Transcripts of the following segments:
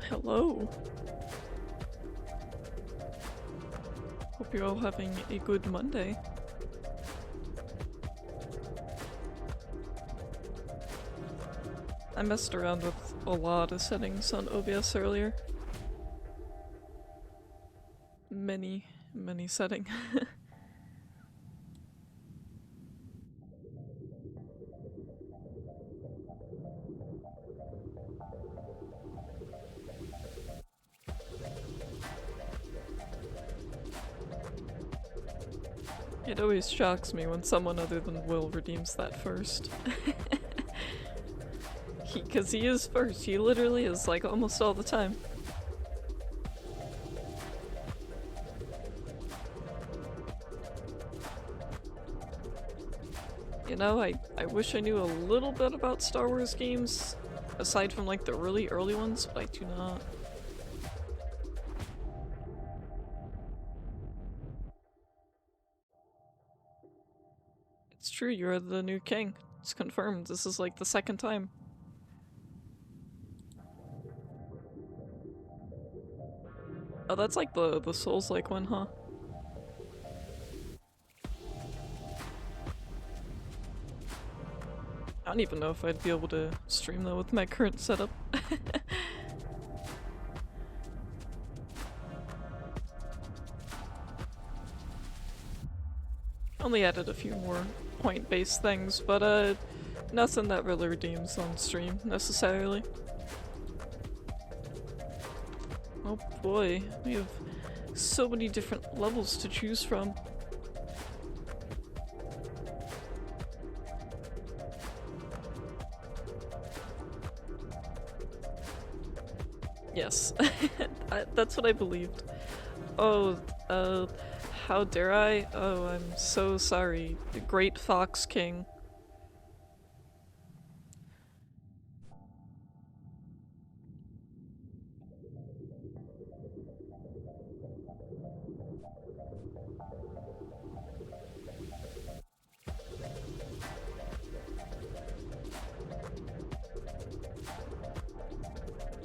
Hello. Hope you're all having a good Monday. I messed around with a lot of settings on OBS earlier. Many settings. It always shocks me when someone other than Will redeems that first. Cause he is first, he literally is, like, almost all the time. You know, I wish I knew a little bit about Star Wars games, aside from like the really early ones, but I do not. It's true, you're the new king. It's confirmed. This is like the second time. Oh, that's like the Souls-like one, huh? I don't even know if I'd be able to stream that with my current setup. Only added a few more point-based things, but nothing that really redeems on stream, necessarily. Oh boy, we have so many different levels to choose from. Yes, that's what I believed. Oh, how dare I? Oh, I'm so sorry. The Great Fox King.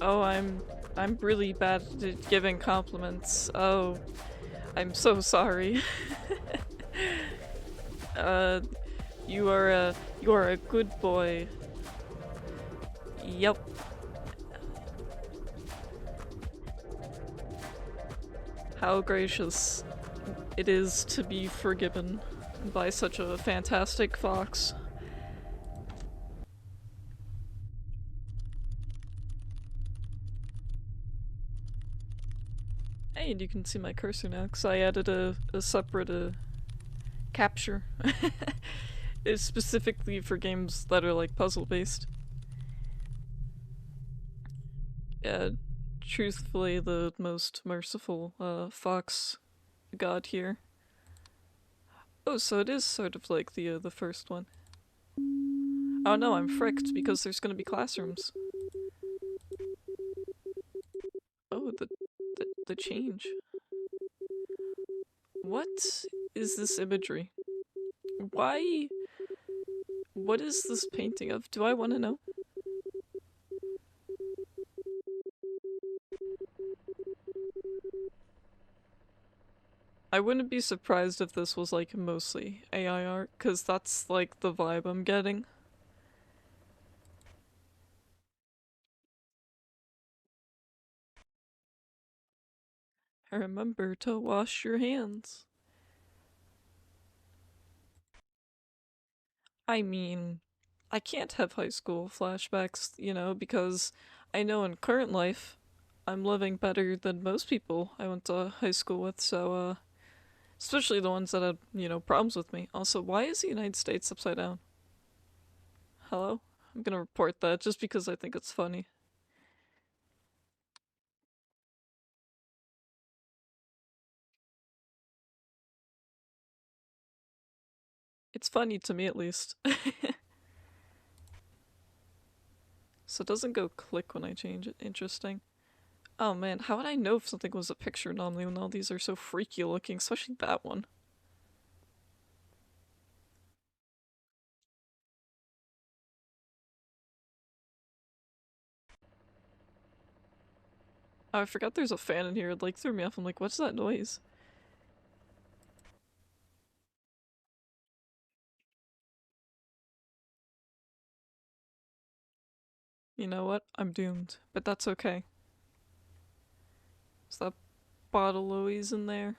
Oh, I'm really bad at giving compliments. Oh, I'm so sorry. uh, you are a good boy. Yep. How gracious it is to be forgiven by such a fantastic fox. Hey, and you can see my cursor now, because I added a separate capture. It's specifically for games that are like puzzle based. Yeah, truthfully the most merciful fox god here. Oh, so it is sort of like the first one. Oh no, I'm fricked because there's gonna be classrooms. Oh, the change. What is this imagery? Why? What is this painting of? Do I want to know? I wouldn't be surprised if this was like mostly AI art, because that's like the vibe I'm getting. Remember to wash your hands. I mean, I can't have high school flashbacks, you know, because I know in current life I'm living better than most people I went to high school with, so, especially the ones that had, you know, problems with me. Also, why is the United States upside down? Hello? I'm gonna report that just because I think it's funny. It's funny to me at least. So it doesn't go click when I change it. Interesting. Oh man, how would I know if something was a picture anomaly when all these are so freaky looking, especially that one? Oh, I forgot there's a fan in here. It like threw me off. I'm like, what's that noise? You know what? I'm doomed. But that's okay. Is that bottle always in there?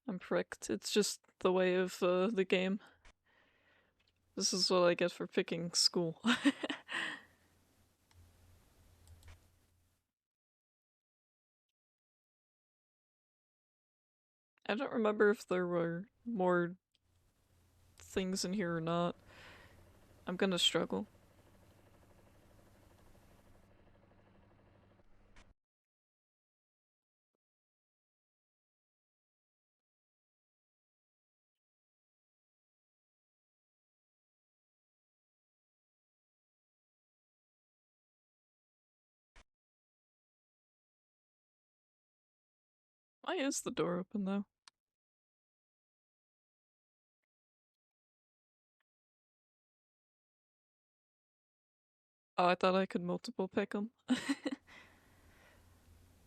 I'm pricked. It's just the way of the game. This is what I get for picking school. I don't remember if there were more things in here or not. I'm gonna struggle. Why is the door open though? Oh, I thought I could multiple pick them.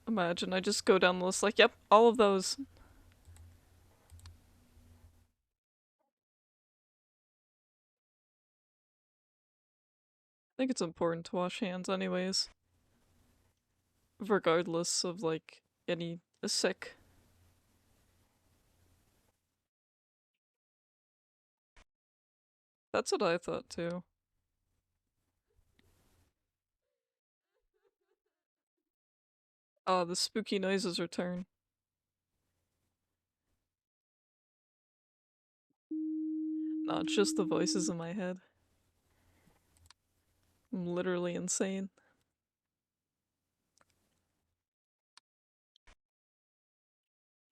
Imagine I just go down the list like, yep, all of those. I think it's important to wash hands anyways. Regardless of like any sick. That's what I thought too. Oh, the spooky noises return. Not just the voices in my head. I'm literally insane.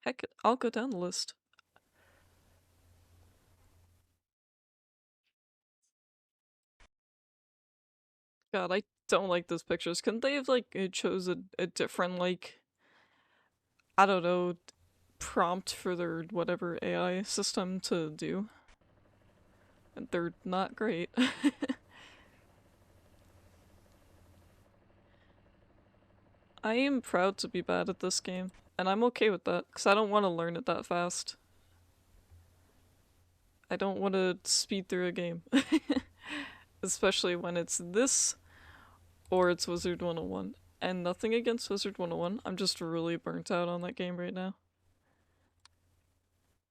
Heck, I'll go down the list. God, I don't like those pictures. Couldn't they have like chose a different like I don't know prompt for their whatever AI system to do? And they're not great. I am proud to be bad at this game, and I'm okay with that, because I don't want to learn it that fast. I don't want to speed through a game. Especially when it's this or it's Wizard 101. And nothing against Wizard 101, I'm just really burnt out on that game right now.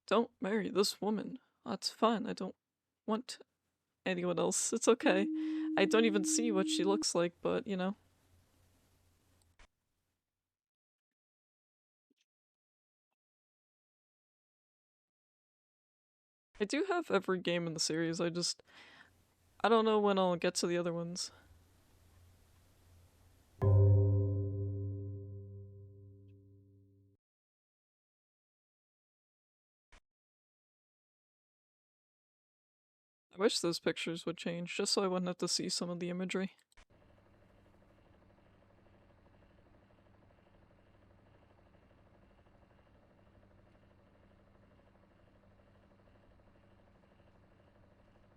Don't marry this woman. That's fine, I don't want anyone else. It's okay. I don't even see what she looks like, but you know. I do have every game in the series, I don't know when I'll get to the other ones. I wish those pictures would change, just so I wouldn't have to see some of the imagery.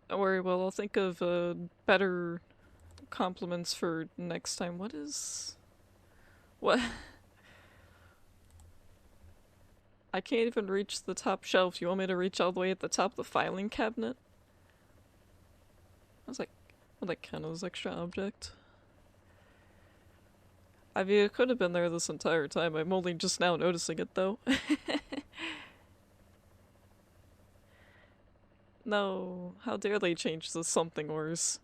Don't worry, well, I'll think of better compliments for next time. What is... What? I can't even reach the top shelf. You want me to reach all the way at the top of the filing cabinet? I was like, well, that kind of was extra object. I mean, it could have been there this entire time. I'm only just now noticing it, though. No, how dare they change this something worse?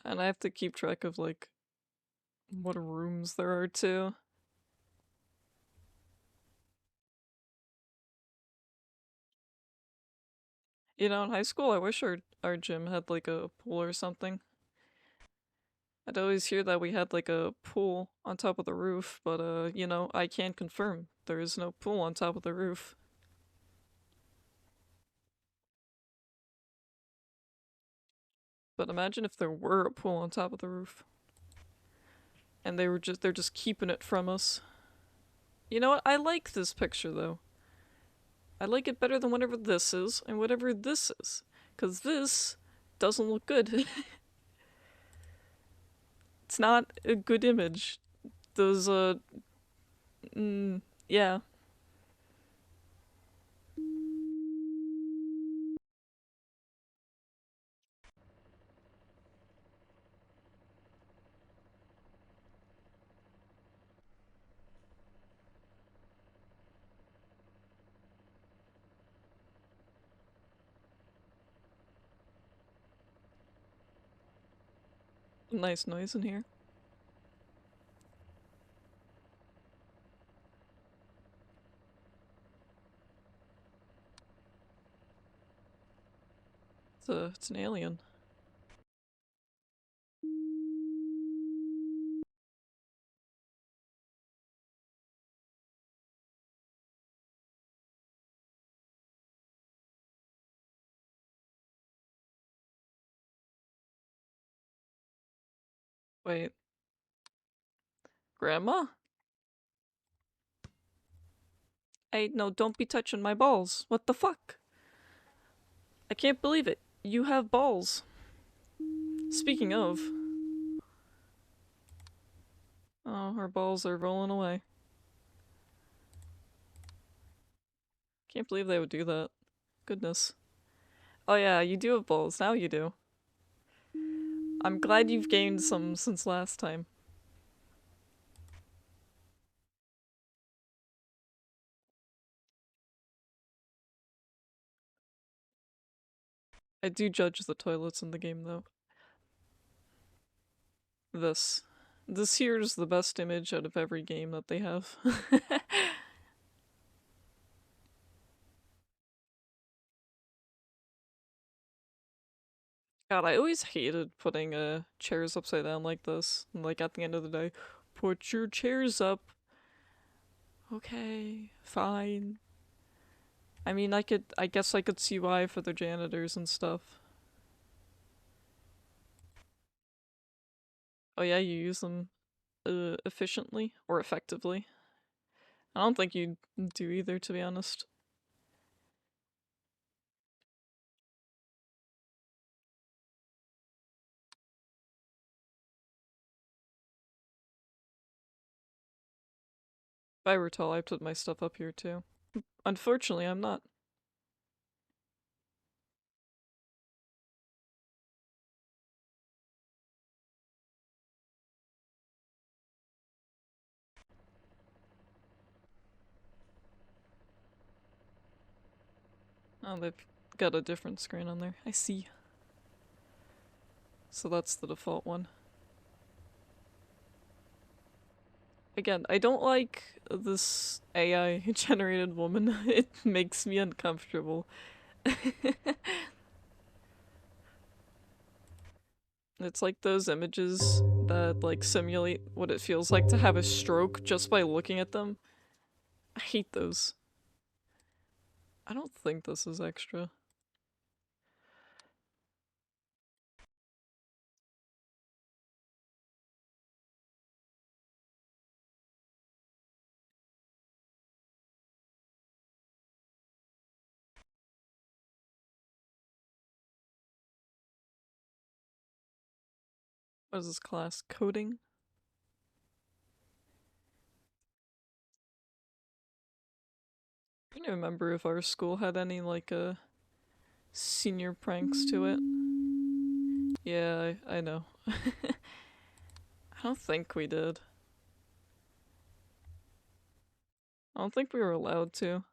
And I have to keep track of, like, what rooms there are, too. You know, in high school, I wish our gym had, like, a pool or something. I'd always hear that we had, like, a pool on top of the roof, but, you know, I can't confirm. There is no pool on top of the roof. But imagine if there were a pool on top of the roof. And they're just keeping it from us. You know what? I like this picture, though. I like it better than whatever this is, and whatever this is. Because this doesn't look good. It's not a good image. Those, yeah, nice noise in here. It's an alien. Wait, Grandma? Hey, no, don't be touching my balls. What the fuck? I can't believe it. You have balls. Speaking of, oh, her balls are rolling away. Can't believe they would do that. Goodness. Oh yeah, you do have balls. Now you do. I'm glad you've gained some since last time. I do judge the toilets in the game though. This. This here's the best image out of every game that they have. God, I always hated putting chairs upside down like this. Like at the end of the day, put your chairs up. Okay, fine. I mean, I guess I could see why for the janitors and stuff. Oh yeah, you use them efficiently or effectively. I don't think you do either, to be honest. If I were tall, I'd put my stuff up here too. Unfortunately, I'm not. Oh, they've got a different screen on there. I see. So that's the default one. Again, I don't like this AI generated woman. It makes me uncomfortable. It's like those images that like simulate what it feels like to have a stroke just by looking at them. I hate those. I don't think this is extra. What is this class? Coding? I don't remember if our school had any like senior pranks to it. Yeah, I know. I don't think we did. I don't think we were allowed to.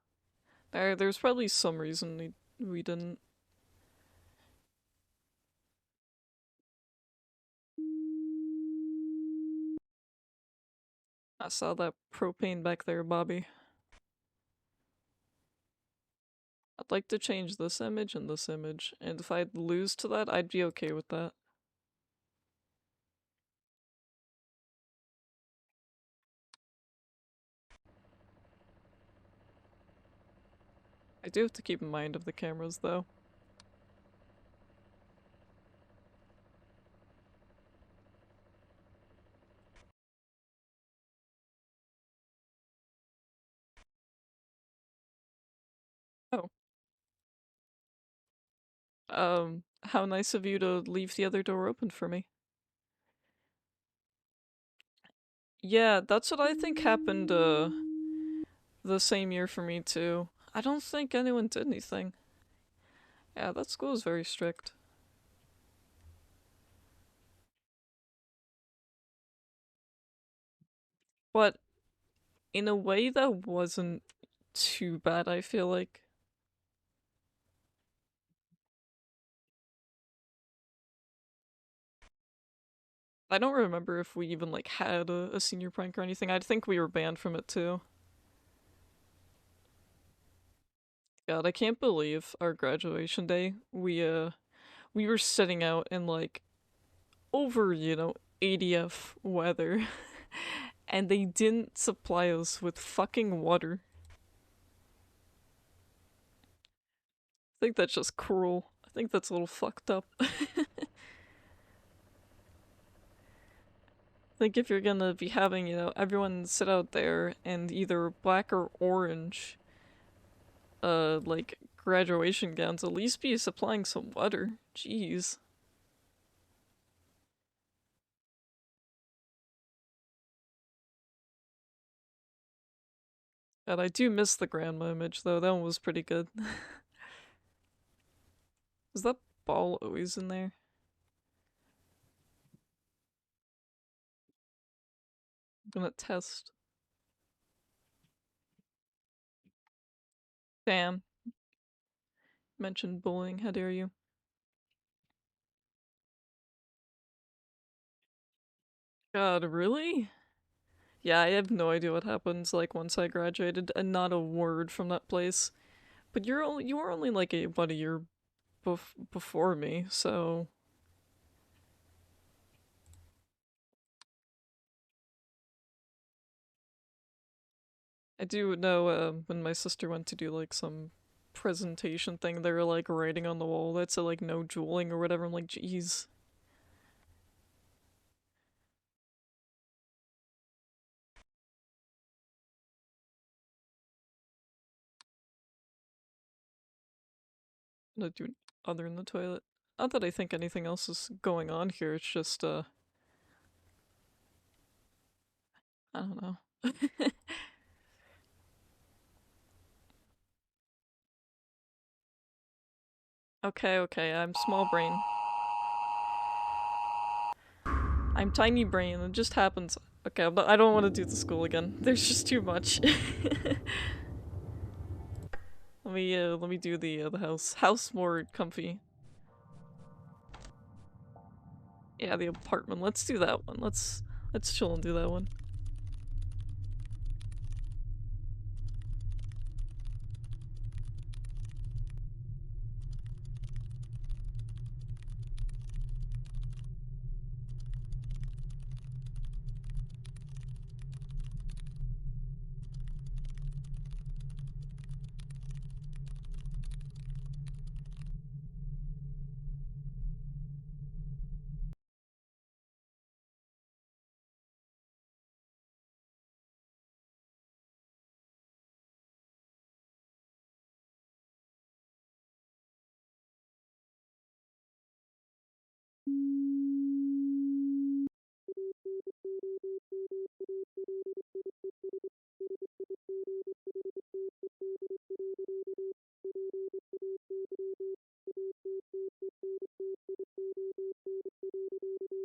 There's probably some reason we didn't. I saw that propane back there, Bobby. I'd like to change this image and this image, and if I'd lose to that, I'd be okay with that. I do have to keep in mind of the cameras, though. Oh. How nice of you to leave the other door open for me. Yeah, that's what I think happened, the same year for me too. I don't think anyone did anything. Yeah, that school is very strict. But in a way that wasn't too bad, I feel like. I don't remember if we even like had a senior prank or anything. I think we were banned from it too. God, I can't believe our graduation day. We were sitting out in like over, 80F weather and they didn't supply us with fucking water. I think that's just cruel. I think that's a little fucked up. I think if you're gonna be having, everyone sit out there and either black or orange, like graduation gowns, at least be supplying some water. Jeez. And I do miss the grandma image though, that one was pretty good. Is that ball always in there? I'm gonna test. Damn. Mentioned bullying, how dare you? God, really? Yeah, I have no idea what happens like once I graduated and not a word from that place. But you were only like about a year before me, so I do know when my sister went to do like some presentation thing, they were like writing on the wall that said like no drooling or whatever. I'm like, jeez. I'm not doing other in the toilet. Not that I think anything else is going on here, it's just I don't know. Okay, okay, I'm small brain. I'm tiny brain, it just happens. Okay, but I don't want to do the school again. There's just too much. Let me do the house. House more comfy. Yeah, the apartment. Let's do that one. Let's chill and do that one.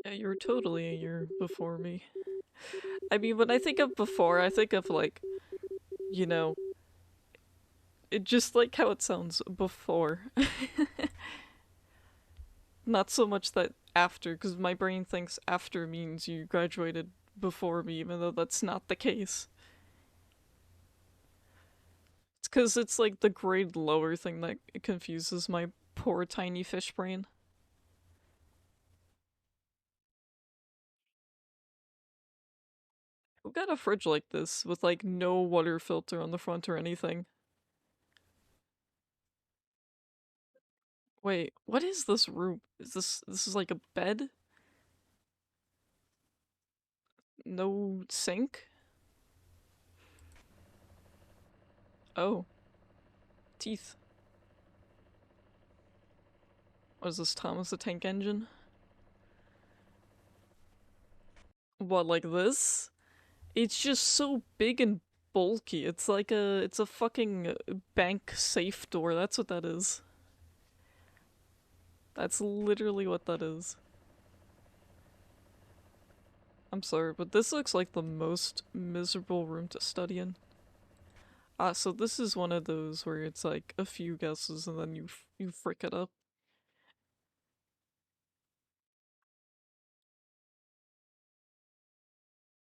Yeah, you're totally a year before me. I mean, when I think of before, I think of like, you know, it just like how it sounds before. Not so much that after, because my brain thinks after means you graduated before me, even though that's not the case. It's because it's like the grade lower thing that confuses my poor tiny fish brain. Who got a fridge like this with like no water filter on the front or anything? Wait, what is this room? This is like a bed? No sink? Oh, teeth. What is this, Thomas the Tank Engine? What, like this? It's just so big and bulky. It's a fucking bank safe door. That's what that is. That's literally what that is. I'm sorry, but this looks like the most miserable room to study in. Ah, so this is one of those where it's like a few guesses and then you frick it up.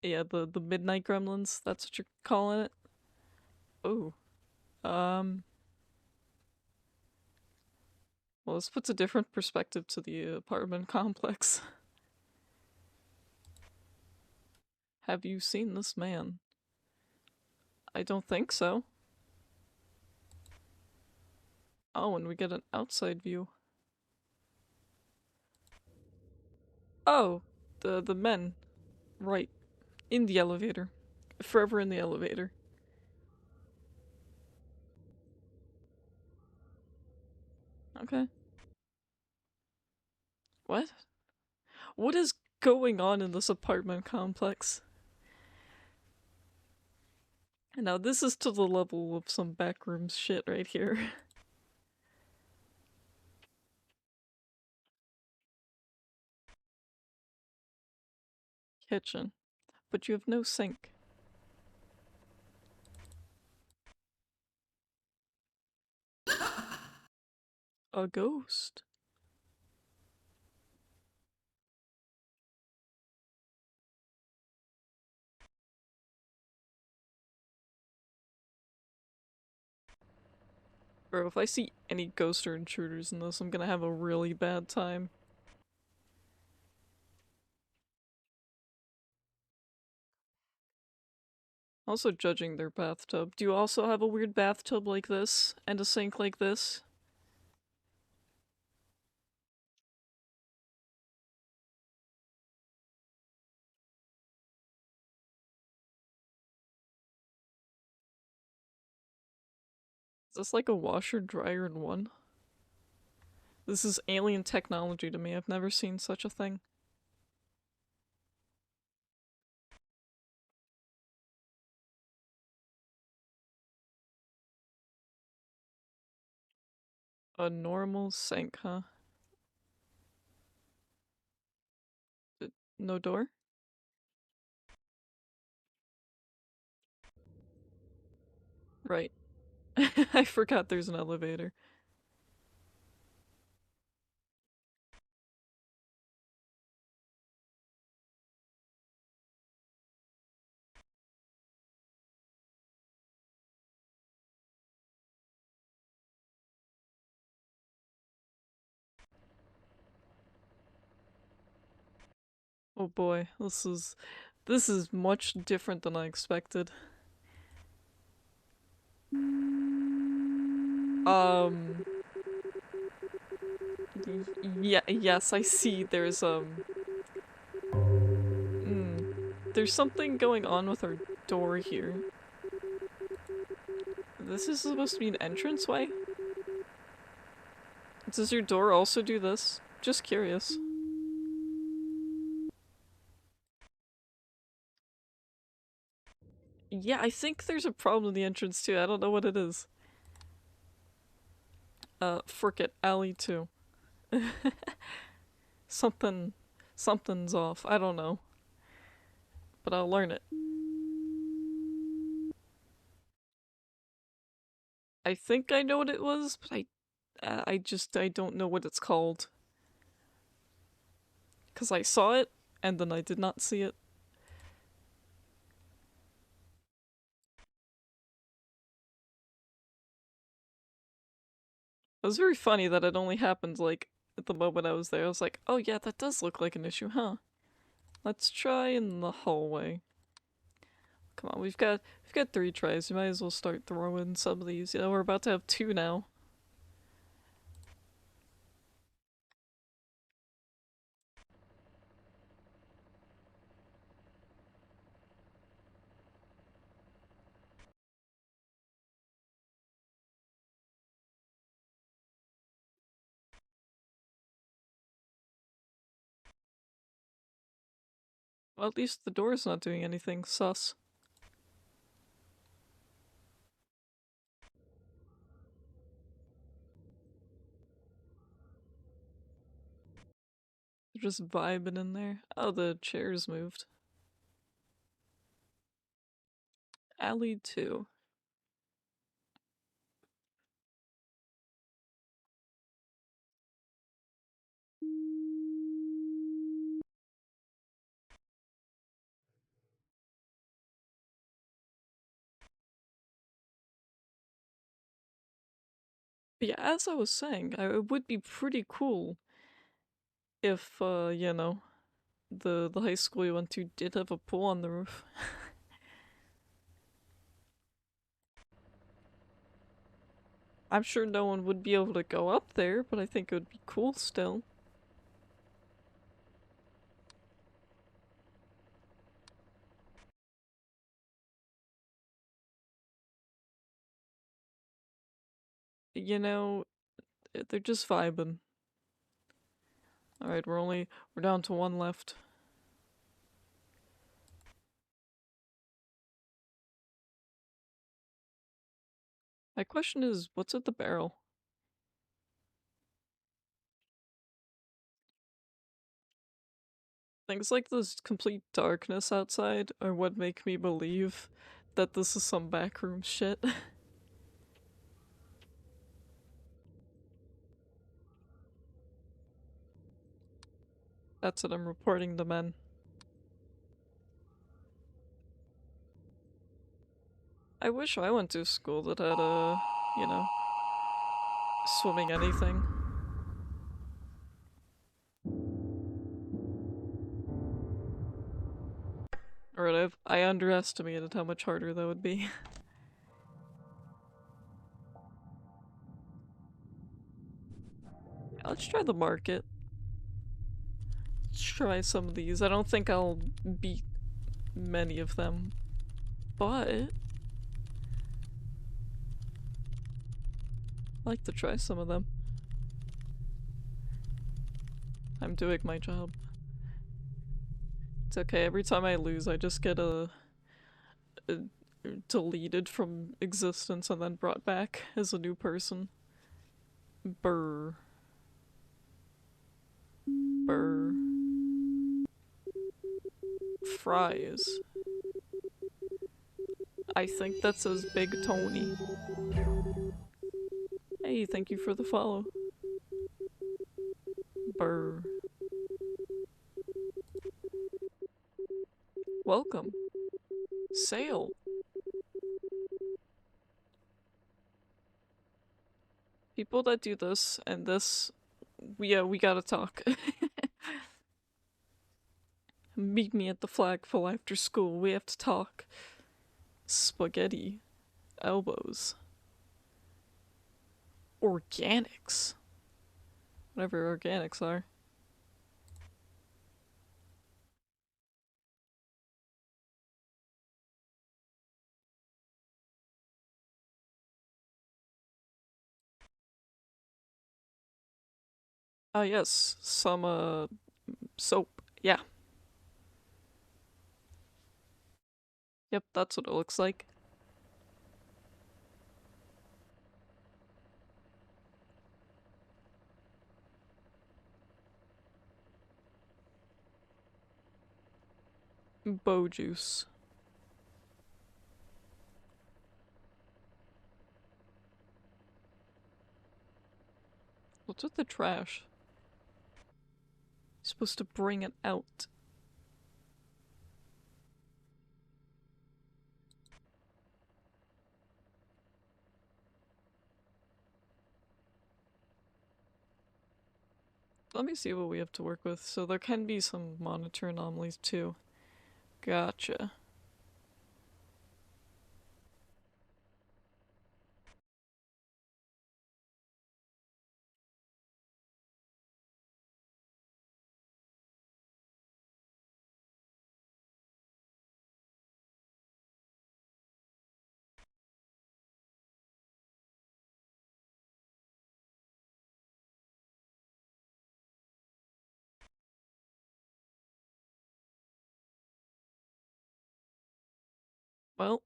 Yeah, the Midnight Gremlins, that's what you're calling it? Oh. Um, well, this puts a different perspective to the apartment complex. Have you seen this man? I don't think so. Oh, and we get an outside view. Oh, the men. Right. In the elevator. Forever in the elevator. Okay. What? What is going on in this apartment complex? Now this is to the level of some backrooms shit right here. Kitchen. But you have no sink. A ghost. Bro, if I see any ghost or intruders in this, I'm gonna have a really bad time. Also judging their bathtub. Do you also have a weird bathtub like this? And a sink like this? Is this like a washer dryer in one? This is alien technology to me. I've never seen such a thing. A normal sink, huh? No door? Right. I forgot there's an elevator. Oh boy, this is much different than I expected. Um yeah, yes, I see there's something going on with our door here. This is supposed to be an entranceway? Does your door also do this? Just curious. Yeah, I think there's a problem in the entrance too. I don't know what it is. Frick it, alley 2. Something, something's off. I don't know. But I'll learn it. I think I know what it was, but I don't know what it's called. Because I saw it, and then I did not see it. It was very funny that it only happened, like, at the moment I was there. I was like, oh yeah, that does look like an issue, huh? Let's try in the hallway. Come on, we've got 3 tries. We might as well start throwing some of these. Yeah, we're about to have 2 now. Well, at least the door's not doing anything sus. They're just vibing in there. Oh, the chair's moved. Alley 2. But yeah, as I was saying, it would be pretty cool if, you know, the high school we went to did have a pool on the roof. I'm sure no one would be able to go up there, but I think it would be cool still. You know, they're just vibing. Alright, we're down to one left. My question is, what's at the barrel? Things like this complete darkness outside are what make me believe that this is some backroom shit. That's what I'm reporting to men. I wish I went to a school that had a, you know, swimming anything. Or I underestimated how much harder that would be. Let's try the market. Let's try some of these. I don't think I'll beat many of them, but I'd like to try some of them. I'm doing my job. It's okay, every time I lose I just get a deleted from existence and then brought back as a new person. Brr. Brr. Fries. I think that says Big Tony. Hey, thank you for the follow. Brr. Welcome. Sale. People that do this and this, we gotta talk. Meet me at the flagpole after school. We have to talk. Spaghetti. Elbows. Organics. Whatever organics are. Ah, yes. Some, soap. Yeah. Yep, that's what it looks like. Bow juice. What's with the trash? You're supposed to bring it out. Let me see what we have to work with. So there can be some monitor anomalies too. Gotcha. Well,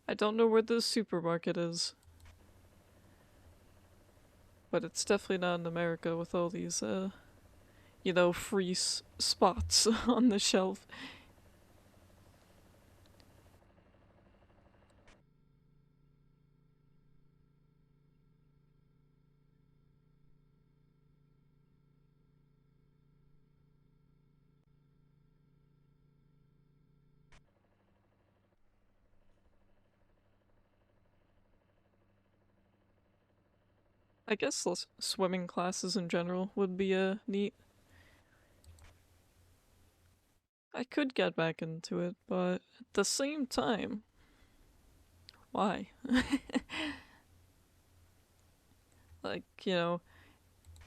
I don't know where the supermarket is, but it's definitely not in America with all these, free spots on the shelf. I guess swimming classes in general would be neat. I could get back into it, but at the same time, why? Like,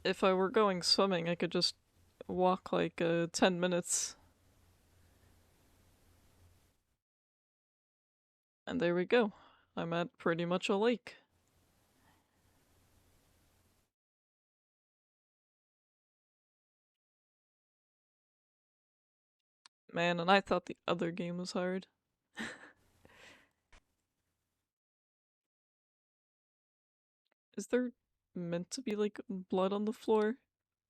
if I were going swimming, I could just walk like 10 minutes, and there we go. I'm at pretty much a lake. Man, and I thought the other game was hard. Is there meant to be like blood on the floor?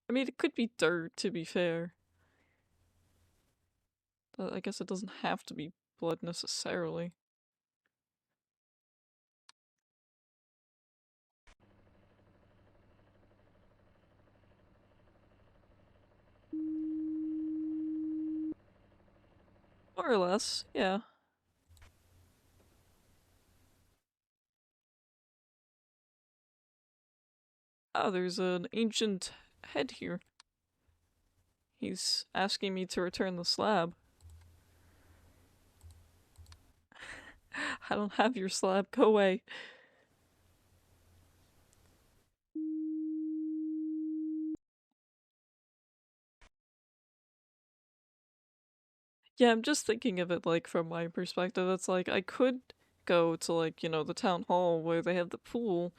I mean, it could be dirt, to be fair. I guess it doesn't have to be blood necessarily. More or less, yeah. Ah, there's an ancient head here. He's asking me to return the slab. I don't have your slab, go away. Yeah, I'm just thinking of it like from my perspective. It's like I could go to like, the town hall where they have the pool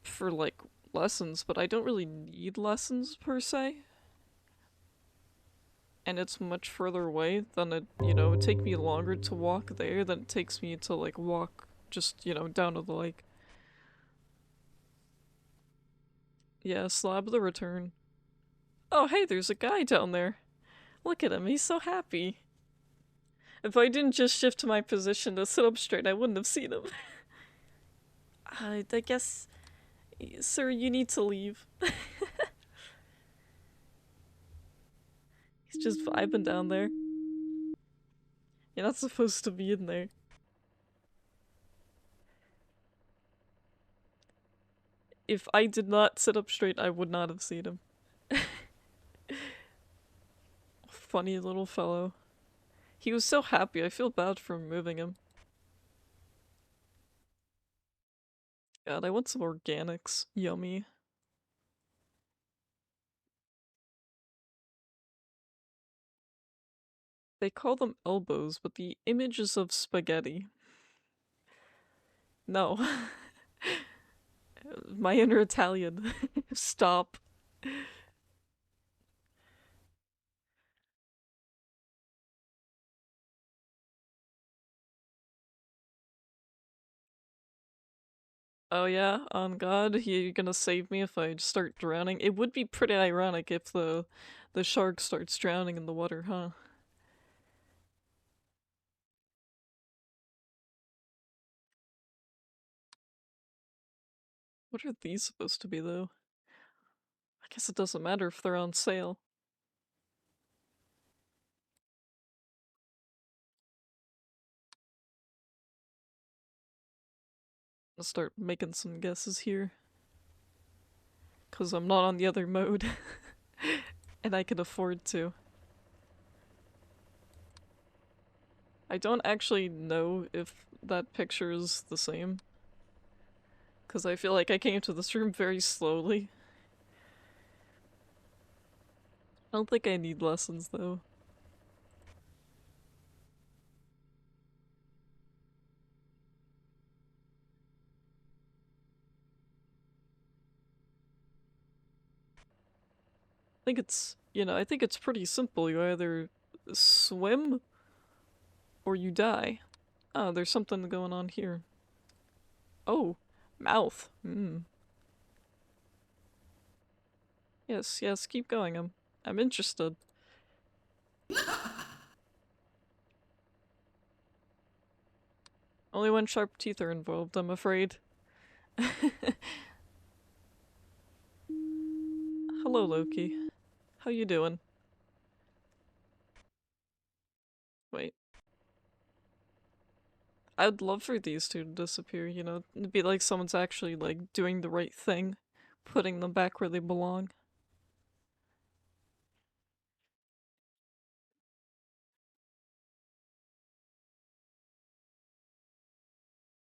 for like lessons, but I don't really need lessons per se. And it's much further away than it would take me longer to walk there than it takes me to like walk just, down to the lake. Yeah, slab the return. Oh, hey, there's a guy down there. Look at him, he's so happy. If I didn't just shift to my position to sit up straight, I wouldn't have seen him. I guess, sir, you need to leave. He's just vibing down there. You're not supposed to be in there. If I did not sit up straight, I would not have seen him. Funny little fellow. He was so happy, I feel bad for removing him. God, I want some organics. Yummy. They call them elbows, but the image is of spaghetti. No. My inner Italian. Stop. Oh yeah, on God, you're gonna save me if I start drowning? It would be pretty ironic if the shark starts drowning in the water, huh? What are these supposed to be, though? I guess it doesn't matter if they're on sale. I'll start making some guesses here. Because I'm not on the other mode. And I can afford to. I don't actually know if that picture is the same. Because I feel like I came to this room very slowly. I don't think I need lessons, though. I think it's pretty simple. You either swim or you die. Oh, there's something going on here. Oh, mouth. Hmm. Yes, yes, keep going. I'm interested. Only when sharp teeth are involved, I'm afraid. Hello, Loki. How you doing? Wait. I'd love for these two to disappear, you know? It'd be like someone's actually, like, doing the right thing. Putting them back where they belong.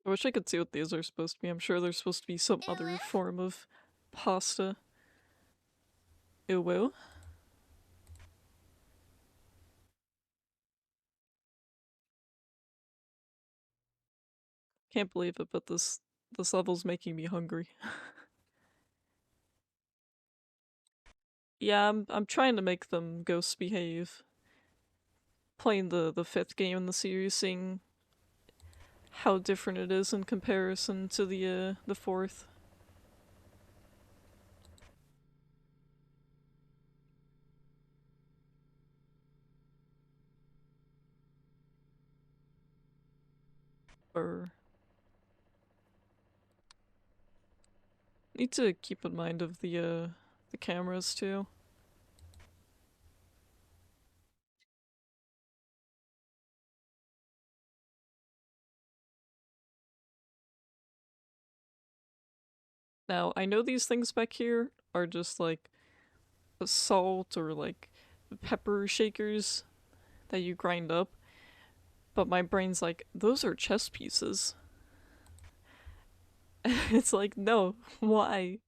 I wish I could see what these are supposed to be. I'm sure there's supposed to be some other form of pasta. Ew. Can't believe it, but this level's making me hungry. Yeah, I'm trying to make them ghosts behave. Playing the fifth game in the series, seeing how different it is in comparison to the fourth. Or need to keep in mind of the cameras too. Now, I know these things back here are just like salt or like pepper shakers that you grind up, but my brain's like, those are chess pieces. It's like, no, why?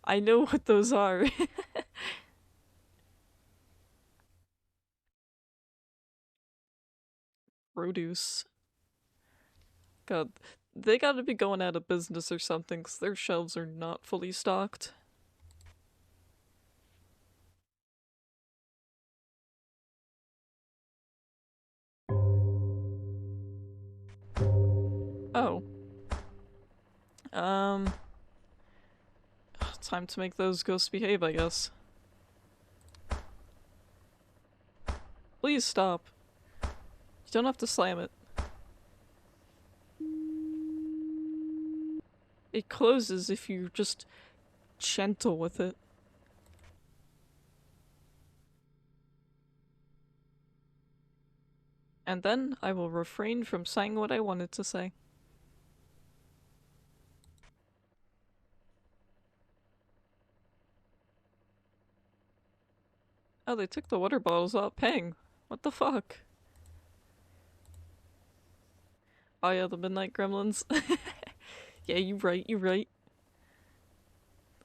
I know what those are. Produce. God, they gotta be going out of business or something because their shelves are not fully stocked. Oh. Um, time to make those ghosts behave, I guess. Please stop. You don't have to slam it. It closes if you're just gentle with it. And then I will refrain from saying what I wanted to say. Oh, they took the water bottles out paying. What the fuck? Oh yeah, the Midnight Gremlins. Yeah, you right, you right.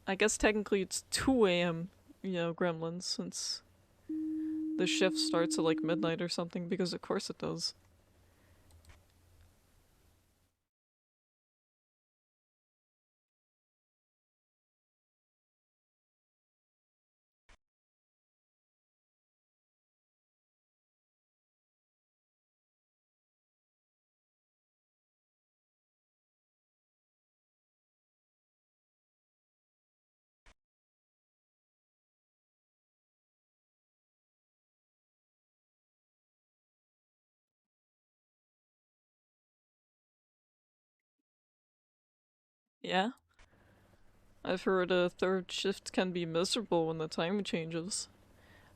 I guess technically it's 2 a.m., you know, Gremlins, since the shift starts at like midnight or something, because of course it does. Yeah? I've heard a third shift can be miserable when the time changes.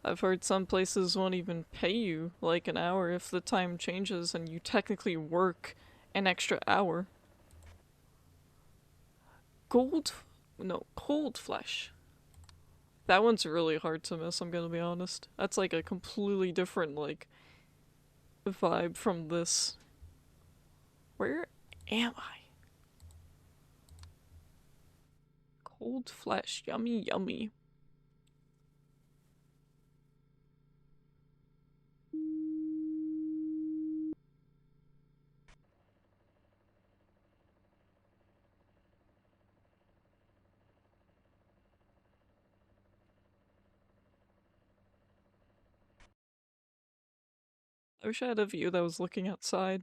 I've heard some places won't even pay you like an hour if the time changes and you technically work an extra hour. Gold? No, cold flesh. That one's really hard to miss, I'm gonna be honest. That's like a completely different, like, vibe from this. Where am I? Cold flesh. Yummy, yummy. I wish I had a view that was looking outside,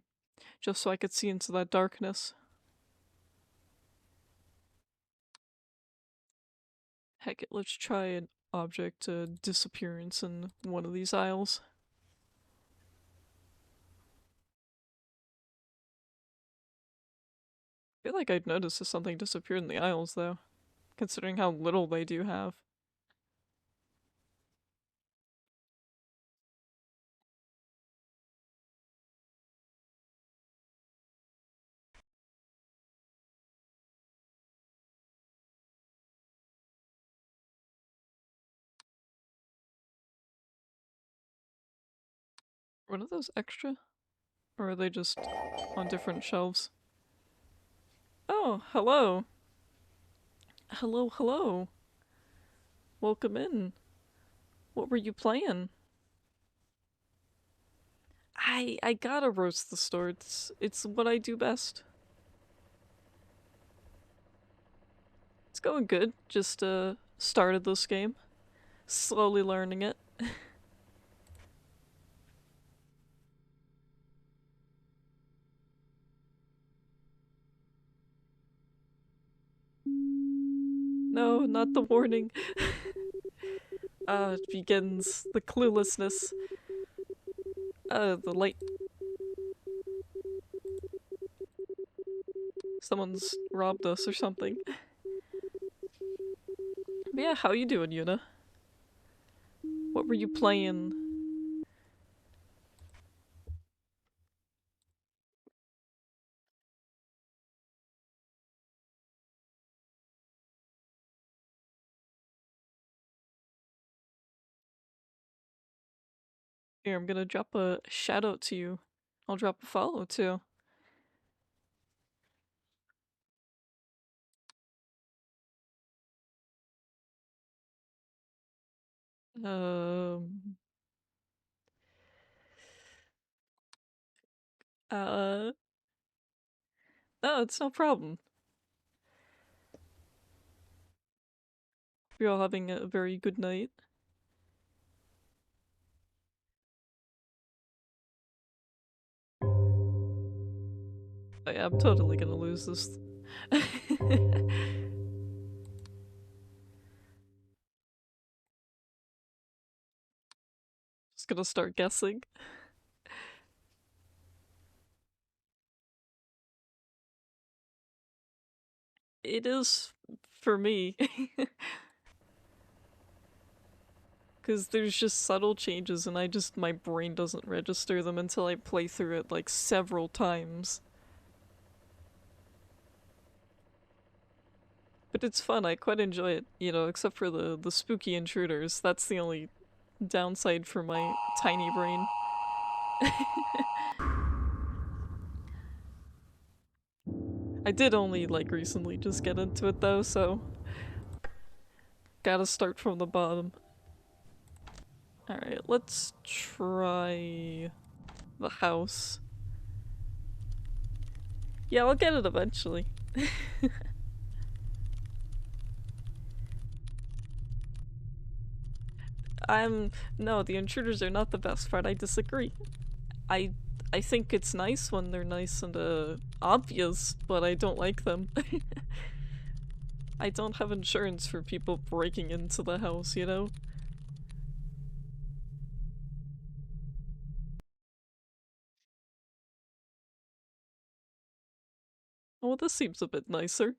just so I could see into that darkness. Heck it, let's try an object disappearance in one of these aisles. I feel like I'd notice if something disappeared in the aisles, though, considering how little they do have. One of those extra? Or are they just on different shelves? Oh, hello. Hello, hello. Welcome in. What were you playing? I gotta roast the store. It's what I do best. It's going good. Just started this game. Slowly learning it. No, not the warning. It begins the cluelessness. The light. Someone's robbed us or something. But yeah, how you doing, Yuna? What were you playing? Here, I'm gonna drop a shout out to you. I'll drop a follow too. Um. Uh. No, it's no problem. We're all having a very good night. I'm totally gonna lose this. Just gonna start guessing. It is for me. Because there's just subtle changes and my brain doesn't register them until I play through it like several times. But it's fun, I quite enjoy it, except for the spooky intruders. That's the only downside for my tiny brain. I did only, like, recently just get into it though, so gotta start from the bottom. Alright, let's try the house. Yeah, I'll get it eventually. No, the intruders are not the best part, I disagree. I I think it's nice when they're nice and obvious, but I don't like them. I don't have insurance for people breaking into the house, you know? Oh, this seems a bit nicer.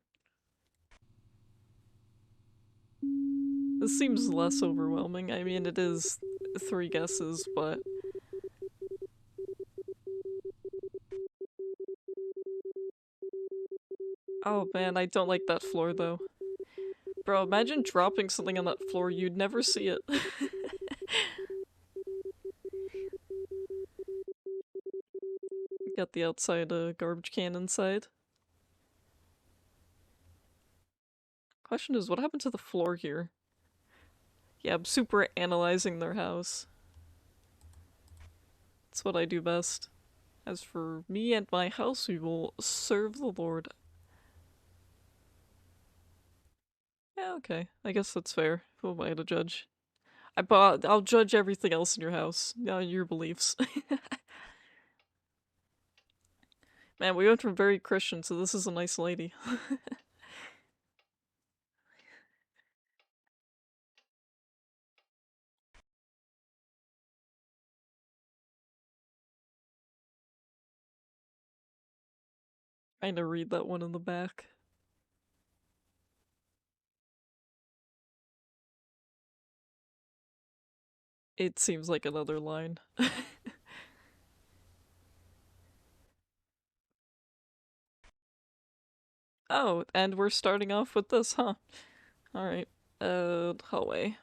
This seems less overwhelming. I mean, it is 3 guesses, but oh man, I don't like that floor though. Bro, imagine dropping something on that floor, you'd never see it. Got the outside garbage can inside. Question is, what happened to the floor here? Yeah, I'm super analyzing their house. That's what I do best. As for me and my house, we will serve the Lord. Yeah, okay. I guess that's fair. Who am I to judge? I'll judge everything else in your house. Your beliefs. Man, we went from very Christian, so this is a nice lady. Trying to read that one in the back. It seems like another line. Oh, and we're starting off with this, huh? Alright. Hallway.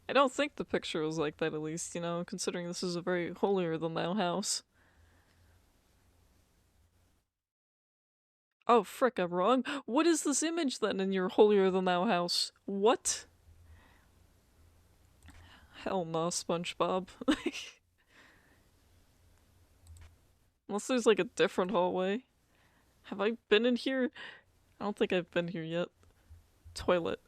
I don't think the picture was like that, at least, you know, considering this is a very holier than thou house. Oh, frick, I'm wrong. What is this image then in your holier than thou house? What? Hell no, SpongeBob. Unless there's like a different hallway. Have I been in here? I don't think I've been here yet. Toilet.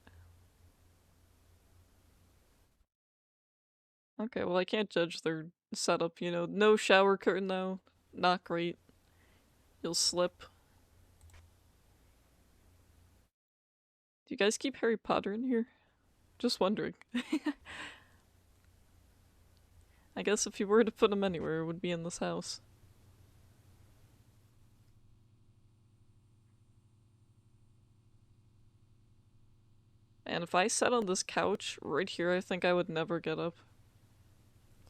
Okay, well, I can't judge their setup, you know. No shower curtain, though. Not great. You'll slip. Do you guys keep Harry Potter in here? Just wondering. I guess if you were to put him anywhere, it would be in this house. And if I sat on this couch right here, I think I would never get up.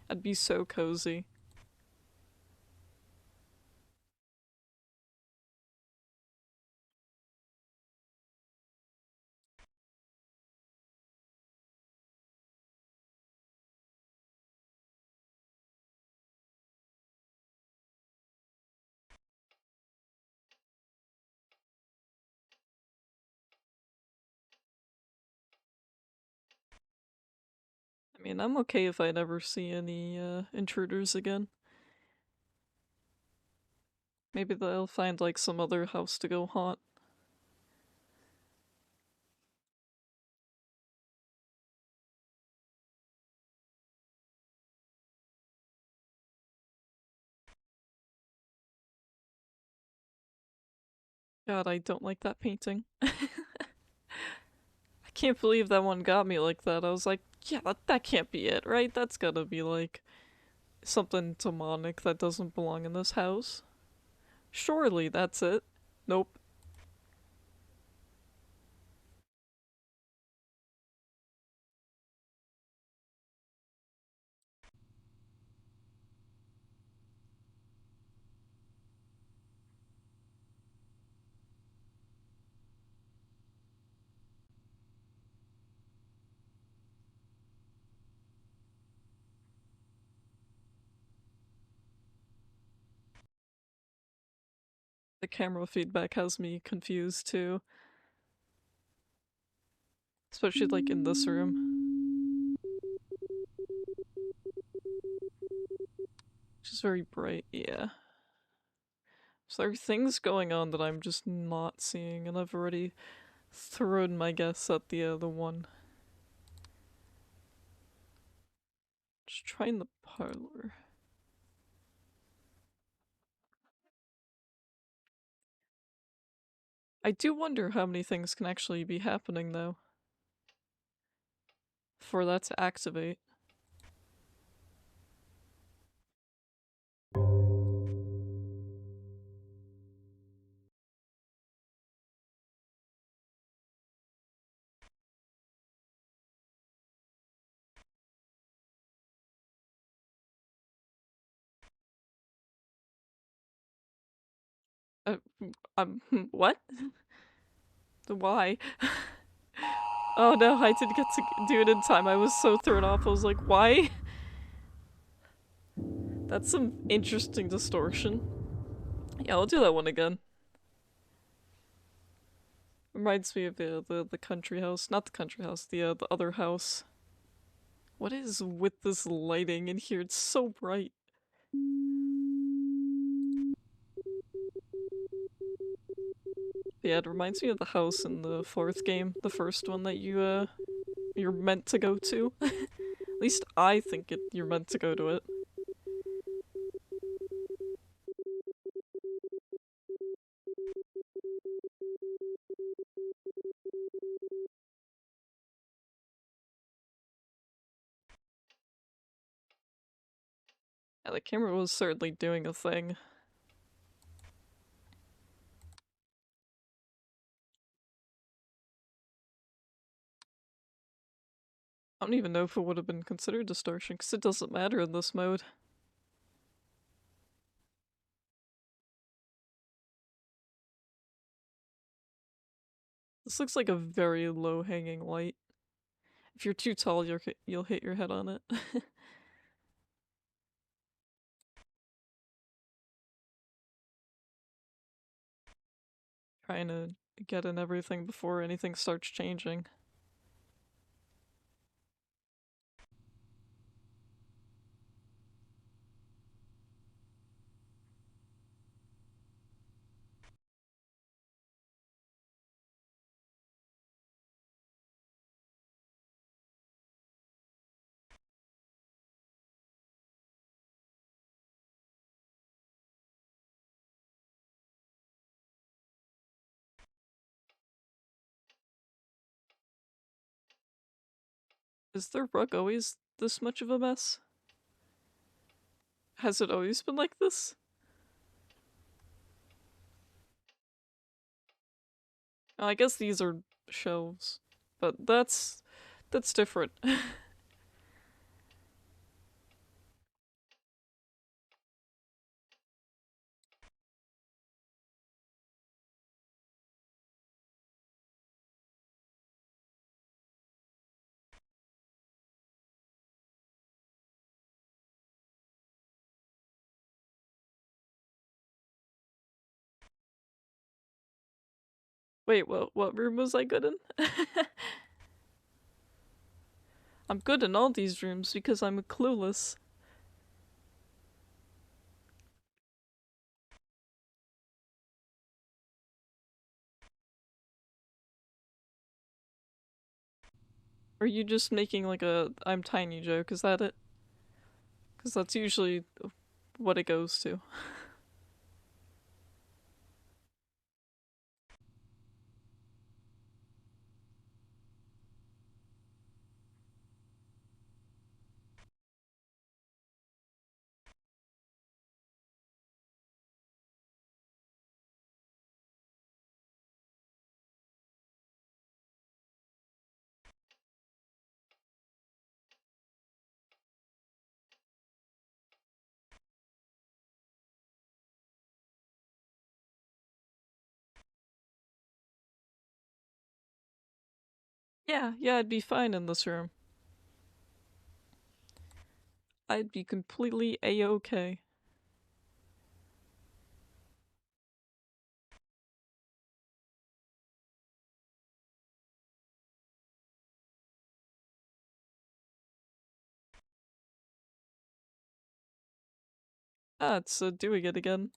I'd be so cozy. I mean, I'm okay if I never see any intruders again. Maybe they'll find like some other house to go haunt. God, I don't like that painting. I can't believe that one got me like that. I was like, yeah, that can't be it, right? That's gotta be like something demonic that doesn't belong in this house. Surely that's it. Nope. The camera feedback has me confused too. Especially like in this room. Which is very bright, yeah. So there are things going on that I'm just not seeing, and I've already thrown my guess at the other one. Just trying the parlor. I do wonder how many things can actually be happening though. For that to activate. Uh, what? Why? Oh no, I didn't get to do it in time. I was so thrown off. I was like, why? That's some interesting distortion. Yeah, I'll do that one again. Reminds me of the country house. Not the country house, the other house. What is with this lighting in here? It's so bright. Yeah, it reminds me of the house in the fourth game, the first one that you're meant to go to. At least I think you're meant to go to it. the camera was certainly doing a thing. I don't even know if it would have been considered distortion, because it doesn't matter in this mode. This looks like a very low-hanging light. If you're too tall, you'll hit your head on it. Trying to get in everything before anything starts changing. Is their rug always this much of a mess? Has it always been like this? I guess these are shelves, but that's different. Wait, what room was I good in? I'm good in all these rooms because I'm clueless. Are you just making like a I'm tiny joke? Is that it? Because that's usually what it goes to. Yeah, I'd be fine in this room. I'd be completely a-okay. Ah, it's doing it again.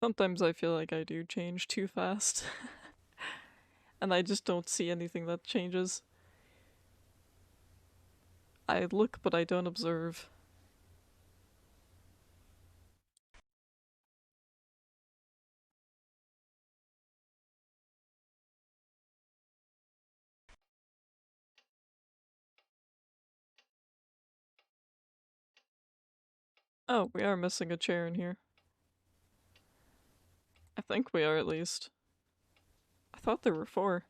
Sometimes I feel like I do change too fast. And I just don't see anything that changes. I look, but I don't observe. Oh, we are missing a chair in here. I think we are, at least. I thought there were 4.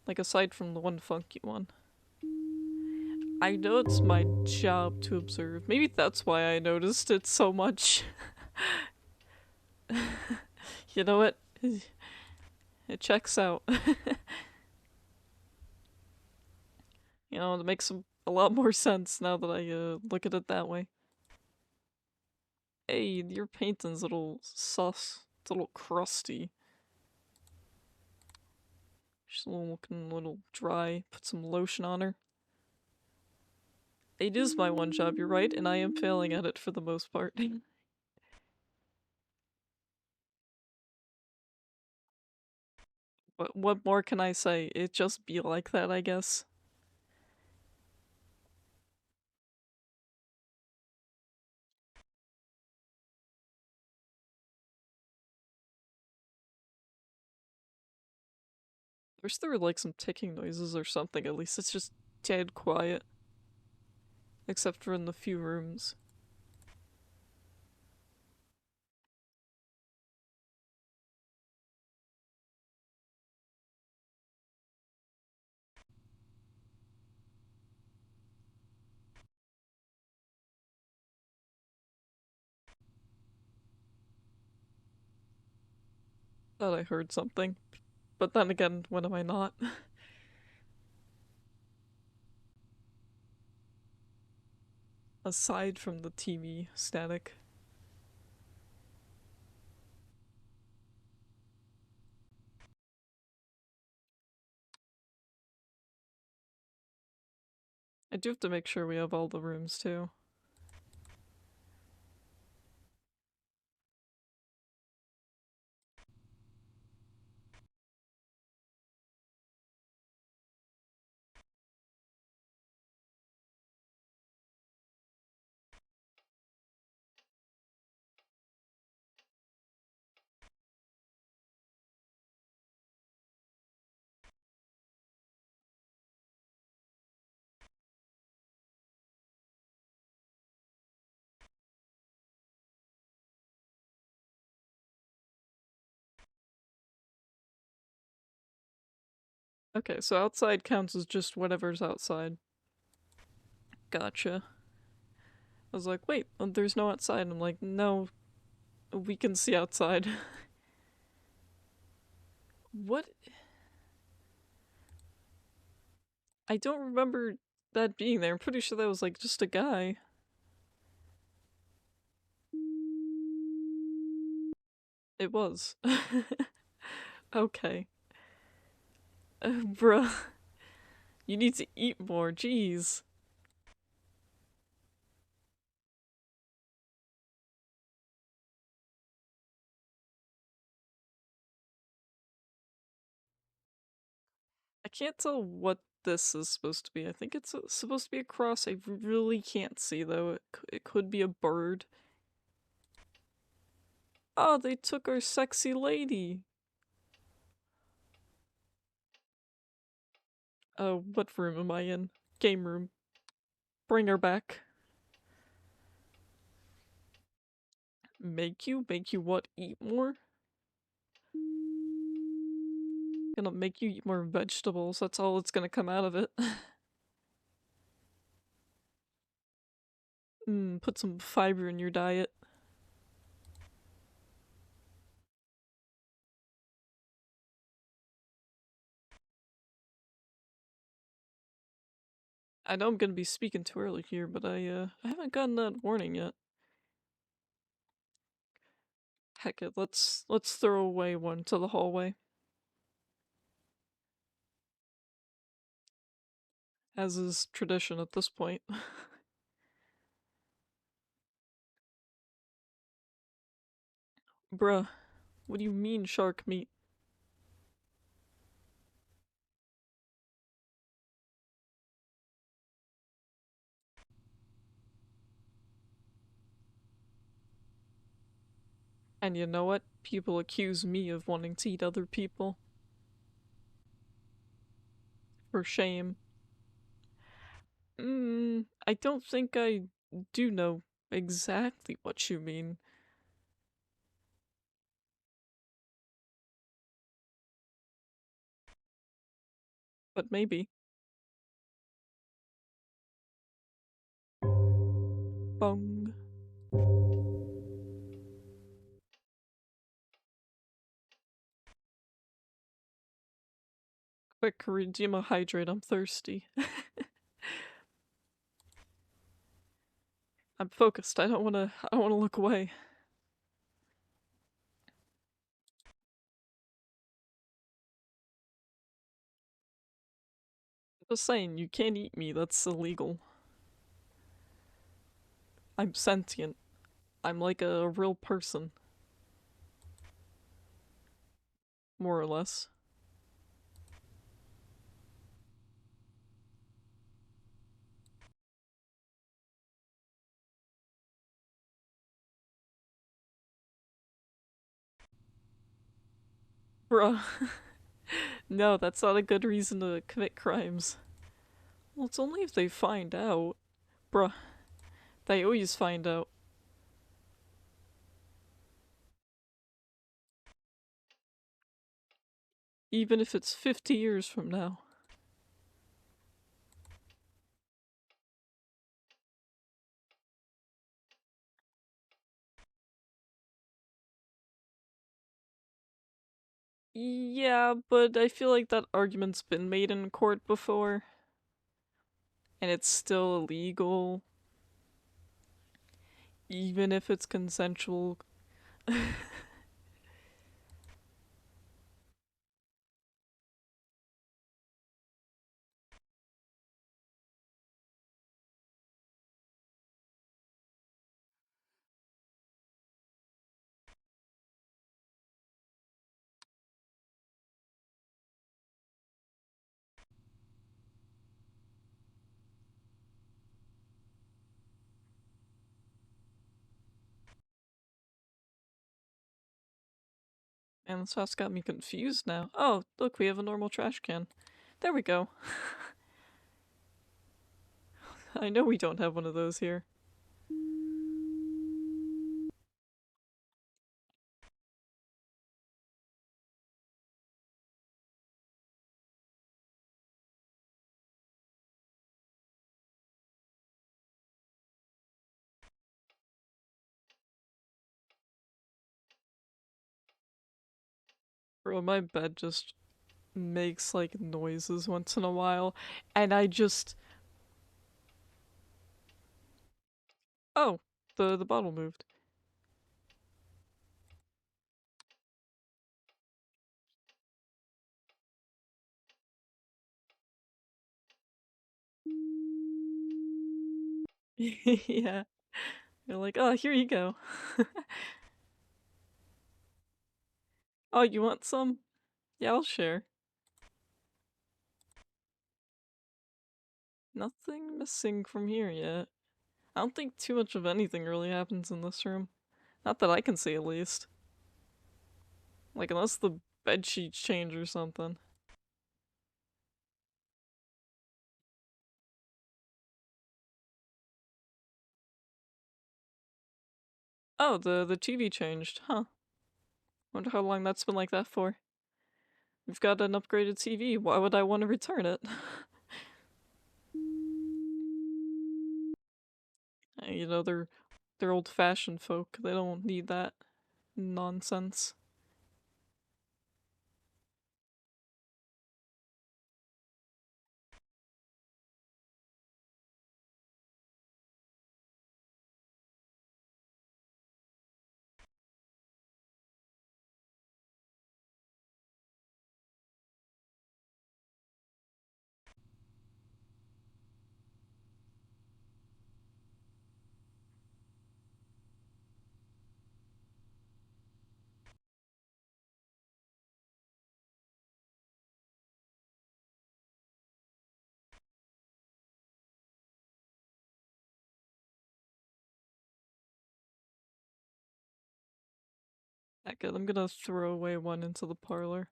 Like, aside from the one funky one. I know it's my job to observe. Maybe that's why I noticed it so much. You know what? It checks out. You know, it makes a lot more sense now that I look at it that way. Hey, your painting's a little sus. It's a little crusty. She's looking a little dry. Put some lotion on her. It is my one job, you're right, and I am failing at it for the most part. What more can I say? It just be like that, I guess. I wish there were like some ticking noises or something. At least it's just dead quiet, except for in the few rooms. Thought I heard something, but then again, when am I not? Aside from the TV static. I do have to make sure we have all the rooms too. Okay, so outside counts as just whatever's outside. Gotcha. I was like, wait, there's no outside. I'm like, no, we can see outside. What? I don't remember that being there. I'm pretty sure that was like just a guy. It was. Okay. Bruh, you need to eat more, jeez. I can't tell what this is supposed to be. I think it's supposed to be a cross. I really can't see though. It could be a bird. Oh, they took our sexy lady. Oh, what room am I in? Game room. Bring her back. Make you what? Eat more? Gonna make you eat more vegetables. That's all that's gonna come out of it. Put some fiber in your diet. I know I'm gonna be speaking too early here, but I haven't gotten that warning yet. Heck it, let's throw away one to the hallway. As is tradition at this point. Bruh, what do you mean shark meat? And you know what? People accuse me of wanting to eat other people. For shame. I don't think I do know exactly what you mean. But maybe. Bong. Quick, Redeema hydrate, I'm thirsty. I'm focused, I don't wanna look away. Just saying, you can't eat me, that's illegal. I'm sentient. I'm like a real person. More or less. Bruh. No, that's not a good reason to commit crimes. Well, it's only if they find out. Bruh. They always find out. Even if it's 50 years from now. Yeah, but I feel like that argument's been made in court before. And it's still illegal. Even if it's consensual. And this house got me confused now. Oh, look, we have a normal trash can. There we go. I know we don't have one of those here. Bro, my bed just makes like noises once in a while, and I just. Oh, the bottle moved. Yeah. You're like, oh, here you go. Oh, you want some? Yeah, I'll share. Nothing missing from here yet. I don't think too much of anything really happens in this room. Not that I can see, at least. Like, unless the bed sheets change or something. Oh, the TV changed, huh? Wonder how long that's been like that for. We've got an upgraded TV, why would I want to return it? You know, they're old-fashioned folk. They don't need that nonsense. Heck it, I'm gonna throw away one into the parlor.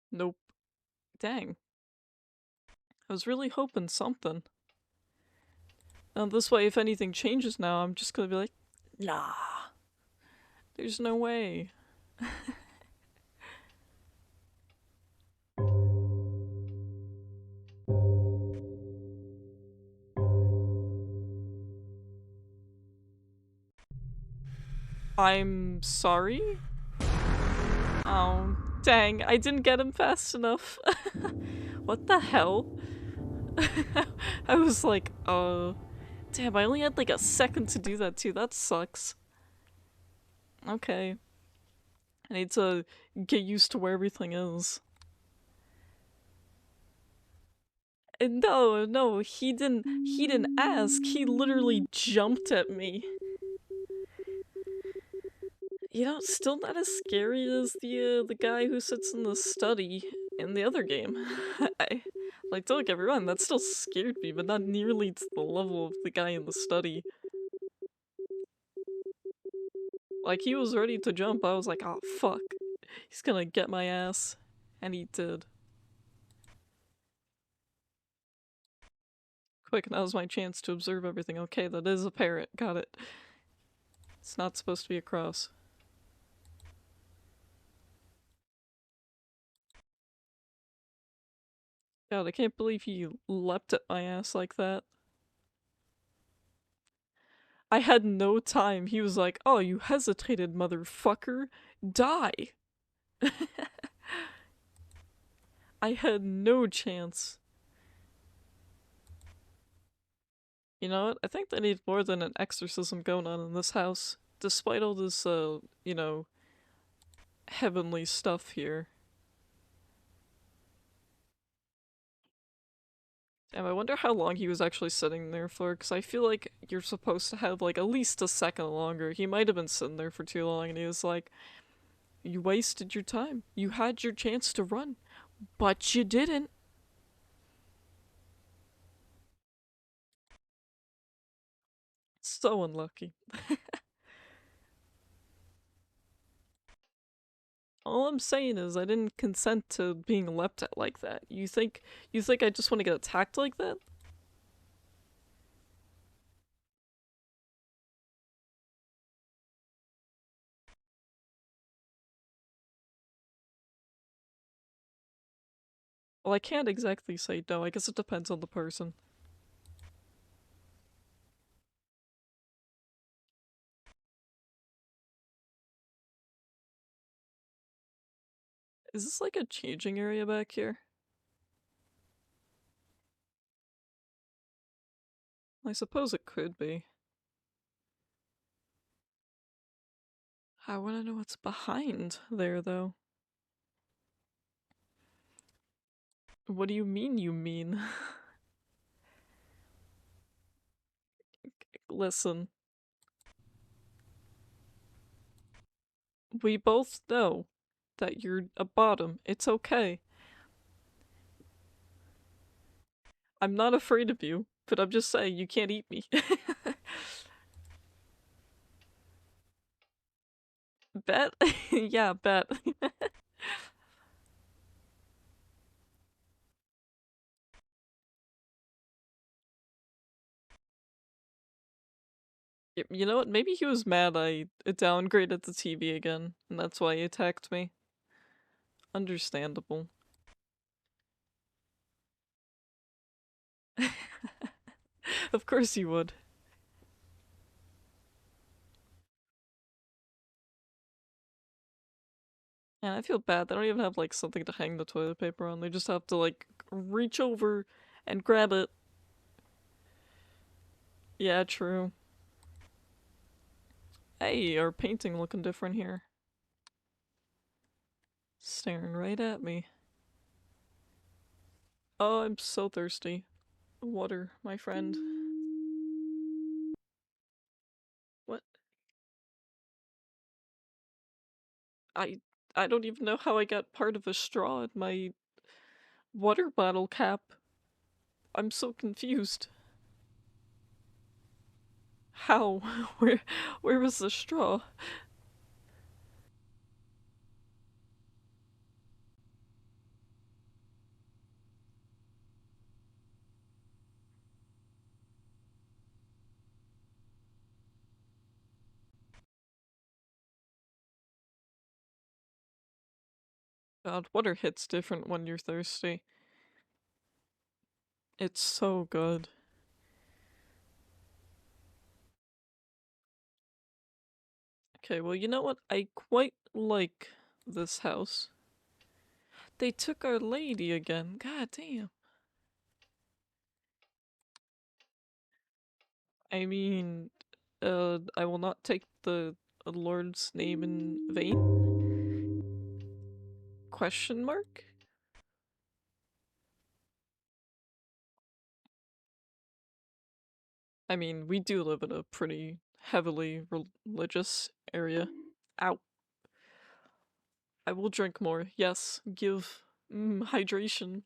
Nope. Dang. I was really hoping something. And this way, if anything changes now, I'm just gonna be like, nah. There's no way. I'm sorry? Oh, dang, I didn't get him fast enough. What the hell? I was like, damn, I only had like a second to do that too, that sucks. Okay. I need to get used to where everything is. And no, he didn't ask, he literally jumped at me. You know, still not as scary as the guy who sits in the study in the other game. Like, don't get me wrong, that still scared me, but not nearly to the level of the guy in the study. Like, he was ready to jump. I was like, oh, fuck. He's gonna get my ass. And he did. Quick, now's my chance to observe everything. Okay, that is a parrot. Got it. It's not supposed to be a cross. God, I can't believe he leapt at my ass like that. I had no time. He was like, oh, you hesitated, motherfucker. Die. I had no chance. You know what? I think they need more than an exorcism going on in this house. Despite all this, you know, heavenly stuff here. Damn, I wonder how long he was actually sitting there for, because I feel like you're supposed to have, like, at least a second longer. He might have been sitting there for too long, and he was like, you wasted your time. You had your chance to run, but you didn't. So unlucky. All I'm saying is I didn't consent to being leapt at like that. You think I just want to get attacked like that? Well, I can't exactly say no. I guess it depends on the person. Is this like a changing area back here? I suppose it could be. I want to know what's behind there, though. What do you mean, you mean? Listen, we both know that you're a bottom. It's okay. I'm not afraid of you, but I'm just saying you can't eat me. Bet? Yeah, bet. You know what? Maybe he was mad I downgraded the TV again, and that's why he attacked me. Understandable. Of course you would. And I feel bad. They don't even have like something to hang the toilet paper on. They just have to like reach over and grab it. Yeah, true. Hey, our painting looking different here. Staring right at me. Oh, I'm so thirsty. Water, my friend. What? I I don't even know how I got part of a straw in my water bottle cap. I'm so confused. How? Where was the straw? God, water hits different when you're thirsty. It's so good. Okay, well, you know what? I quite like this house. They took Our Lady again. God damn. I mean, I will not take the Lord's name in vain? Question mark? I mean, we do live in a pretty heavily religious area. Ow. I will drink more. Yes, give hydration.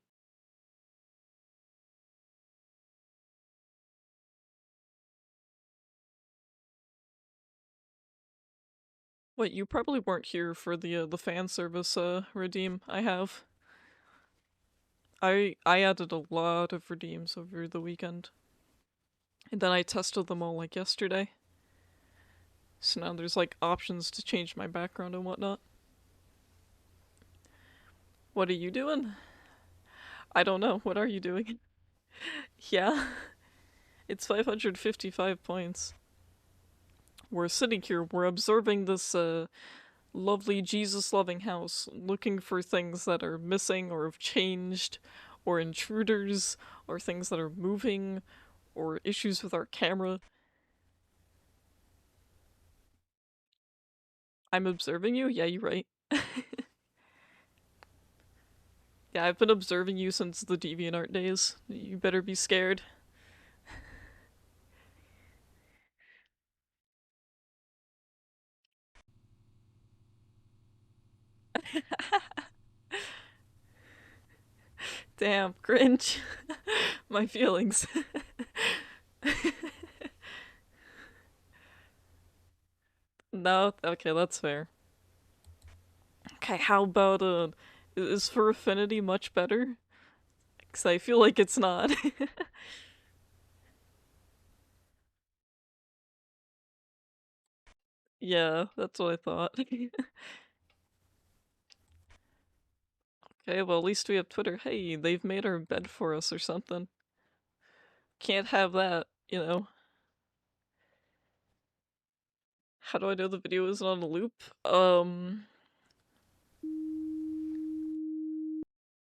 Wait, you probably weren't here for the fan service redeem I have. I added a lot of redeems over the weekend. And then I tested them all like yesterday. So now there's like options to change my background and whatnot. What are you doing? I don't know. What are you doing? Yeah, it's 555 points. We're sitting here, we're observing this lovely Jesus loving house, looking for things that are missing or have changed, or intruders, or things that are moving, or issues with our camera. I'm observing you? Yeah, you're right. Yeah, I've been observing you since the DeviantArt days. You better be scared. Damn, cringe. My feelings. No, okay, that's fair. Okay, how about is for affinity much better? Because I feel like it's not. Yeah, that's what I thought. Okay, well, at least we have Twitter. Hey, they've made our bed for us or something. Can't have that, you know. How do I know the video isn't on a loop?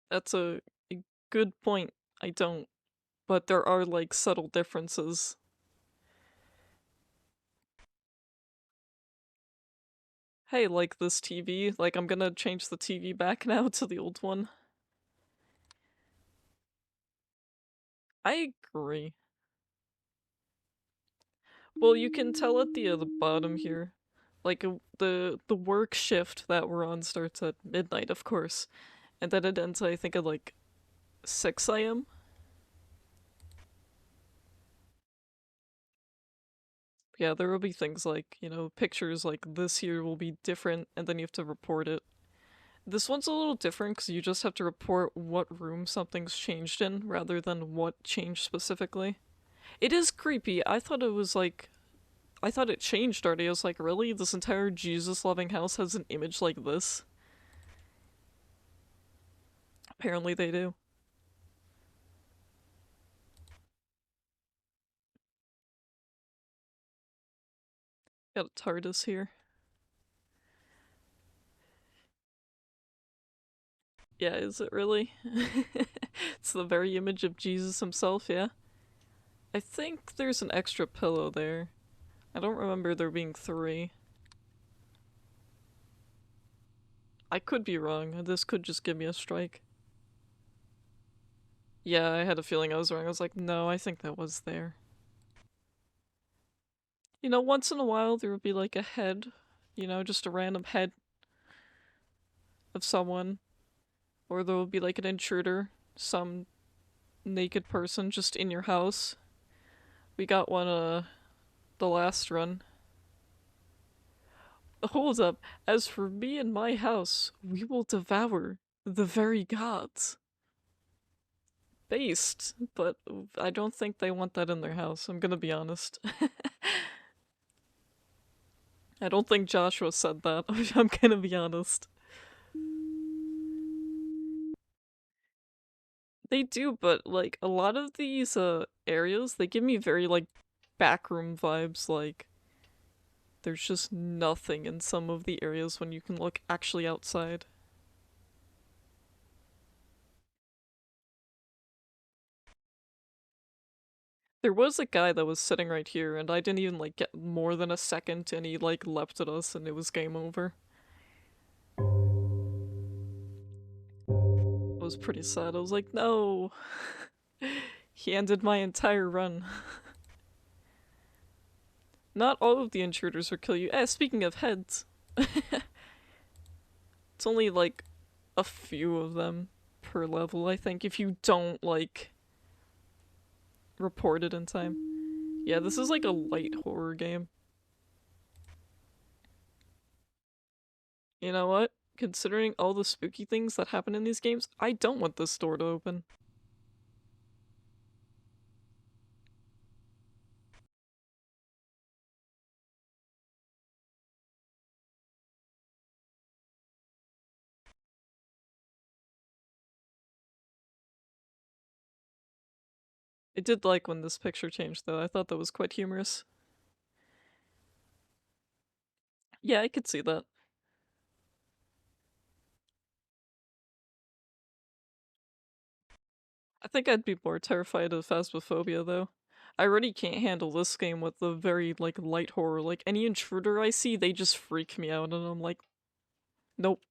That's a good point. I don't. But there are, like, subtle differences. Hey, like this TV. Like, I'm gonna change the TV back now to the old one. I agree. Well, you can tell at the bottom here. Like, the work shift that we're on starts at midnight, of course. And then it ends, I think, at like 6 a.m. Yeah, there will be things like, you know, pictures like this here will be different, and then you have to report it. This one's a little different because you just have to report what room something's changed in rather than what changed specifically. It is creepy. I thought it was like. I thought it changed already. I was like, really? This entire Jesus loving house has an image like this? Apparently they do. Got a TARDIS here. Yeah, is it really? It's the very image of Jesus himself, yeah? I think there's an extra pillow there. I don't remember there being three. I could be wrong. This could just give me a strike. Yeah, I had a feeling I was wrong. I was like, no, I think that was there. You know, once in a while there would be like a head, you know, just a random head of someone. Or there would be like an intruder, some naked person just in your house. We got one, the last run. Hold up. As for me and my house, we will devour the very gods. Based, but I don't think they want that in their house, I'm gonna be honest. I don't think Joshua said that, I'm gonna be honest. They do, but like a lot of these areas, they give me very like backroom vibes, like there's just nothing in some of the areas when you can look actually outside. There was a guy that was sitting right here, and I didn't even like get more than a second, and he like leapt at us, and it was game over. It was pretty sad. I was like, no. He ended my entire run. Not all of the intruders will kill you. Speaking of heads, it's only like a few of them per level, I think, if you don't like report it in time. Yeah, this is like a light horror game. You know what? Considering all the spooky things that happen in these games, I don't want this door to open. I did like when this picture changed, though. I thought that was quite humorous. Yeah, I could see that. I think I'd be more terrified of Phasmophobia, though. I already can't handle this game with the very, like, light horror. Like, any intruder I see, they just freak me out, and I'm like, nope.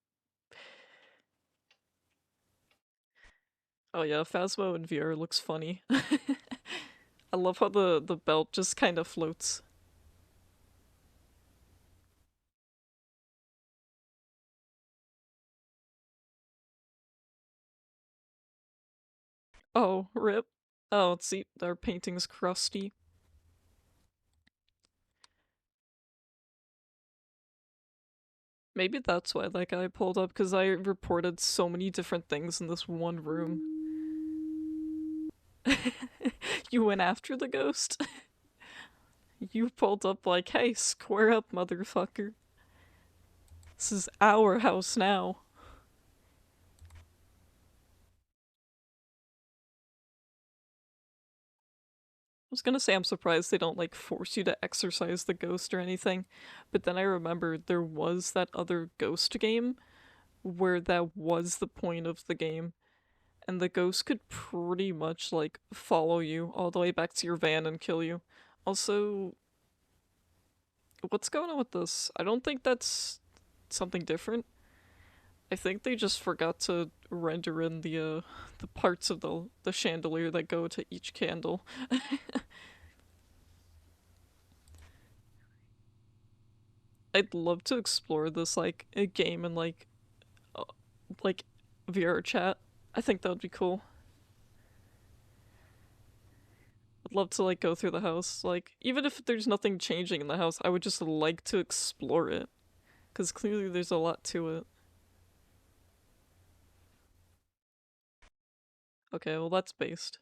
Oh yeah, Phasmo in VR looks funny. I love how the belt just kind of floats. Oh, rip. Oh, see, our painting's crusty. Maybe that's why that guy pulled up, because I reported so many different things in this one room. You went after the ghost? You pulled up like, hey, square up, motherfucker. This is our house now. I was gonna say I'm surprised they don't like force you to exorcise the ghost or anything, but then I remembered there was that other ghost game where that was the point of the game, and the ghost could pretty much like follow you all the way back to your van and kill you. Also, what's going on with this? I don't think that's something different. I think they just forgot to render in the parts of the chandelier that go to each candle. I'd love to explore this like a game in uh, like VR chat. I think that would be cool. I'd love to like go through the house. Like even if there's nothing changing in the house, I would just like to explore it because clearly there's a lot to it. Okay, well that's based.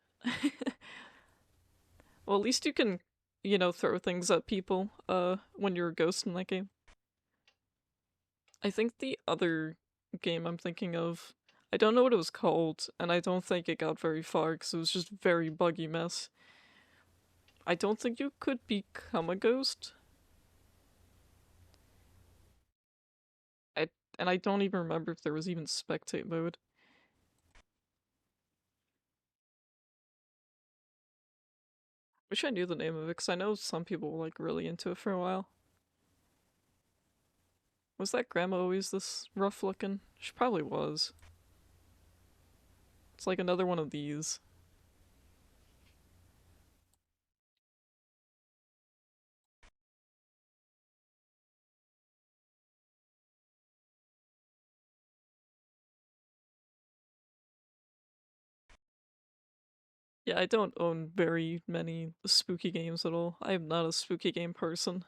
Well, at least you can, throw things at people when you're a ghost in that game. I think the other game I'm thinking of, I don't know what it was called, and I don't think it got very far because it was just very buggy mess. I don't think you could become a ghost. I and I don't even remember if there was even spectate mode. Wish I knew the name of it because I know some people were like really into it for a while. Was that grandma always this rough looking? She probably was. It's like another one of these. Yeah, I don't own very many spooky games at all. I am not a spooky game person.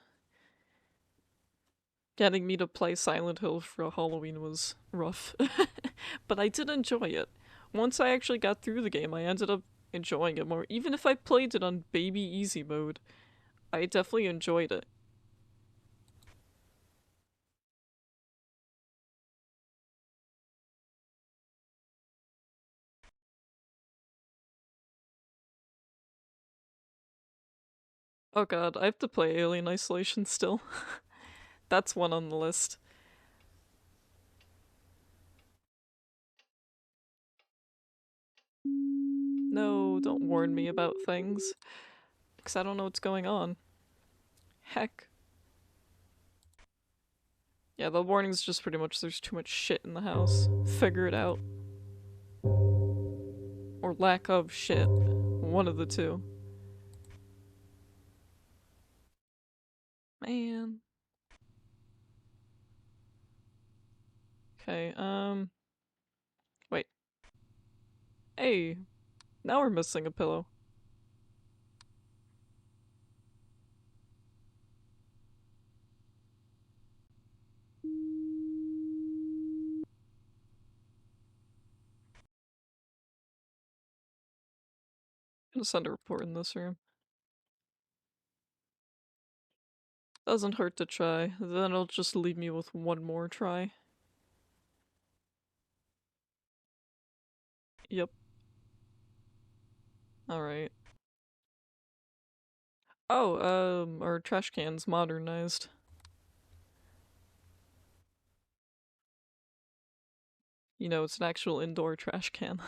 Getting me to play Silent Hill for Halloween was rough, but I did enjoy it. Once I actually got through the game, I ended up enjoying it more. Even if I played it on baby easy mode, I definitely enjoyed it. Oh god, I have to play Alien Isolation still. That's one on the list. No, don't warn me about things, because I don't know what's going on. Heck. Yeah, the warning's just pretty much there's too much shit in the house. Figure it out. Or lack of shit. One of the two. Man. Okay, wait. Hey, now we're missing a pillow. I'm gonna send a report in this room. Doesn't hurt to try. Then it'll just leave me with one more try. Yep. Alright. Oh, our trash can's modernized. You know, it's an actual indoor trash can.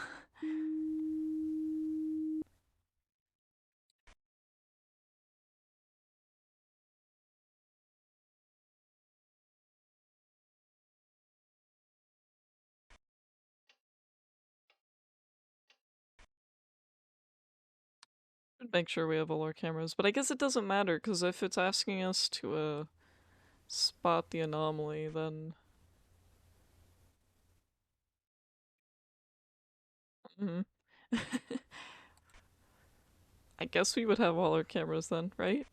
Make sure we have all our cameras, but I guess it doesn't matter, because if it's asking us to, spot the anomaly, then... Mm. I guess we would have all our cameras then, right?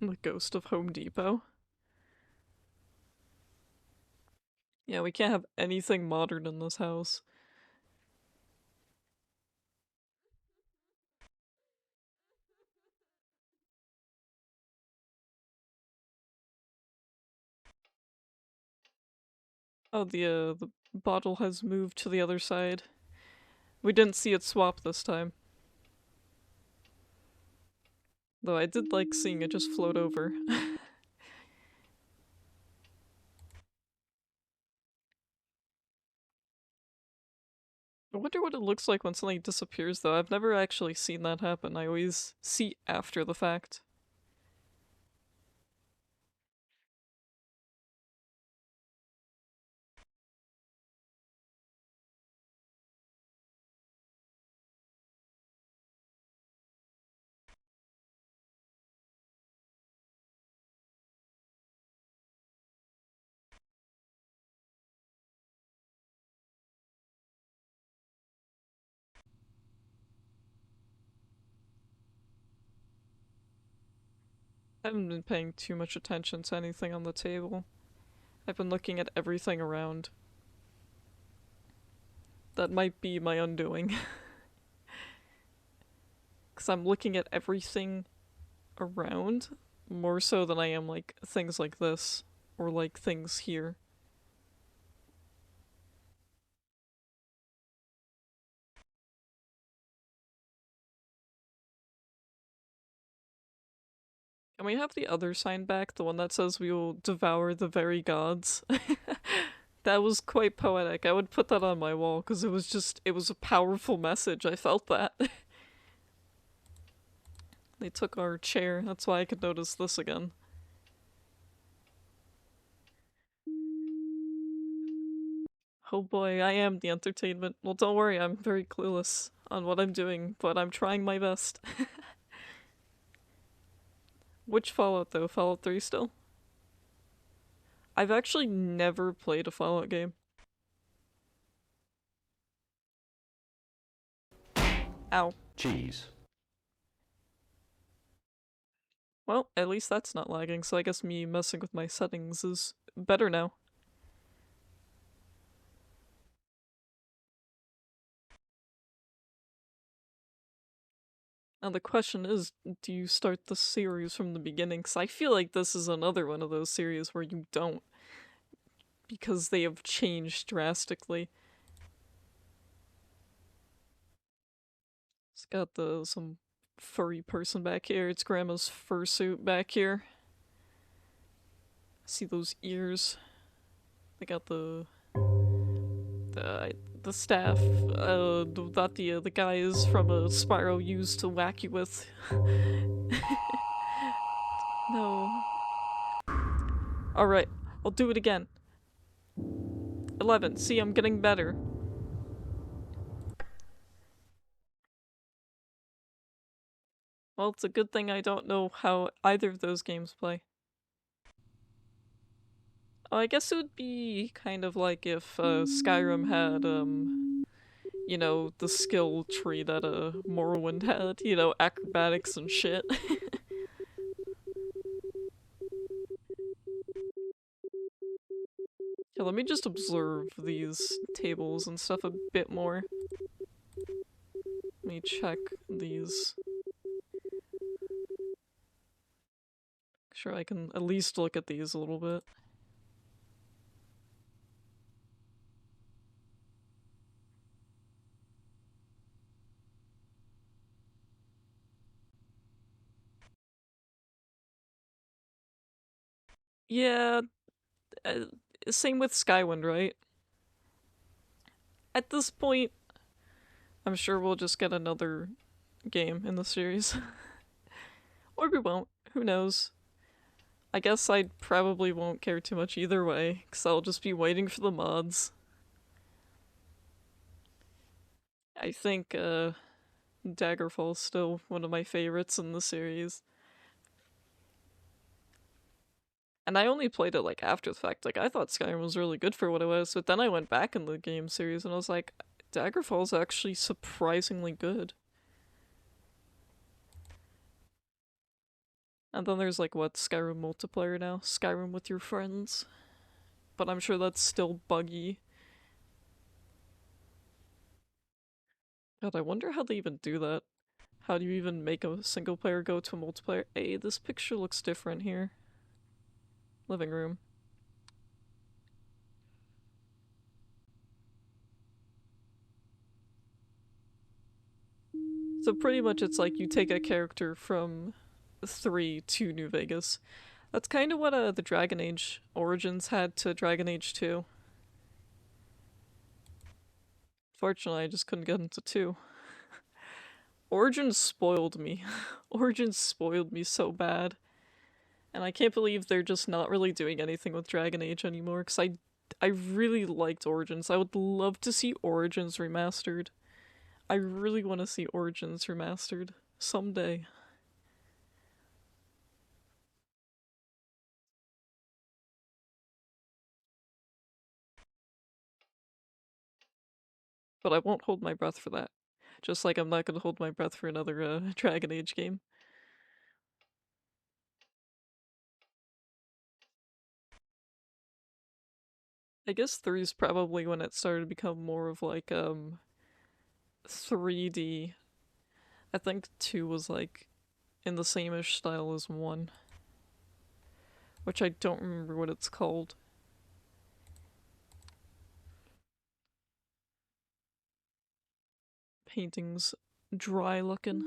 The ghost of Home Depot. Yeah, we can't have anything modern in this house. Oh, the bottle has moved to the other side. We didn't see it swap this time. Though I did like seeing it just float over. I wonder what it looks like when something disappears, though. I've never actually seen that happen. I always see after the fact. I haven't been paying too much attention to anything on the table. I've been looking at everything around. That might be my undoing. Because I'm looking at everything around more so than I am like things like this or like things here. Can we have the other sign back? The one that says we will devour the very gods? That was quite poetic. I would put that on my wall because it was a powerful message. I felt that. They took our chair. That's why I could notice this again. Oh boy, I am the entertainment. Well, don't worry, I'm very clueless on what I'm doing, but I'm trying my best. Which Fallout though? Fallout 3 still? I've actually never played a Fallout game. Ow. Cheese. Well, at least that's not lagging, so I guess me messing with my settings is better now. And the question is, do you start the series from the beginning? Because I feel like this is another one of those series where you don't. Because they have changed drastically. It's got some furry person back here. It's grandma's fursuit back here. See those ears? They got the staff that the guys from Spyro used to whack you with. No. Alright, I'll do it again. 11. See, I'm getting better. Well, it's a good thing I don't know how either of those games play. Oh, I guess it would be kind of like if Skyrim had you know, the skill tree that Morrowind had, you know, acrobatics and shit. Yeah, let me just observe these tables and stuff a bit more. Let me check these. Sure, I can at least look at these a little bit. Yeah, uh, same with Skywind, right? At this point, I'm sure we'll just get another game in the series. Or we won't. Who knows? I guess I probably won't care too much either way, because I'll just be waiting for the mods. I think Daggerfall's still one of my favorites in the series. And I only played it like after the fact. Like I thought Skyrim was really good for what it was, but then I went back in the game series and I was like, Daggerfall's actually surprisingly good. And then there's like what, Skyrim multiplayer now? Skyrim with your friends. But I'm sure that's still buggy. God, I wonder how they even do that. How do you even make a single player go to a multiplayer? Hey, this picture looks different here. Living room. So pretty much it's like you take a character from 3 to New Vegas. That's kind of what the Dragon Age Origins had to Dragon Age 2. Fortunately, I just couldn't get into 2. Origins spoiled me. Origins spoiled me so bad. And I can't believe they're just not really doing anything with Dragon Age anymore, because I really liked Origins. I would love to see Origins remastered. I really want to see Origins remastered someday. But I won't hold my breath for that. Just like I'm not gonna hold my breath for another Dragon Age game. I guess 3 is probably when it started to become more of like 3D. I think 2 was like in the same-ish style as 1, which I don't remember what it's called. Painting's dry looking.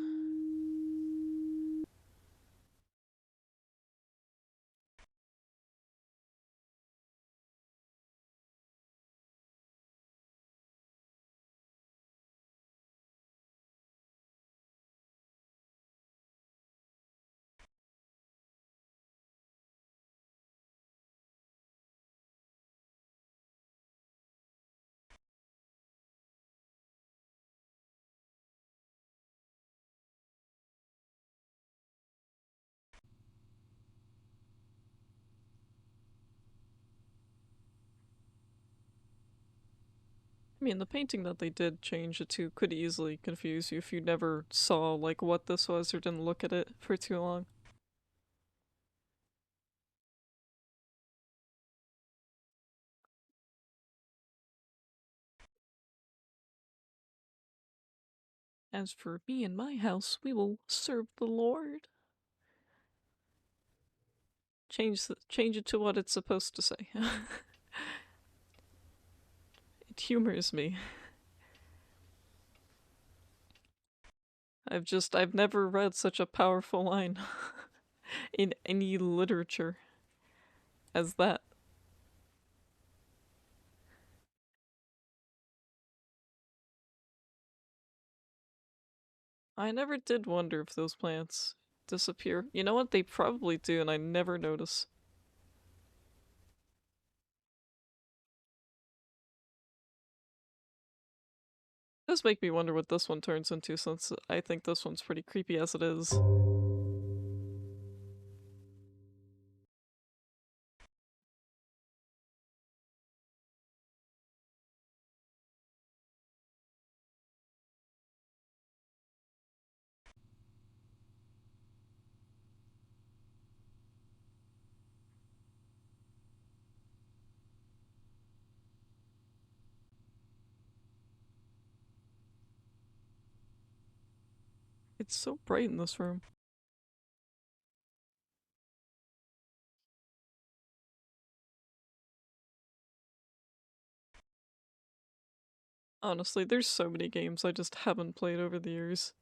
I mean, the painting that they did change it to could easily confuse you if you never saw like what this was or didn't look at it for too long. As for me and my house, we will serve the Lord. Change it to what it's supposed to say. It humors me. I've never read such a powerful line in any literature as that. I never did wonder if those plants disappear. You know what? They probably do, and I never notice. It does make me wonder what this one turns into, since I think this one's pretty creepy as it is. It's so bright in this room. Honestly, there's so many games I just haven't played over the years.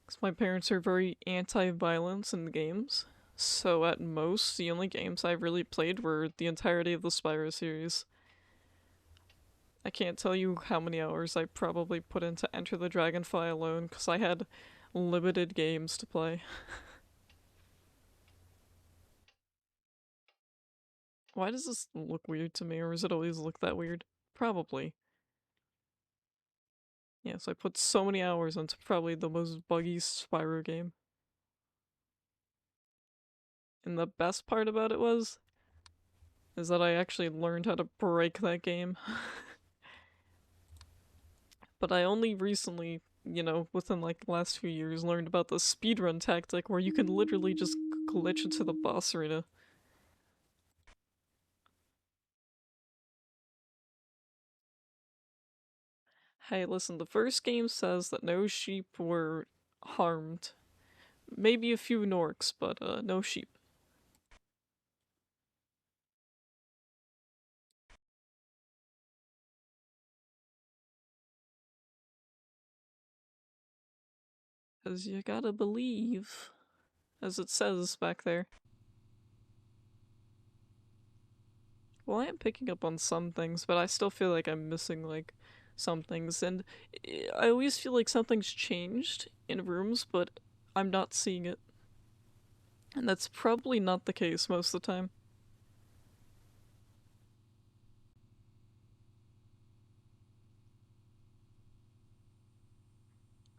Because my parents are very anti-violence in the games. So at most, the only games I really played were the entirety of the Spyro series. I can't tell you how many hours I probably put into Enter the Dragonfly alone because I had limited games to play. Why does this look weird to me, or does it always look that weird? Probably. Yes, I put so many hours into probably the most buggy Spyro game. And the best part about it is that I actually learned how to break that game. But I only recently, within like the last few years, learned about the speedrun tactic where you can literally just glitch into the boss arena. Hey, listen, the first game says that no sheep were harmed. Maybe a few Norks, but no sheep. Because you gotta believe, as it says back there. Well, I am picking up on some things, but I still feel like I'm missing, like, some things. And I always feel like something's changed in rooms, but I'm not seeing it. And that's probably not the case most of the time.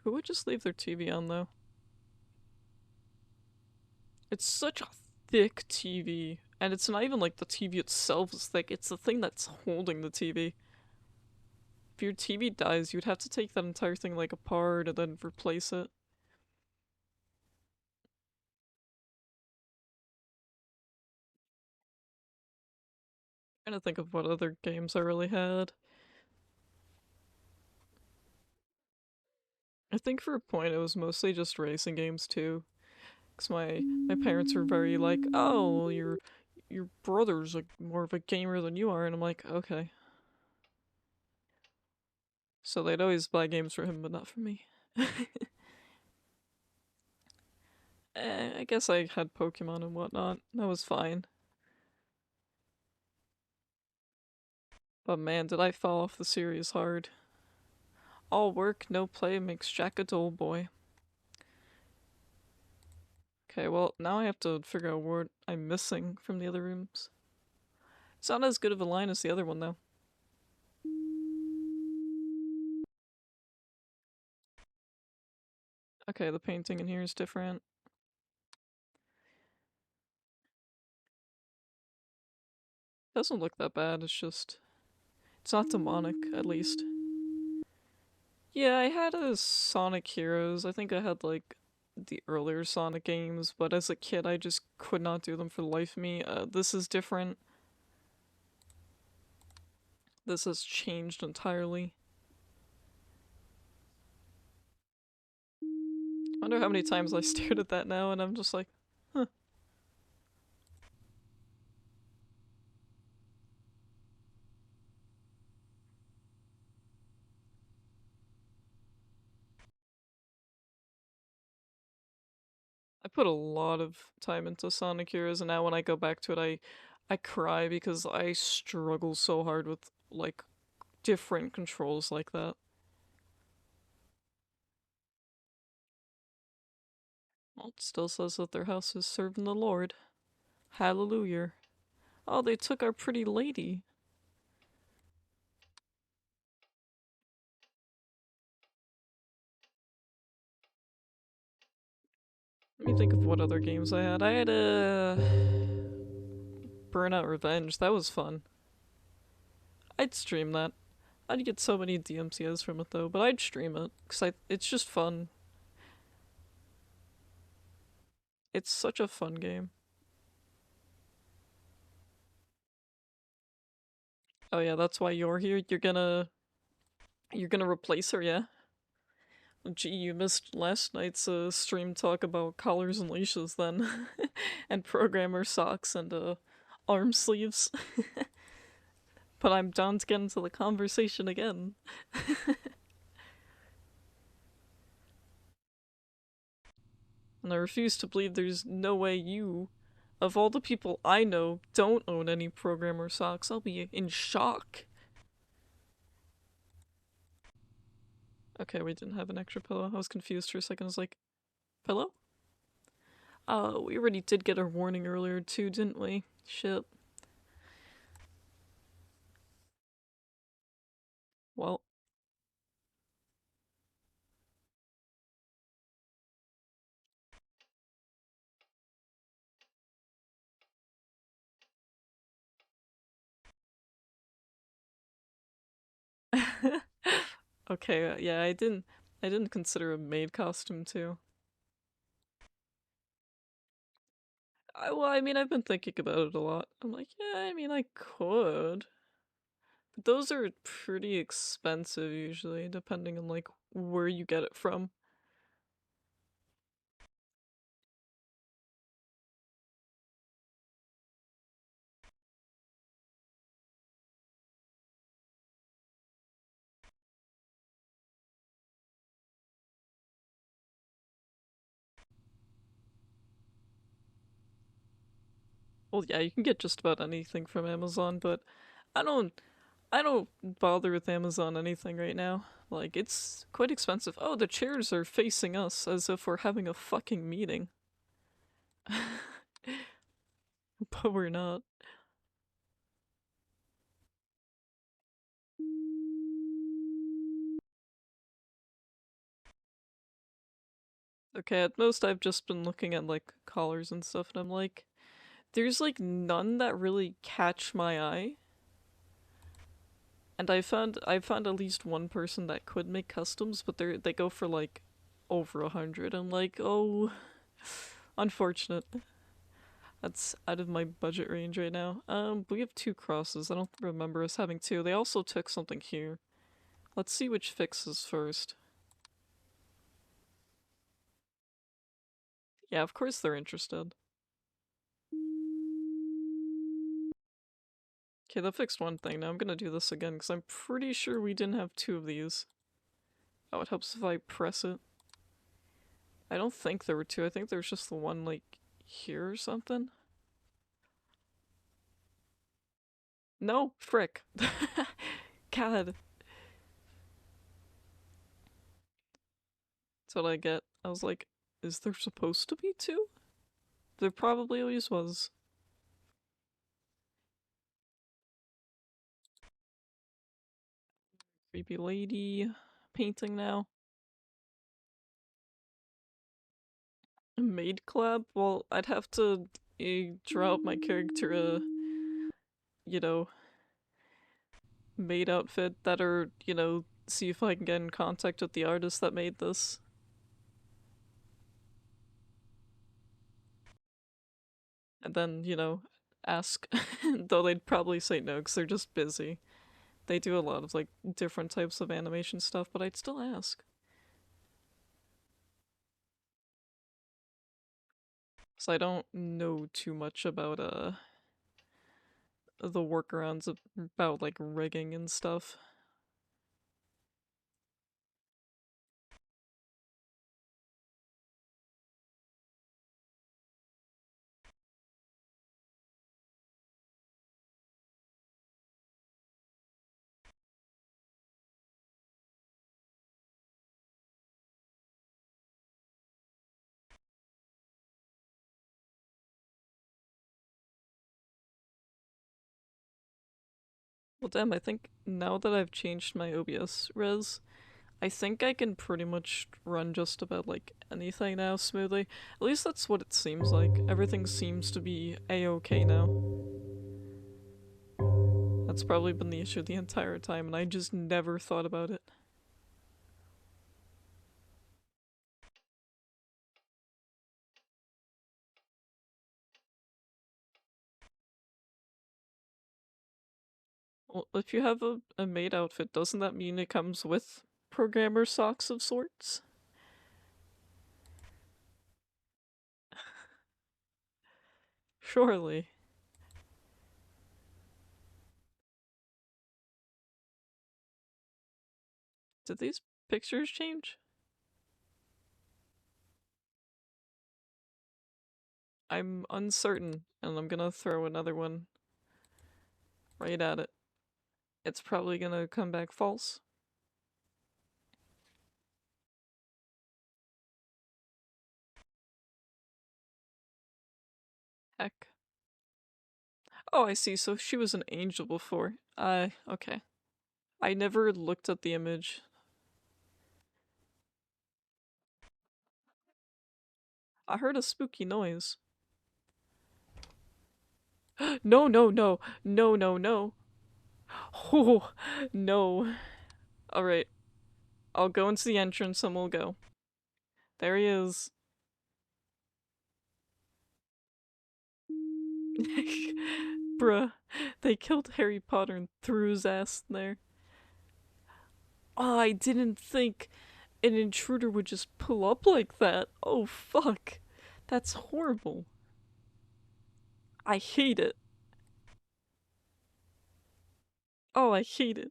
Who would just leave their TV on, though? It's such a thick TV. And it's not even like the TV itself is thick, it's the thing that's holding the TV. If your TV dies, you'd have to take that entire thing like apart and then replace it. I'm trying to think of what other games I really had. I think for a point it was mostly just racing games too. Cause my parents were very like, oh, well, your brother's like more of a gamer than you are, and I'm like, okay. So they'd always buy games for him, but not for me. I guess I had Pokemon and whatnot. That was fine. But man, did I fall off the series hard. All work, no play makes Jack a dull boy. Okay, well, now I have to figure out what I'm missing from the other rooms. It's not as good of a line as the other one, though. Okay, the painting in here is different. Doesn't look that bad, it's just... It's not demonic, at least. Yeah, I had a Sonic Heroes. I think I had, like, the earlier Sonic games, but as a kid I just could not do them for the life of me. This is different. This has changed entirely. I wonder how many times I stared at that now and I'm just like, huh. I put a lot of time into Sonic Heroes, and now when I go back to it, I cry because I struggle so hard with like different controls like that. Well, it still says that their house is serving the Lord. Hallelujah. Oh, they took our pretty lady. Let me think of what other games I had. I had a Burnout Revenge. That was fun. I'd stream that. I'd get so many DMCAs from it though, but I'd stream it because it's just fun. It's such a fun game. Oh yeah, that's why you're here. You're gonna replace her, yeah? Gee, you missed last night's stream talk about collars and leashes then. And programmer socks and arm sleeves. But I'm down to get into the conversation again. And I refuse to believe there's no way you, of all the people I know, don't own any programmer socks. I'll be in shock. Okay, we didn't have an extra pillow. I was confused for a second. I was like, pillow? We already did get our warning earlier too, didn't we? Shit. Well. Okay, yeah, I didn't consider a maid costume too. Well, I mean, I've been thinking about it a lot. I'm like, yeah, I mean, I could. But those are pretty expensive usually, depending on like where you get it from. Well, yeah, you can get just about anything from Amazon, but I don't I don't bother with Amazon anything right now. Like, it's quite expensive. Oh, the chairs are facing us as if we're having a fucking meeting. But we're not. Okay, at most I've just been looking at like collars and stuff, and I'm like, there's like none that really catch my eye. And I found at least one person that could make customs, but they go for like over 100. I'm like, oh, unfortunate. That's out of my budget range right now. But we have two crosses. I don't remember us having two. They also took something here. Let's see which fixes first. Yeah, of course they're interested. Okay, that fixed one thing. Now I'm gonna do this again because I'm pretty sure we didn't have two of these. Oh, it helps if I press it. I don't think there were two. I think there's just the one like here or something. No, frick. God. That's what I get. I was like, is there supposed to be two? There probably always was. Creepy lady painting now. Maid collab? Well, I'd have to draw up my character you know, maid outfit that are, see if I can get in contact with the artist that made this. And then, ask. Though they'd probably say no because they're just busy. They do a lot of like different types of animation stuff, but I'd still ask. So I don't know too much about the workarounds about like rigging and stuff. Well, damn, I think now that I've changed my OBS res, I think I can pretty much run just about like anything now smoothly. At least that's what it seems like. Everything seems to be a-okay now. That's probably been the issue the entire time, and I just never thought about it. Well, if you have a maid outfit, doesn't that mean it comes with programmer socks of sorts? Surely. Did these pictures change? I'm uncertain, and I'm gonna throw another one right at it. It's probably gonna come back false. Heck. Oh, I see. So she was an angel before. Okay. I never looked at the image. I heard a spooky noise. No, no, no. No, no, no. Oh, no. Alright. I'll go into the entrance and we'll go. There he is. Bruh. They killed Harry Potter and threw his ass in there. Oh, I didn't think an intruder would just pull up like that. Oh, fuck. That's horrible. I hate it. Oh, I hate it.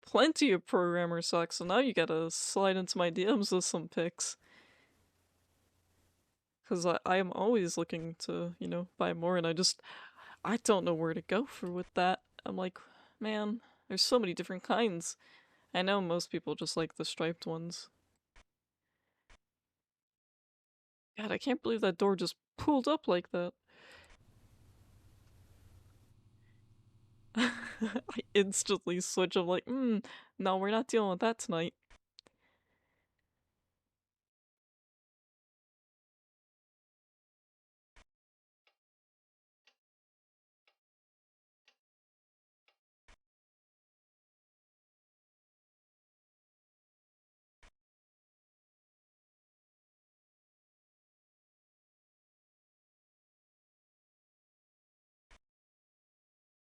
Plenty of programmer sucks, so now you gotta slide into my DMs with some pics. Because I am always looking to, buy more, and I don't know where to go for with that. I'm like, man, there's so many different kinds. I know most people just like the striped ones. God, I can't believe that door just pulled up like that. I instantly switch. I'm like, no, we're not dealing with that tonight.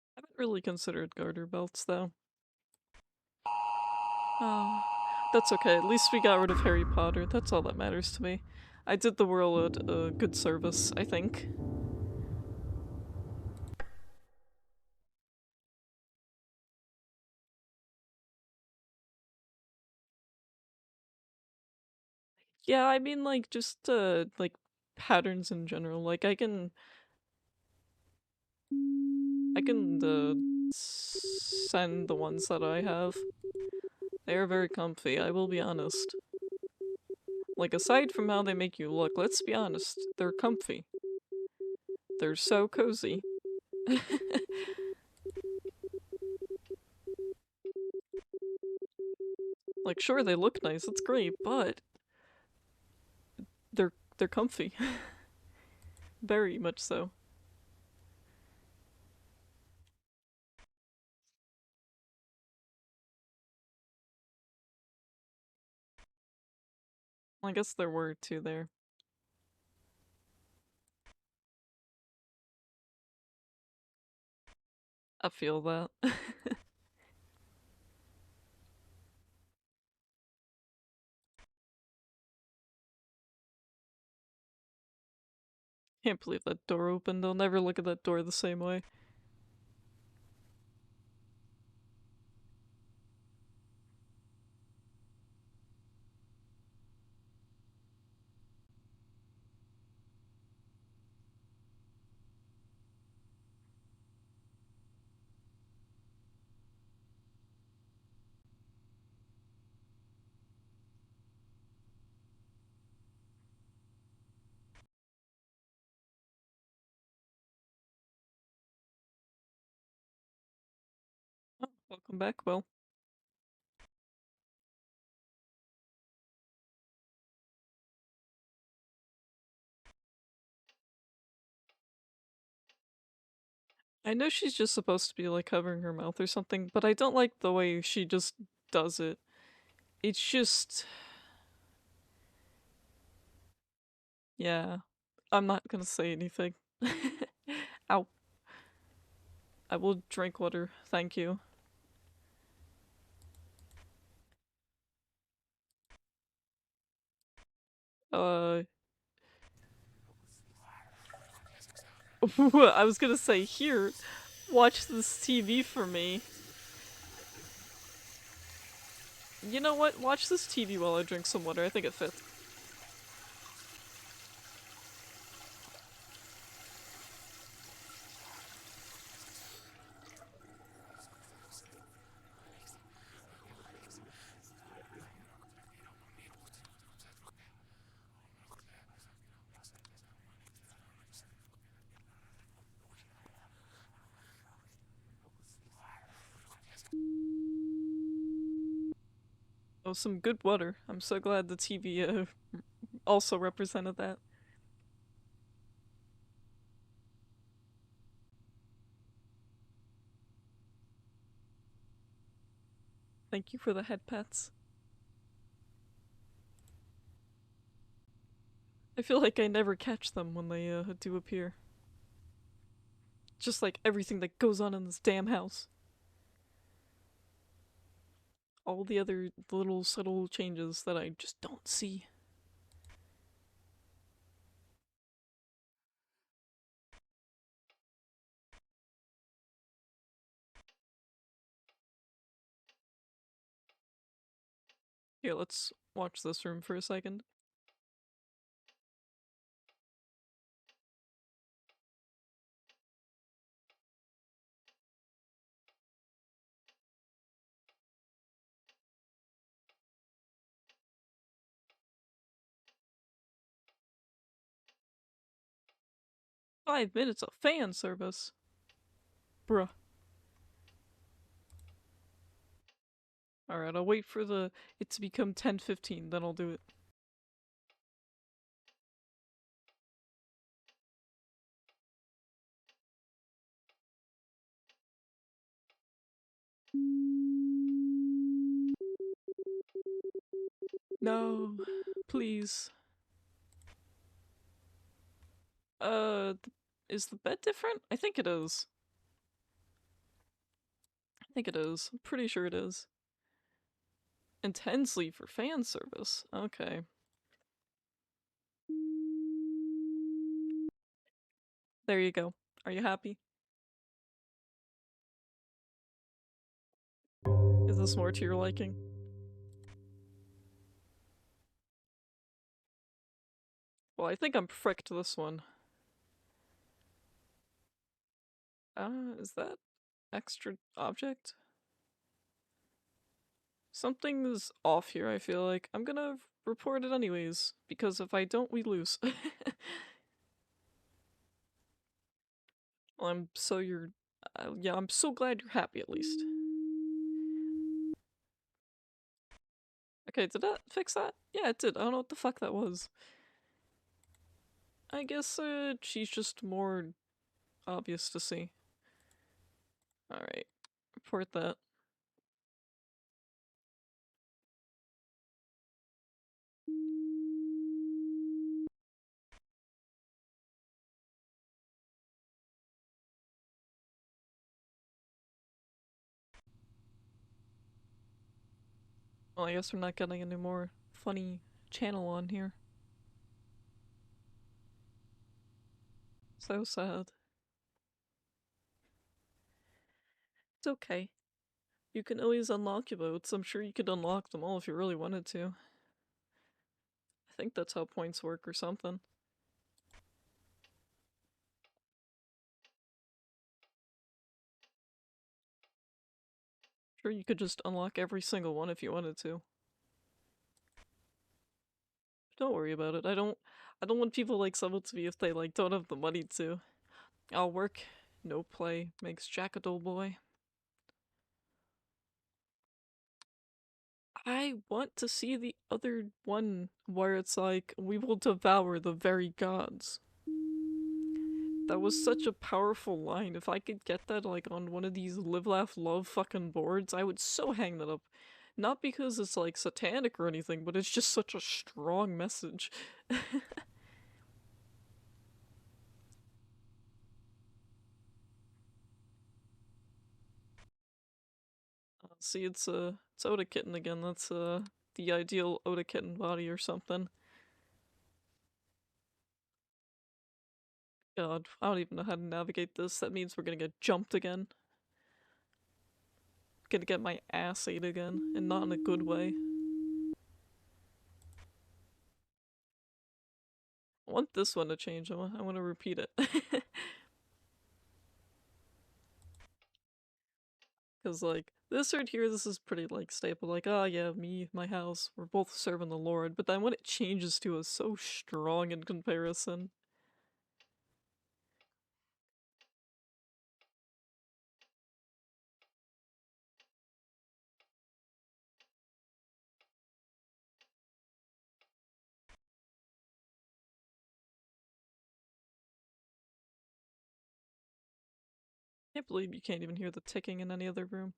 I haven't really considered garter belts, though. Oh, that's okay. At least we got rid of Harry Potter. That's all that matters to me. I did the world a good service, I think. Yeah, I mean, like, just, like, patterns in general. Like, I can send the ones that I have. They are very comfy, I will be honest. Like, aside from how they make you look, let's be honest, they're comfy. They're so cozy. Like, sure, they look nice, that's great, but they're comfy. Very much so. I guess there were two there. I feel that. Can't believe that door opened. I'll never look at that door the same way. Oh, welcome back, Will. I know she's just supposed to be like covering her mouth or something, but I don't like the way she just does it. It's just. Yeah. I'm not gonna say anything. Ow. I will drink water, thank you. Uh, I was gonna say, here, watch this TV for me. You know what? Watch this TV while I drink some water. I think it fits. Oh, some good water. I'm so glad the TV also represented that. Thank you for the head pats. I feel like I never catch them when they do appear. Just like everything that goes on in this damn house. All the other little subtle changes that I just don't see. Here, let's watch this room for a second. "5 minutes of fan service? Bruh. Alright, I'll wait for it to become 10:15, then I'll do it. No. Please. Is the bed different? I think it is. I think it is. I'm pretty sure it is. Intensely for fan service. Okay. There you go. Are you happy? Is this more to your liking? Well, I think I'm fricked this one. Is that extra object? Something's off here, I feel like. I'm gonna report it anyways, because if I don't, we lose. Well, yeah, I'm so glad you're happy at least. Okay, did that fix that? Yeah, it did. I don't know what the fuck that was. I guess, she's just more obvious to see. Alright, report that. Well, I guess we're not getting any more funny channel on here. So sad. It's okay. You can always unlock emotes. I'm sure you could unlock them all if you really wanted to. I think that's how points work or something. Sure, you could just unlock every single one if you wanted to. Don't worry about it. I don't want people like Summit to be if they like don't have the money to. I'll work. No play makes Jack a dull boy. I want to see the other one where it's like, we will devour the very gods. That was such a powerful line. If I could get that like on one of these live laugh love fucking boards, I would so hang that up. Not because it's like satanic or anything, but it's just such a strong message. See, it's Oda Kitten again. That's the ideal Oda Kitten body or something. God, I don't even know how to navigate this. That means we're gonna get jumped again. Gonna get my ass ate again, and not in a good way. I want this one to change. I want to repeat it. Because, like, this right here, this is pretty, like, staple. Like, oh, yeah, me, my house, we're both serving the Lord. But then when it changes to a so strong in comparison. I can't believe you can't even hear the ticking in any other room.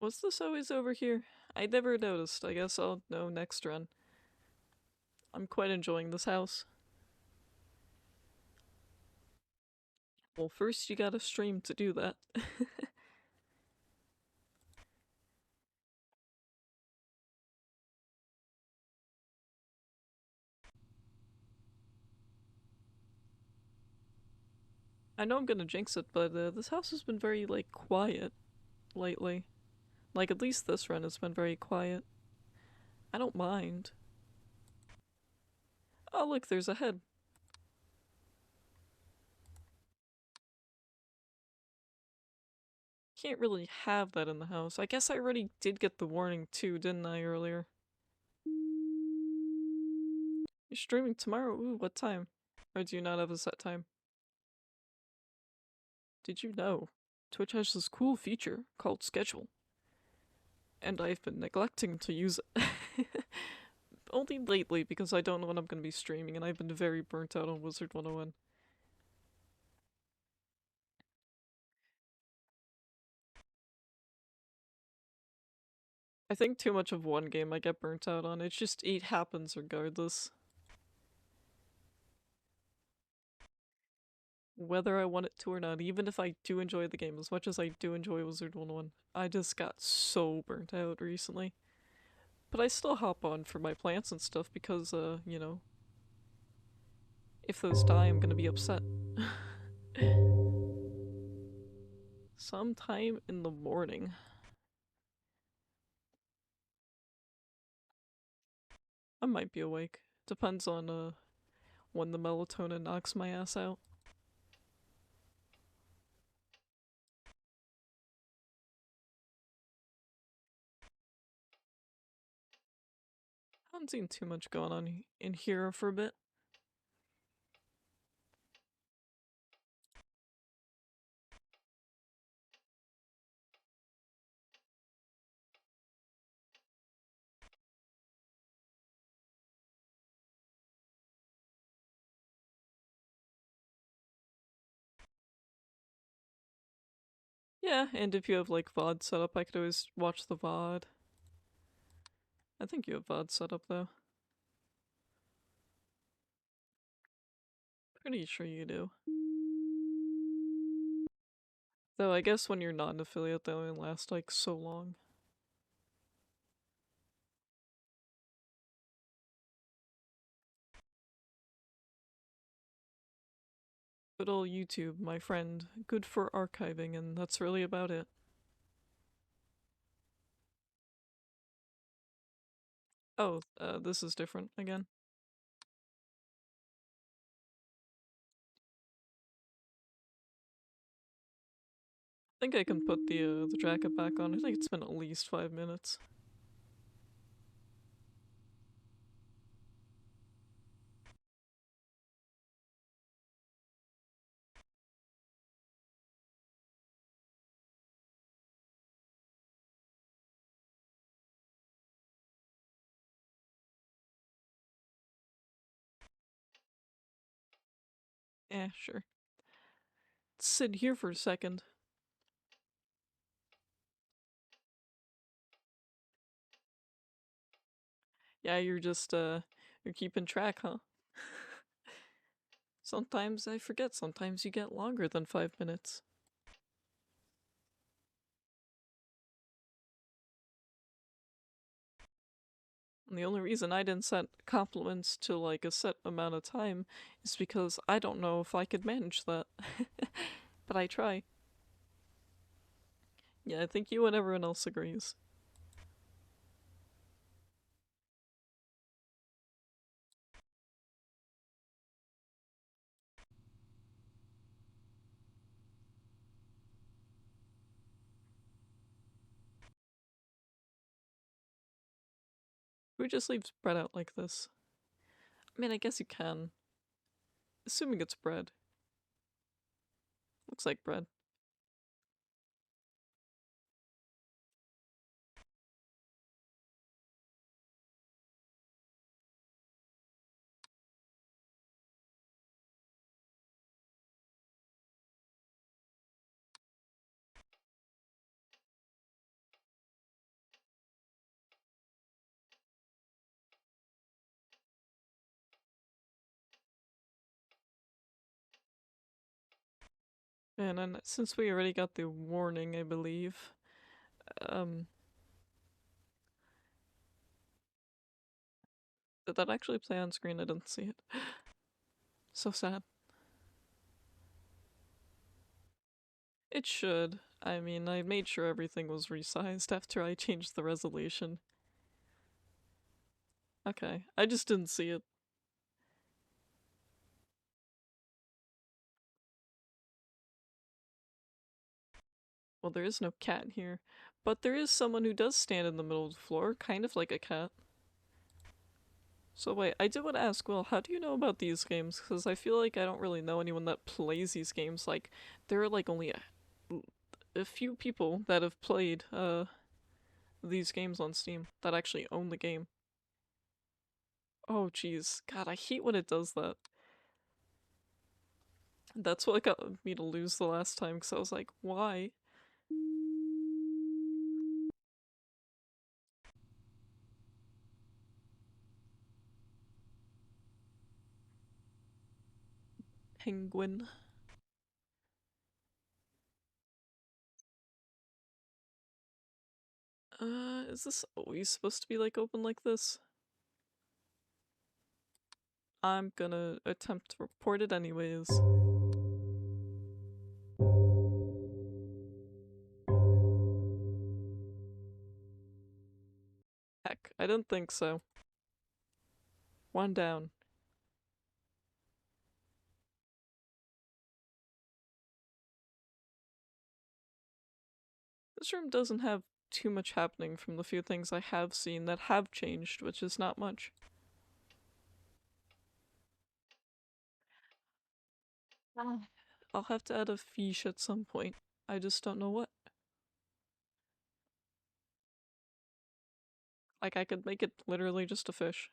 Was this always over here? I never noticed. I guess I'll know next run. I'm quite enjoying this house. Well, first you gotta stream to do that. I know I'm gonna jinx it, but this house has been very, like, quiet lately. Like, at least this run has been very quiet. I don't mind. Oh, look, there's a head. Can't really have that in the house. I guess I already did get the warning too, didn't I, earlier? You're streaming tomorrow? Ooh, what time? Or do you not have a set time? Did you know? Twitch has this cool feature called Schedule. And I've been neglecting to use it. Only lately, because I don't know when I'm gonna be streaming, and I've been very burnt out on Wizard 101. I think too much of one game I get burnt out on. It happens regardless. Whether I want it to or not, even if I do enjoy the game as much as I do enjoy Wizard 101, I just got so burnt out recently. But I still hop on for my plants and stuff because, you know, if those die, I'm gonna be upset. Sometime in the morning. I might be awake. Depends on, when the melatonin knocks my ass out. I haven't seen too much going on in here for a bit. Yeah, and if you have like VOD set up, I could always watch the VOD. I think you have VOD set up though. Pretty sure you do. Though I guess when you're not an affiliate, they only last like so long. Good old YouTube, my friend. Good for archiving, and that's really about it. Oh, this is different again. I think I can put the jacket back on. I think it's been at least 5 minutes. Eh, sure. Sit here for a second. Yeah, you're keeping track, huh? Sometimes I forget, sometimes you get longer than 5 minutes. And the only reason I didn't set compliments to like a set amount of time is because I don't know if I could manage that. But I try. Yeah, I think you and everyone else agrees. Who just leaves bread out like this? I mean, I guess you can. Assuming it's bread. Looks like bread. And since we already got the warning, I believe, um, did that actually play on screen? I didn't see it. So sad. It should. I mean, I made sure everything was resized after I changed the resolution. Okay, I just didn't see it. Well, there is no cat here, but there is someone who does stand in the middle of the floor, kind of like a cat. So wait, I did want to ask, Will, how do you know about these games? Because I feel like I don't really know anyone that plays these games. Like, there are like only a few people that have played these games on Steam that actually own the game. Oh jeez, God, I hate when it does that. That's what got me to lose the last time, because I was like, why? Penguin. Is this always supposed to be like open like this? I'm gonna attempt to report it anyways. Heck, I didn't think so. One down. This room doesn't have too much happening from the few things I have seen that have changed, which is not much. I'll have to add a fiche at some point. I just don't know what. Like, I could make it literally just a fish.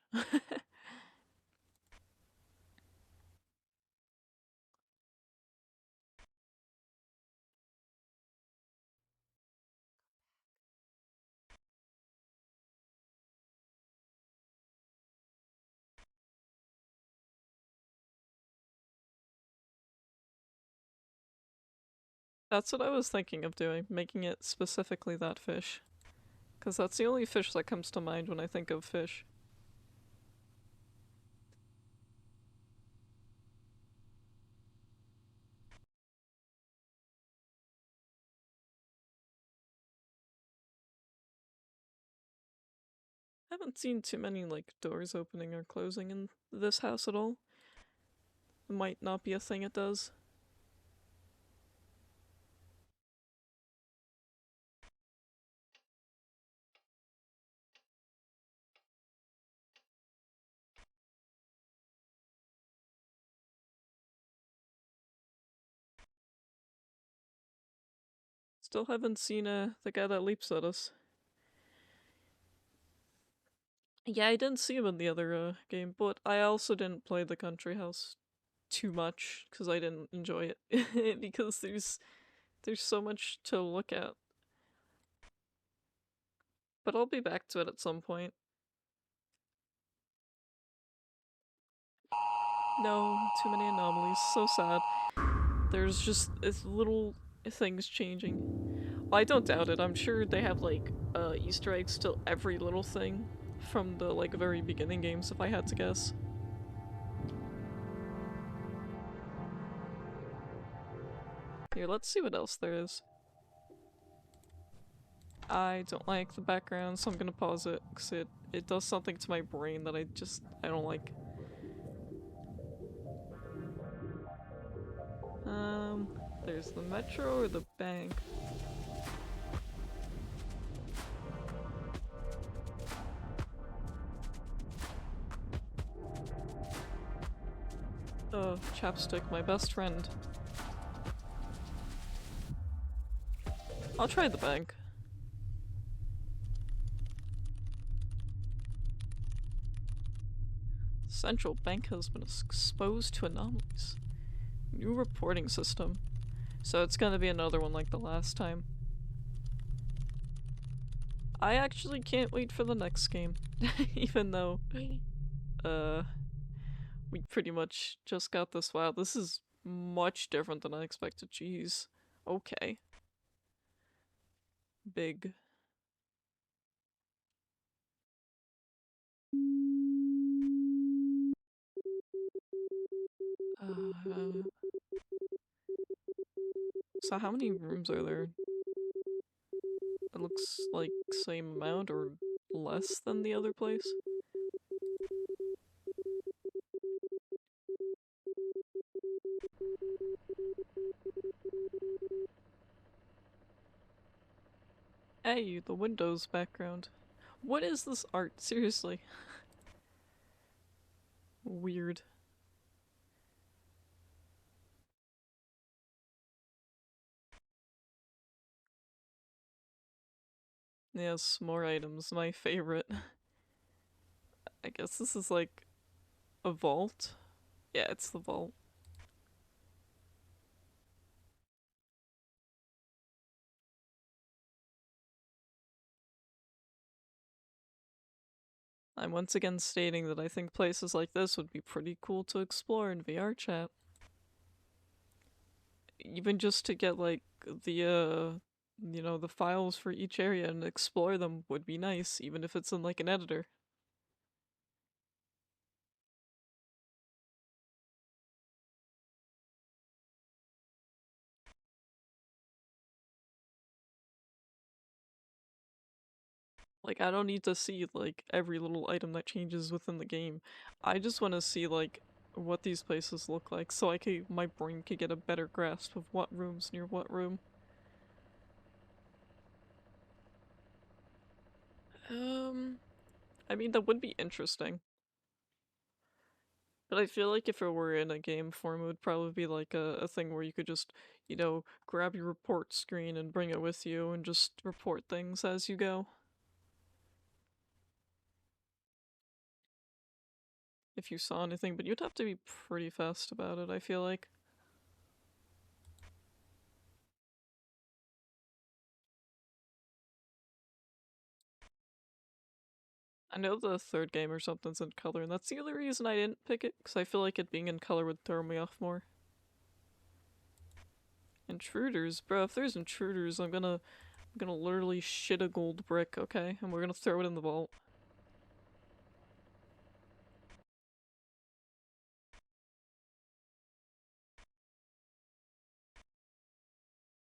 That's what I was thinking of doing, making it specifically that fish. Because that's the only fish that comes to mind when I think of fish. I haven't seen too many, like, doors opening or closing in this house at all. It might not be a thing it does. Still haven't seen the guy that leaps at us. Yeah, I didn't see him in the other game, but I also didn't play the country house too much because I didn't enjoy it because there's so much to look at. But I'll be back to it at some point. No, too many anomalies. So sad. There's just little things changing. Well, I don't doubt it. I'm sure they have like Easter eggs to every little thing. from the, like, very beginning games, if I had to guess. Here, let's see what else there is. I don't like the background, so I'm gonna pause it, because it does something to my brain that I don't like. There's the metro or the bank. Oh, Chapstick, my best friend. I'll try the bank. Central bank has been exposed to anomalies. New reporting system. So it's gonna be another one like the last time. I actually can't wait for the next game. Even though, we pretty much just got this. Wow, this is much different than I expected. Jeez. Okay. Big. Uh, so how many rooms are there? It looks like same amount or less than the other place. Hey, the Windows background. What is this art? Seriously. Weird. Yes, more items. My favorite. I guess this is like a vault? Yeah, it's the vault. I'm once again stating that I think places like this would be pretty cool to explore in VR chat. Even just to get like the the files for each area and explore them would be nice, even if it's in like an editor. Like, I don't need to see like every little item that changes within the game. I just want to see like what these places look like so my brain could get a better grasp of what room's near what room. Um, I mean, that would be interesting. But I feel like if it were in a game form, it would probably be like a thing where you could just, grab your report screen and bring it with you and just report things as you go. If you saw anything, but you'd have to be pretty fast about it, I feel like. I know the third game or something's in color, and that's the only reason I didn't pick it, because I feel like it being in color would throw me off more. Intruders? Bro, if there's intruders, I'm gonna literally shit a gold brick, okay? And we're gonna throw it in the vault.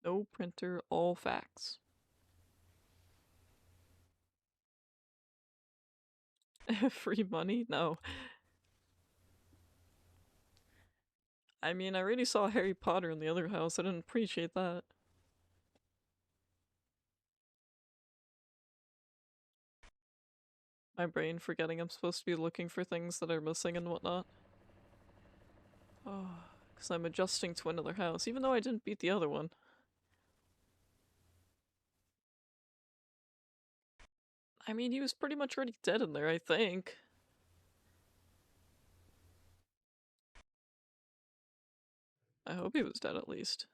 No printer, all facts. Free money? No. I mean, I already saw Harry Potter in the other house, I didn't appreciate that. My brain forgetting I'm supposed to be looking for things that are missing and whatnot. Oh, because I'm adjusting to another house, even though I didn't beat the other one. I mean, he was pretty much already dead in there, I think. I hope he was dead at least.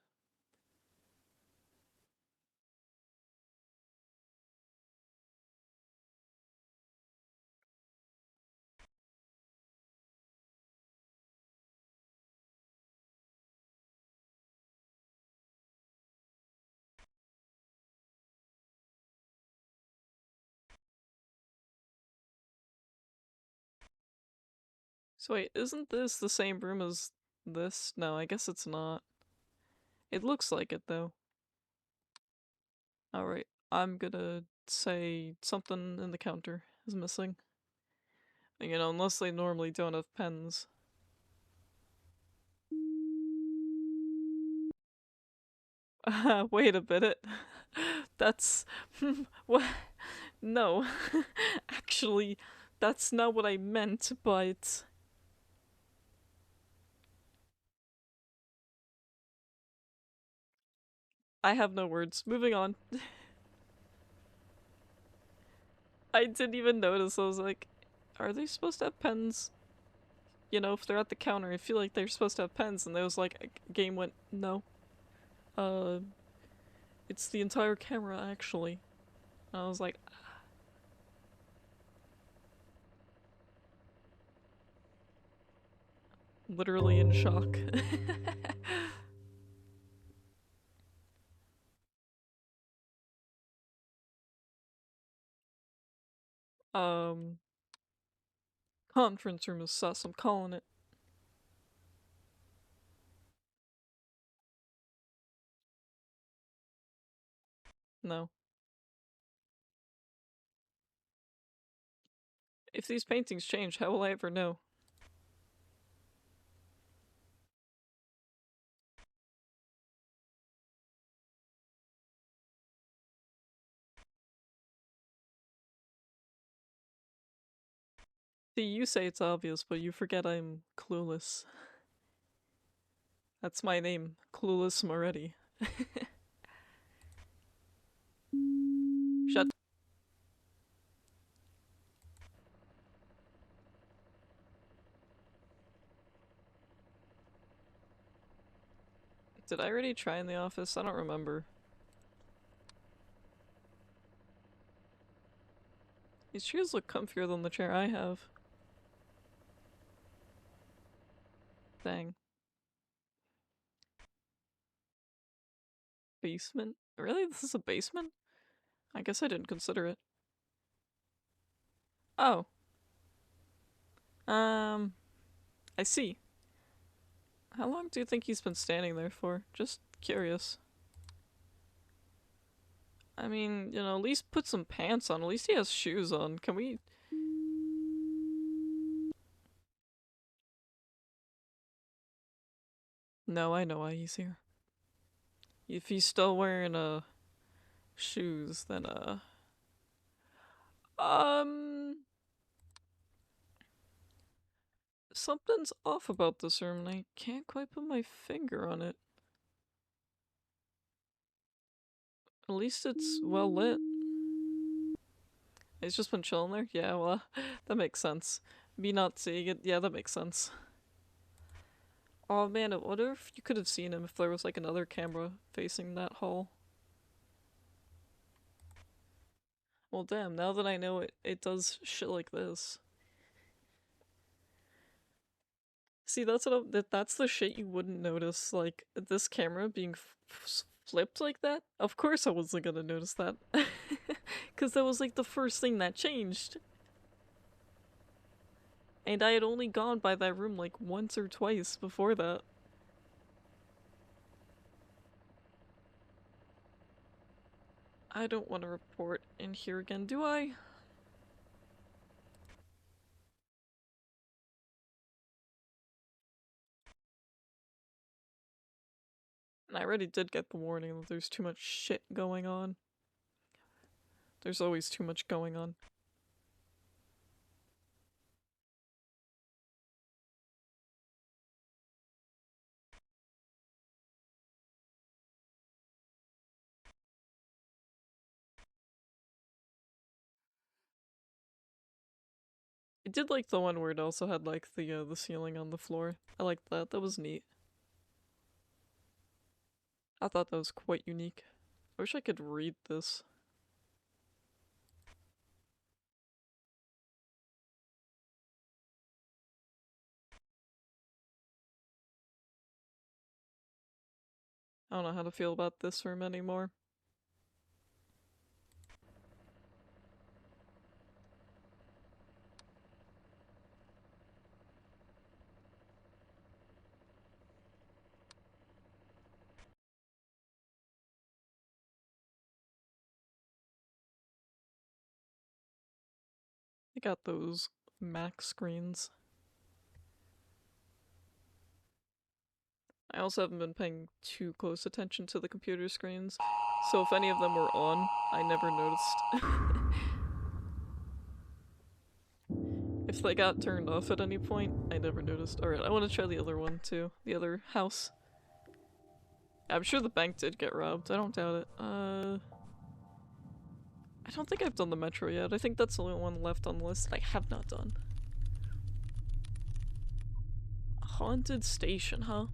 So wait, isn't this the same room as this? No, I guess it's not. It looks like it though. Alright, I'm gonna say something in the counter is missing. You know, unless they normally don't have pens. Wait a minute. That's... what? No. Actually, that's not what I meant, but... I have no words. Moving on. I didn't even notice. I was like, are they supposed to have pens? You know, if they're at the counter, I feel like they're supposed to have pens, and there was like, a game went, no. Uh, it's the entire camera, actually. And I was like, literally in shock. um, Conference room is sus, I'm calling it. No. If these paintings change, how will I ever know? See, you say it's obvious, but you forget I'm clueless. That's my name, Clueless Moretti. Shut. Did I already try in the office? I don't remember. These chairs look comfier than the chair I have. Dang. Basement? Really? This is a basement? I guess I didn't consider it. Oh. I see. How long do you think he's been standing there for? Just curious. I mean, you know, at least put some pants on. At least he has shoes on. Can we... No, I know why he's here. If he's still wearing, shoes, then, Um... Something's off about this room and I can't quite put my finger on it. At least it's well lit. He's just been chilling there? Yeah, well, that makes sense. Me not seeing it, yeah, that makes sense. Oh man, I wonder if you could have seen him if there was like another camera facing that hall. Well damn, now that I know it does shit like this. See, that's what that's the shit you wouldn't notice, like, this camera being flipped like that? Of course I wasn't gonna notice that. Cause that was like the first thing that changed. And I had only gone by that room like once or twice before that. I don't want to report in here again, do I? And I already did get the warning that there's too much shit going on. There's always too much going on. I did like the one where it also had like the ceiling on the floor. I liked that. That was neat. I thought that was quite unique. I wish I could read this. I don't know how to feel about this room anymore. I got those Mac screens. I also haven't been paying too close attention to the computer screens, so if any of them were on, I never noticed. If they got turned off at any point, I never noticed. Alright, I want to try the other one too. The other house. I'm sure the bank did get robbed. I don't doubt it. I don't think I've done the metro yet. I think that's the only one left on the list that I have not done. Haunted station, huh?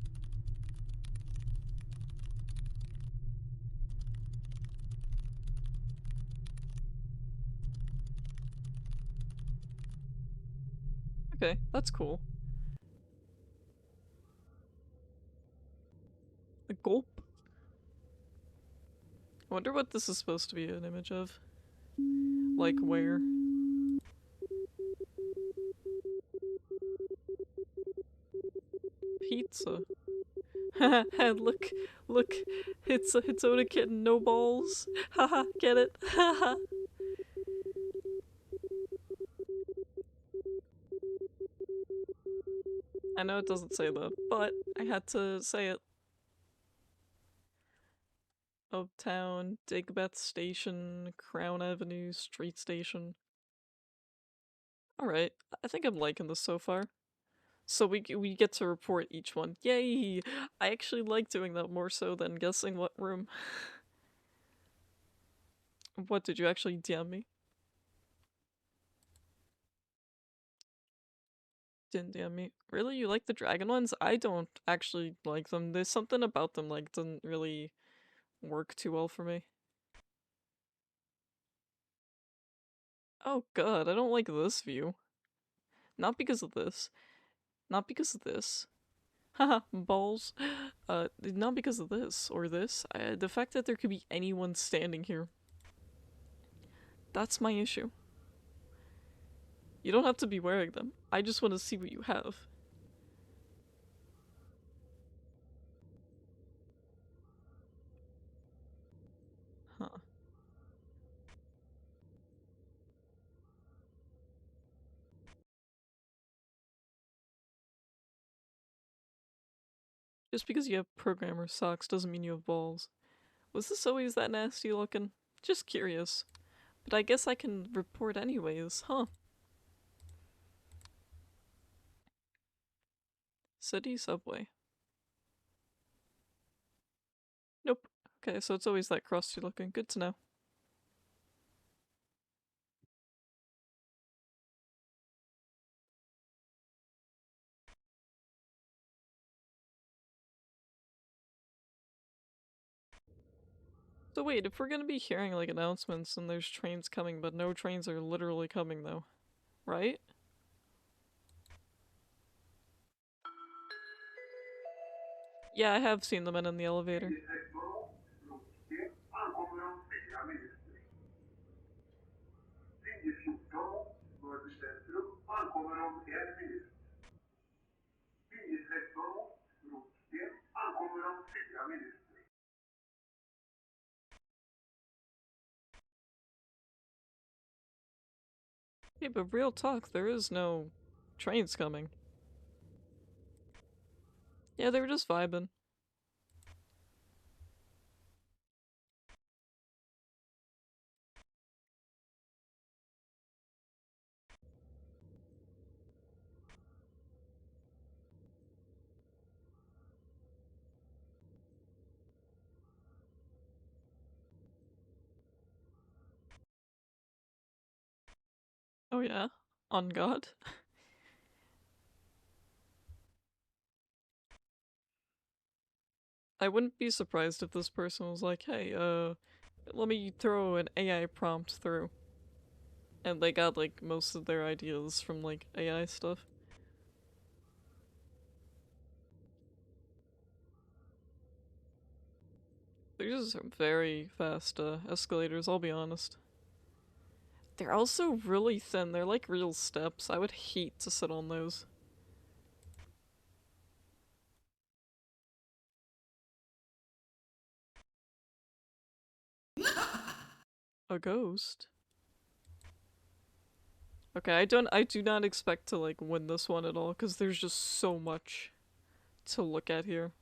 Okay, that's cool. A gulp? I wonder what this is supposed to be an image of. Like where? Pizza. look, look, it's Oda Kitten, no balls. Haha, get it? Haha. I know it doesn't say that, but I had to say it. Uptown, Digbeth Station, Crown Avenue, Street Station. Alright, I think I'm liking this so far. So we get to report each one. Yay! I actually like doing that more so than guessing what room. What, did you actually DM me? Didn't DM me. Really? You like the dragon ones? I don't actually like them. There's something about them like doesn't really work too well for me. Oh god, I don't like this view. Not because of this. Not because of this. Haha, balls. Not because of this or this. The fact that there could be anyone standing here. That's my issue. You don't have to be wearing them. I just want to see what you have. Huh. Just because you have programmer socks doesn't mean you have balls. Was this always that nasty looking? Just curious. But I guess I can report anyways, huh? City subway. Nope. Okay, so it's always that crusty looking. Good to know. So wait, if we're gonna be hearing like announcements and there's trains coming, but no trains are literally coming though, right? Yeah, I have seen the men in the elevator. Hey, but real talk, there is no trains coming. Yeah, they were just vibing. Oh yeah, on God. I wouldn't be surprised if this person was like, hey, let me throw an AI prompt through. And they got like most of their ideas from like AI stuff. They're just very fast escalators, I'll be honest. They're also really thin, they're like real steps. I would hate to sit on those. A ghost? Okay, I do not expect to like win this one at all because there's just so much to look at here.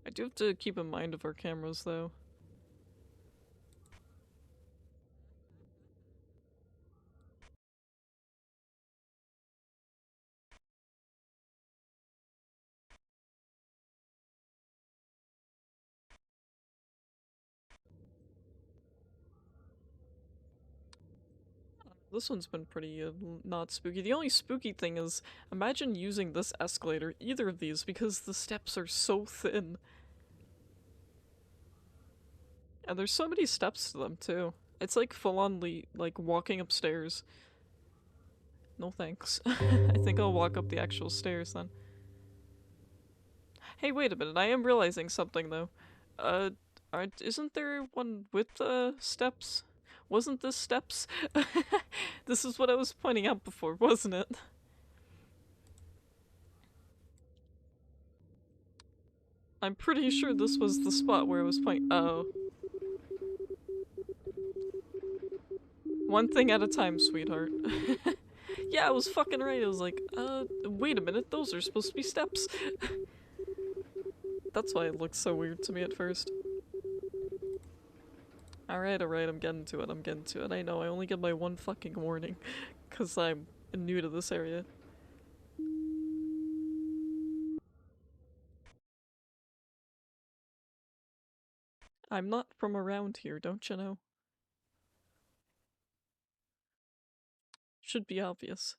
I do have to keep in mind of our cameras though. This one's been pretty not spooky. The only spooky thing is, imagine using this escalator, either of these, because the steps are so thin. And there's so many steps to them too. It's like full on like walking upstairs. No thanks. I think I'll walk up the actual stairs then. Hey, wait a minute. I am realizing something though. Uh, isn't there one with steps? Wasn't this steps? This is what I was pointing out before, wasn't it? I'm pretty sure this was the spot where I was pointing. Oh. One thing at a time, sweetheart. Yeah, I was fucking right. I was like, wait a minute, those are supposed to be steps. That's why it looked so weird to me at first. Alright, I'm getting to it, I'm getting to it. I know, I only get my one fucking warning. Because I'm new to this area. I'm not from around here, don't you know? Should be obvious.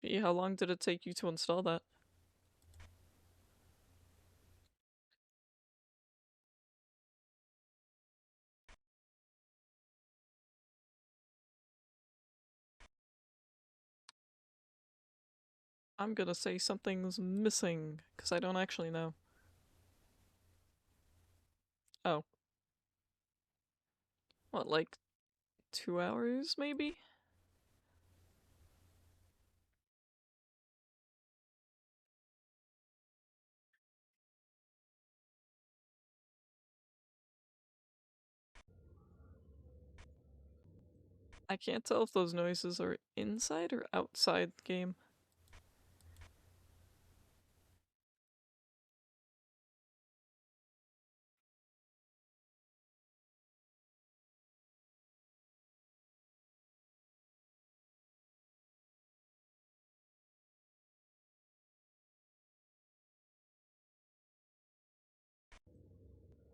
Gee, how long did it take you to install that? I'm gonna say something's missing, because I don't actually know. Oh. What, like 2 hours, maybe? I can't tell if those noises are inside or outside the game.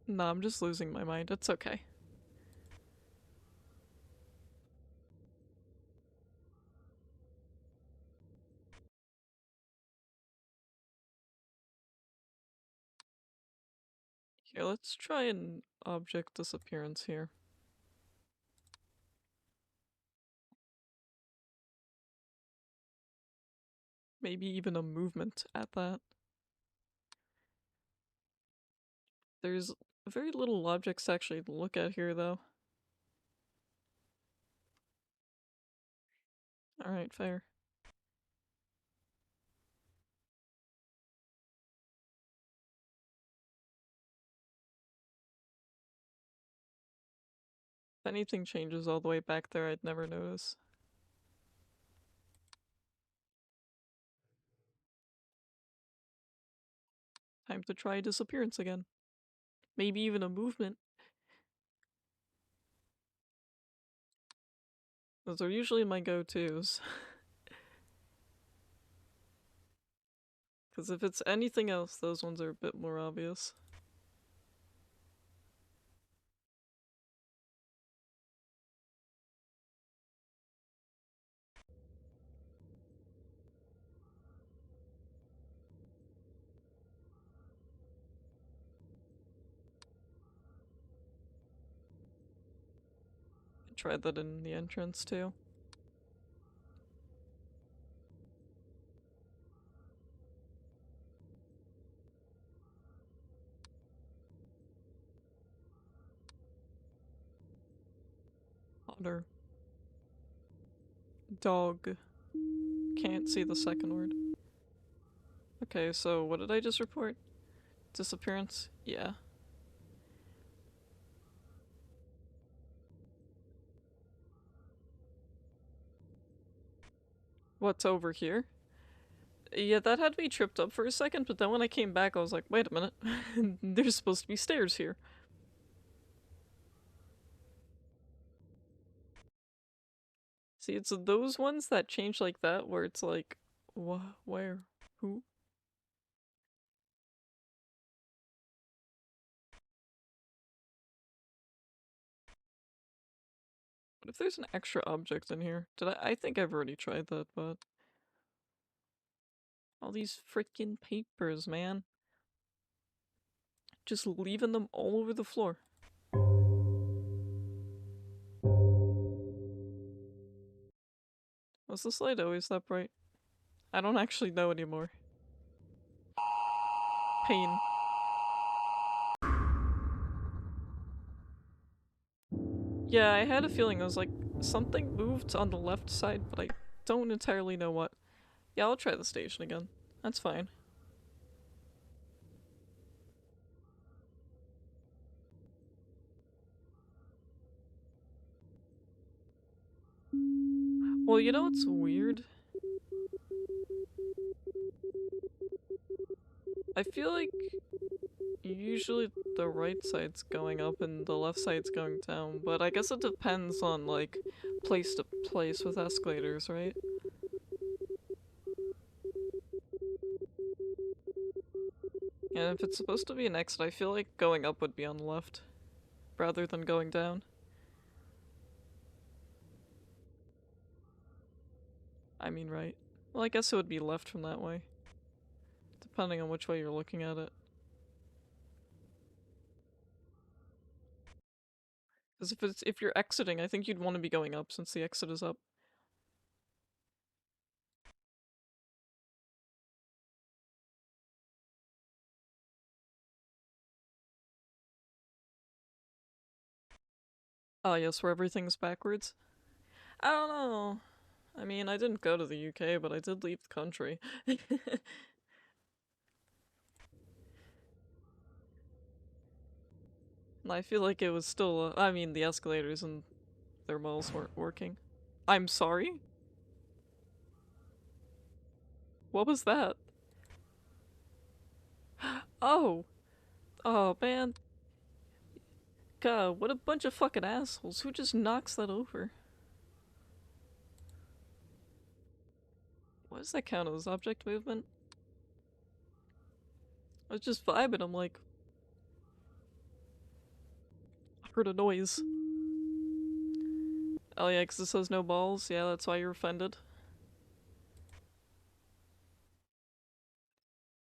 Nah, I'm just losing my mind. It's okay. Here, let's try an object disappearance here. Maybe even a movement at that. There's very little objects to actually look at here, though. Alright, fair. If anything changes all the way back there, I'd never notice. Time to try disappearance again. Maybe even a movement. Those are usually my go-tos. Because if it's anything else, those ones are a bit more obvious. I tried that in the entrance, too. Otter. Dog. Can't see the second word. Okay, so what did I just report? Disappearance? Yeah. What's over here? Yeah, that had me tripped up for a second, but then when I came back, I was like, wait a minute. There's supposed to be stairs here. See, it's those ones that change like that where it's like, where? Who? What if there's an extra object in here? I think I've already tried that, but... All these freaking papers, man. Just leaving them all over the floor. Was this light always that bright? I don't actually know anymore. Pain. Yeah, I had a feeling. I was like, something moved on the left side, but I don't entirely know what. Yeah, I'll try the station again. That's fine. Well, you know what's weird? I feel like usually the right side's going up and the left side's going down, but I guess it depends on, like, place to place with escalators, right? And if it's supposed to be an exit, I feel like going up would be on the left, rather than going down. I mean right. Well, I guess it would be left from that way, depending on which way you're looking at it. Because if you're exiting, I think you'd want to be going up since the exit is up. Oh yes, where everything's backwards. I don't know. I mean, I didn't go to the UK, but I did leave the country. And I feel like it was still, I mean, the escalators and thermals weren't working. I'm sorry? What was that? Oh! Oh, man. God, what a bunch of fucking assholes. Who just knocks that over? What does that count as? Object movement? I was just vibing, I'm like... I heard a noise. Oh yeah, because it says no balls? Yeah, that's why you're offended.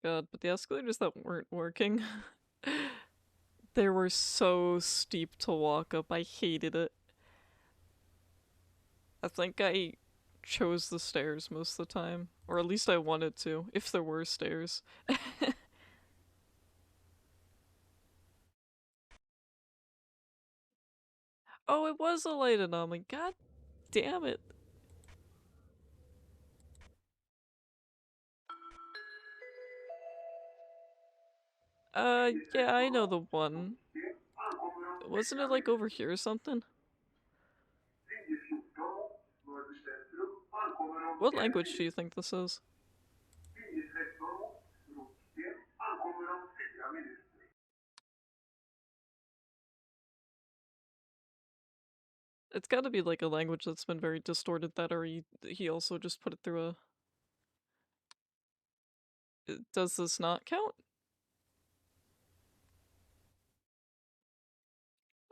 God, but the escalators that weren't working... they were so steep to walk up, I hated it. I think I chose the stairs most of the time. Or at least I wanted to, if there were stairs. Oh, it was a light anomaly. God damn it. Yeah, I know the one. Wasn't it like over here or something? What language do you think this is? It's gotta be like a language that's been very distorted that, or he also just put it through a... Does this not count?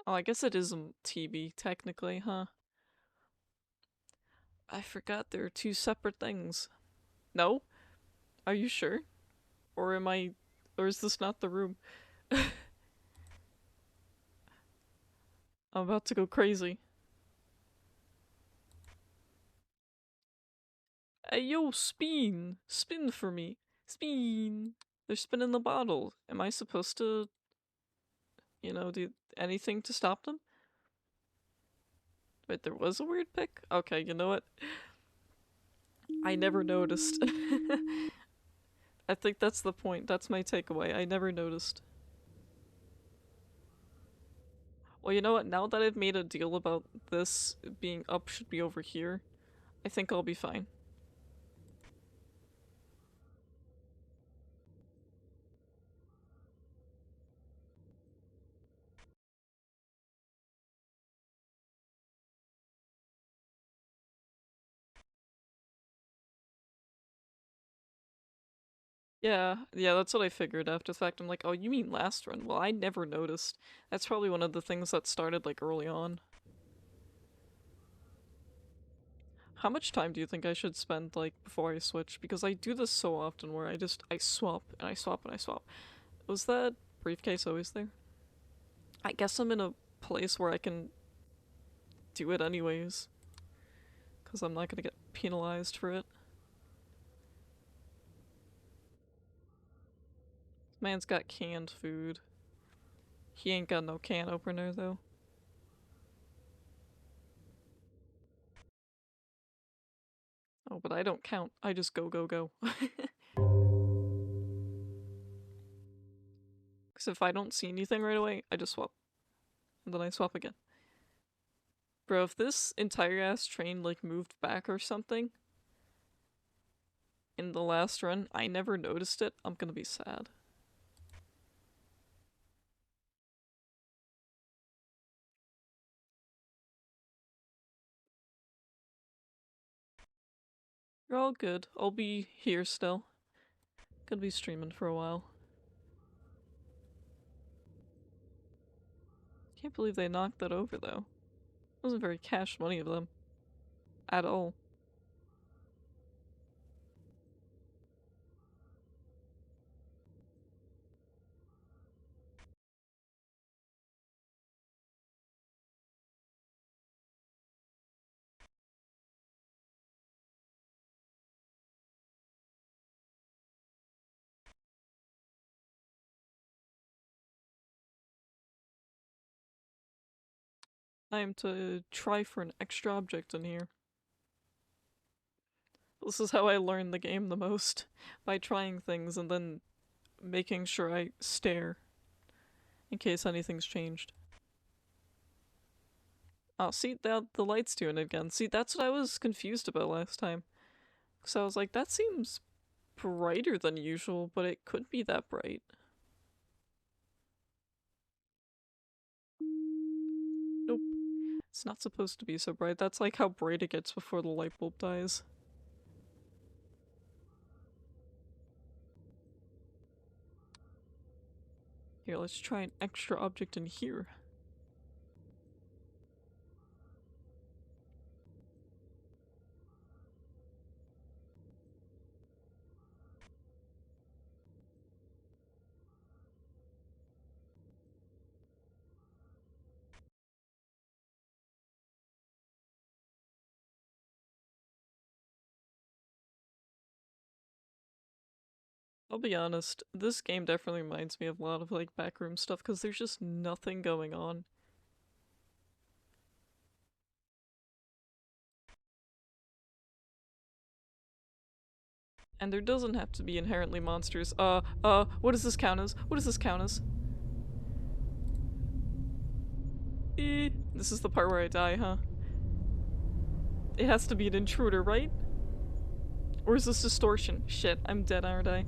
Oh, I guess it is a TB, technically, huh? I forgot there are two separate things. No? Are you sure? Or am I... or is this not the room? I'm about to go crazy. Hey yo, spin! Spin for me! Spin! They're spinning the bottle. Am I supposed to, do anything to stop them? Wait, there was a weird pick? Okay, you know what? I never noticed. I think that's the point. That's my takeaway. I never noticed. Well, you know what? Now that I've made a deal about this being up should be over here, I think I'll be fine. Yeah, that's what I figured after the fact. I'm like, oh, you mean last run? Well, I never noticed. That's probably one of the things that started, like, early on. How much time do you think I should spend, like, before I switch? Because I do this so often where I swap, and I swap, and I swap. Was that briefcase always there? I guess I'm in a place where I can do it anyways. Because I'm not gonna get penalized for it. Man's got canned food. He ain't got no can opener, though. Oh, but I don't count. I just go, go, go. Because if I don't see anything right away, I just swap. And then I swap again. Bro, if this entire ass train, like, moved back or something in the last run, I never noticed it, I'm gonna be sad. You're all good. I'll be here still. Gonna be streaming for a while. Can't believe they knocked that over, though. Wasn't very cash money of them. At all. I am to try for an extra object in here. This is how I learn the game the most. By trying things and then making sure I stare. In case anything's changed. Oh, see, the light's doing it again. See, that's what I was confused about last time. So I was like, that seems brighter than usual, but it could be that bright. Nope. It's not supposed to be so bright. That's like how bright it gets before the light bulb dies. Here, let's try an extra object in here. I'll be honest, this game definitely reminds me of a lot of like backroom stuff because there's just nothing going on. And there doesn't have to be inherently monsters. What does this count as? What does this count as? This is the part where I die, huh? It has to be an intruder, right? Or is this distortion? Shit, I'm dead, aren't I?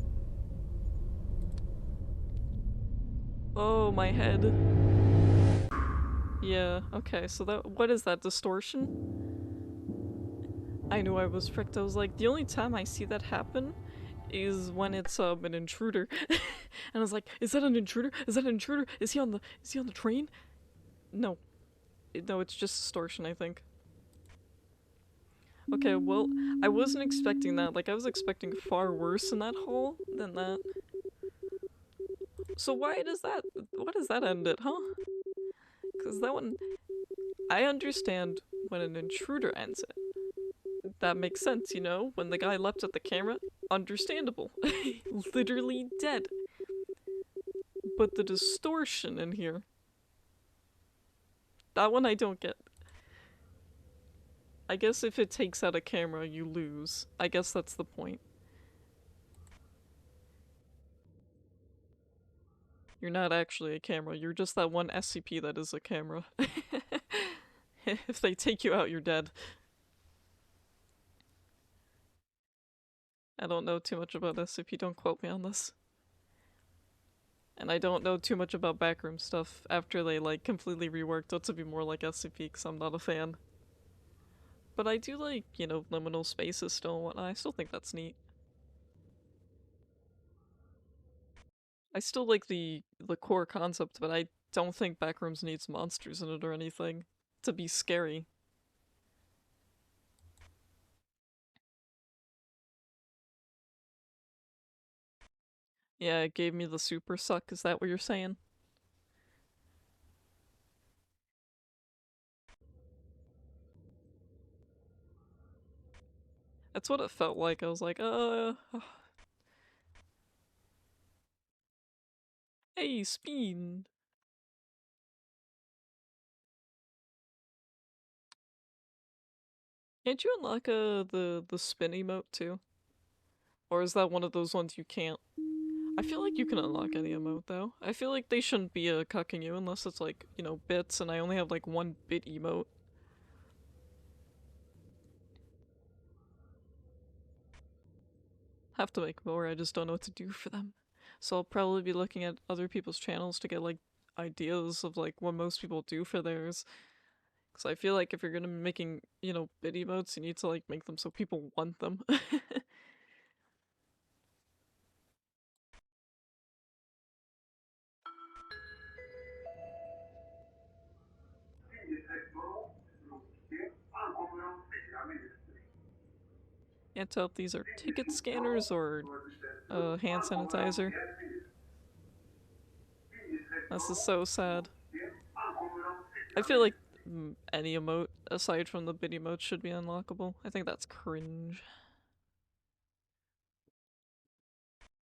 Oh, my head. Yeah, okay, so what is that, distortion? I knew I was tricked. I was like, the only time I see that happen is when it's an intruder. And I was like, is that an intruder? Is that an intruder? Is he on the train? No. No, it's just distortion, I think. Okay, well, I wasn't expecting that. Like, I was expecting far worse in that hole than that. So why does that end it, huh? Because that one, I understand when an intruder ends it. That makes sense, you know? When the guy leapt at the camera, understandable. Literally dead. But the distortion in here, that one I don't get. I guess if it takes out a camera, you lose. I guess that's the point. You're not actually a camera. You're just that one SCP that is a camera. If they take you out, you're dead. I don't know too much about SCP, don't quote me on this. And I don't know too much about backroom stuff after they like completely reworked it to be more like SCP because I'm not a fan. But I do like, you know, liminal spaces still and whatnot. I still think that's neat. I still like the core concept, but I don't think Backrooms needs monsters in it or anything to be scary. Yeah, it gave me the super suck, is that what you're saying? That's what it felt like. I was like, hey, Speen. Can't you unlock the spin emote too? Or is that one of those ones you can't? I feel like you can unlock any emote though. I feel like they shouldn't be cucking you unless it's like, you know, bits and I only have like one bit emote. Have to make more, I just don't know what to do for them. So I'll probably be looking at other people's channels to get like ideas of like what most people do for theirs. Because I feel like if you're gonna be making, you know, bit emotes, you need to like make them so people want them. Can't tell if these are ticket scanners or hand sanitizer. This is so sad. I feel like any emote aside from the bit emote should be unlockable. I think that's cringe.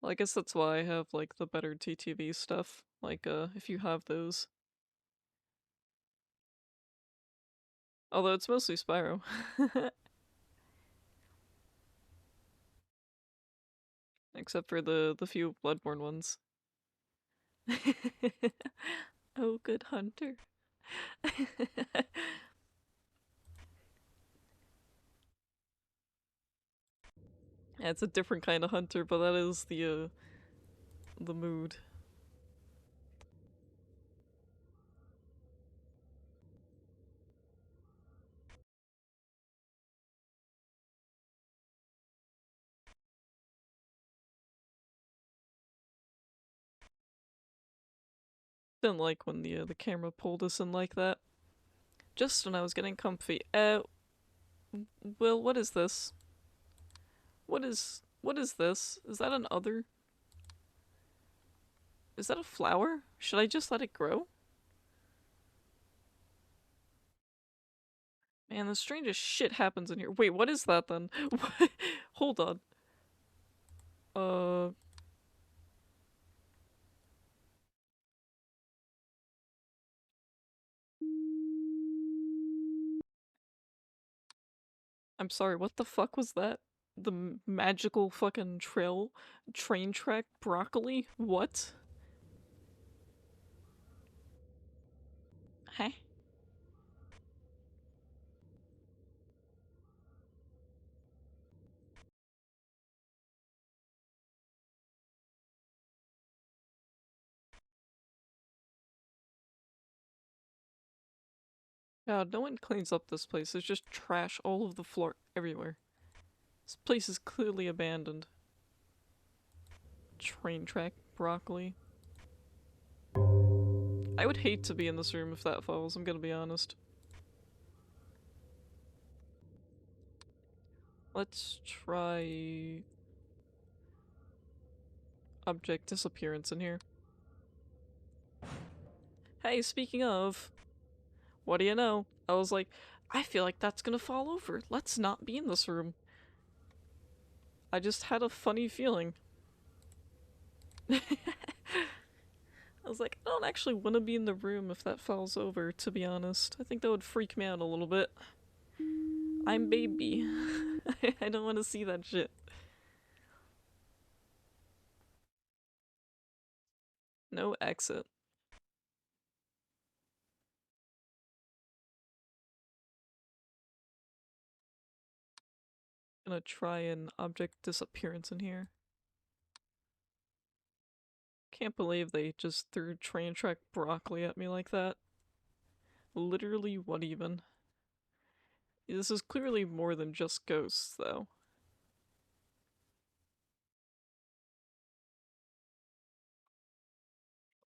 Well, I guess that's why I have like the better TTV stuff. Like if you have those. Although it's mostly Spyro. Except for the few Bloodborne ones. Oh, good hunter. Yeah, it's a different kind of hunter, but that is the mood. Didn't like when the camera pulled us in like that. Just when I was getting comfy. Will, what is this? What is this? Is that an other? Is that a flower? Should I just let it grow? Man, the strangest shit happens in here. Wait, what is that then? Hold on. Uh, I'm sorry, what the fuck was that? The magical fucking train track broccoli? What? Huh? God, no one cleans up this place. There's just trash all over the floor everywhere. This place is clearly abandoned. Train track broccoli. I would hate to be in this room if that falls, I'm gonna be honest. Let's try object disappearance in here. Hey, speaking of, what do you know? I was like, I feel like that's gonna fall over. Let's not be in this room. I just had a funny feeling. I was like, I don't actually want to be in the room if that falls over, to be honest. I think that would freak me out a little bit. I'm baby. I don't want to see that shit. No exit. Gonna try an object disappearance in here. Can't believe they just threw train track broccoli at me like that. Literally, what even? This is clearly more than just ghosts, though.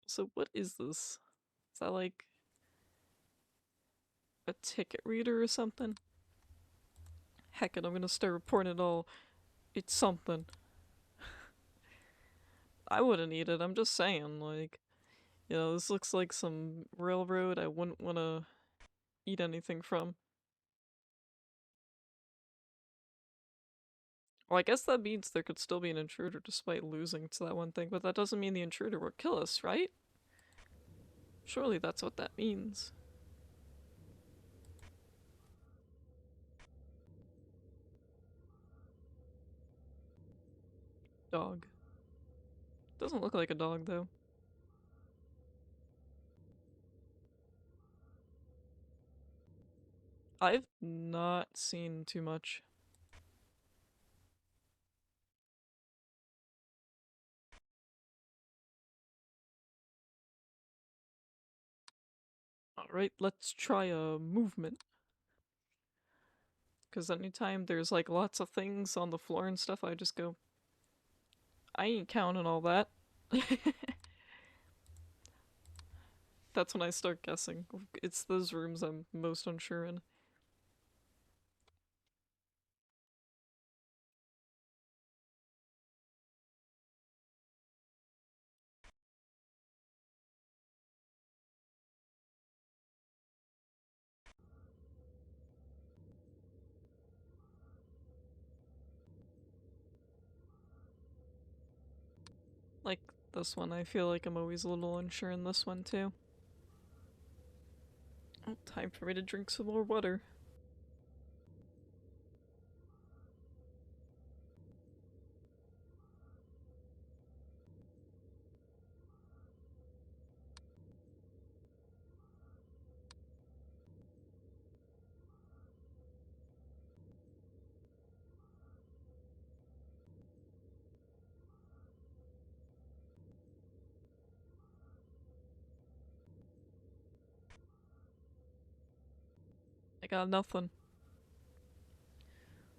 So what is this? Is that like a ticket reader or something? Heck it, I'm gonna start reporting it all. It's something. I wouldn't eat it, I'm just saying, like, you know, this looks like some railroad I wouldn't wanna eat anything from. Well, I guess that means there could still be an intruder despite losing to that one thing, but that doesn't mean the intruder will kill us, right? Surely that's what that means. Dog. Doesn't look like a dog, though. I've not seen too much. Alright, let's try a movement. Because anytime there's like lots of things on the floor and stuff, I just go, I ain't counting all that. That's when I start guessing. It's those rooms I'm most unsure in. Like this one, I feel like I'm always a little unsure in this one too. Oh, time for me to drink some more water. I got nothing.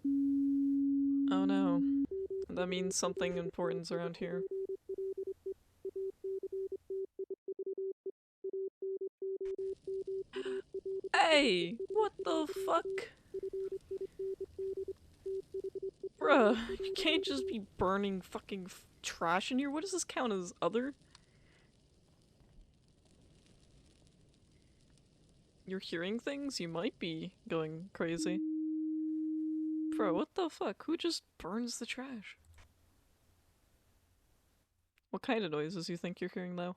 Oh no. That means something important's around here. Hey! What the fuck? Bruh, you can't just be burning fucking trash in here. What does this count as other? You're hearing things? You might be going crazy. Bro, what the fuck? Who just burns the trash? What kind of noises you think you're hearing though?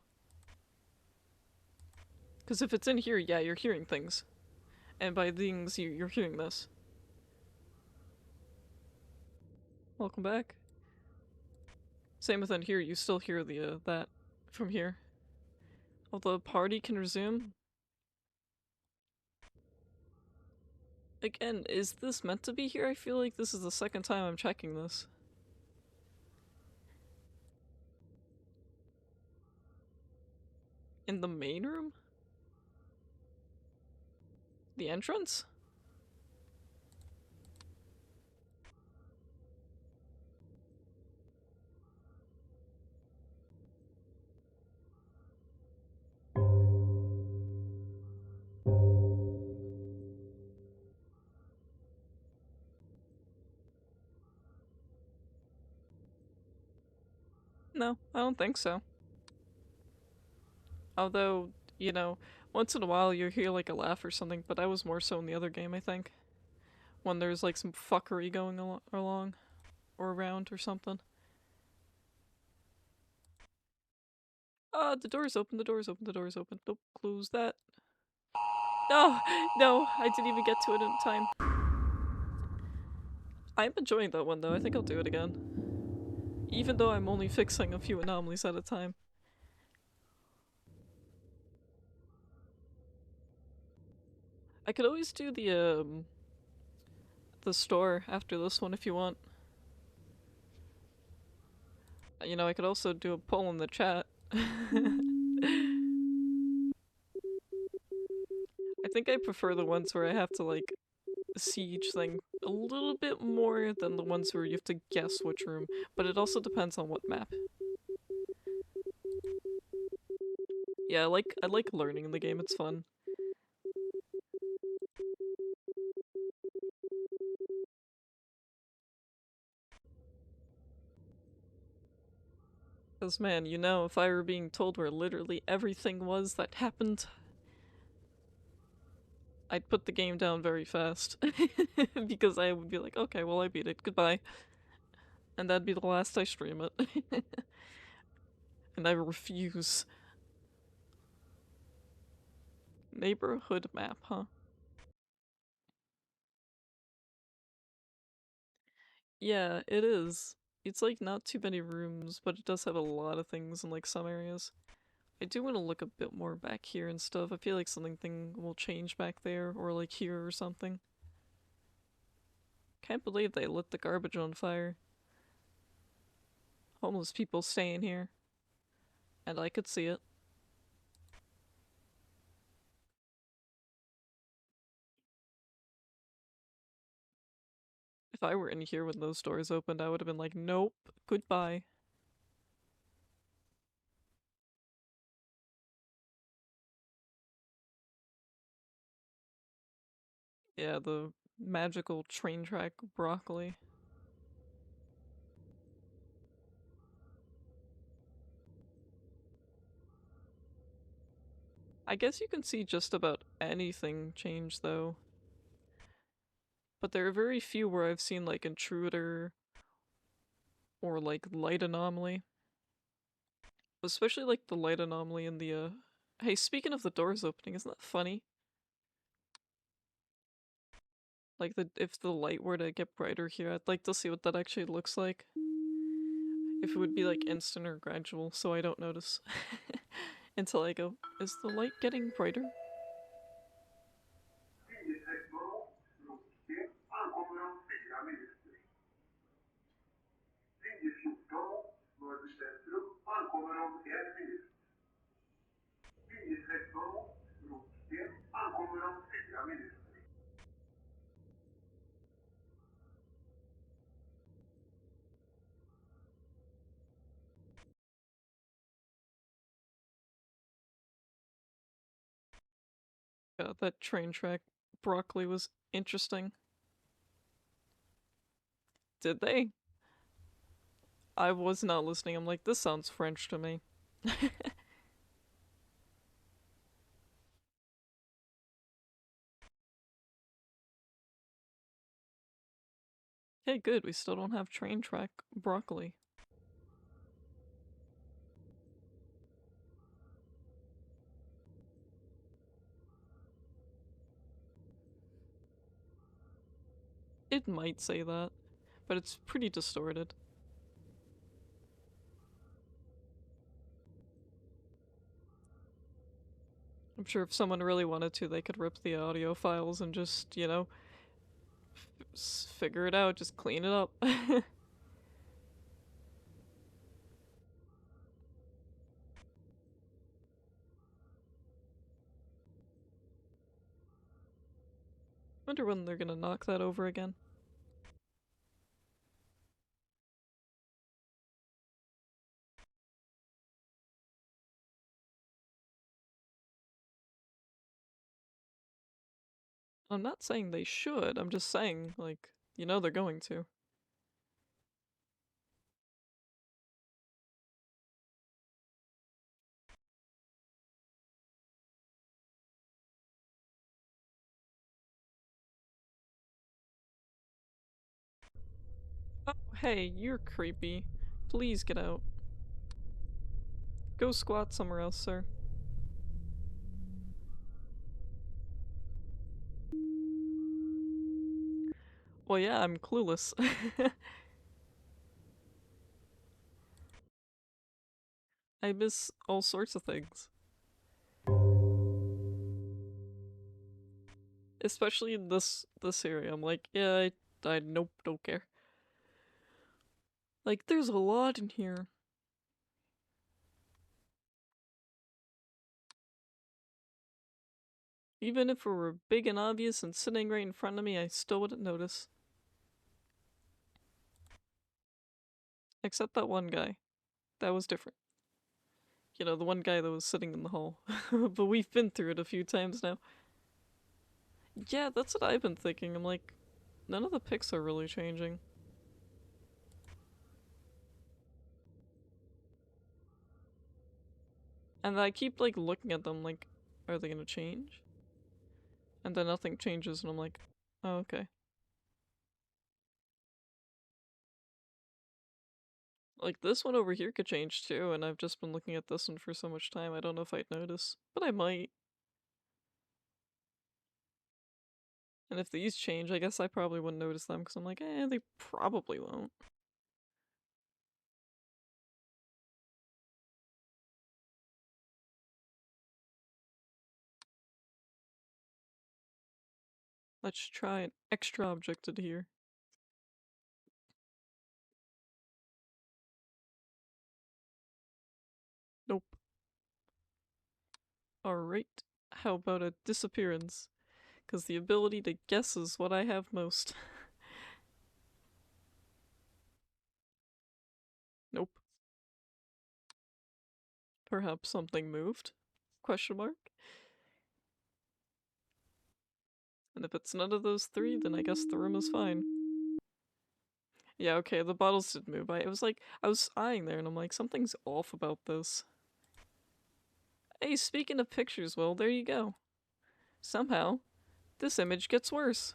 Because if it's in here, yeah, you're hearing things. And by things, you're hearing this. Welcome back. Same with in here, you still hear the, that from here. Although party can resume. Again, is this meant to be here? I feel like this is the second time I'm checking this. In the main room? The entrance? No, I don't think so. Although, you know, once in a while you hear like a laugh or something, but that was more so in the other game, I think. When there's like some fuckery going along or around or something. The door's open, the door's open, the door's open. Nope, close that. No, no, I didn't even get to it in time. I'm enjoying that one though, I think I'll do it again. Even though I'm only fixing a few anomalies at a time. I could always do the store after this one if you want. You know, I could also do a poll in the chat. I think I prefer the ones where I have to, like, see each thing a little bit more than the ones where you have to guess which room, but it also depends on what map. Yeah, I like learning in the game, it's fun. Because, man, you know, if I were being told where literally everything was that happened, I'd put the game down very fast. Because I would be like, okay, well, I beat it, goodbye. And that'd be the last I stream it. And I refuse. Neighborhood map, huh? Yeah, it is. It's like not too many rooms, but it does have a lot of things in like some areas. I do want to look a bit more back here and stuff. I feel like something will change back there, or like here or something. Can't believe they lit the garbage on fire. Homeless people staying here. And I could see it. If I were in here when those doors opened, I would have been like, nope, goodbye. Yeah, the magical train track broccoli. I guess you can see just about anything change though. But there are very few where I've seen like intruder or like light anomaly. Especially like the light anomaly in the Hey, speaking of the doors opening, isn't that funny? Like the if the light were to get brighter here, I'd like to see what that actually looks like. If it would be like instant or gradual, so I don't notice. Until I go, is the light getting brighter? Yeah, that train track broccoli was interesting. Did they? I was not listening. I'm like, this sounds French to me. Hey, good, we still don't have train track broccoli. It might say that, but it's pretty distorted. I'm sure if someone really wanted to, they could rip the audio files and just, you know, figure it out, just clean it up. Wonder when they're gonna knock that over again. I'm not saying they should, I'm just saying, like, you know they're going to. Oh, hey, you're creepy. Please get out. Go squat somewhere else, sir. Well, yeah, I'm clueless. I miss all sorts of things. Especially in this area. I'm like, yeah, I nope, don't care. Like, there's a lot in here. Even if it were big and obvious and sitting right in front of me, I still wouldn't notice. Except that one guy. That was different. You know, the one guy that was sitting in the hall. But we've been through it a few times now. Yeah, that's what I've been thinking. I'm like, none of the pics are really changing. And I keep, like, looking at them like, are they gonna change? And then nothing changes and I'm like, oh, okay. Like, this one over here could change too, and I've just been looking at this one for so much time, I don't know if I'd notice. But I might. And if these change, I guess I probably wouldn't notice them, because I'm like, eh, they probably won't. Let's try an extra object in here. Nope. Alright. How about a disappearance? Because the ability to guess is what I have most. Nope. Perhaps something moved? Question mark? And if it's none of those three, then I guess the room is fine. Yeah, okay, the bottles did move. I was like, I was eyeing there and I'm like, something's off about this. Hey, speaking of pictures, well, there you go. Somehow, this image gets worse.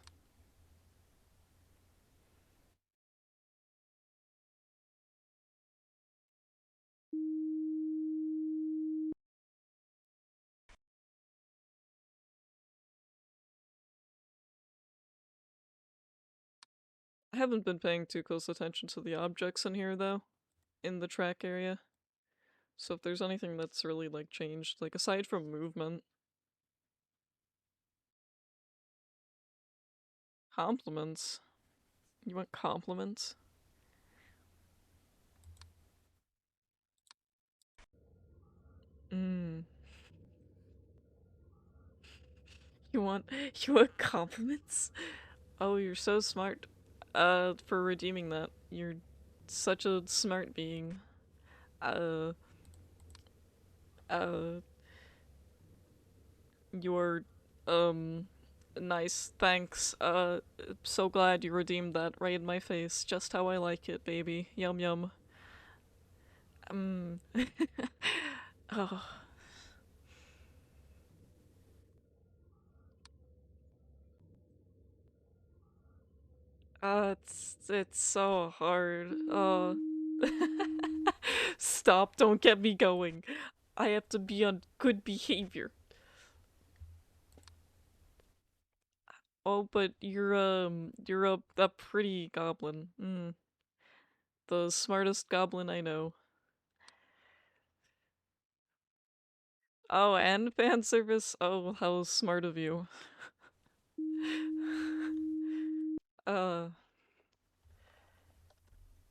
I haven't been paying too close attention to the objects in here, though, in the track area. So if there's anything that's really, like, changed, like, aside from movement. Compliments? You want compliments? Mmm. You want you want compliments? Oh, you're so smart. For redeeming that. You're such a smart being. Uh, uh, you're, nice. Thanks. So glad you redeemed that right in my face. Just how I like it, baby. Yum yum. Um. Oh. It's so hard. Stop, don't get me going. I have to be on good behavior. Oh, but you're a pretty goblin. The smartest goblin I know. Oh, and fan service? Oh, how smart of you. Uh,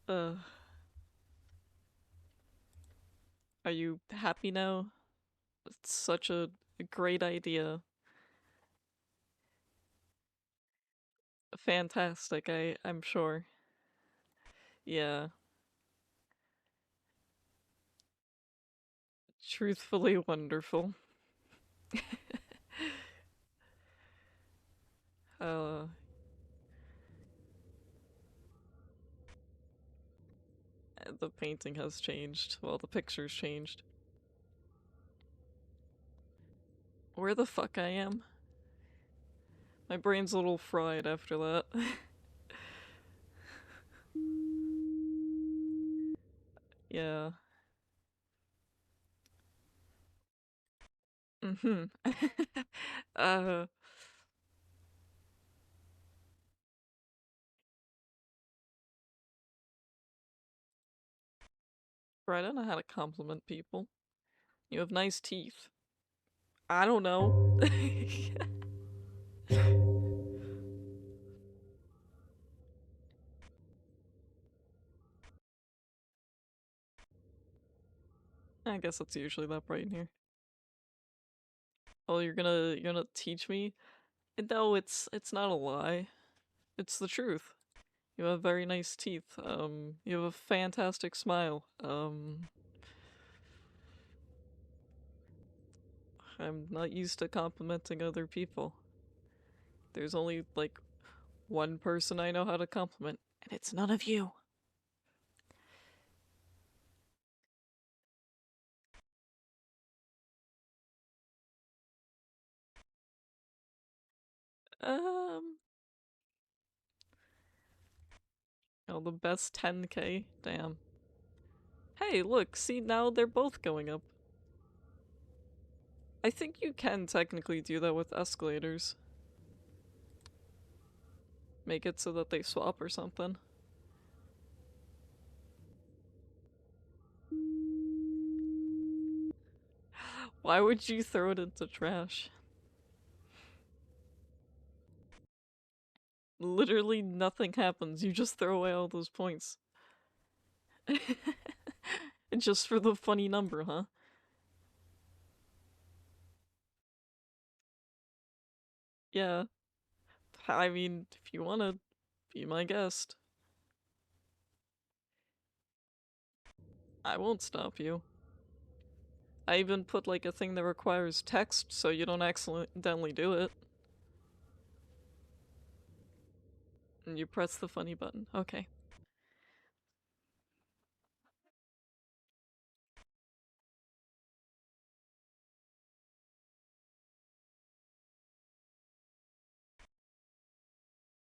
uh, are you happy now? It's such a great idea. Fantastic, I'm sure. Yeah. Truthfully wonderful. Uh, the painting has changed. Well, the picture's changed. Where the fuck I am? My brain's a little fried after that. Yeah. Mm-hmm. uh, I don't know how to compliment people. You have nice teeth. I don't know. I guess it's usually that bright in here. Oh, you're gonna teach me? No, it's not a lie. It's the truth. You have very nice teeth. You have a fantastic smile. I'm not used to complimenting other people. There's only, like, one person I know how to compliment, and it's none of you. Um, oh, the best 10K? Damn. Hey, look, see, now they're both going up. I think you can technically do that with escalators. Make it so that they swap or something. Why would you throw it into trash? Literally nothing happens, you just throw away all those points. Just for the funny number, huh? Yeah. I mean, if you wanna be my guest, I won't stop you. I even put like a thing that requires text so you don't accidentally do it. And you press the funny button. Okay.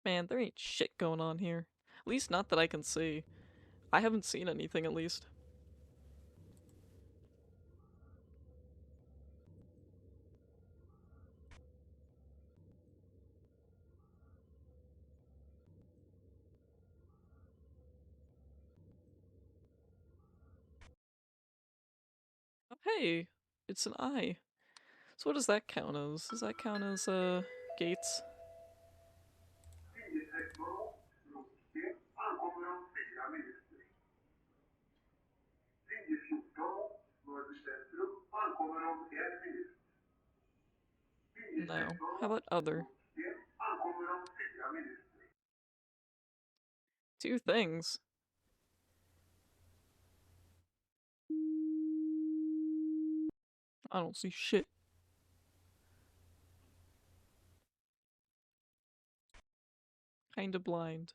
Man, there ain't shit going on here. At least not that I can see. I haven't seen anything at least. Oh, hey, it's an eye. So what does that count as? Does that count as, gates? No. How about other? Two things. I don't see shit. Kinda blind.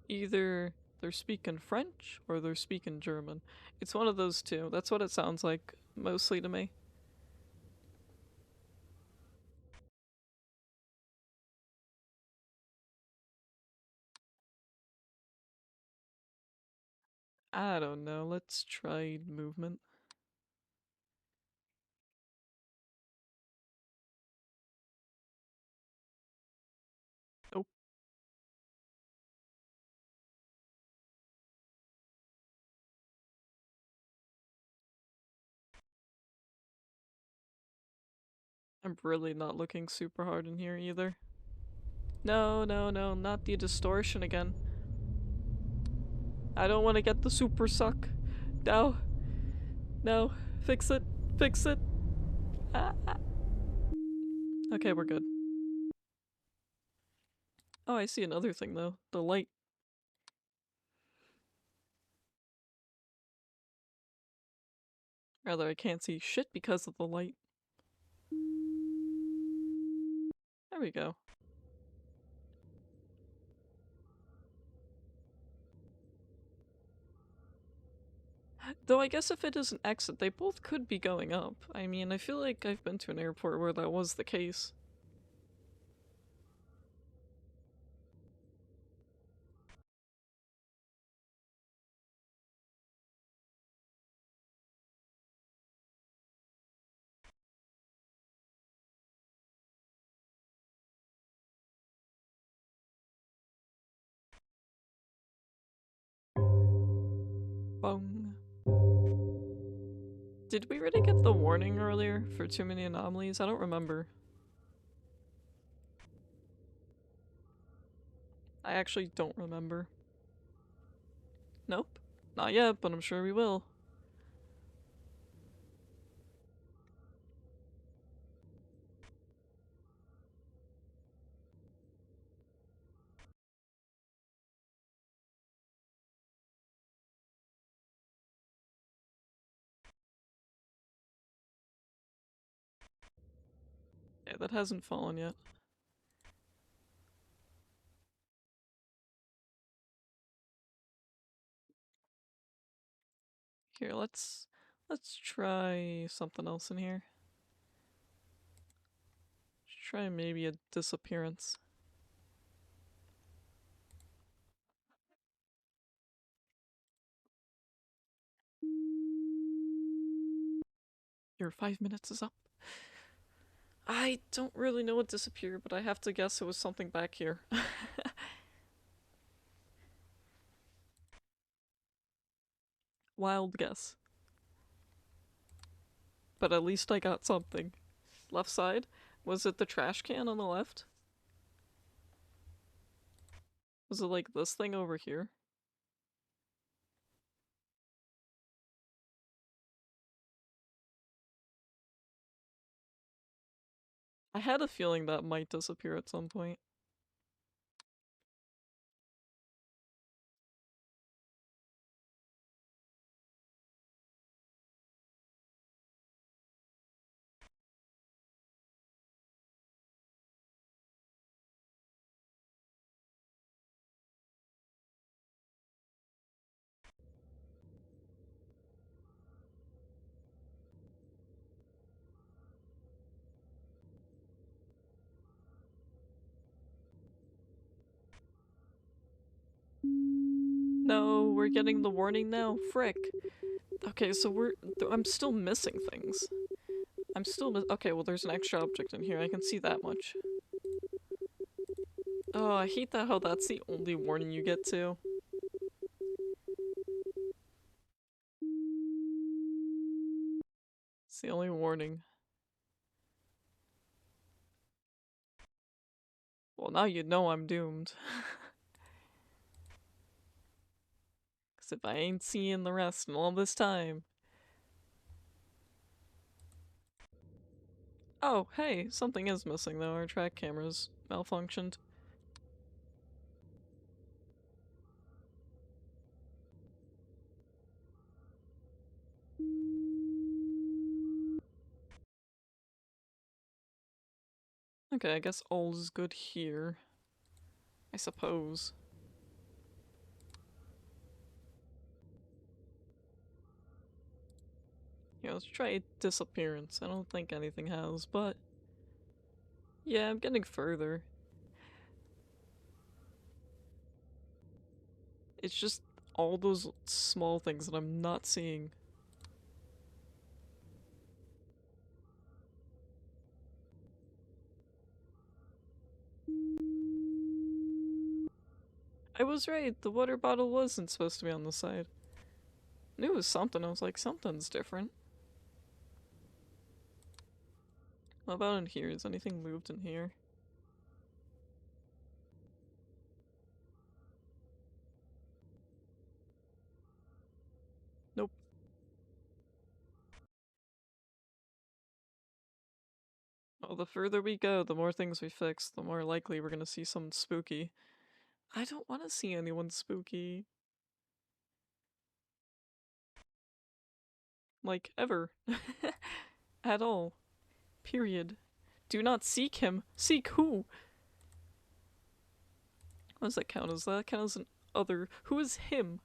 Either they're speaking French or they're speaking German. It's one of those two. That's what it sounds like, mostly to me. I don't know. Let's try movement. Oh, I'm really not looking super hard in here either. No, no, no, not the distortion again. I don't want to get the super suck. No, no, fix it, fix it. Ah, ah. Okay, we're good. Oh, I see another thing though. The light. Rather, I can't see shit because of the light. There we go. Though I guess if it is an exit, they both could be going up. I mean, I feel like I've been to an airport where that was the case. Bong. Did we already get the warning earlier for too many anomalies? I don't remember. I actually don't remember. Nope. Not yet, but I'm sure we will. Yeah, that hasn't fallen yet. Here, let's try something else in here. Let's try maybe a disappearance. Your 5 minutes is up. I don't really know what disappeared, but I have to guess it was something back here. Wild guess. But at least I got something. Left side? Was it the trash can on the left? Was it like this thing over here? I had a feeling that might disappear at some point. No, we're getting the warning now. Frick. Okay, so I'm still missing things. Okay, well there's an extra object in here. I can see that much. Oh, I hate that how that's the only warning you get to. It's the only warning. Well, now you know I'm doomed. Cause if I ain't seeing the rest in all this time. Oh, hey, something is missing though. Our track camera's malfunctioned. Okay, I guess all is good here. I suppose. Yeah, let's try disappearance. I don't think anything has, but yeah, I'm getting further. It's just all those small things that I'm not seeing. I was right, the water bottle wasn't supposed to be on the side. I knew it was something, I was like, something's different. What about in here? Is anything moved in here? Nope. Well, the further we go, the more things we fix, the more likely we're gonna see something spooky. I don't want to see anyone spooky. Like, ever. At all. Period. Do not seek him. Seek who? What does that count as? That count as an other. Who is him?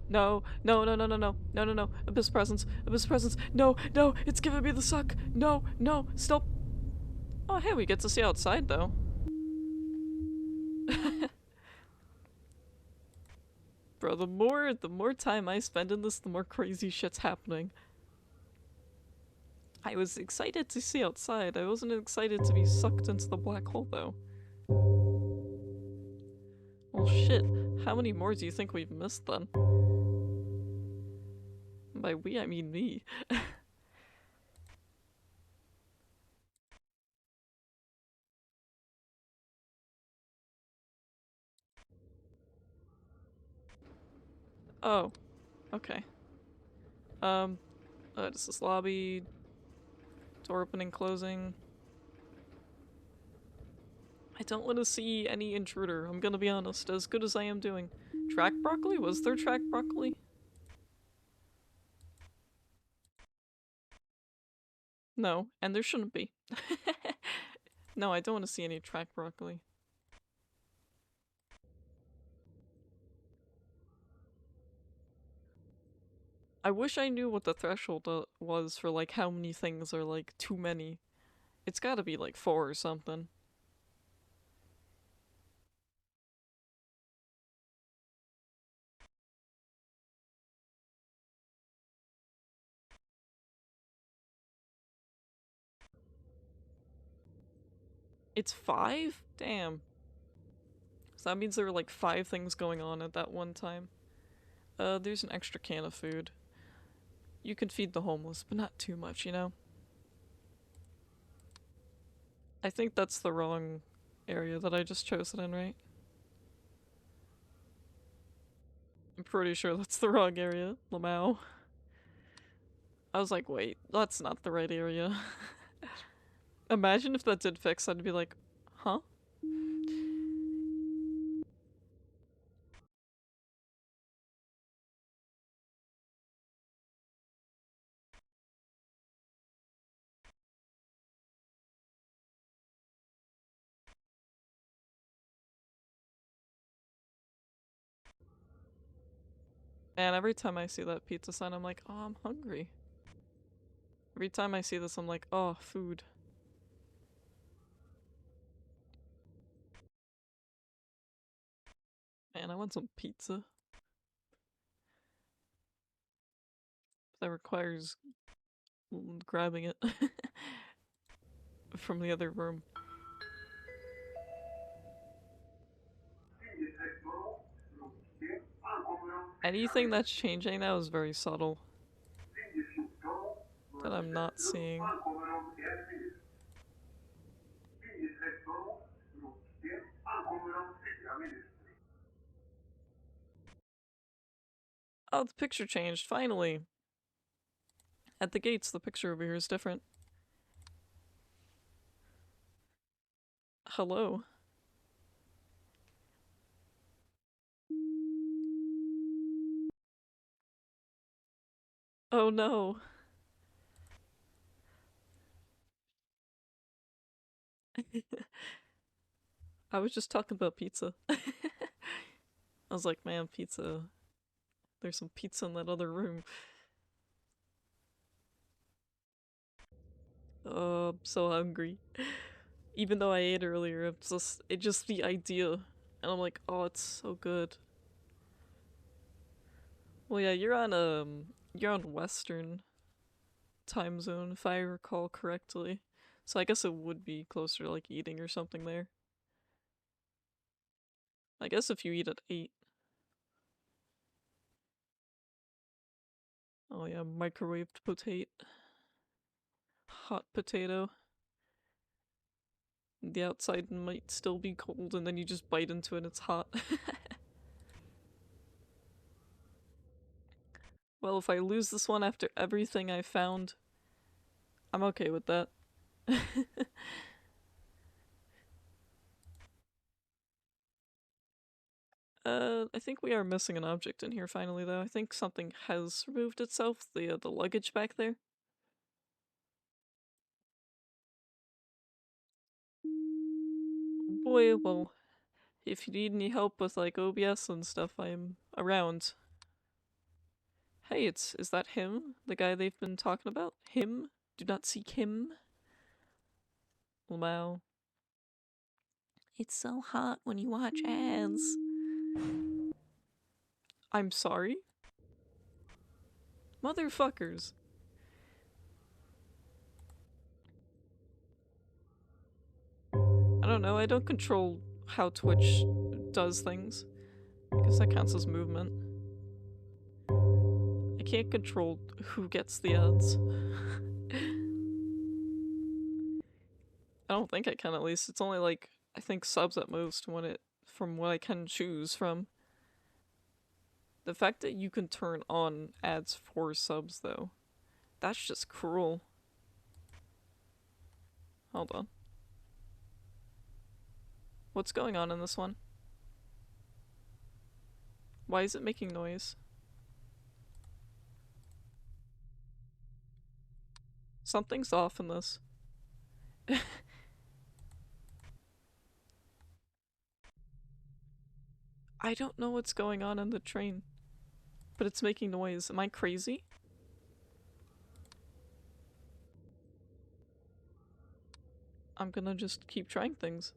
No, no, no, no, no, no, no, no, no. Abyss presence. Abyss presence. No, no, it's giving me the suck. No, no, stop. Oh, hey, we get to see outside though. Bro, the more time I spend in this, the more crazy shit's happening. I was excited to see outside. I wasn't excited to be sucked into the black hole, though. Well, shit. How many more do you think we've missed, then? By we, I mean me. Oh, okay. This is lobby. Door opening, closing. I don't want to see any intruder, I'm gonna be honest, as good as I am doing. Track broccoli? Was there track broccoli? No, and there shouldn't be. No, I don't want to see any track broccoli. I wish I knew what the threshold was for like how many things are like too many. It's gotta be like 4 or something. It's 5? Damn. So that means there were like 5 things going on at that one time. There's an extra can of food. You can feed the homeless, but not too much, you know? I think that's the wrong area that I just chose it in, right? I'm pretty sure that's the wrong area. Lamau. I was like, wait, that's not the right area. Imagine if that did fix, I'd be like, huh? And every time I see that pizza sign, I'm like, oh, I'm hungry. Every time I see this, I'm like, oh, food. Man, I want some pizza. That requires grabbing it from the other room. Anything that's changing now is very subtle. That I'm not seeing. Oh, the picture changed, finally! At the gates, the picture over here is different. Hello? Oh no. I was just talking about pizza. I was like, man, pizza. There's some pizza in that other room. Oh, I'm so hungry. Even though I ate earlier, it's just the idea. And I'm like, oh, it's so good. Well, yeah, you're on Western time zone, if I recall correctly. So I guess it would be closer to like eating or something there. I guess if you eat at 8. Oh yeah, microwaved potato. Hot potato. The outside might still be cold and then you just bite into it and it's hot. Well, if I lose this one after everything I found, I'm okay with that. I think we are missing an object in here finally though. I think something has removed itself, the luggage back there. Boy, well, if you need any help with like OBS and stuff, I'm around. Hey, is that him? The guy they've been talking about? Him? Do not seek him? Wow. It's so hot when you watch ads. I'm sorry? Motherfuckers. I don't know, I don't control how Twitch does things. I guess that counts as movement. I can't control who gets the ads. I don't think I can, at least. It's only like, I think subs at most from what I can choose from. The fact that you can turn on ads for subs, though, that's just cruel. Hold on. What's going on in this one? Why is it making noise? Something's off in this. I don't know what's going on in the train, but it's making noise. Am I crazy? I'm gonna just keep trying things.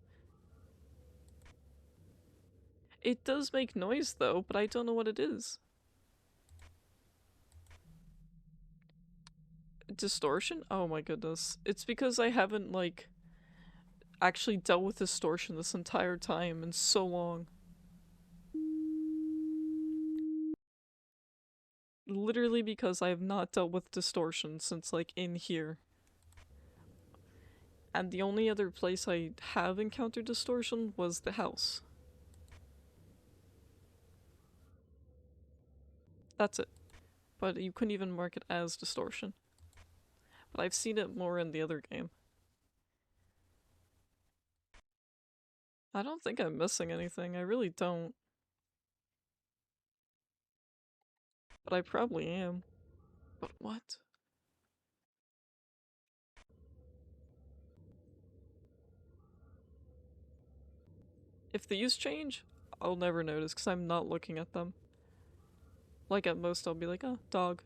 It does make noise though, but I don't know what it is. Distortion? Oh my goodness. It's because I haven't, like, actually dealt with distortion this entire time in so long. Literally because I have not dealt with distortion since, like, in here. And the only other place I have encountered distortion was the house. That's it. But you couldn't even mark it as distortion. But I've seen it more in the other game. I don't think I'm missing anything, I really don't. But I probably am. But what? If these change, I'll never notice because I'm not looking at them. Like at most I'll be like, oh, dog.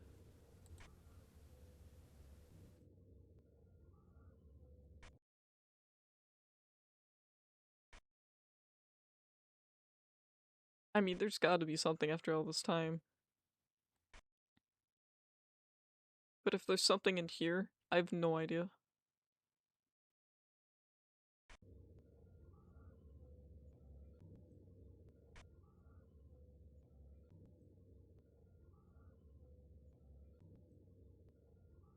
I mean, there's gotta be something after all this time. But if there's something in here, I have no idea.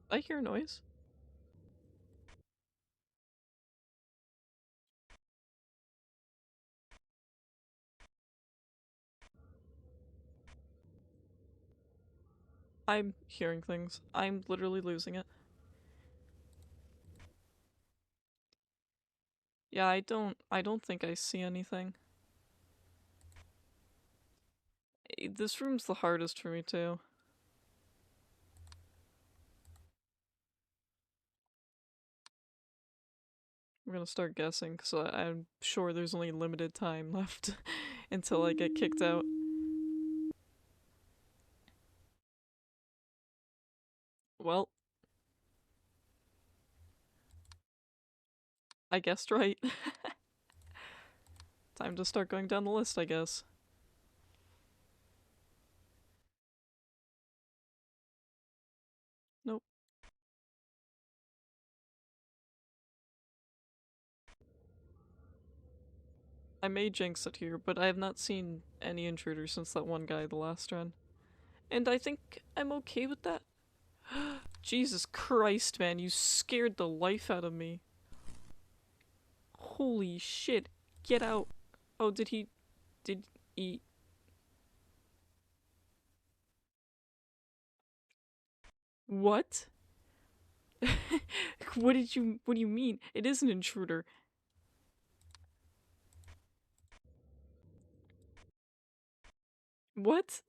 I hear noise. I'm hearing things. I'm literally losing it. Yeah, I don't think I see anything. This room's the hardest for me too. I'm gonna start guessing because I'm sure there's only limited time left until I get kicked out. Well, I guessed right. Time to start going down the list, I guess. Nope. I may jinx it here, but I have not seen any intruders since that one guy the last run. And I think I'm okay with that. Jesus Christ, man, you scared the life out of me. Holy shit. Get out. Oh, did he eat? What? What do you mean? It is an intruder. What?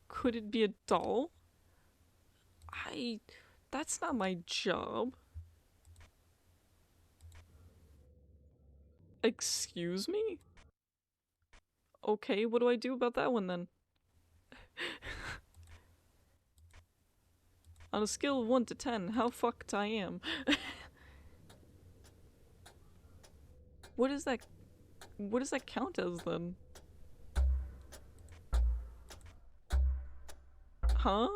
Could it be a doll? That's not my job. Excuse me? Okay, what do I do about that one then? On a scale of 1 to 10, how fucked I am. What is that? What does that count as then? Huh?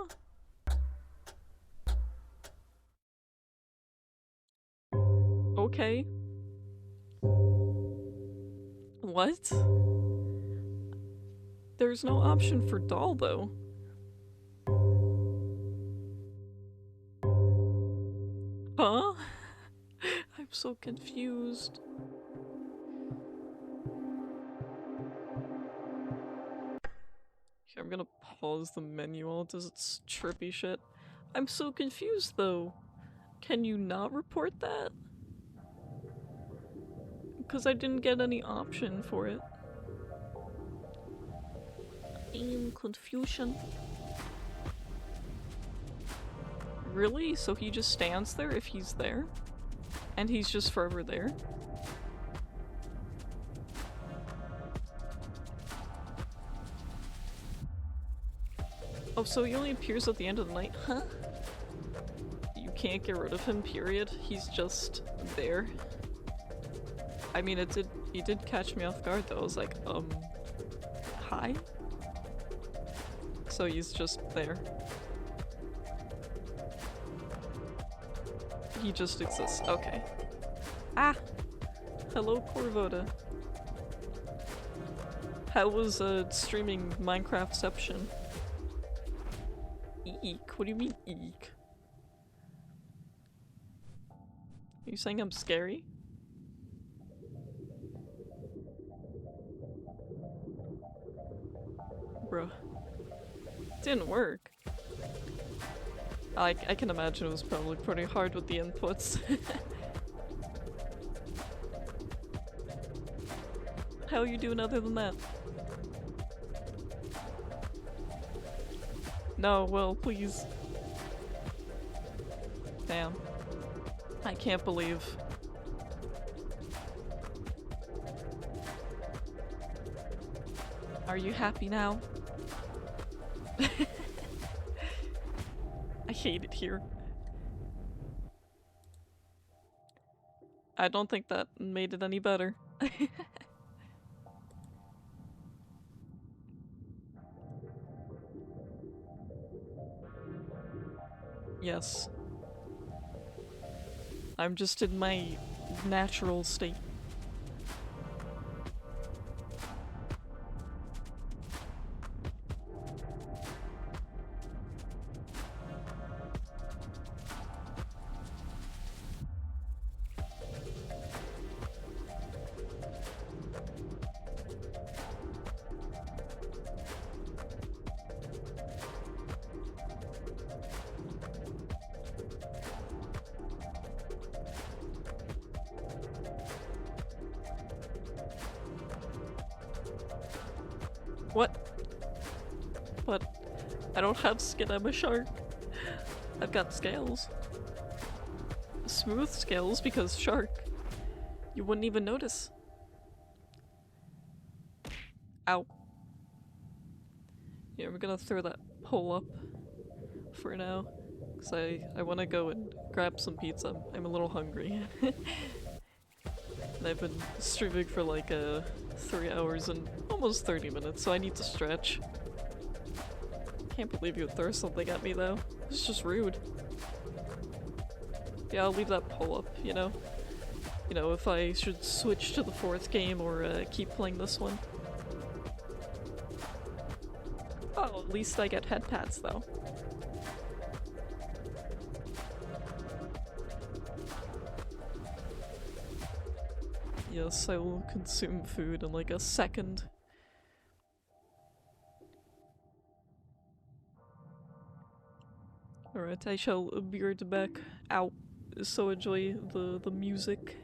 What? There's no option for doll, though. Huh? I'm so confused. Here, I'm gonna pause the menu while it does its trippy shit. I'm so confused, though. Can you not report that? Because I didn't get any option for it. In confusion. Really? So he just stands there if he's there? And he's just forever there? Oh, so he only appears at the end of the night? Huh? You can't get rid of him, period? He's just there? I mean, he did catch me off guard though. I was like, hi? So he's just there. He just exists. Okay. Ah! Hello, Corvoda. How was, streaming Minecraftception? Eek? What do you mean, eek? Are you saying I'm scary? Bruh. Didn't work. I can imagine it was probably pretty hard with the inputs. How are you doing other than that? No, well, please. Damn. I can't believe. Are you happy now? I hate it here. I don't think that made it any better. Yes. I'm just in my natural state. What? But I don't have skin, I'm a shark. I've got scales. Smooth scales because shark. You wouldn't even notice. Ow. Yeah, we're gonna throw that pole up for now. Cause I wanna go and grab some pizza. I'm a little hungry. And I've been streaming for like 3 hours and almost 30 minutes, so I need to stretch. Can't believe you would throw something at me though. It's just rude. Yeah, I'll leave that poll up, you know? You know, if I should switch to the 4th game or keep playing this one. Oh, at least I get head pads though. Yes, I will consume food in like a second. Alright, I shall be right back. Ow. So enjoy the music.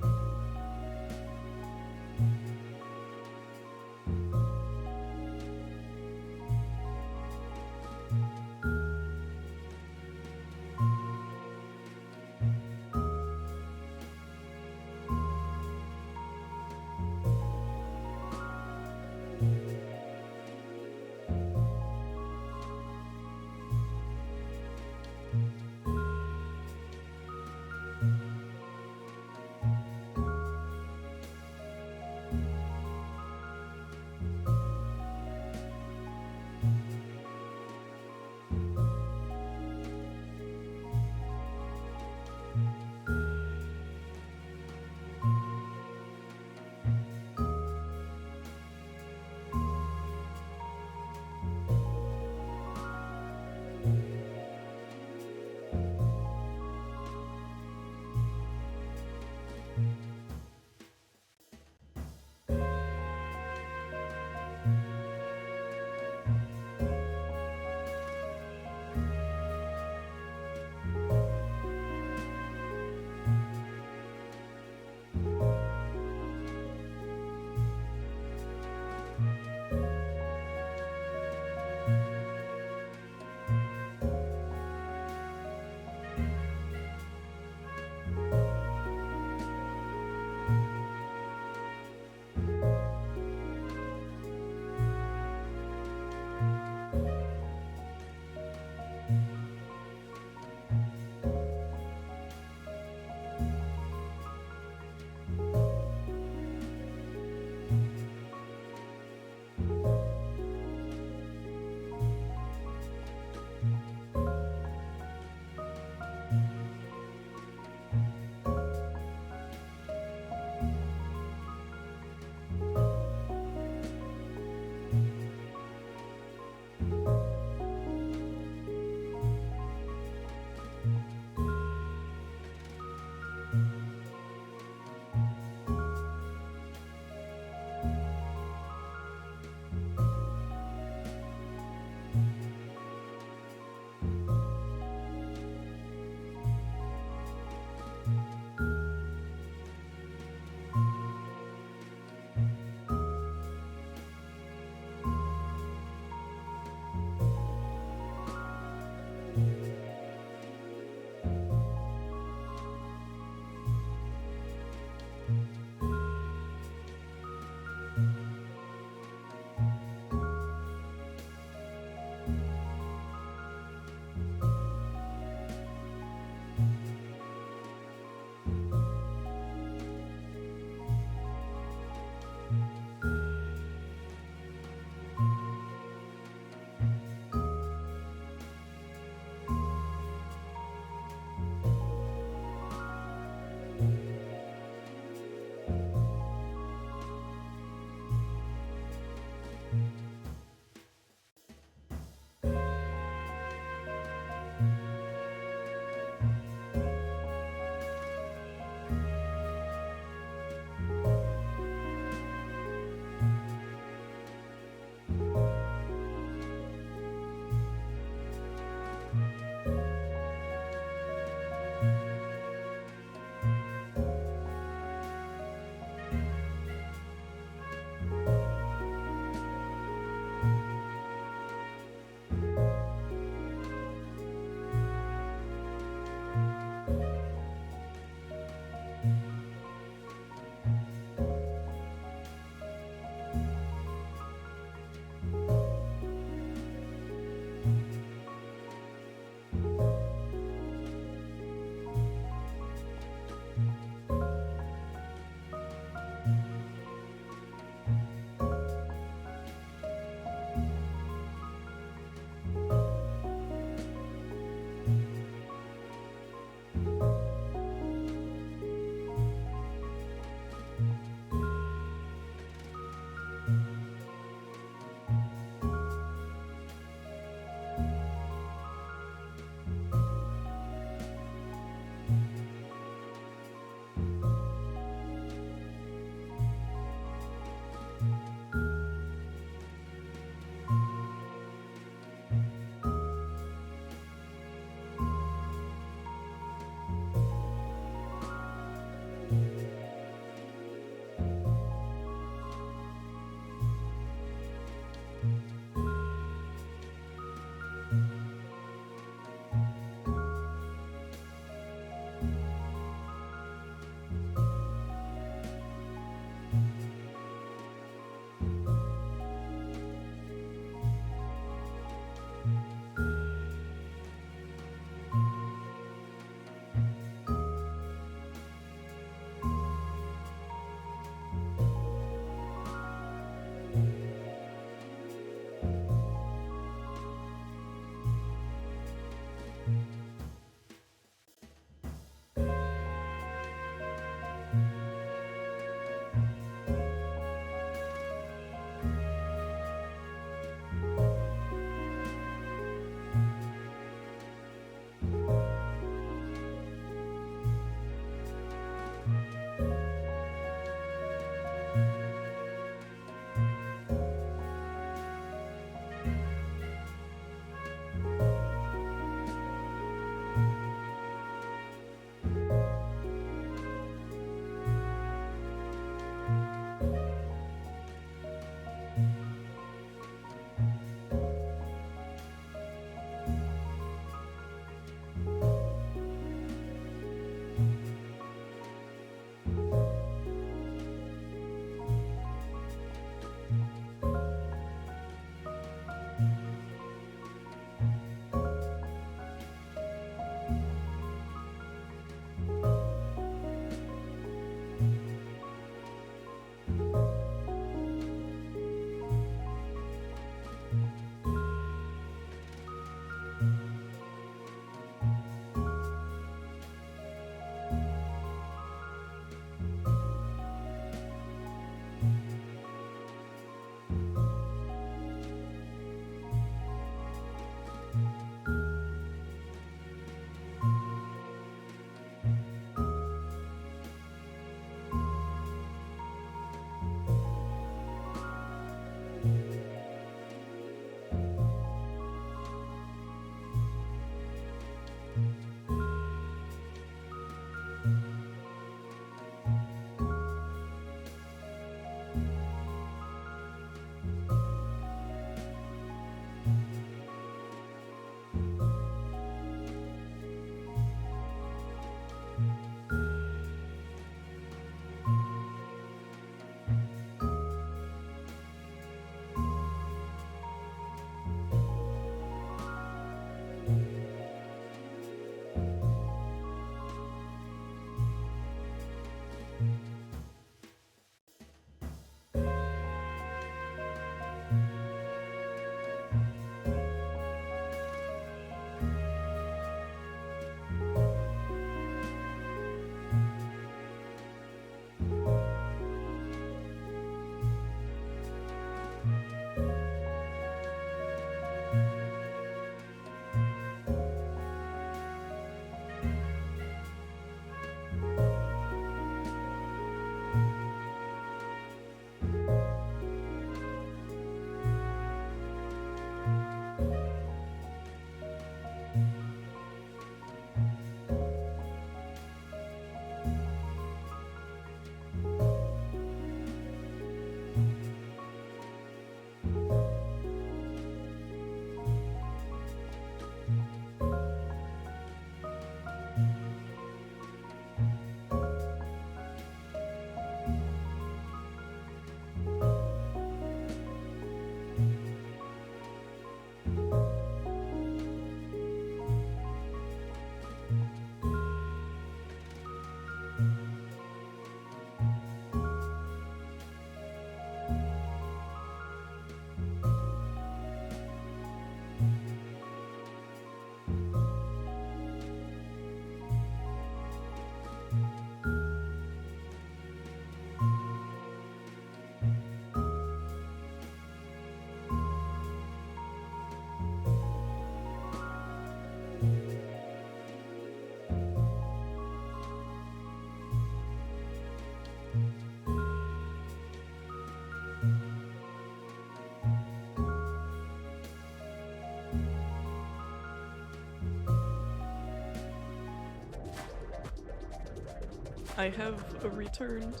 I have returned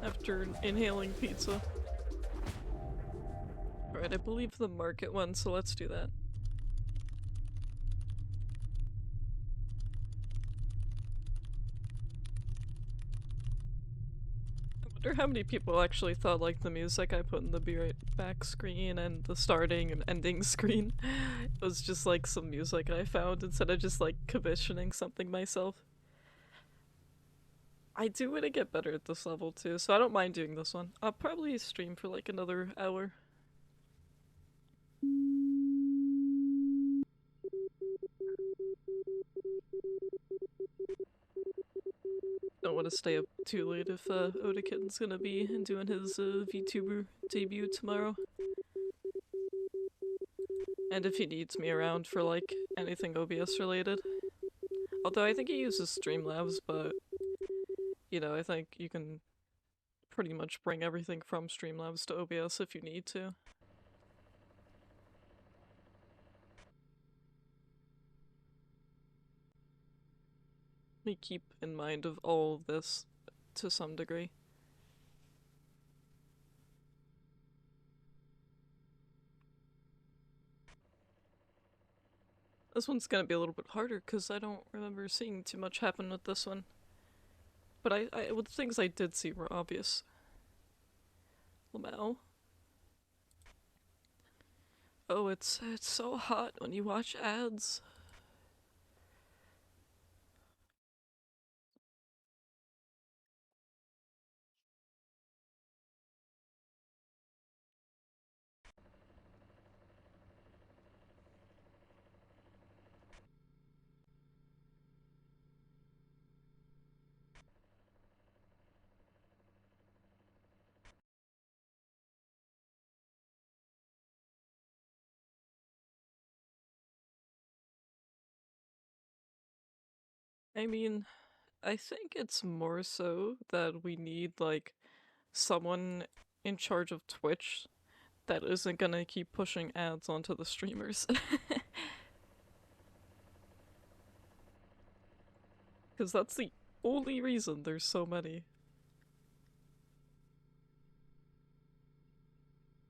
after inhaling pizza. Alright, I believe the market one, so let's do that. I wonder how many people actually thought like the music I put in the Be Right Back screen and the starting and ending screen was just like some music I found instead of just like commissioning something myself. I do want to get better at this level too, so I don't mind doing this one. I'll probably stream for like another hour. Don't want to stay up too late if Odakin's gonna be doing his VTuber debut tomorrow. And if he needs me around for like anything OBS related. Although I think he uses Streamlabs, but you know, I think you can pretty much bring everything from Streamlabs to OBS if you need to. Me keep in mind of all of this to some degree. This one's gonna be a little bit harder because I don't remember seeing too much happen with this one. But the things I did see were obvious. Lamau. Oh, it's so hot when you watch ads. I mean, I think it's more so that we need like someone in charge of Twitch that isn't gonna keep pushing ads onto the streamers. Because that's the only reason there's so many.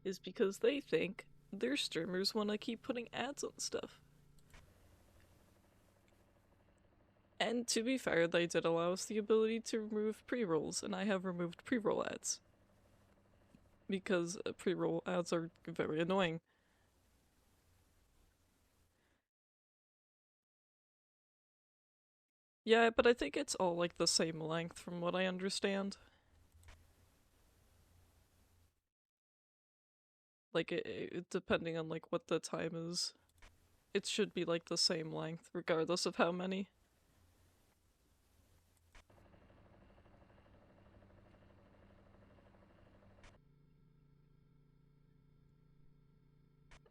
Is because they think their streamers want to keep putting ads on stuff. And to be fair, they did allow us the ability to remove pre-rolls, and I have removed pre-roll ads. Because pre-roll ads are very annoying. Yeah, but I think it's all like the same length from what I understand. Like, depending on like what the time is, it should be like the same length regardless of how many.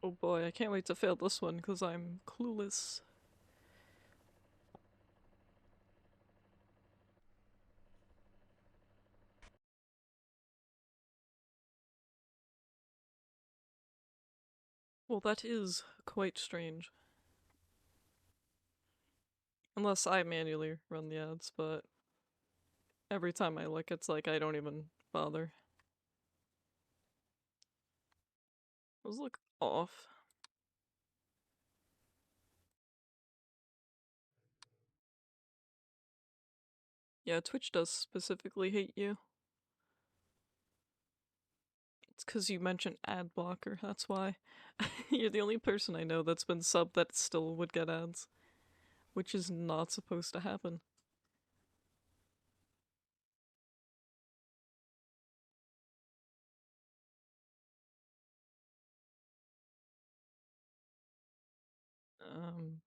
Oh boy, I can't wait to fail this one because I'm clueless. Well, that is quite strange. Unless I manually run the ads, but every time I look, it's like I don't even bother. Those look off. Yeah, Twitch does specifically hate you. It's because you mentioned ad blocker, that's why. You're the only person I know that's been subbed that still would get ads. Which is not supposed to happen. Um,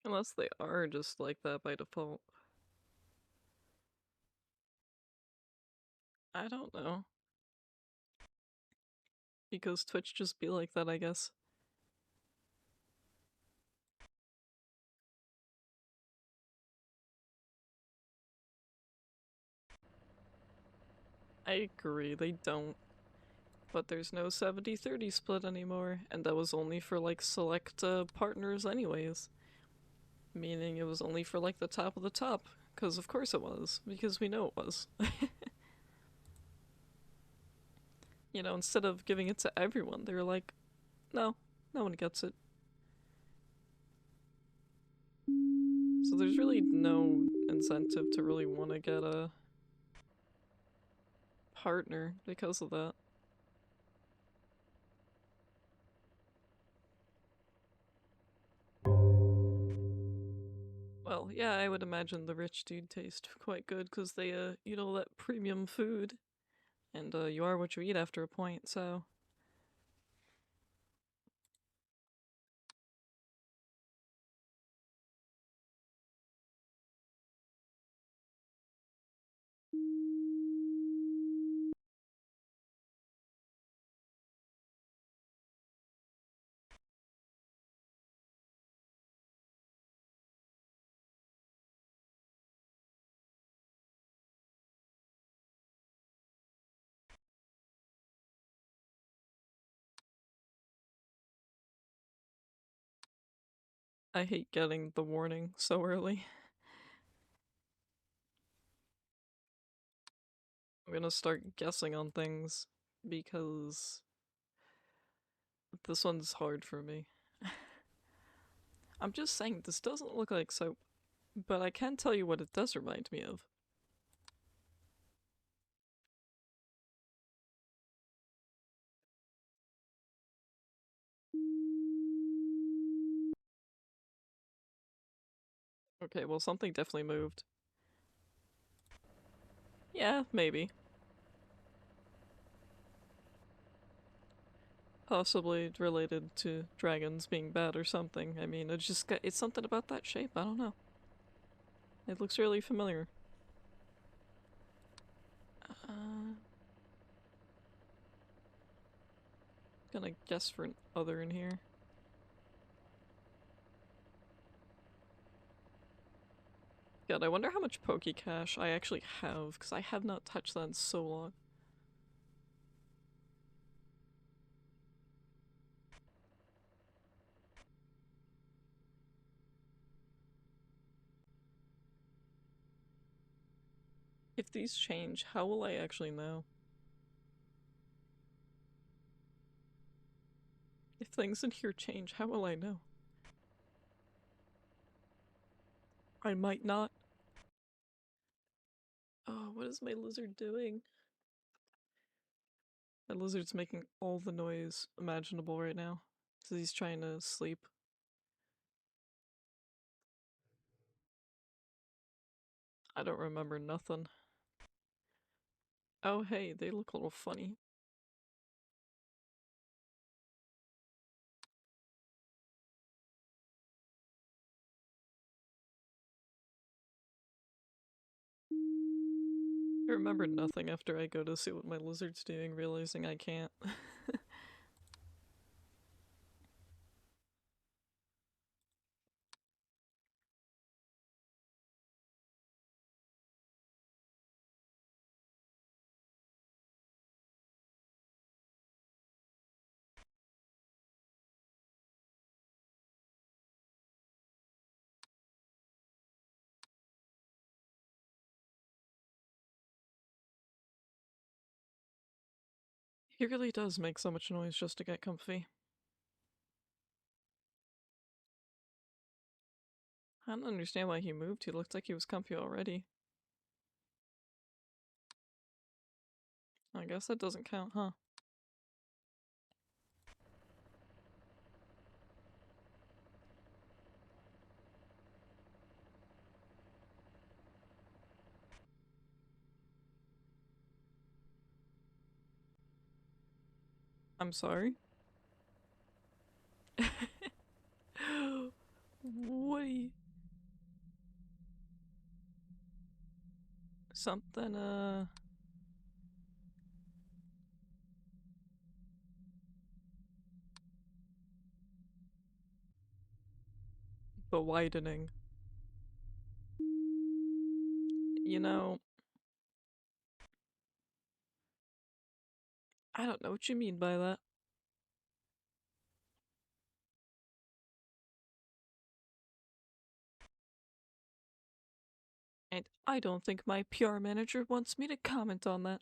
Unless they are just like that by default. I don't know. Because Twitch just be like that, I guess. I agree, they don't. But there's no 70-30 split anymore, and that was only for like select partners anyways. Meaning it was only for like the top of the top. Because of course it was. Because we know it was. You know, instead of giving it to everyone, they were like, no, no one gets it. So there's really no incentive to really want to get a partner because of that. Well, yeah, I would imagine the rich dude taste quite good because they eat all that premium food, and you are what you eat after a point. So I hate getting the warning so early. I'm gonna start guessing on things because this one's hard for me. I'm just saying, this doesn't look like soap, but I can tell you what it does remind me of. Okay, well, something definitely moved. Yeah, maybe. Possibly related to dragons being bad or something. I mean, it's something about that shape, I don't know. It looks really familiar. Uh, Gonna guess for an other in here. God, I wonder how much Pokecash I actually have, because I have not touched that in so long. If these change, how will I actually know? If things in here change, how will I know? I might not. Oh, what is my lizard doing? My lizard's making all the noise imaginable right now. Because he's trying to sleep. I don't remember nothing. Oh hey, they look a little funny. I remember nothing after I go to see what my lizard's doing, realizing I can't. He really does make so much noise just to get comfy. I don't understand why he moved. He looked like he was comfy already. I guess that doesn't count, huh? I'm sorry? What are you... Something, but widening. You know, I don't know what you mean by that. And I don't think my PR manager wants me to comment on that.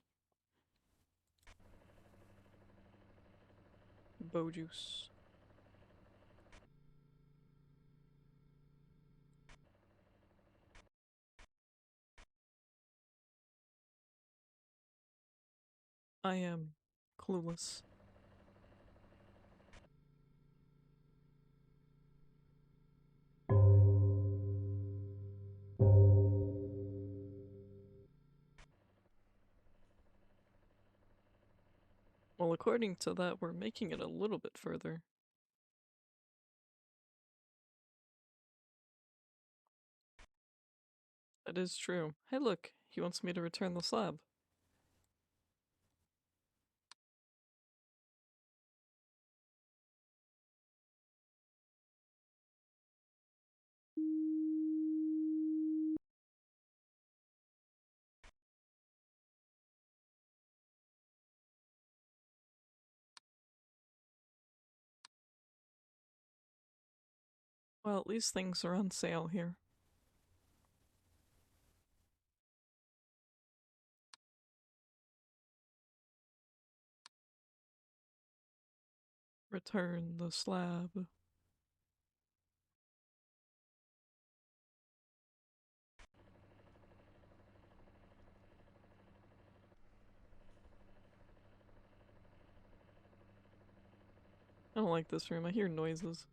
Bojuice. I am clueless. Well, according to that, we're making it a little bit further. That is true. Hey, look, he wants me to return the slab. Well, at least things are on sale here. Return the slab. I don't like this room. I hear noises.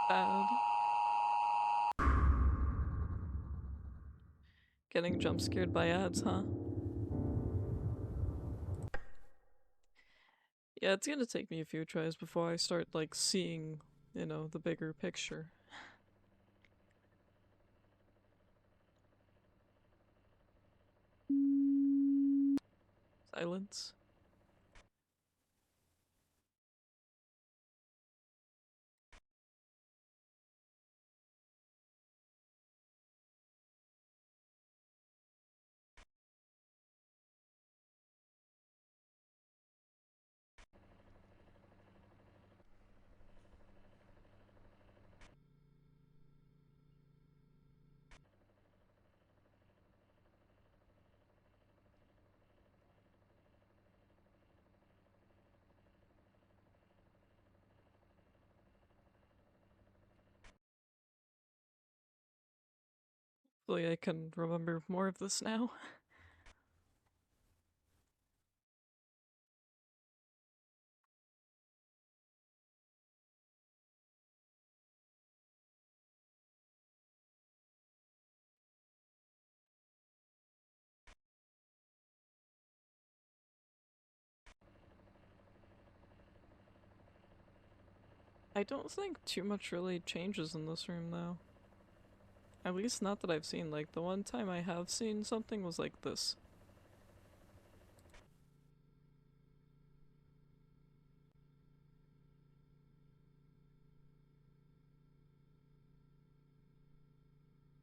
Bad. Getting jump scared by ads, huh? Yeah, it's gonna take me a few tries before I start, like, seeing, the bigger picture. Silence. Hopefully I can remember more of this now. I don't think too much really changes in this room, though. At least not that I've seen. Like, the one time I have seen something was like this.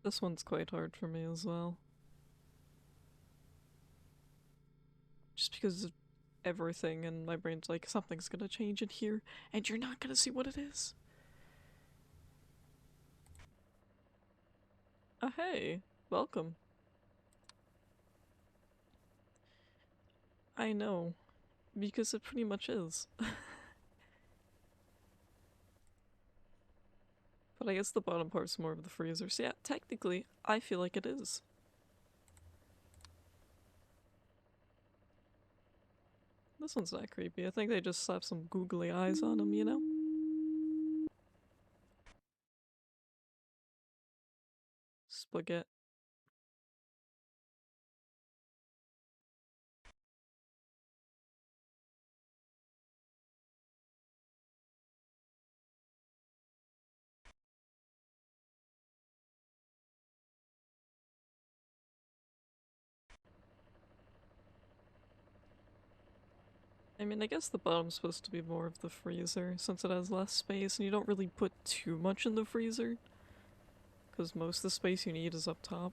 This one's quite hard for me as well. Just because of everything, and my brain's like, something's gonna change in here, and you're not gonna see what it is. Hey, welcome. I know, because it pretty much is. But I guess the bottom part's more of the freezer, so yeah, technically, I feel like it is. This one's not creepy. I think they just slapped some googly eyes on him, you know? Spaghetti. I mean, I guess the bottom's supposed to be more of the freezer since it has less space and you don't really put too much in the freezer. Because most of the space you need is up top.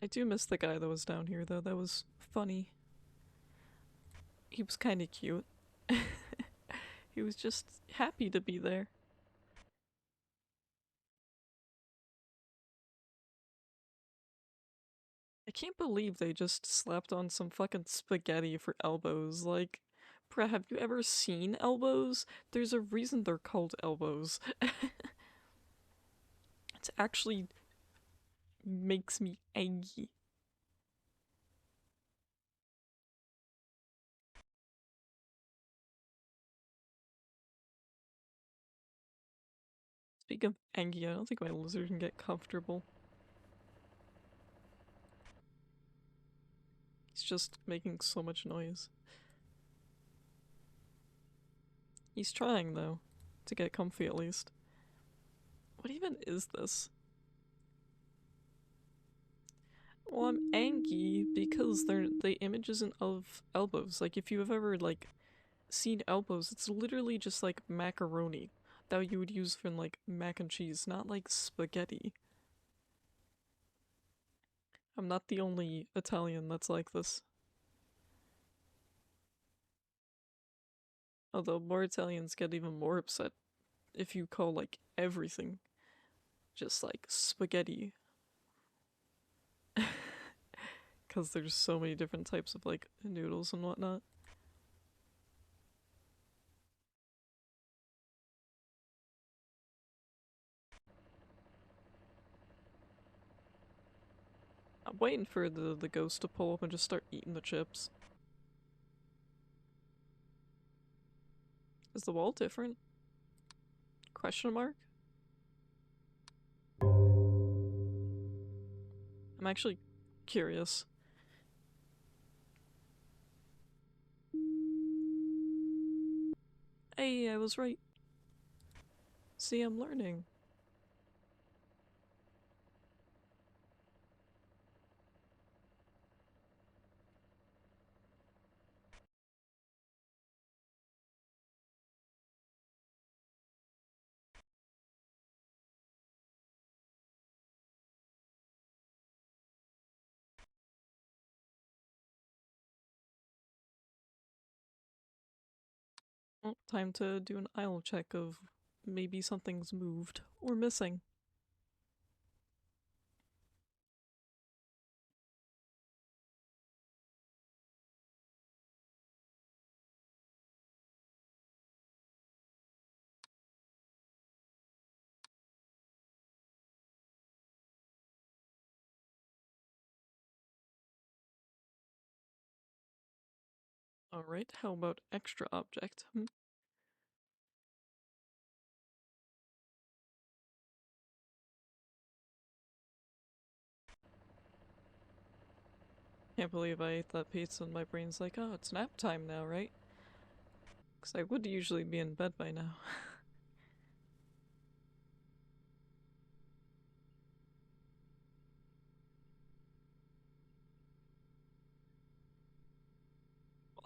I do miss the guy that was down here though, that was funny. He was kinda cute. He was just happy to be there. I can't believe they just slapped on some fucking spaghetti for elbows. Like, bruh, have you ever seen elbows? There's a reason they're called elbows. It actually makes me angry. Speaking of angry, I don't think my lizard can get comfortable. He's just making so much noise. He's trying, though, to get comfy at least. What even is this? Well, I'm angry because the image isn't of elbows. Like, if you've ever, like, seen elbows, it's literally just like macaroni that you would use for, like, mac and cheese, not like spaghetti. I'm not the only Italian that's like this. Although more Italians get even more upset if you call, like, everything just, like, spaghetti. Because there's so many different types of, like, noodles and whatnot. I'm waiting for the ghost to pull up and just start eating the chips. Is the wall different? Question mark? I'm actually curious. Hey, I was right. See, I'm learning. Well, time to do an aisle check of maybe something's moved or missing. Alright, how about extra object? Can't believe I ate that pizza and my brain's like, oh, it's nap time now, right? Because I would usually be in bed by now.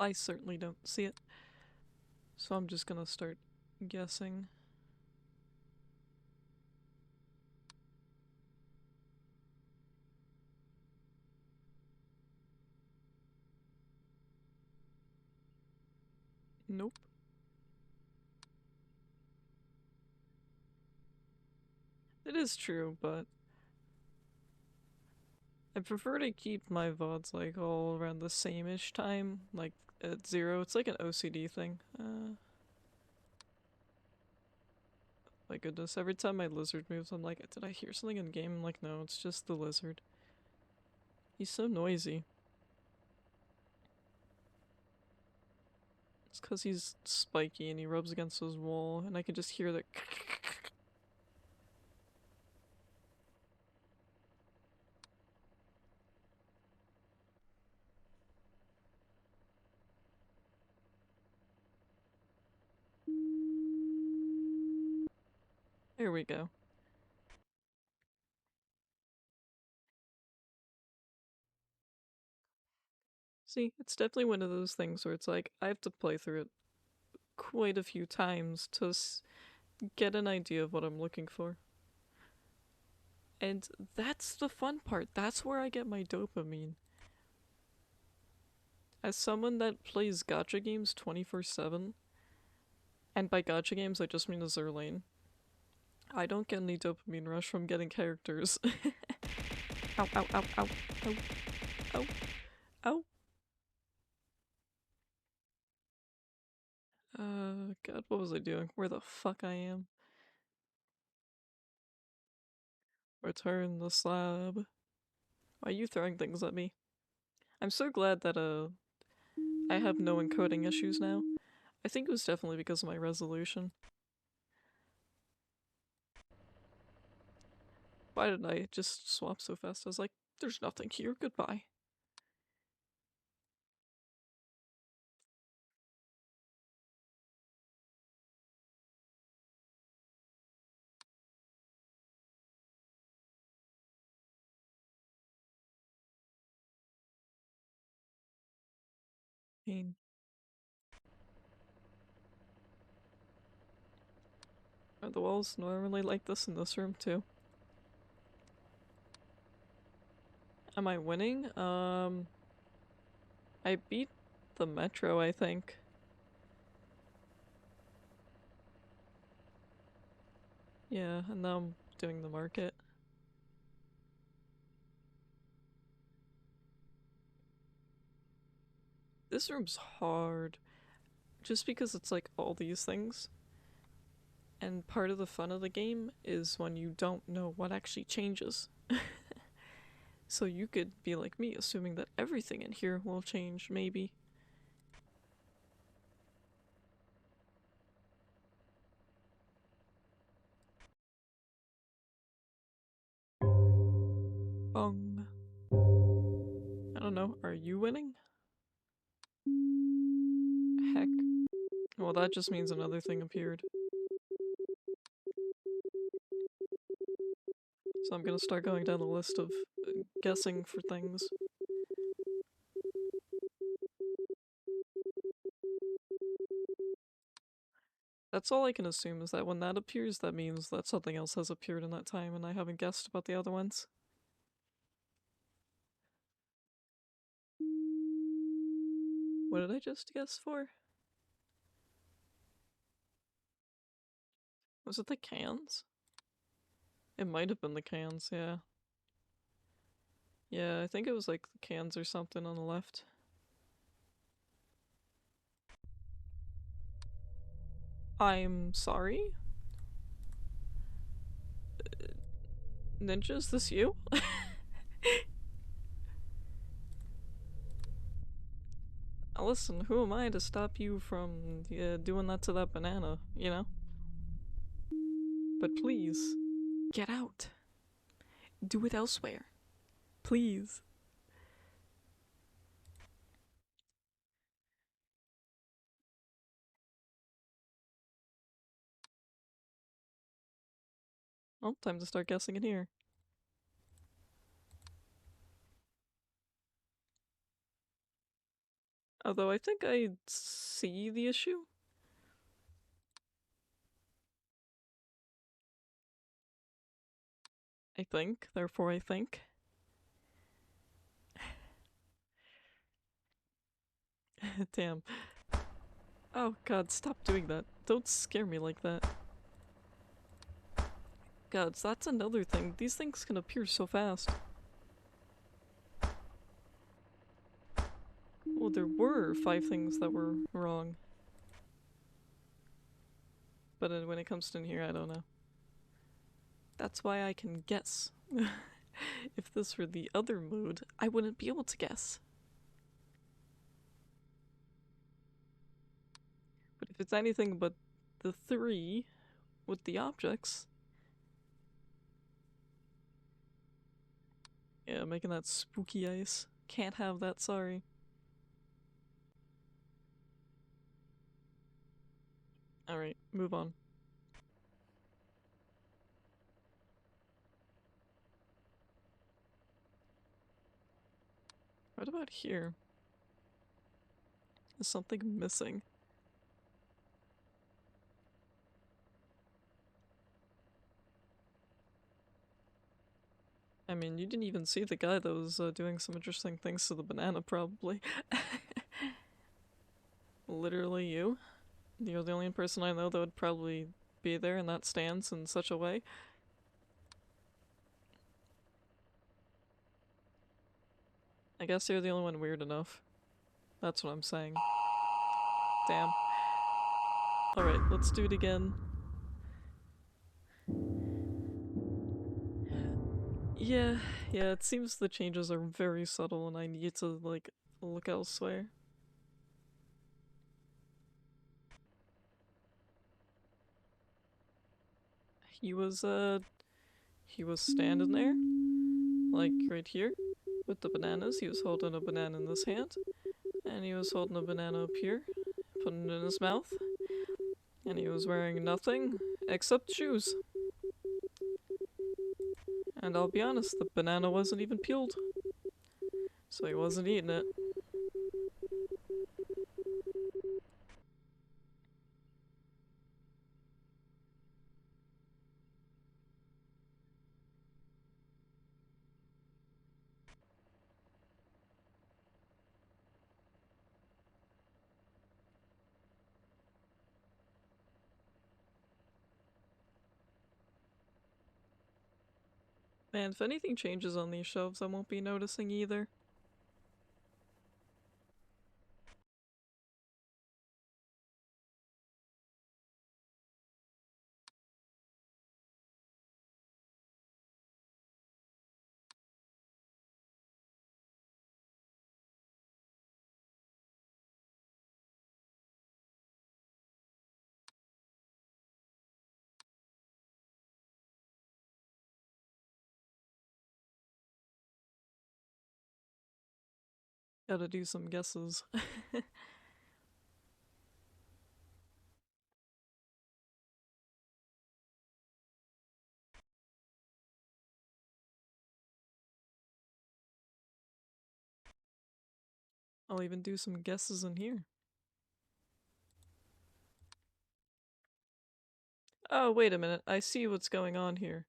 I certainly don't see it. So I'm just gonna start guessing. Nope. It is true, but I prefer to keep my VODs like all around the same-ish time, like at 0. It's like an OCD thing. My goodness, every time my lizard moves, I'm like, did I hear something in game? I'm like, no, it's just the lizard. He's so noisy. It's because he's spiky and he rubs against his wall, and I can just hear the. There we go. See, it's definitely one of those things where it's like, I have to play through it quite a few times to get an idea of what I'm looking for. And that's the fun part. That's where I get my dopamine. As someone that plays gacha games 24/7, and by gacha games I just mean Azur Lane, I don't get any dopamine rush from getting characters. Ow, ow, ow, ow, ow, ow, ow. God, what was I doing? Where the fuck I am? Return the slab. Why are you throwing things at me? I'm so glad that, I have no encoding issues now. I think it was definitely because of my resolution. Why did I just swap so fast? I was like, there's nothing here, goodbye. Pain. Are the walls normally like this in this room too? Am I winning? I beat the metro, I think. Yeah, and now I'm doing the market. This room's hard. Just because it's like all these things. And part of the fun of the game is when you don't know what actually changes. So you could be like me, assuming that everything in here will change, maybe. Bong. I don't know, are you winning? Heck. Well, that just means another thing appeared. So I'm gonna start going down the list of guessing for things. That's all I can assume is that when that appears, that means that something else has appeared in that time and I haven't guessed about the other ones. What did I just guess for? Was it the cans? It might have been the cans, yeah. Yeah, I think it was like the cans or something on the left. I'm sorry? Ninja, is this you? Listen, who am I to stop you from doing that to that banana, you know? But please, get out. Do it elsewhere. Please. Well, time to start guessing in here. Although I think I see the issue. I think, therefore I think. Damn. Oh god, stop doing that. Don't scare me like that. God, so that's another thing. These things can appear so fast. Well, there were 5 things that were wrong. But when it comes to in here, I don't know. That's why I can guess. If this were the other mode, I wouldn't be able to guess. But if it's anything but the 3 with the objects. Yeah, making that spooky ice. Can't have that, sorry. Alright, move on. What about here? Is something missing? I mean, you didn't even see the guy that was doing some interesting things to the banana, probably. Literally you. You're the only person I know that would probably be there in that stance in such a way. I guess you're the only one weird enough. That's what I'm saying. Damn. Alright, let's do it again. Yeah, it seems the changes are very subtle and I need to, like, look elsewhere. He was standing there, like, right here, with the bananas. He was holding a banana in his hand, and he was holding a banana up here, putting it in his mouth, and he was wearing nothing except shoes. And I'll be honest, the banana wasn't even peeled, so he wasn't eating it. Man, if anything changes on these shelves, I won't be noticing either. Gotta do some guesses. I'll even do some guesses in here. Oh, wait a minute. I see what's going on here.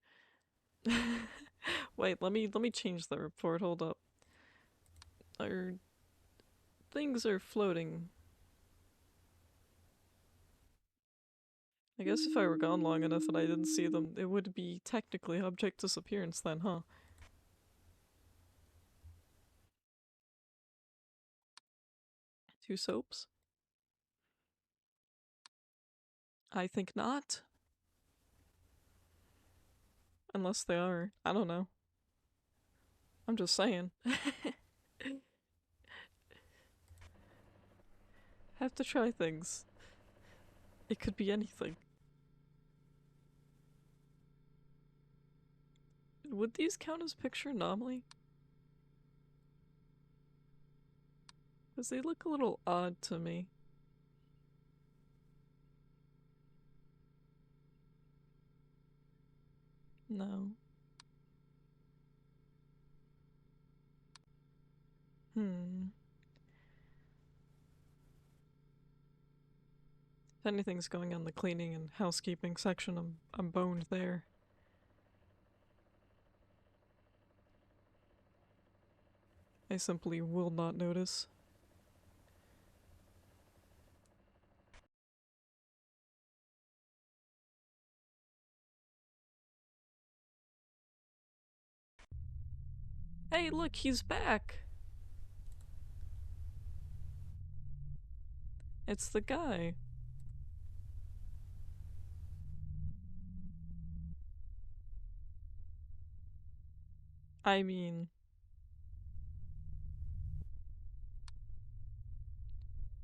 Wait, let me change the report. Hold up. Our things are floating. I guess if I were gone long enough and I didn't see them, it would be technically object disappearance then, huh? Two soaps? I think not. Unless they are. I don't know. I'm just saying. Have to try things. It could be anything. Would these count as picture anomaly? Because they look a little odd to me. No. Hmm. If anything's going on the cleaning and housekeeping section, I'm boned there. I simply will not notice. Hey, look, he's back! It's the guy. I mean...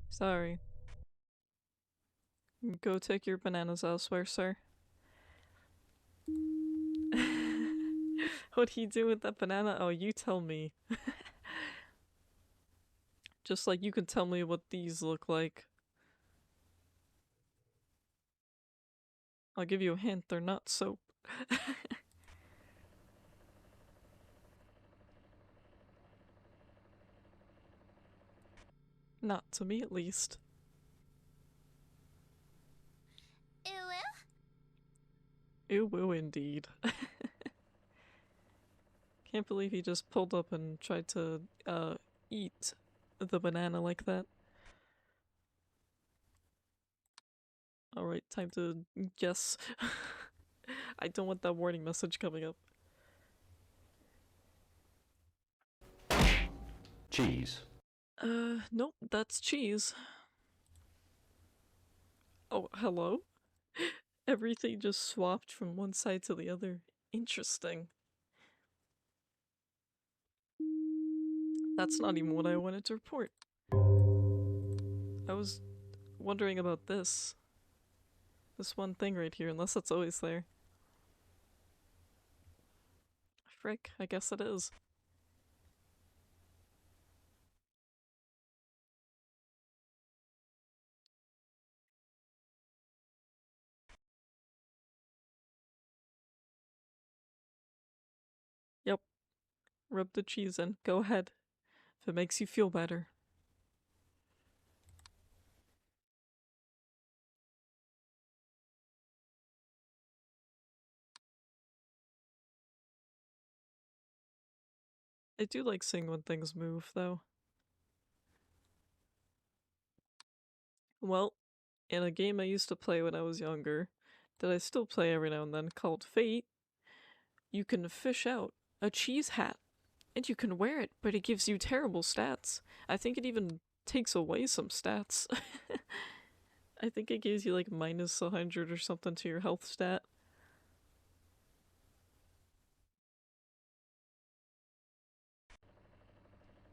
Sorry. Go take your bananas elsewhere, sir. What do you do with that banana? Oh, you tell me. Just like you can tell me what these look like. I'll give you a hint, they're not soap. Not to me, at least. Ew, woo, indeed. Can't believe he just pulled up and tried to, eat the banana like that. Alright, time to guess. I don't want that warning message coming up. Cheese. Nope, that's cheese. Oh, hello? Everything just swapped from one side to the other. Interesting. That's not even what I wanted to report. I was wondering about this. This one thing right here, unless it's always there. Frick, I guess it is. Yep. Rub the cheese in. Go ahead. If it makes you feel better. I do like seeing when things move, though. Well, in a game I used to play when I was younger, that I still play every now and then, called Fate, you can fish out a cheese hat. And you can wear it, but it gives you terrible stats. I think it even takes away some stats. I think it gives you like minus 100 or something to your health stat.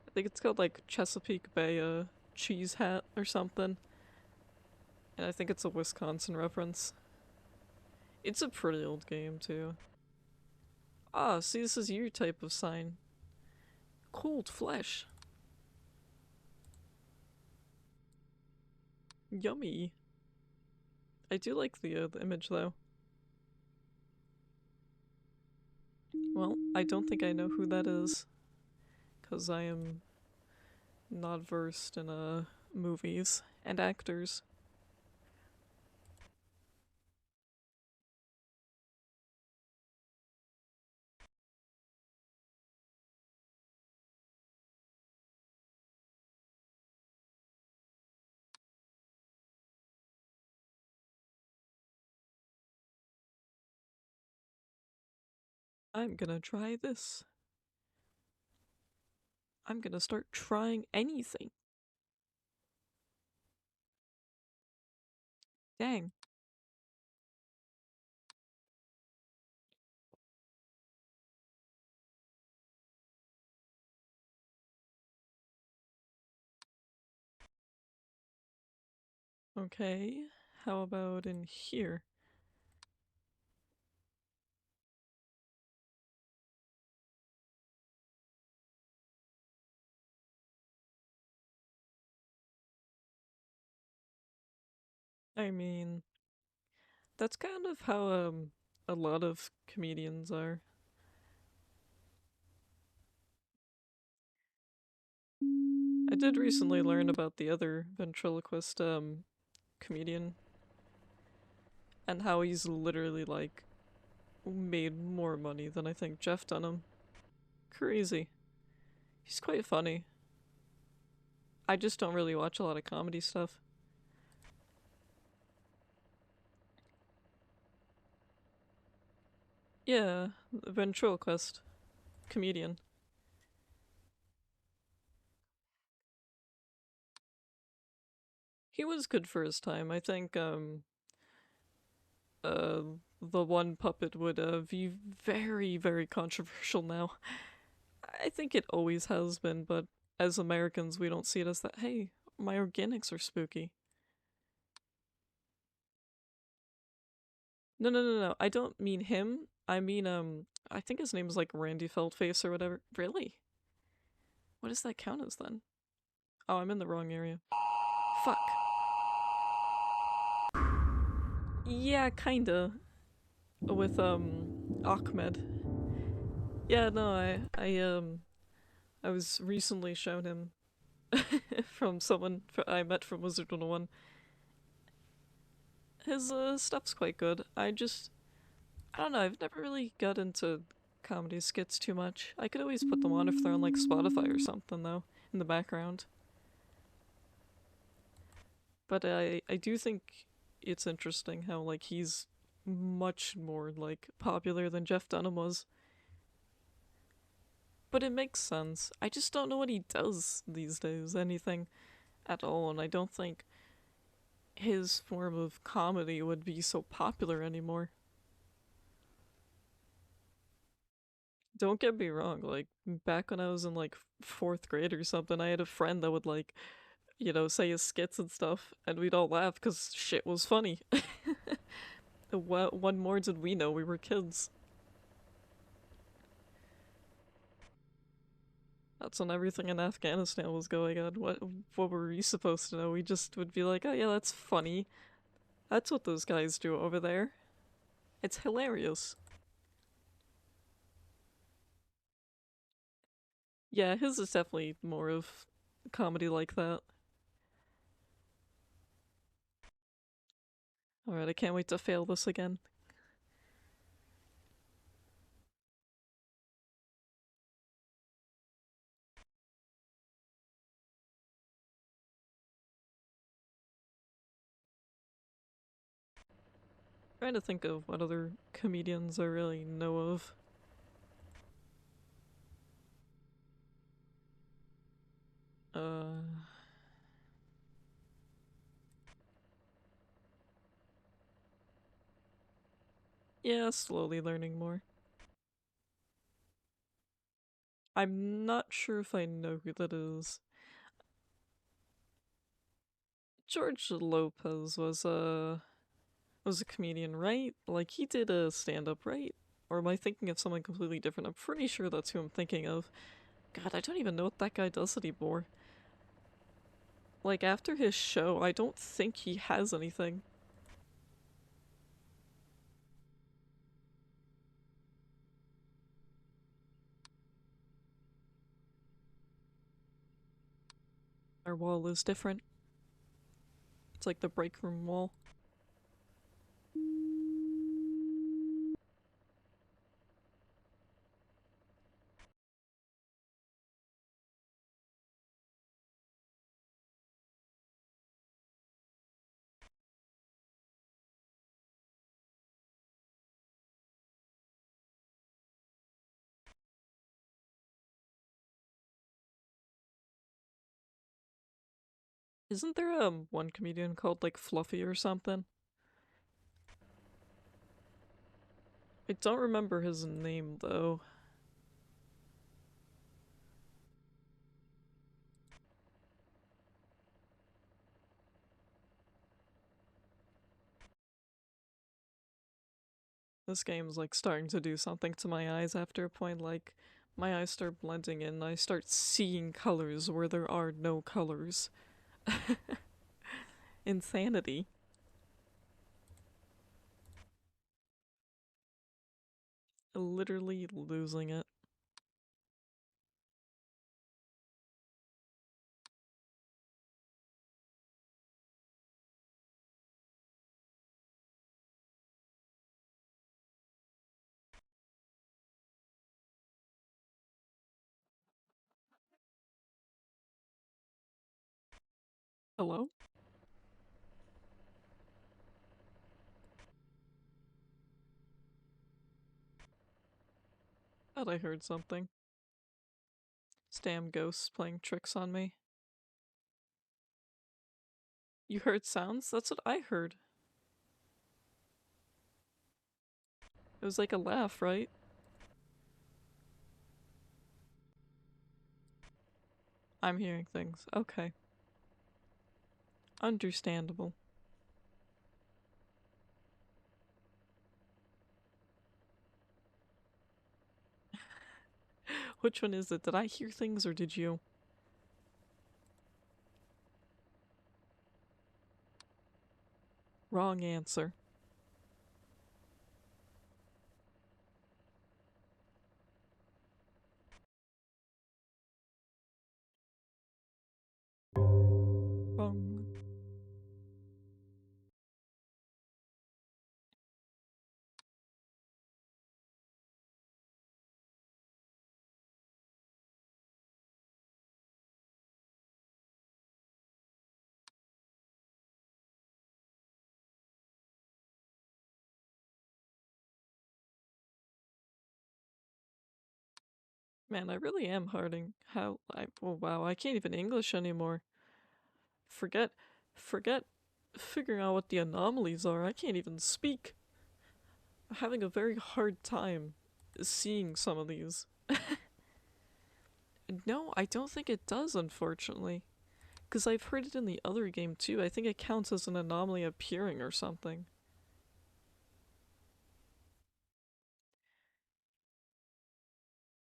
I think it's called like Chesapeake Bay cheese hat or something. And I think it's a Wisconsin reference. It's a pretty old game too. Ah, see, this is your type of sign. Cold flesh. Yummy. I do like the image though. Well, I don't think I know who that is. Because I am not versed in movies and actors. I'm gonna try this. I'm gonna start trying anything. Dang. Okay, how about in here? I mean, that's kind of how a lot of comedians are. I did recently learn about the other ventriloquist comedian and how he's literally like made more money than I think Jeff Dunham. Crazy. He's quite funny. I just don't really watch a lot of comedy stuff. Yeah, ventriloquist comedian. He was good for his time. I think uh the one puppet would be very, very controversial now. I think it always has been, but as Americans we don't see it as that, hey, my organics are spooky. No, no, no, no. I don't mean him. I mean I think his name is like Randy Feldface or whatever. Really? What does that count as then? Oh, I'm in the wrong area. Fuck. Yeah, kinda. With Ahmed. Yeah, no, I was recently shown him from someone I met from Wizard 101. His stuff's quite good. I don't know, I've never really got into comedy skits too much. I could always put them on if they're on like Spotify or something though, in the background. But I do think it's interesting how like he's much more like popular than Jeff Dunham was. But it makes sense. I just don't know what he does these days, anything at all, and I don't think his form of comedy would be so popular anymore. Don't get me wrong, like back when I was in like fourth grade or something, I had a friend that would like, say his skits and stuff, and we'd all laugh because shit was funny. What more did we know? We were kids. That's when everything in Afghanistan was going on. What were we supposed to know? We just would be like, oh yeah, that's funny. That's what those guys do over there. It's hilarious. Yeah, his is definitely more of comedy like that. Alright, I can't wait to fail this again. Trying to think of what other comedians I really know of. Uh, yeah, slowly learning more. I'm not sure if I know who that is. George Lopez was a comedian, right? Like he did a stand up, right? Or am I thinking of someone completely different? I'm pretty sure that's who I'm thinking of. God, I don't even know what that guy does anymore. Like after his show, I don't think he has anything. Our wall is different. It's like the break room wall. Isn't there one comedian called like Fluffy or something? I don't remember his name though. This game's like starting to do something to my eyes after a point. Like my eyes start blending in. I start seeing colors where there are no colors. Insanity. Literally losing it. Hello? Thought I heard something. It's damn ghosts playing tricks on me. You heard sounds? That's what I heard. It was like a laugh, right? I'm hearing things. Okay. Understandable. Which one is it? Did I hear things or did you? Wrong answer. Man, I really am harding. Oh wow, I can't even English anymore. Forget, forget figuring out what the anomalies are. I can't even speak. I'm having a very hard time seeing some of these. No, I don't think it does, unfortunately. Because I've heard it in the other game too. I think it counts as an anomaly appearing or something.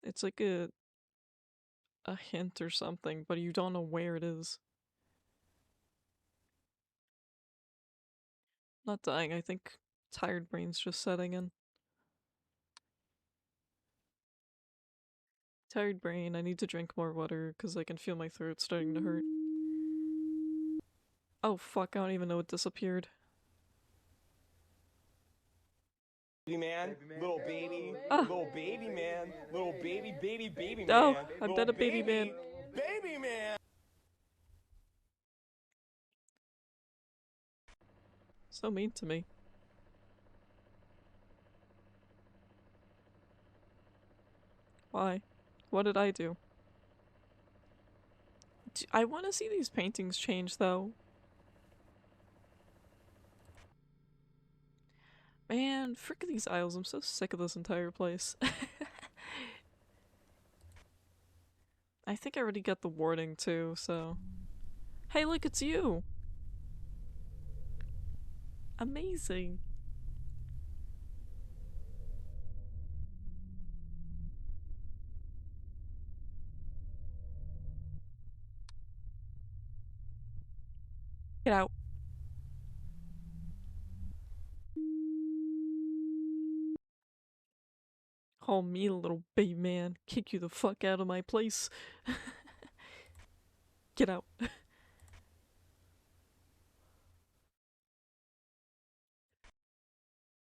It's like a hint or something, but you don't know where it is. Not dying, I think tired brain's just setting in. Tired brain, I need to drink more water because I can feel my throat starting to hurt. Oh fuck, I don't even know it disappeared. Baby man, little baby, Ah. little baby man, little baby Oh, man, I'm little dead a baby man. baby man. So mean to me. Why? What did I do? I want to see these paintings change though. Man, frick these aisles, I'm so sick of this entire place. I think I already got the warning too, so... Hey look, it's you! Amazing! Get out. Call me a little baby man. Kick you the fuck out of my place. Get out.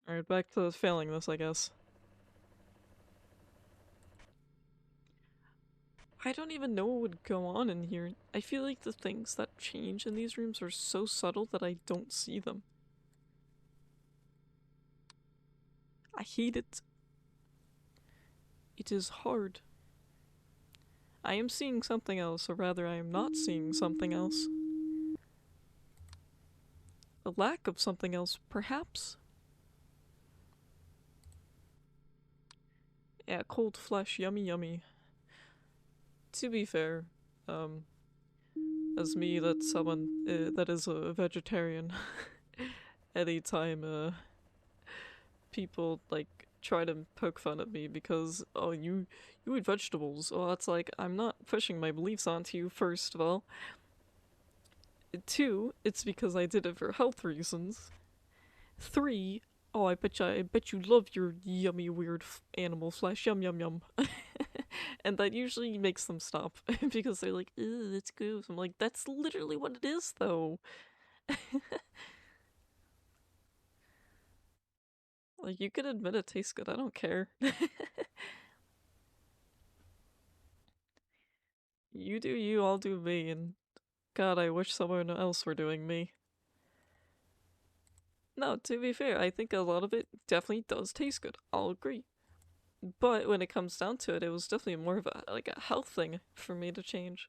Alright, back to failing this, I guess. I don't even know what would go on in here. I feel like the things that change in these rooms are so subtle that I don't see them. I hate it. It is hard. I am seeing something else, or rather I am not seeing something else. A lack of something else, perhaps? Yeah, cold flesh, yummy yummy. To be fair, as me, that's someone that is a vegetarian, anytime people like try to poke fun at me because oh you eat vegetables, well that's like I'm not pushing my beliefs onto you first of all. Two, it's because I did it for health reasons. Three, oh I bet you love your yummy weird animal flesh, yum yum yum. And that usually makes them stop because they're like, ew, it's gross. I'm like, that's literally what it is though. Like, you can admit it tastes good, I don't care. You do you, I'll do me, and God, I wish someone else were doing me. No, to be fair, I think a lot of it definitely does taste good, I'll agree. But when it comes down to it, it was definitely more of a health thing for me to change.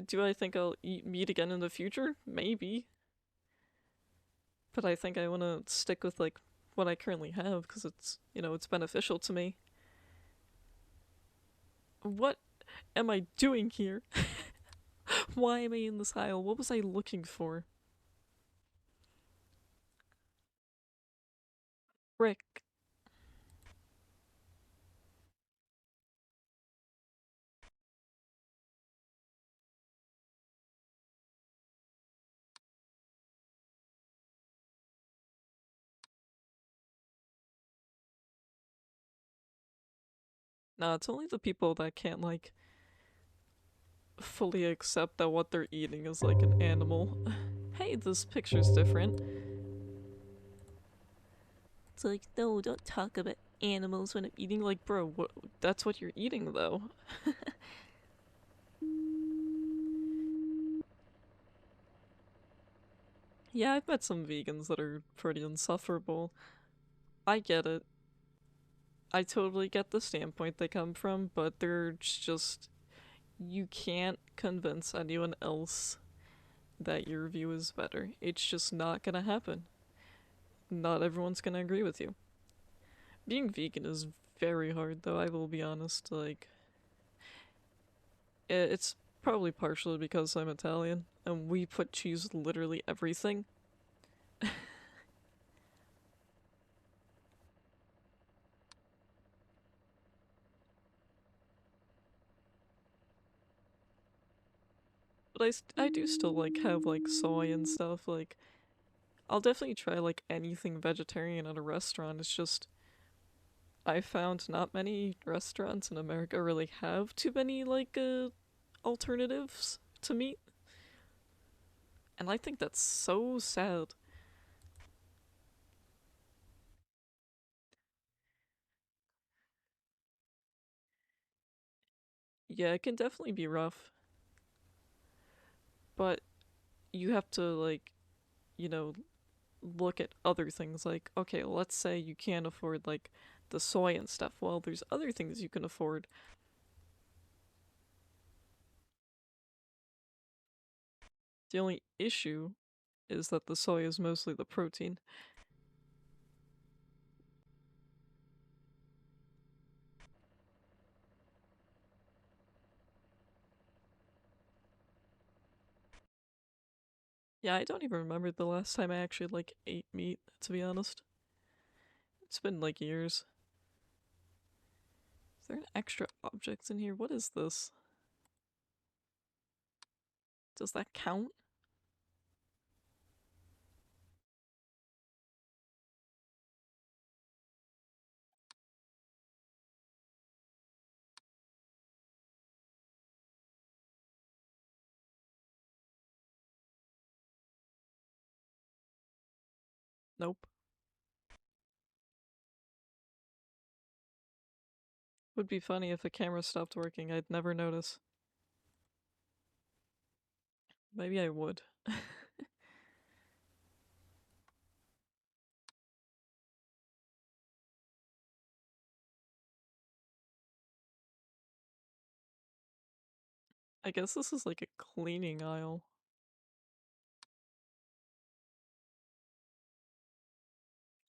Do I think I'll eat meat again in the future? Maybe. But I think I want to stick with, like, what I currently have, because it's, it's beneficial to me. What am I doing here? Why am I in this aisle? What was I looking for? Rick. Nah, it's only the people that can't, like, fully accept that what they're eating is like an animal. Hey, this picture's different. It's like, no, don't talk about animals when I'm eating. Like, bro, that's what you're eating, though. Yeah, I've met some vegans that are pretty insufferable. I get it. I totally get the standpoint they come from, but there's just you can't convince anyone else that your view is better. It's just not gonna happen. Not everyone's gonna agree with you. Being vegan is very hard, though, I will be honest. Like, it's probably partially because I'm Italian, and we put cheese literally everything. But I do still, like, have, like, soy and stuff. Like, I'll definitely try, like, anything vegetarian at a restaurant. It's just, I found not many restaurants in America really have too many, like, alternatives to meat. And I think that's so sad. Yeah, it can definitely be rough, but you have to, like, you know, look at other things. Like, okay, let's say you can't afford, like, the soy and stuff. Well, there's other things you can afford. The only issue is that the soy is mostly the protein. Yeah, I don't even remember the last time I actually, like, ate meat, to be honest. It's been, like, years. Is there an extra object in here? What is this? Does that count? Nope. Would be funny if the camera stopped working. I'd never notice. Maybe I would. I guess this is like a cleaning aisle.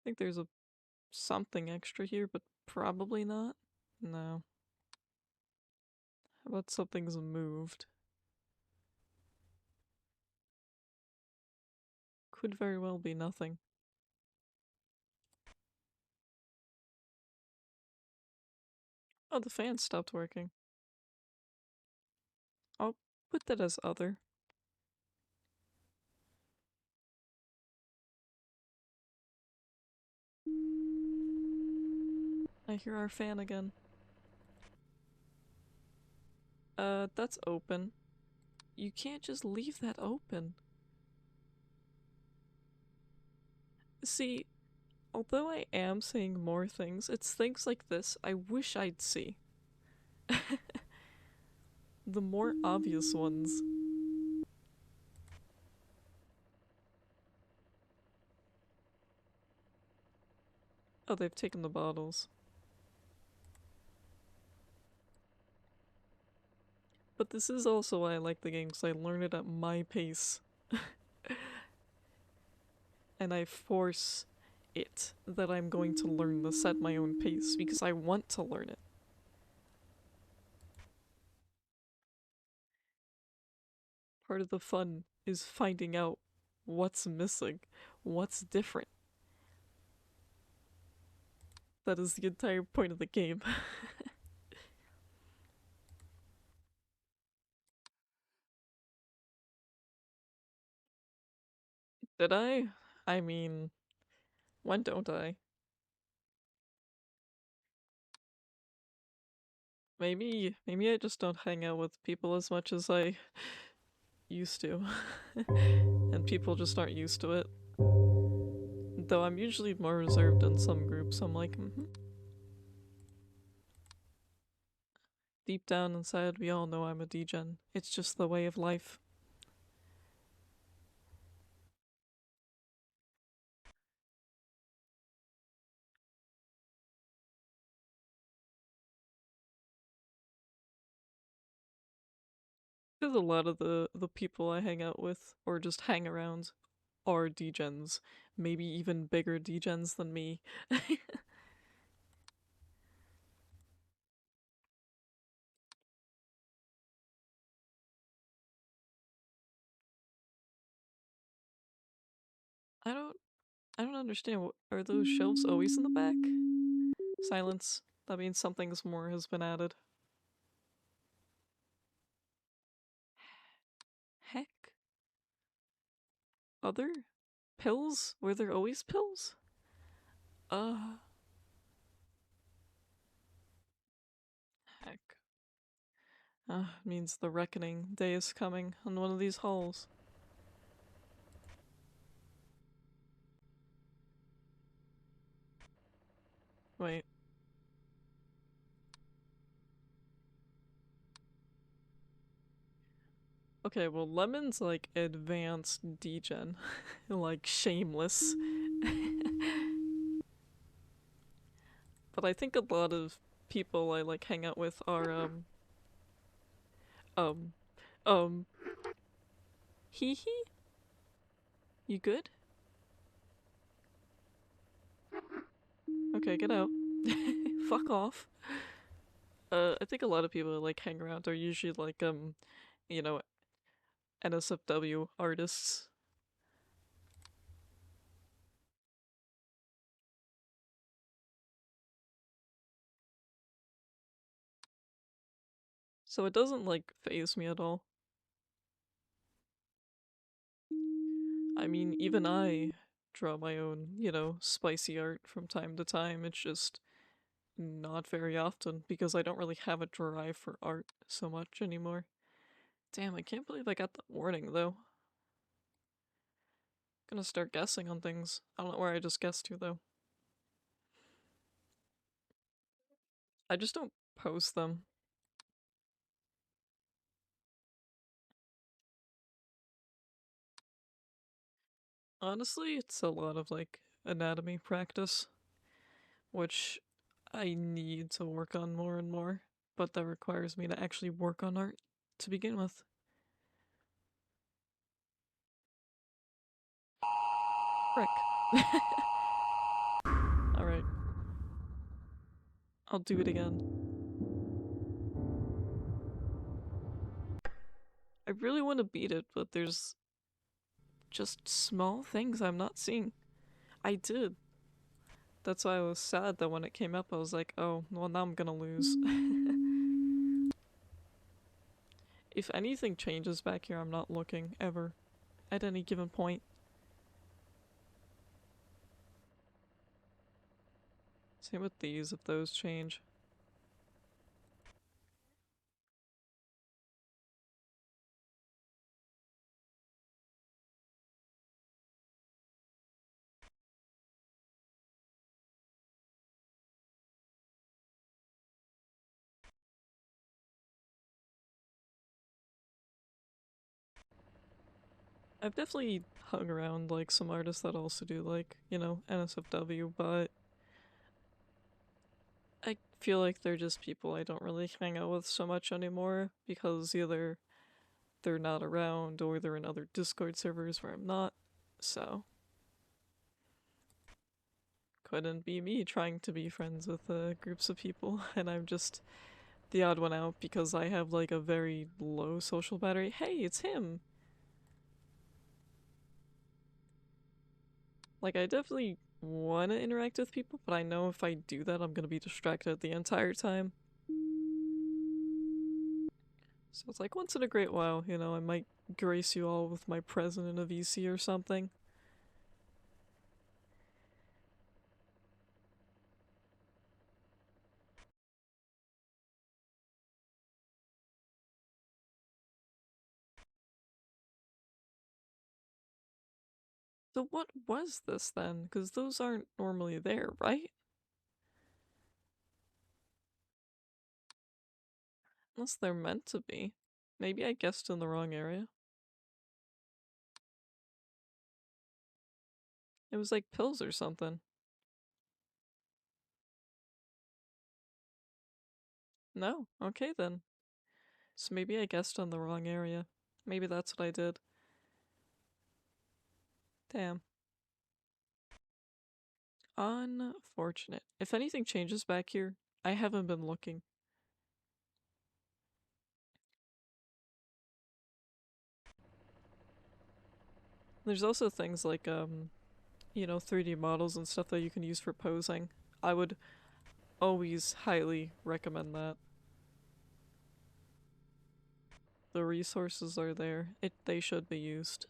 I think there's a something extra here, but probably not. No. How about something's moved? Could very well be nothing. Oh, the fan stopped working. I'll put that as other. I hear our fan again. That's open. You can't just leave that open. See, although I am saying more things, it's things like this I wish I'd see. The more obvious ones. Oh, they've taken the bottles. But this is also why I like the game, because I learn it at my pace. And I force it that I'm going to learn this at my own pace, because I want to learn it. Part of the fun is finding out what's missing, what's different. That is the entire point of the game. Did I? I mean, when don't I? Maybe I just don't hang out with people as much as I used to. And people just aren't used to it. Though I'm usually more reserved in some groups, I'm like, Deep down inside, we all know I'm a degen. It's just the way of life. Because a lot of the people I hang out with or just hang around are degens, maybe even bigger degens than me. I don't I don't understand. Are those shelves always in the back? Silence. That means something's more has been added. Heck. Other pills? Were there always pills? Uh, heck. Means the reckoning day is coming on one of these halls. Wait. Okay, well, Lemon's like advanced degen. Like shameless. But I think a lot of people I like hang out with are, um, um, hee hee? You good? Okay, get out. Fuck off. I think a lot of people I like hang around are usually like, you know, NSFW artists. So it doesn't like phase me at all. I mean, even I draw my own, spicy art from time to time. It's just not very often because I don't really have a drive for art so much anymore. Damn, I can't believe I got that warning though. Gonna start guessing on things. I don't know where I just guessed to though. I just don't post them. Honestly, it's a lot of like anatomy practice, which I need to work on more and more, but that requires me to actually work on art to begin with. Frick. Alright, I'll do it again. I really want to beat it, but there's just small things I'm not seeing. I did. That's why I was sad that when it came up, I was like, oh, well, now I'm gonna lose. If anything changes back here, I'm not looking ever at any given point. Same with these, if those change. I've definitely hung around like some artists that also do like, NSFW, but I feel like they're just people I don't really hang out with so much anymore because either they're not around or they're in other Discord servers where I'm not. So, couldn't be me trying to be friends with groups of people, and I'm just the odd one out because I have like a very low social battery. Hey, it's him! Like, I definitely want to interact with people, but I know if I do that, I'm gonna be distracted the entire time. So it's like once in a great while, I might grace you all with my presence in a VC or something. So what was this then? Because those aren't normally there, right? Unless they're meant to be. Maybe I guessed in the wrong area. It was like pills or something. No? Okay then. So maybe I guessed on the wrong area. Maybe that's what I did. Damn. Unfortunate. If anything changes back here, I haven't been looking. There's also things like, 3D models and stuff that you can use for posing. I would always highly recommend that. The resources are there. They should be used.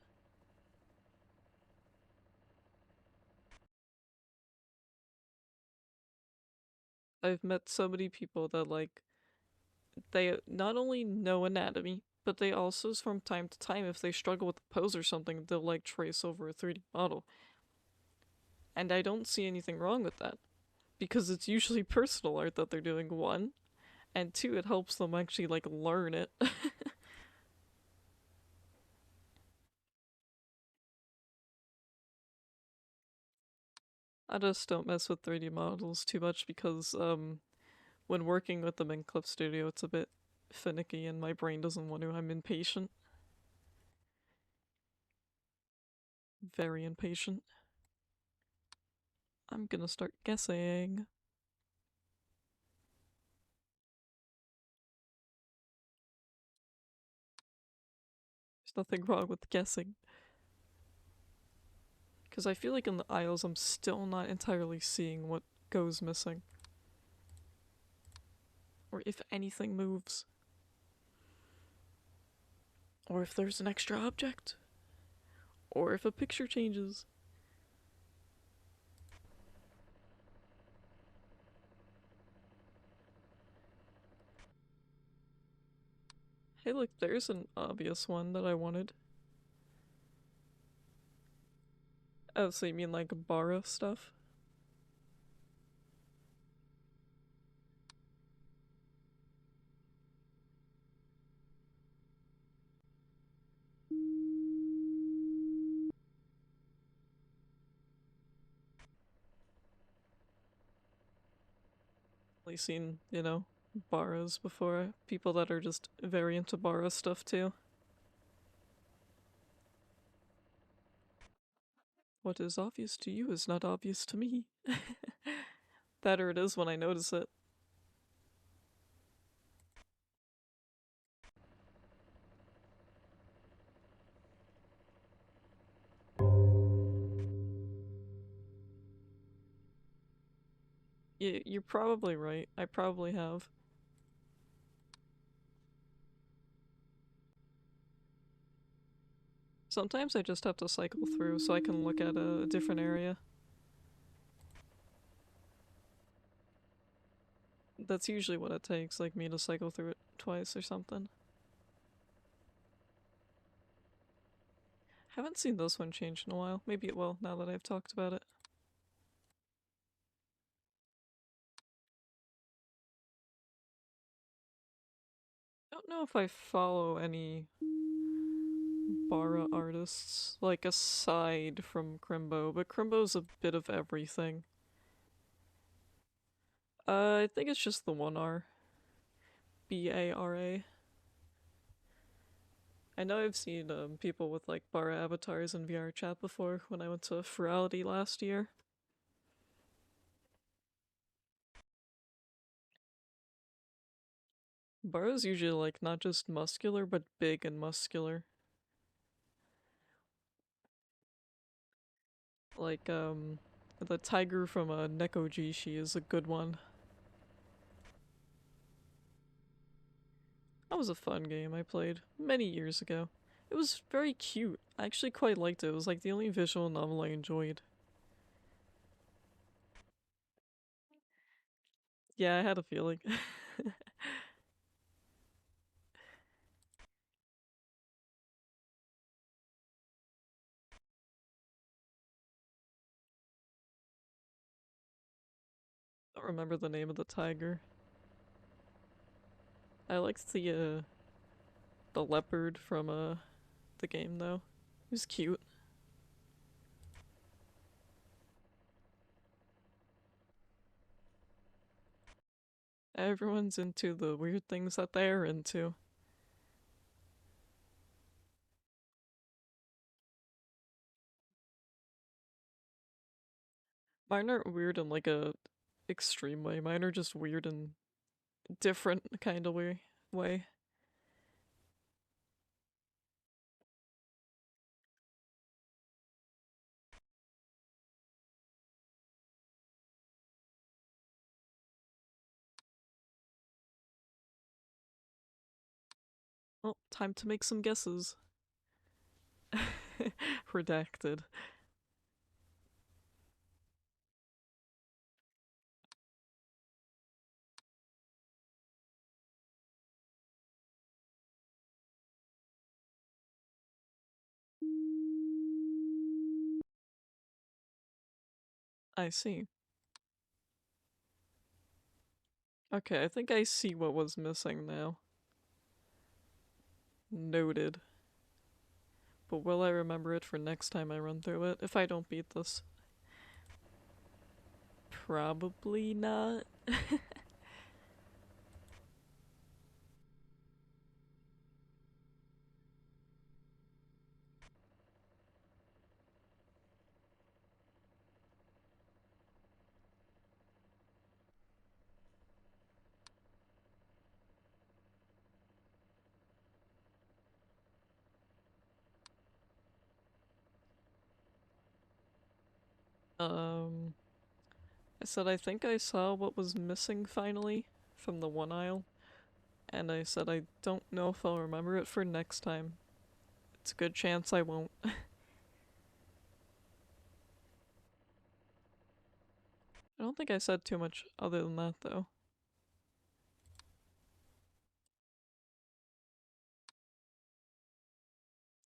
I've met so many people that they not only know anatomy, but they also from time to time if they struggle with a pose or something, they'll trace over a 3D model. And I don't see anything wrong with that because it's usually personal art that they're doing, one, and two, it helps them actually learn it. I just don't mess with 3D models too much because when working with them in Clip Studio, it's a bit finicky and my brain doesn't want to. I'm impatient. Very impatient. I'm gonna start guessing. There's nothing wrong with guessing. Because I feel like in the aisles, I'm still not entirely seeing what goes missing. Or if anything moves. Or if there's an extra object. Or if a picture changes. Hey, look, there's an obvious one that I wanted. Oh, so you mean Bara stuff? Seen, Baras before. People that are just very into Bara stuff too. What is obvious to you is not obvious to me. That or it is when I notice it. You're probably right. I probably have. Sometimes I just have to cycle through so I can look at a different area. That's usually what it takes, me to cycle through it twice or something. Haven't seen this one change in a while. Maybe it will now that I've talked about it. I don't know if I follow any Bara artists, aside from Crimbo, but Crimbo's a bit of everything. I think it's just the one R. Bara. I know I've seen people with Bara avatars in VR chat before when I went to Ferality last year. Bara's usually not just muscular, but big and muscular. Like, the tiger from Neko Jishi is a good one. That was a fun game I played many years ago. It was very cute. I actually quite liked it. It was the only visual novel I enjoyed. Yeah, I had a feeling. I don't remember the name of the tiger. I liked the leopard from the game though. He was cute. Everyone's into the weird things that they're into. Mine aren't weird in like a extreme way. Mine are just weird in different kind of way. Well, time to make some guesses. Redacted. I see. Okay, I think I see what was missing now. Noted. But will I remember it for next time I run through it? If I don't beat this? Probably not. Um, I said I think I saw what was missing finally from the one aisle, and I said I don't know if I'll remember it for next time. It's a good chance I won't. I don't think I said too much other than that though.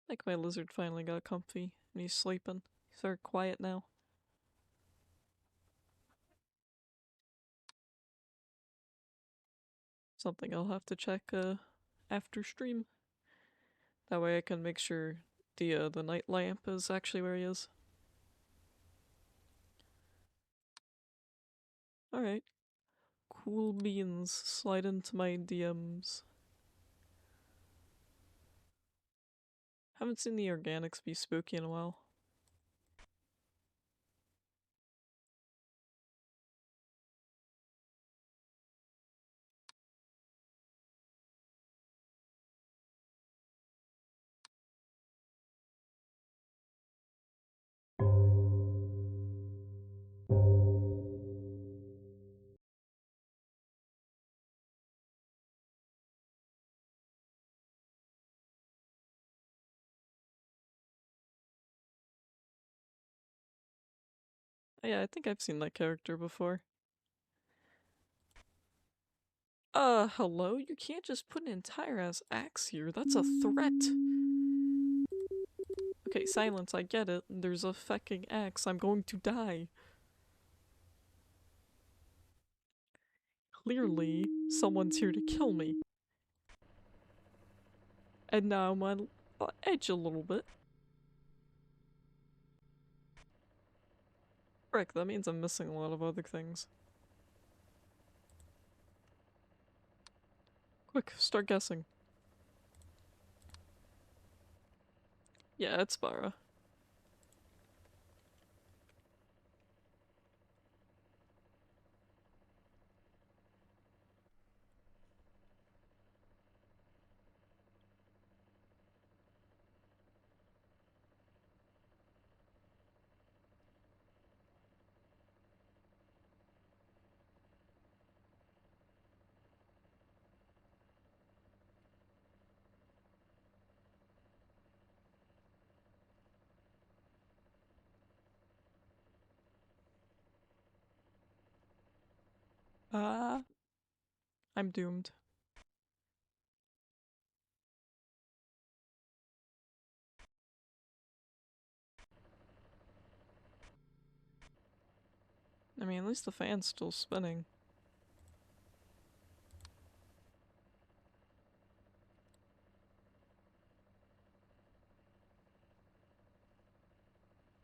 Like my lizard finally got comfy and he's sleeping. He's very quiet now. Something I'll have to check after stream. That way I can make sure the night lamp is actually where he is. Alright. Cool beans. Slide into my DMs. Haven't seen the organics be spooky in a while. Yeah, I think I've seen that character before. Hello? You can't just put an entire ass axe here. That's a threat. Okay, silence, I get it. There's a fucking axe. I'm going to die. Clearly, someone's here to kill me. And now I'm on edge a little bit. Frick, that means I'm missing a lot of other things. Quick, start guessing. Yeah, it's Bara. Ah, I'm doomed. I mean, at least the fan's still spinning.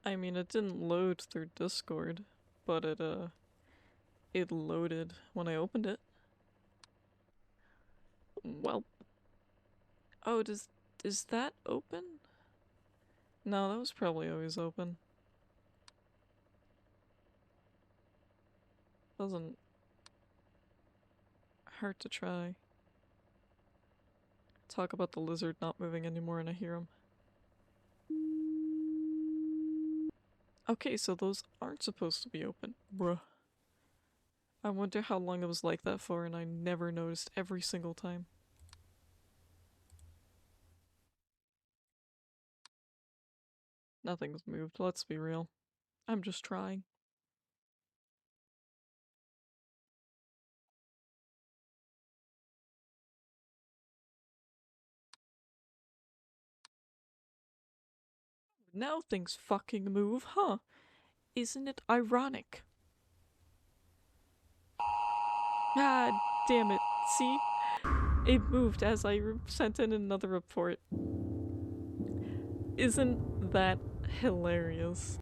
I mean, it didn't load through Discord, but it loaded when I opened it. Well, oh, is that open? No, that was probably always open. Doesn't hurt to try. Talk about the lizard not moving anymore and I hear him. Okay, so those aren't supposed to be open. Bruh. I wonder how long it was like that for and I never noticed every single time. Nothing's moved, let's be real. I'm just trying. Now things fucking move, huh? Isn't it ironic? God damn it. See? It moved as I sent in another report. Isn't that hilarious?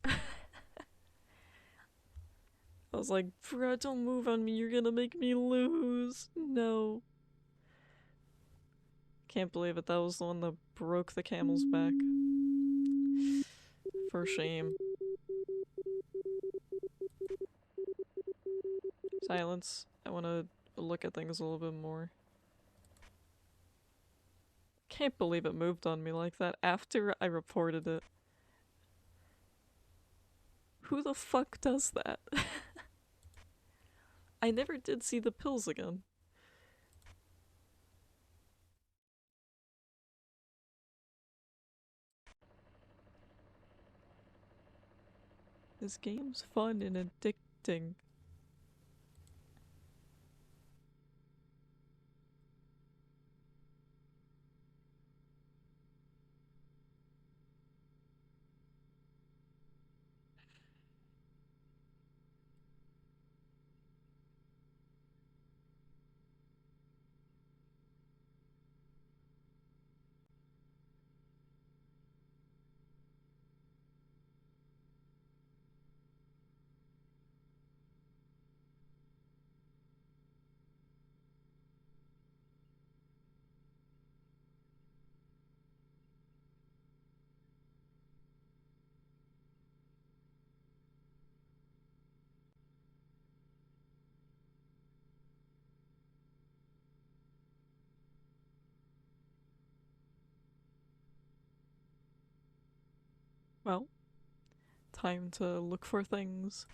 I was like, bruh, don't move on me, you're gonna make me lose. No. Can't believe it, that was the one that broke the camel's back. For shame. Silence. I wanna look at things a little bit more. Can't believe it moved on me like that after I reported it. Who the fuck does that? I never did see the pills again. This game's fun and addicting. Well, time to look for things.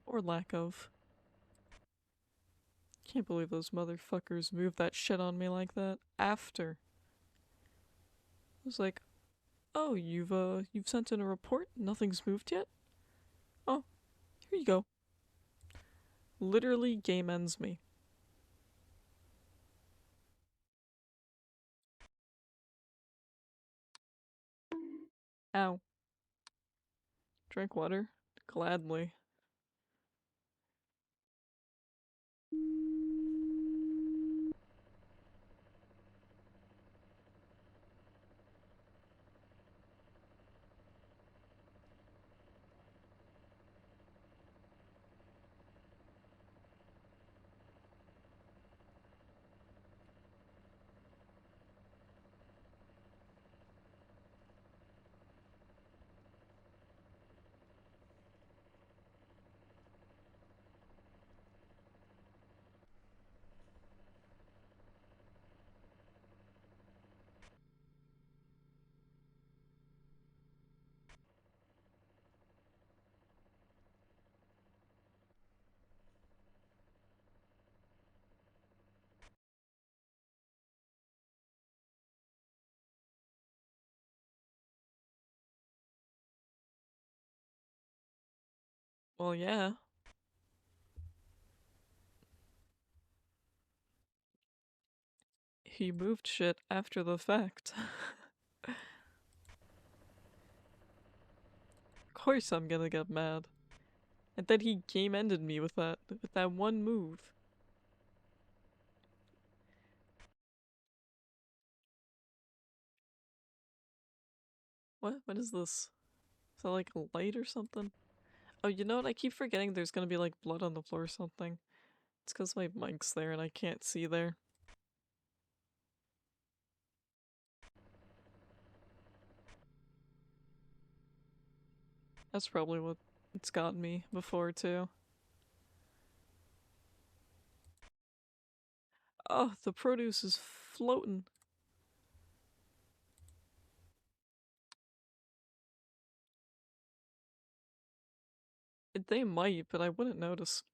Or lack of. Can't believe those motherfuckers moved that shit on me like that after. I was like, oh, you've sent in a report? Nothing's moved yet? Oh, here you go. Literally game ends me. Ow. Drink water? Gladly. Well, yeah. He moved shit after the fact. Of course I'm gonna get mad. And then he game ended me with that one move. What? What is this? Is that like a light or something? Oh, you know what? I keep forgetting there's gonna be like blood on the floor or something. It's because my mic's there and I can't see there. That's probably what It's gotten me before too. Oh, the produce is floating. They might, but I wouldn't notice.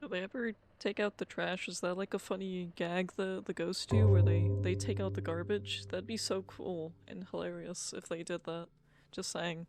Do they ever take out the trash? Is that like a funny gag the ghosts do where they take out the garbage? That'd be so cool and hilarious if they did that. Just saying.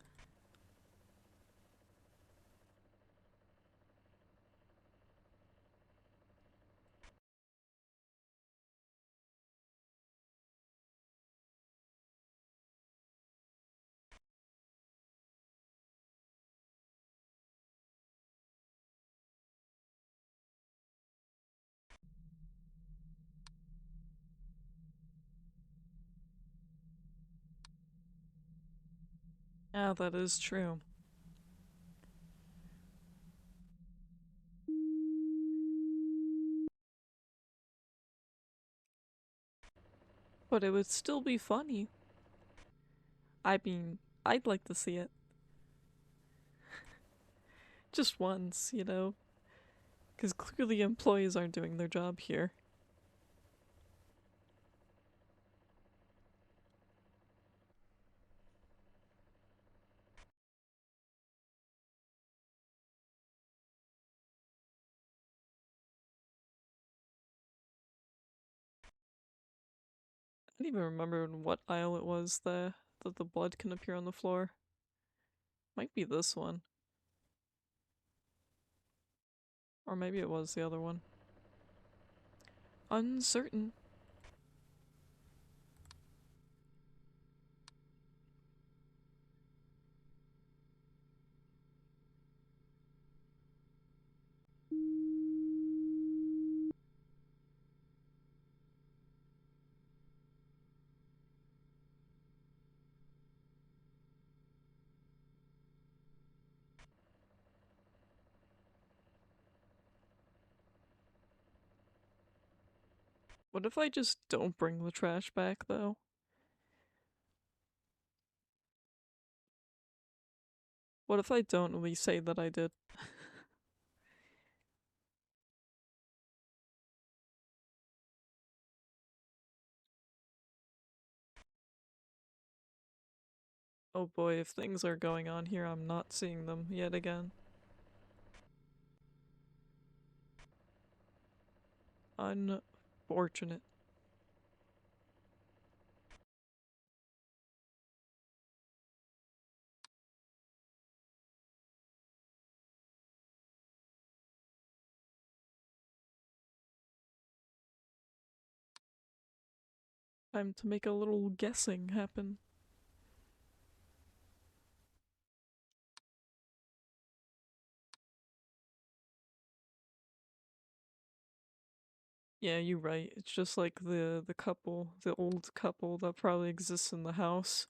Yeah, that is true. But it would still be funny. I mean, I'd like to see it. Just once, you know? Because clearly employees aren't doing their job here. I don't even remember in what aisle it was that the blood can appear on the floor. Might be this one. Or maybe it was the other one. Uncertain. What if I just don't bring the trash back, though? What if I don't and we say that I did? Oh boy, if things are going on here, I'm not seeing them yet again. Unfortunate. Time to make a little guessing happen. Yeah, you're right. It's just like the couple, the old couple that probably exists in the house.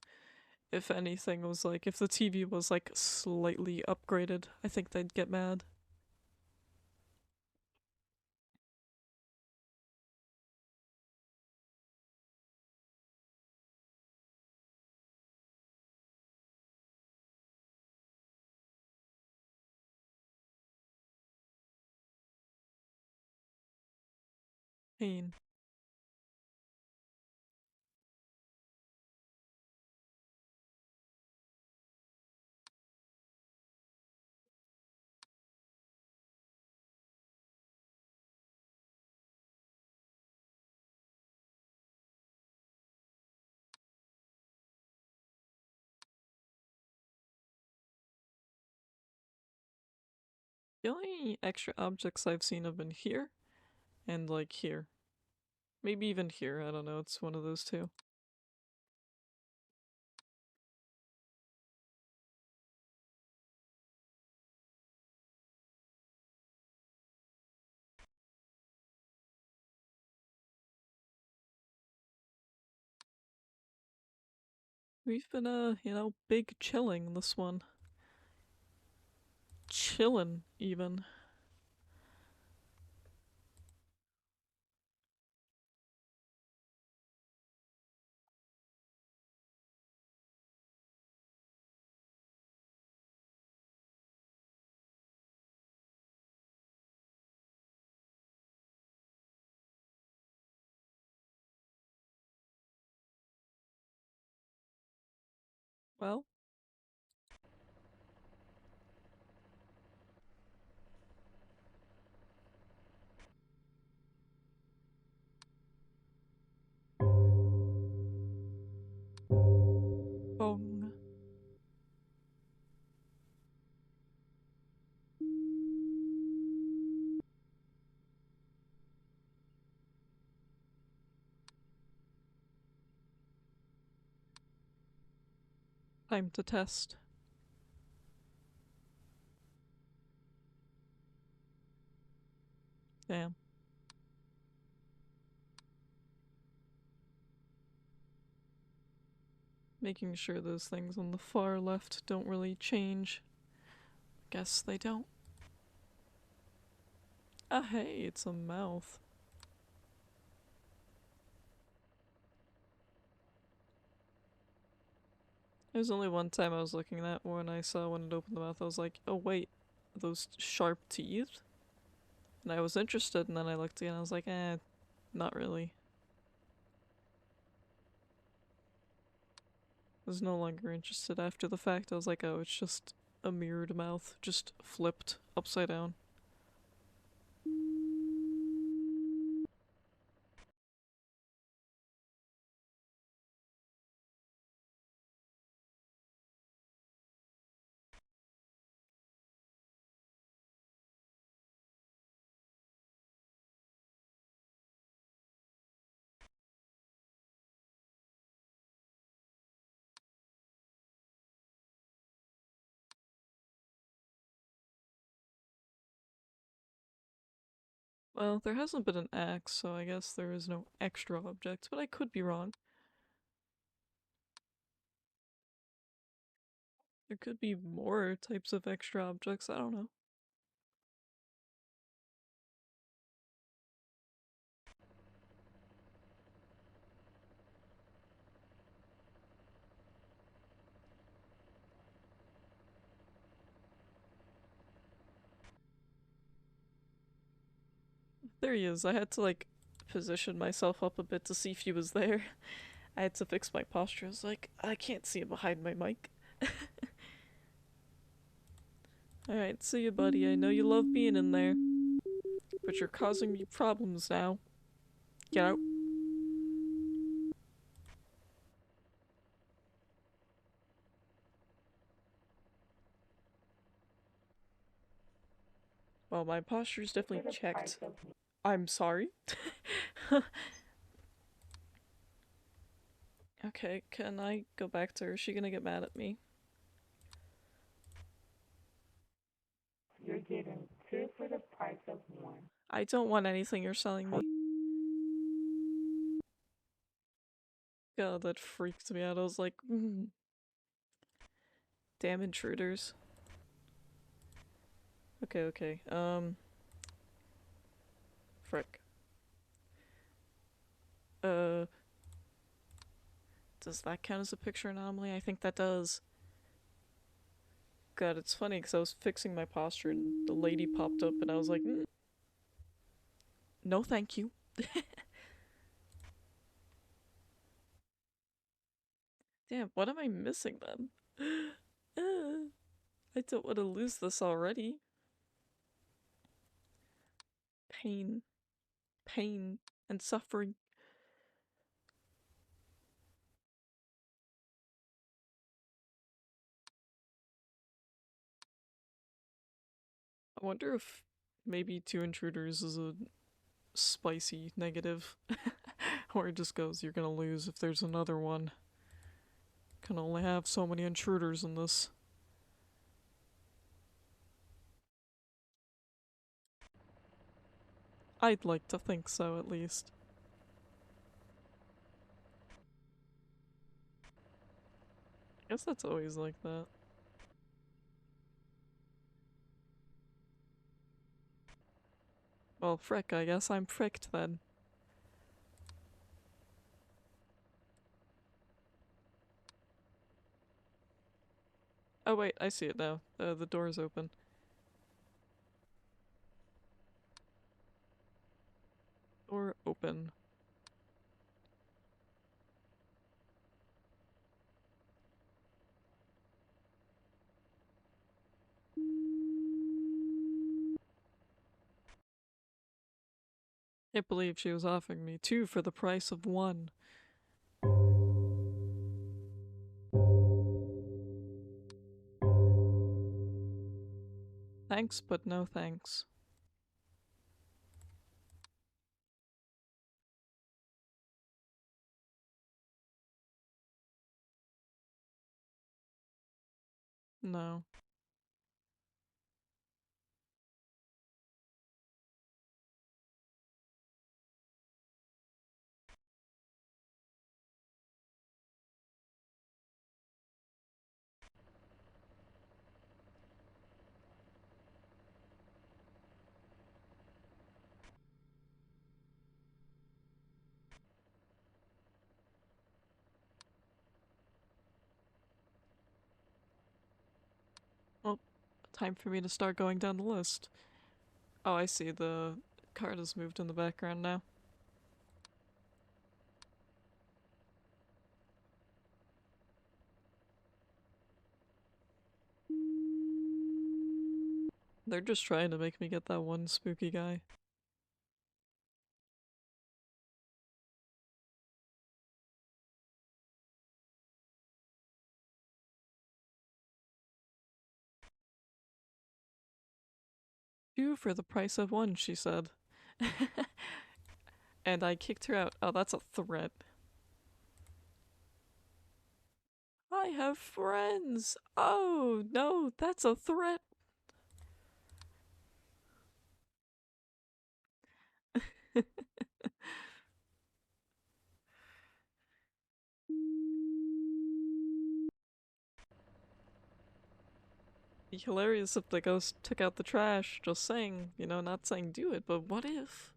If anything was like, if the TV was like slightly upgraded, I think they'd get mad. Pain. The only extra objects I've seen have been here and like here. Maybe even here, I don't know, it's one of those two. We've been, big chilling this one. Chillin', even. Well, bong. Time to test. Damn. Making sure those things on the far left don't really change. Guess they don't. Ah, hey, it's a mouth. There's only one time I was looking at that when I saw when it opened the mouth, I was like, oh wait, those sharp teeth? And I was interested, and then I looked again, and I was like, not really. I was no longer interested after the fact. I was like, oh, it's just a mirrored mouth, just flipped upside down. Well, there hasn't been an axe, so I guess there is no extra object, but I could be wrong. There could be more types of extra objects, I don't know. There he is. I had to, like, position myself up a bit to see if he was there. I had to fix my posture. I was like, I can't see him behind my mic. Alright, see you, buddy. I know you love being in there, but you're causing me problems now. Get out. Well, my posture's definitely checked. I'm sorry. Okay, can I go back to her? Is she gonna get mad at me? You're getting two for the price of one. I don't want anything you're selling me. God, that freaked me out. I was like, damn intruders. Okay, okay. Frick. Uh, does that count as a picture anomaly? I think that does. God, it's funny because I was fixing my posture and the lady popped up and I was like, no thank you. Damn, what am I missing then? I don't want to lose this already. Pain. Pain. And suffering. I wonder if maybe two intruders is a spicy negative. Or it just goes, you're gonna lose if there's another one. Can only have so many intruders in this. I'd like to think so, at least. I guess that's always like that. Well, frick, I guess I'm fricked then. Oh wait, I see it now. The door's open. Door open. Can't believe she was offering me 2 for the price of 1. Thanks, but no thanks. No. Well, time for me to start going down the list. Oh, I see. The card has moved in the background now. They're just trying to make me get that one spooky guy. Two for the price of 1, she said. And I kicked her out. Oh, that's a threat. I have friends! Oh, no, that's a threat! Be hilarious if the ghost took out the trash, just saying, you know, not saying do it, but what if?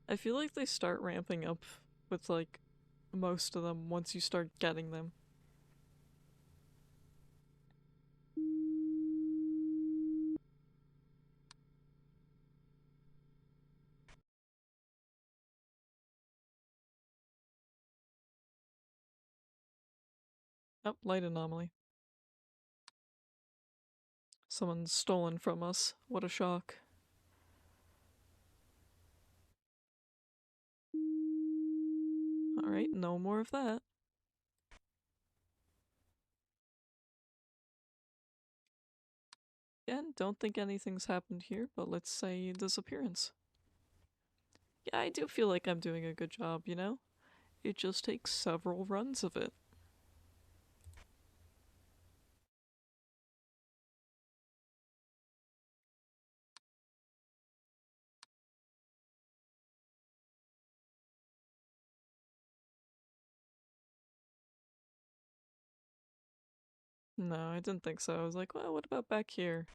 I feel like they start ramping up with, like, most of them once you start getting them. Oh, light anomaly. Someone's stolen from us. What a shock. Alright, no more of that. Again, don't think anything's happened here, but let's say disappearance. Yeah, I do feel like I'm doing a good job, you know? It just takes several runs of it. No, I didn't think so. I was like, well, what about back here?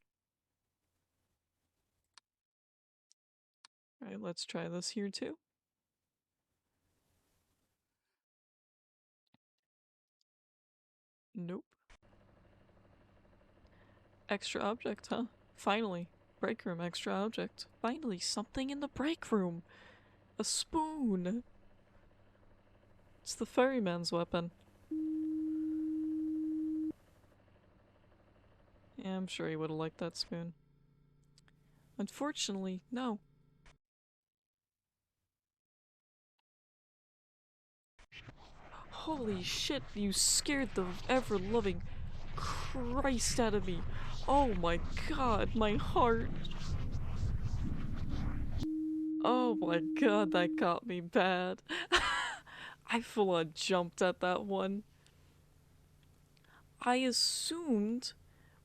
Alright, let's try this here too. Nope. Extra object, huh? Finally. Break room, extra object. Finally, something in the break room! A spoon! It's the ferryman's weapon. Yeah, I'm sure he would've liked that spoon. Unfortunately, no. Holy shit, you scared the ever-loving Christ out of me. Oh my god, my heart. Oh my god, that got me bad. I full on jumped at that one. I assumed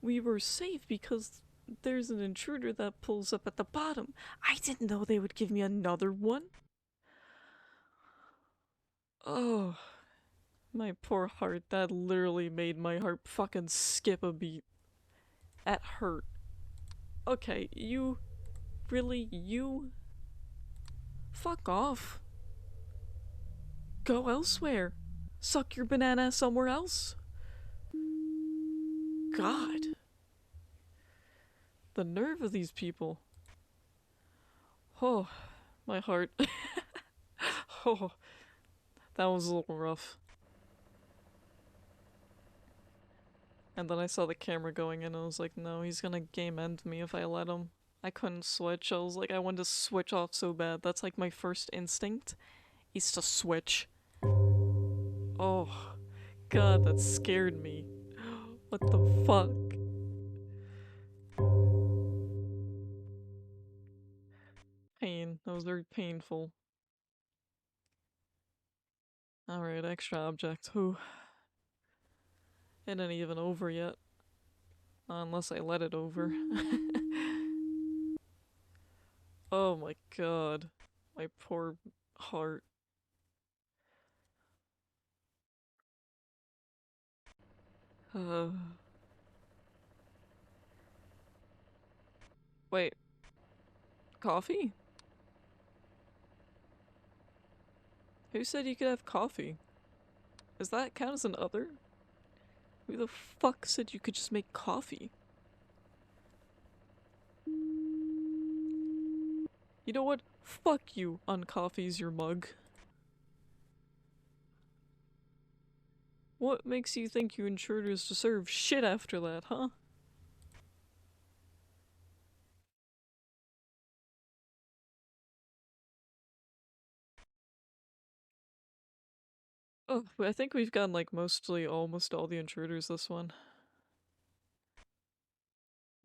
we were safe because there's an intruder that pulls up at the bottom. I didn't know they would give me another one. Oh, my poor heart. That literally made my heart fucking skip a beat. That hurt. Okay, you. Really? You? Fuck off. Go elsewhere. Suck your banana somewhere else. God. The nerve of these people. Oh, my heart. Oh, that was a little rough. And then I saw the camera going in and I was like, no, he's gonna game end me if I let him. I couldn't switch. I was like, I wanted to switch off so bad. That's like my first instinct, is to switch. Oh, God, that scared me. What the fuck? Pain. That was very painful. Alright, extra object. Whew. It ain't even over yet. Unless I let it over. Oh my god. My poor heart. Wait. Coffee? Who said you could have coffee? Does that count as an other? Who the fuck said you could just make coffee? You know what? Fuck you, uncoffees your mug. What makes you think you intruders deserve shit after that, huh? Oh, I think we've gotten like almost all the intruders this one.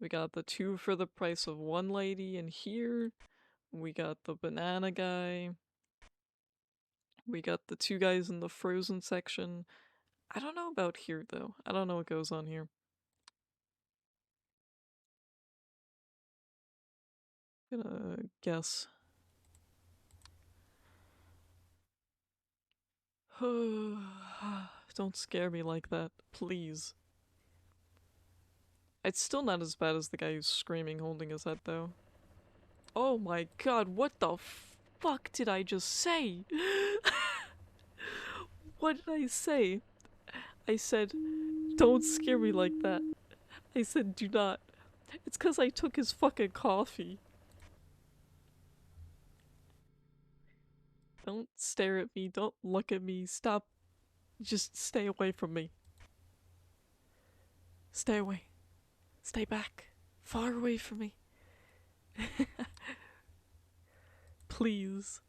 We got the 2 for the price of 1 lady in here. We got the banana guy. We got the 2 guys in the frozen section. I don't know about here though. I don't know what goes on here. Gonna guess. Don't scare me like that, please. It's still not as bad as the guy who's screaming holding his head though. Oh my god, what the fuck did I just say? What did I say? I said, don't scare me like that. I said, do not. It's cause I took his fucking coffee. Don't stare at me, don't look at me, stop. Just stay away from me. Stay away. Stay back. Far away from me. Please.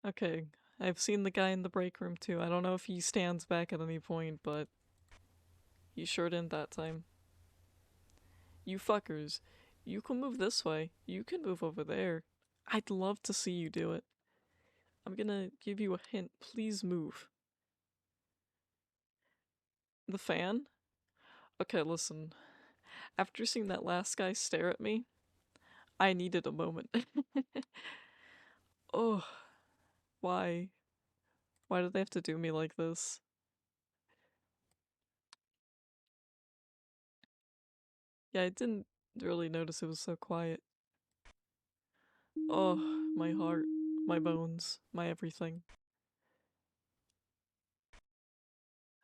Okay, I've seen the guy in the break room too. I don't know if he stands back at any point, but he sure didn't that time. You fuckers, you can move this way. You can move over there. I'd love to see you do it. I'm gonna give you a hint. Please move. The fan? Okay, listen. After seeing that last guy stare at me, I needed a moment. Oh, why? Why did they have to do me like this? Yeah, I didn't really notice it was so quiet. Oh, my heart, my bones, my everything.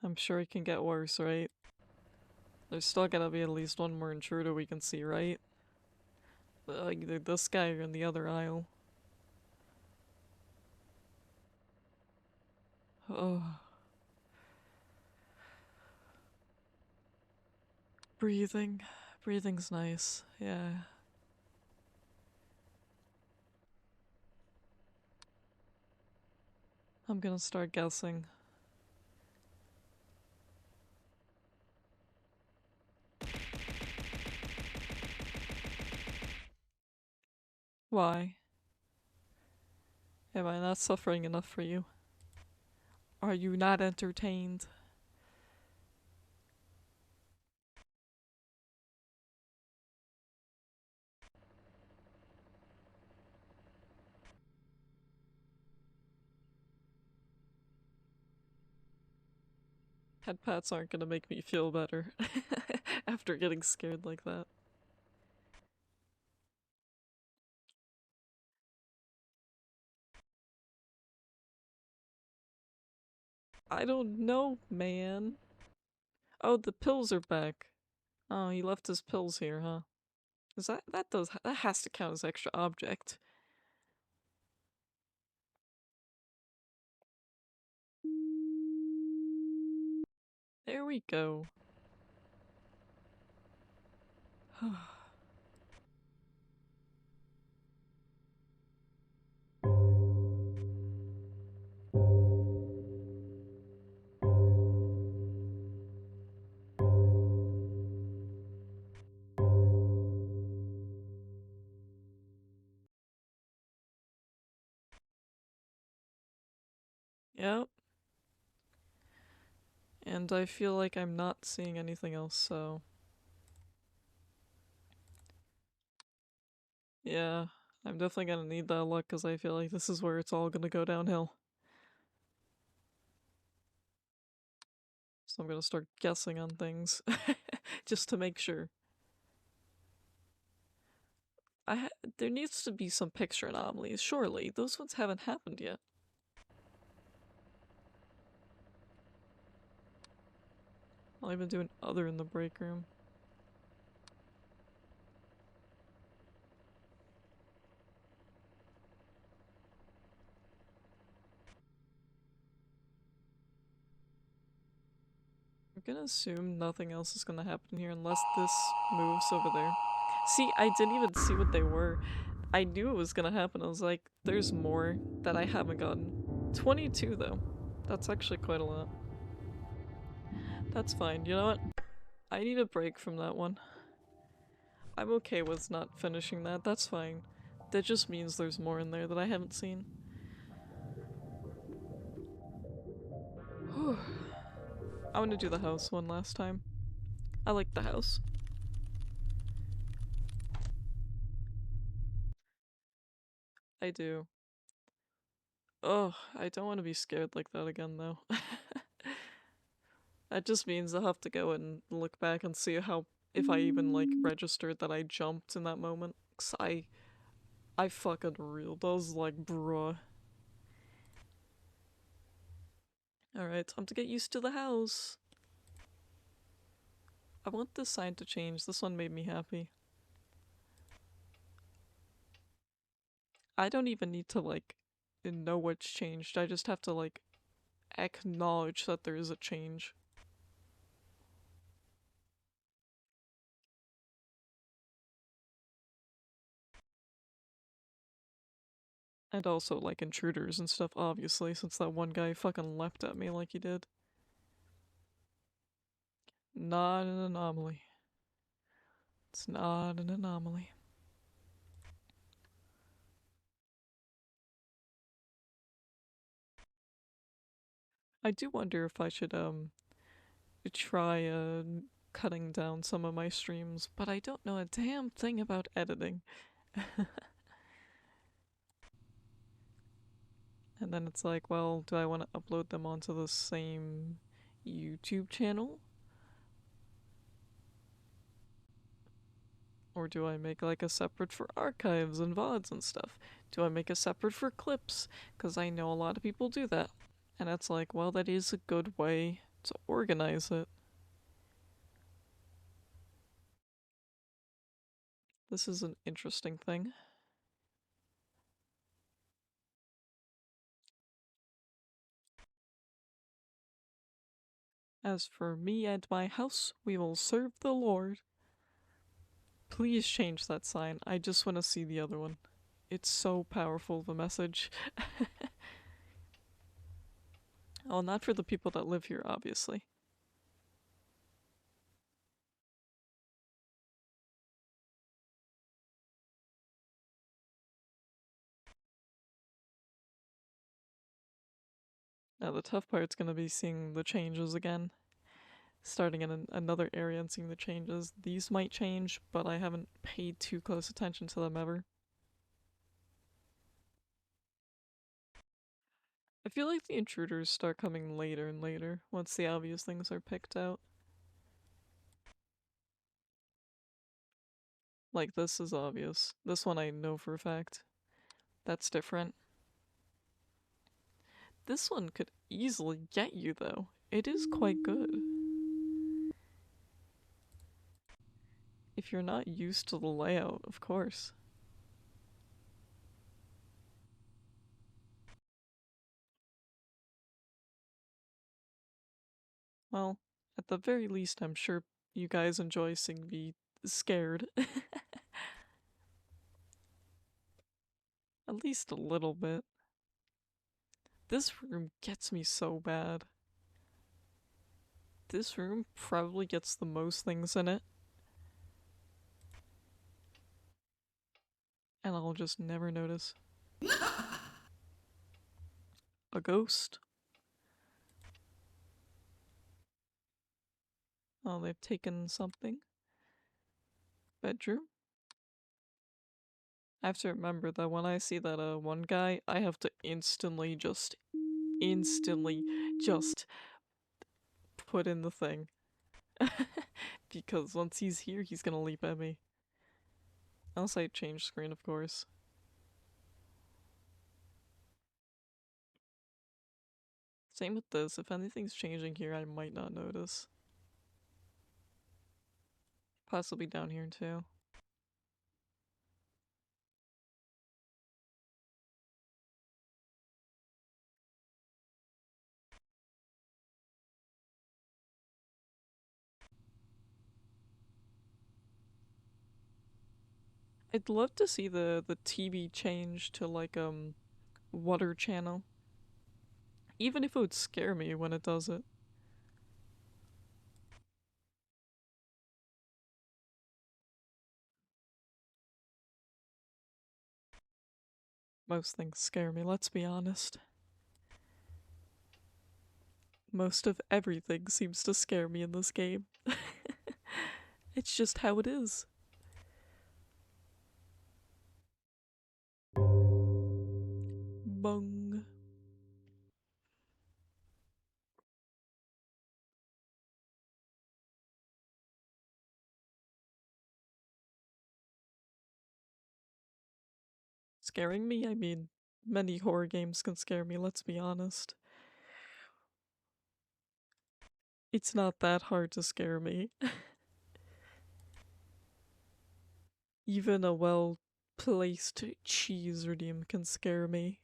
I'm sure it can get worse, right? There's still gotta be at least one more intruder we can see, right? Either this guy or in the other aisle. Oh. Breathing. Breathing's nice, yeah. I'm gonna start guessing. Why? Am I not suffering enough for you? Are you not entertained? Head pats aren't gonna make me feel better after getting scared like that. I don't know, man. Oh, the pills are back. Oh, he left his pills here, huh? Is that has to count as extra object. There we go. Yep. And I feel like I'm not seeing anything else, so... Yeah, I'm definitely gonna need that luck because I feel like this is where it's all gonna go downhill. So I'm gonna start guessing on things just to make sure. There needs to be some picture anomalies, surely. Those ones haven't happened yet. I'll even do an other in the break room. I'm gonna assume nothing else is gonna happen here unless this moves over there. See, I didn't even see what they were. I knew it was gonna happen. I was like, there's more that I haven't gotten. 22 though. That's actually quite a lot. That's fine. You know what? I need a break from that one. I'm okay with not finishing that. That's fine. That just means there's more in there that I haven't seen. I want to do the house one last time. I like the house. I do. Ugh, I don't want to be scared like that again though. That just means I'll have to go and look back and see how, if I even like registered that I jumped in that moment. 'Cause I fucking reeled. I was like, bruh. Alright, time to get used to the house. I want this sign to change. This one made me happy. I don't even need to like know what's changed. I just have to like acknowledge that there is a change. And also like intruders and stuff, obviously, since that one guy fucking leapt at me like he did. Not an anomaly. It's not an anomaly. I do wonder if I should try cutting down some of my streams, but I don't know a damn thing about editing. And then it's like, well, do I want to upload them onto the same YouTube channel? Or do I make like a separate for archives and VODs and stuff? Do I make a separate for clips? Because I know a lot of people do that. And it's like, well, that is a good way to organize it. This is an interesting thing. As for me and my house, we will serve the Lord. Please change that sign. I just want to see the other one. It's so powerful, the message. Oh, not for the people that live here, obviously. Now the tough part's gonna be seeing the changes again. Starting in another area and seeing the changes. These might change, but I haven't paid too close attention to them ever. I feel like the intruders start coming later and later, once the obvious things are picked out. Like, this is obvious. This one I know for a fact. That's different. This one could easily get you, though. It is quite good. If you're not used to the layout, of course. Well, at the very least, I'm sure you guys enjoy seeing me scared. At least a little bit. This room gets me so bad. This room probably gets the most things in it. And I'll just never notice. A ghost. Oh, they've taken something. Bedroom. I have to remember that when I see that one guy, I have to instantly just put in the thing. Because once he's here, he's gonna leap at me. Unless I change screen, of course. Same with this. If anything's changing here, I might not notice. Possibly down here too. I'd love to see the TV change to like water channel. Even if it would scare me when it does it. Most things scare me, let's be honest. Most of everything seems to scare me in this game. It's just how it is. Bung. Scaring me? I mean, many horror games can scare me, let's be honest. It's not that hard to scare me. Even a well-placed cheese redeem can scare me.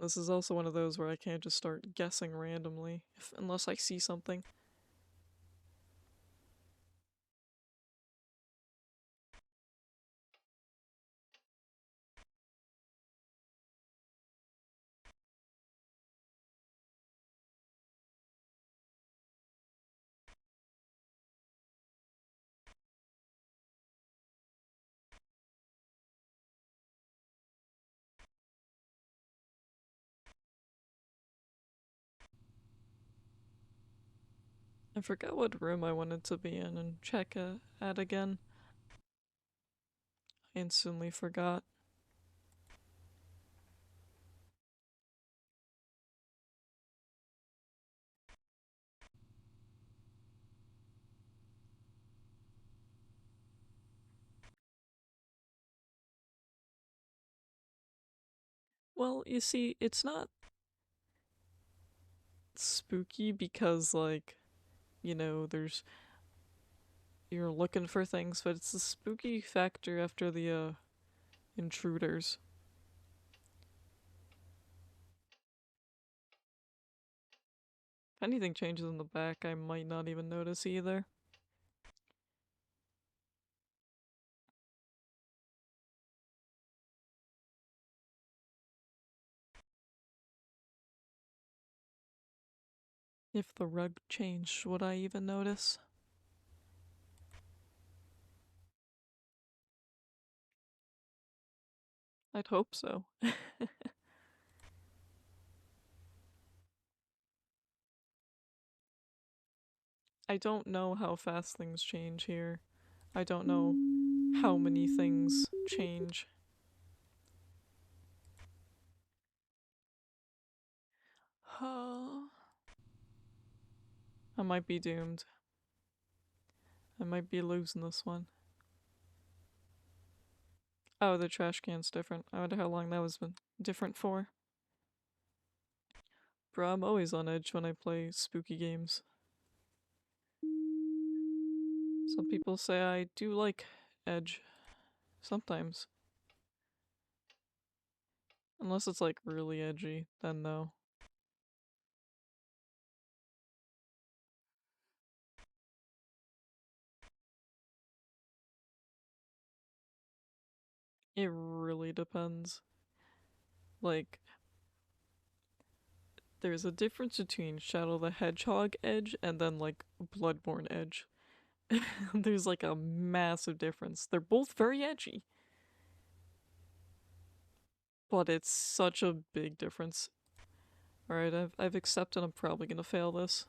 This is also one of those where I can't just start guessing randomly, unless I see something. I forgot what room I wanted to be in and check at again. I instantly forgot. Well, you see, it's not spooky because, like, you know, you're looking for things, but it's the spooky factor after the, intruders. If anything changes in the back, I might not even notice either. If the rug changed, would I even notice? I'd hope so. I don't know how fast things change here. I don't know how many things change. I might be doomed. I might be losing this one. Oh, the trash can's different. I wonder how long that was been different for. Bro, I'm always on edge when I play spooky games. Some people say I do like edge. Sometimes. Unless it's like really edgy, then no. It really depends. Like, there's a difference between Shadow the Hedgehog edge and then like Bloodborne edge. There's like a massive difference. They're both very edgy. But it's such a big difference. Alright, I've accepted I'm probably gonna fail this.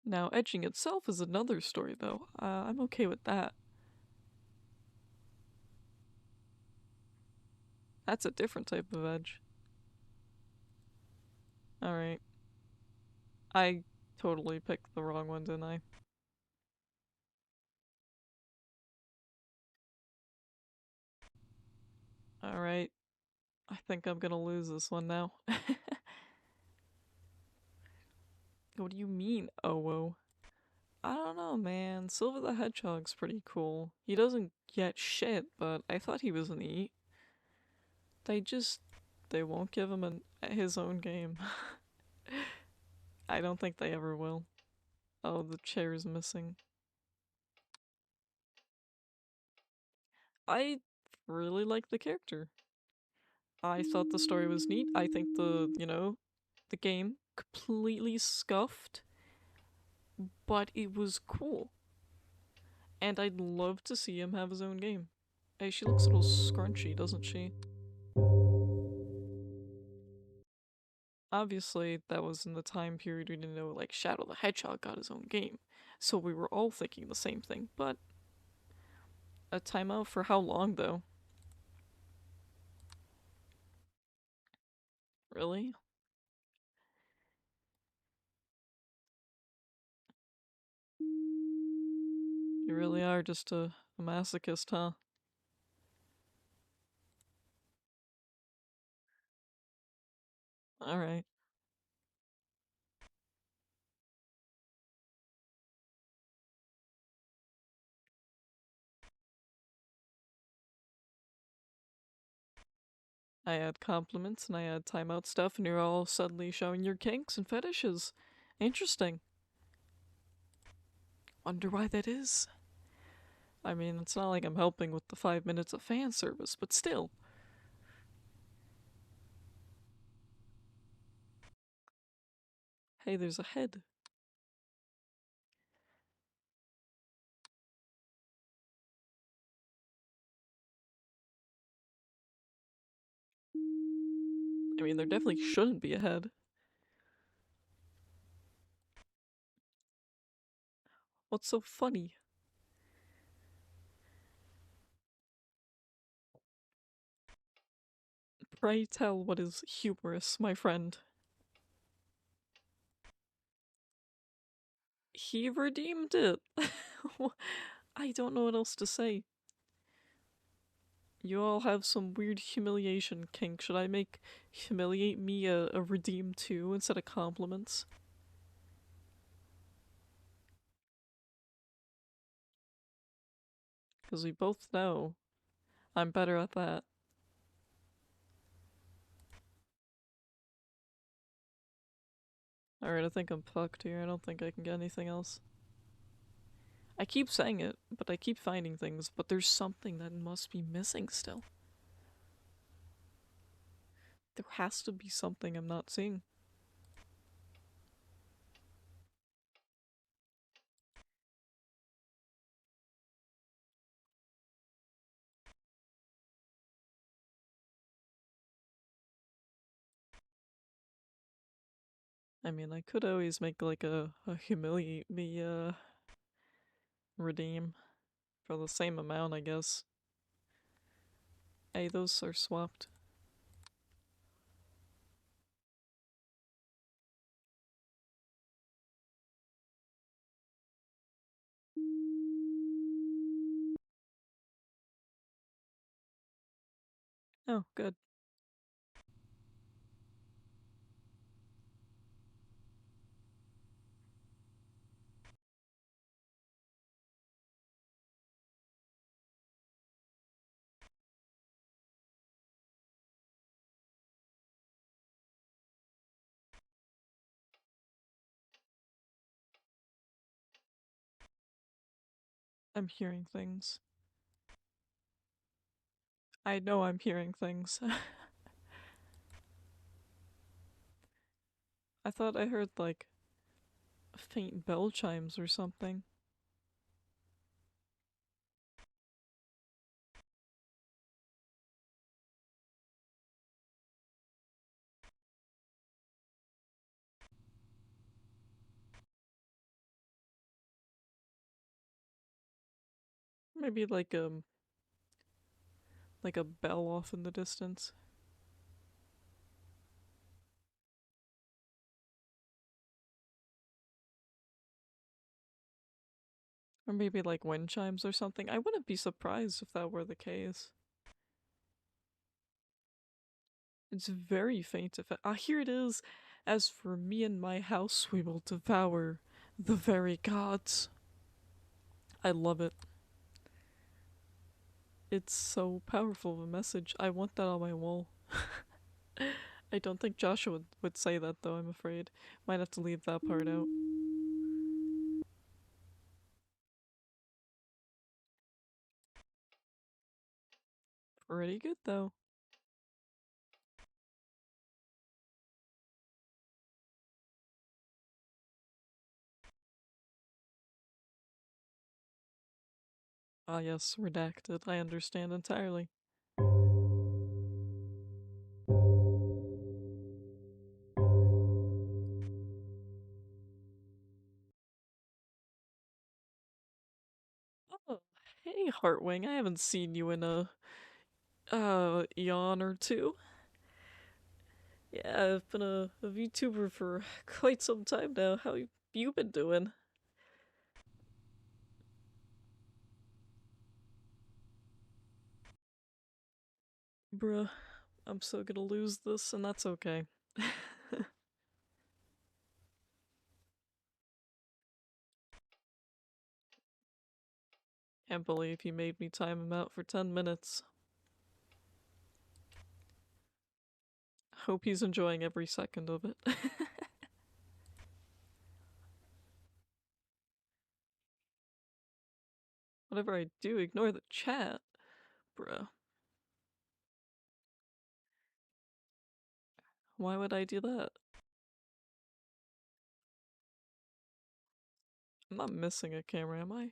Now, edging itself is another story though. I'm okay with that. That's a different type of edge. Alright. I totally picked the wrong one, didn't I? Alright. I think I'm gonna lose this one now. What do you mean, oh? I don't know, man. Silver the Hedgehog's pretty cool. He doesn't get shit, but I thought he was neat. They won't give him his own game. I don't think they ever will. Oh, the chair's missing. I really like the character. I thought the story was neat. I think the game completely scuffed, but it was cool. And I'd love to see him have his own game. Hey, she looks a little scrunchy, doesn't she? Obviously, that was in the time period we didn't know, like, Shadow the Hedgehog got his own game. So we were all thinking the same thing, but a timeout for how long, though? Really? You really are just a masochist, huh? Alright. I add compliments and I add timeout stuff, and you're all suddenly showing your kinks and fetishes. Interesting. Wonder why that is. I mean, it's not like I'm helping with the 5 minutes of fan service, but still. Hey, there's a head. I mean, there definitely shouldn't be a head. What's so funny? Pray tell what is humorous, my friend. He redeemed it. I don't know what else to say. You all have some weird humiliation kink. Should I make humiliate me a redeem too instead of compliments? Because we both know I'm better at that. Alright, I think I'm fucked here. I don't think I can get anything else. I keep saying it, but I keep finding things, but there's something that must be missing still. There has to be something I'm not seeing. I mean, I could always make like a humiliate me redeem for the same amount, I guess. Hey, those are swapped. Oh, good. I'm hearing things. I know I'm hearing things. I thought I heard like faint bell chimes or something. Maybe like a bell off in the distance. Or maybe like wind chimes or something. I wouldn't be surprised if that were the case. It's very faint. Here it is. As for me and my house, we will devour the very gods. I love it. It's so powerful of a message. I want that on my wall. I don't think Joshua would say that though, I'm afraid. Might have to leave that part out. Pretty good though. Ah yes, redacted. I understand entirely. Oh, hey Heartwing, I haven't seen you in a eon or two. Yeah, I've been a VTuber for quite some time now. How you been doing? Bruh, I'm so gonna lose this, and that's okay. Can't believe he made me time him out for 10 minutes. Hope he's enjoying every second of it. Whatever I do, ignore the chat. Bruh. Why would I do that? I'm not missing a camera, am I?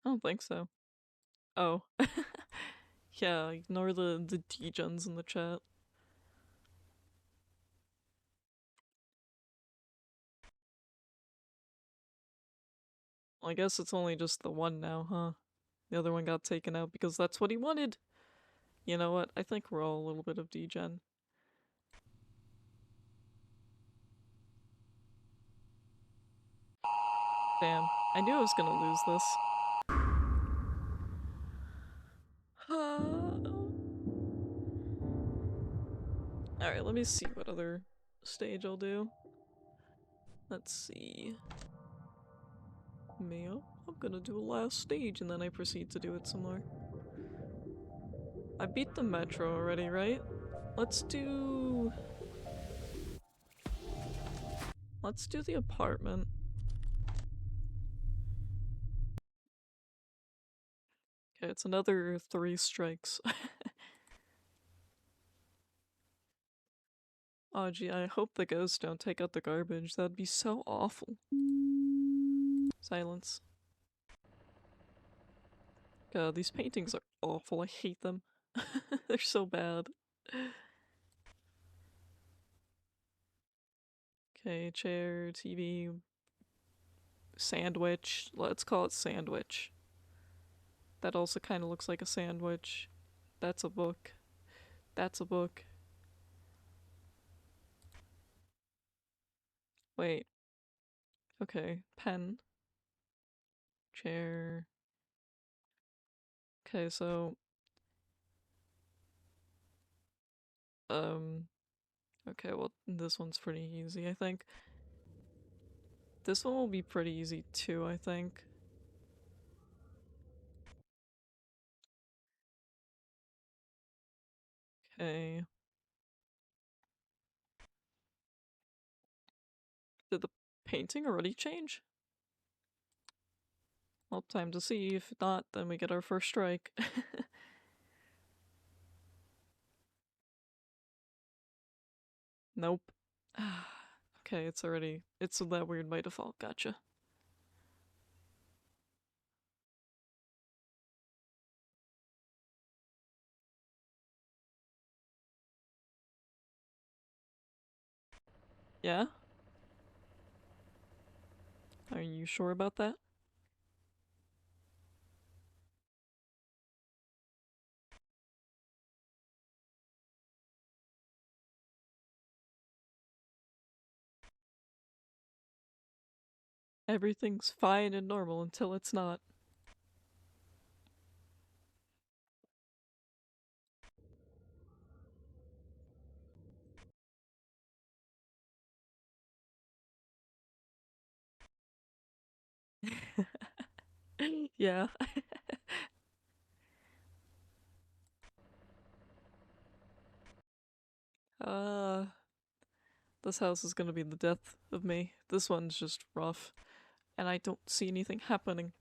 I don't think so. Oh. Yeah, ignore the degens in the chat. Well, I guess it's only just the one now, huh? The other one got taken out because that's what he wanted. You know what? I think we're all a little bit of degen. Damn. I knew I was gonna lose this. Alright, let me see what other stage I'll do. Let's see. Mayo. I'm gonna do a last stage and then I proceed to do it some more. I beat the metro already, right? Let's do... Let's do the apartment. Okay, it's another 3 strikes. Oh gee, I hope the ghosts don't take out the garbage. That'd be so awful. Silence. God, these paintings are awful. I hate them. They're so bad. Okay, chair, TV, sandwich. Let's call it sandwich. That also kind of looks like a sandwich. That's a book. That's a book. Wait. Okay, pen, chair. Okay, so um okay, well this one's pretty easy, I think. This one will be pretty easy too, I think. Okay. Did the painting already change? Well, time to see. If not, then we get our first strike. Nope. Okay, it's that weird by default, gotcha. Yeah? Are you sure about that? Everything's fine and normal until it's not. Yeah. Uh, this house is gonna be the death of me. This one's just rough, and I don't see anything happening.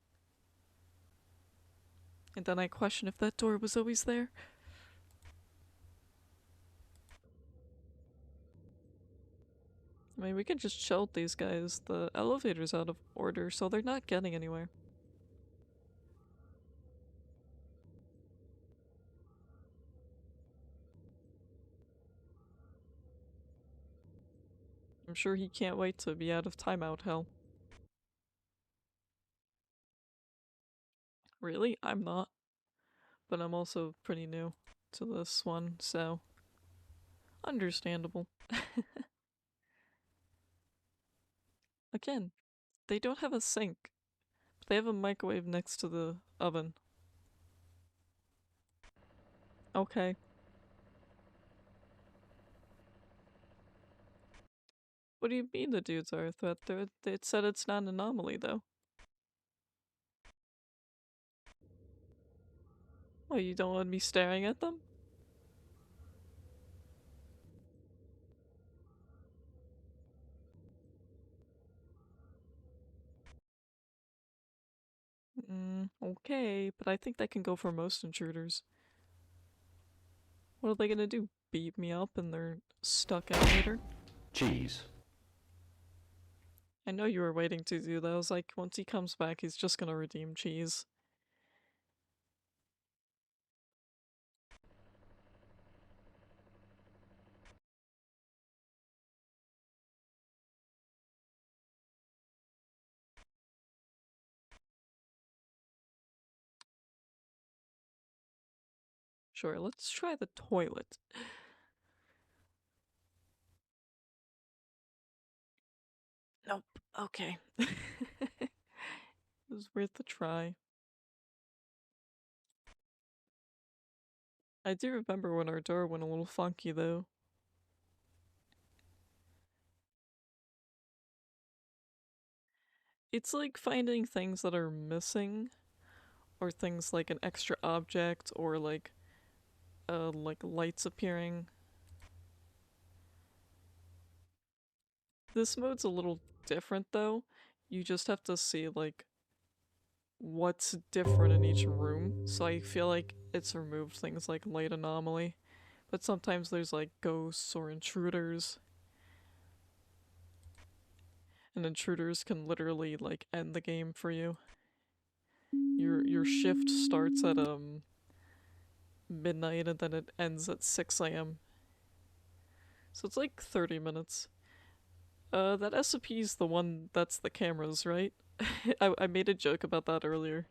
And then I question if that door was always there. I mean, we can just chill with these guys. The elevator's out of order, so they're not getting anywhere. I'm sure he can't wait to be out of timeout hell. Really? I'm not. But I'm also pretty new to this one, so understandable. Again, they don't have a sink. But they have a microwave next to the oven. Okay. What do you mean the dudes are a threat? They said it's not an anomaly, though. Oh, you don't want me staring at them? Okay, but I think that can go for most intruders. What are they gonna do? Beat me up in their stuck elevator? Cheese. I know you were waiting to do that. I was like, once he comes back, he's just gonna redeem cheese. Sure, let's try the toilet. Nope. Okay. It was worth a try. I do remember when our door went a little funky, though. It's like finding things that are missing, or things like an extra object, or like lights appearing. This mode's a little different, though. You just have to see, like, what's different in each room. So I feel like it's removed things like light anomaly. But sometimes there's like ghosts or intruders. And intruders can literally like end the game for you. Your shift starts at midnight and then it ends at 6 a.m. So it's like 30 minutes. That SCP is the one that's the cameras, right? I made a joke about that earlier.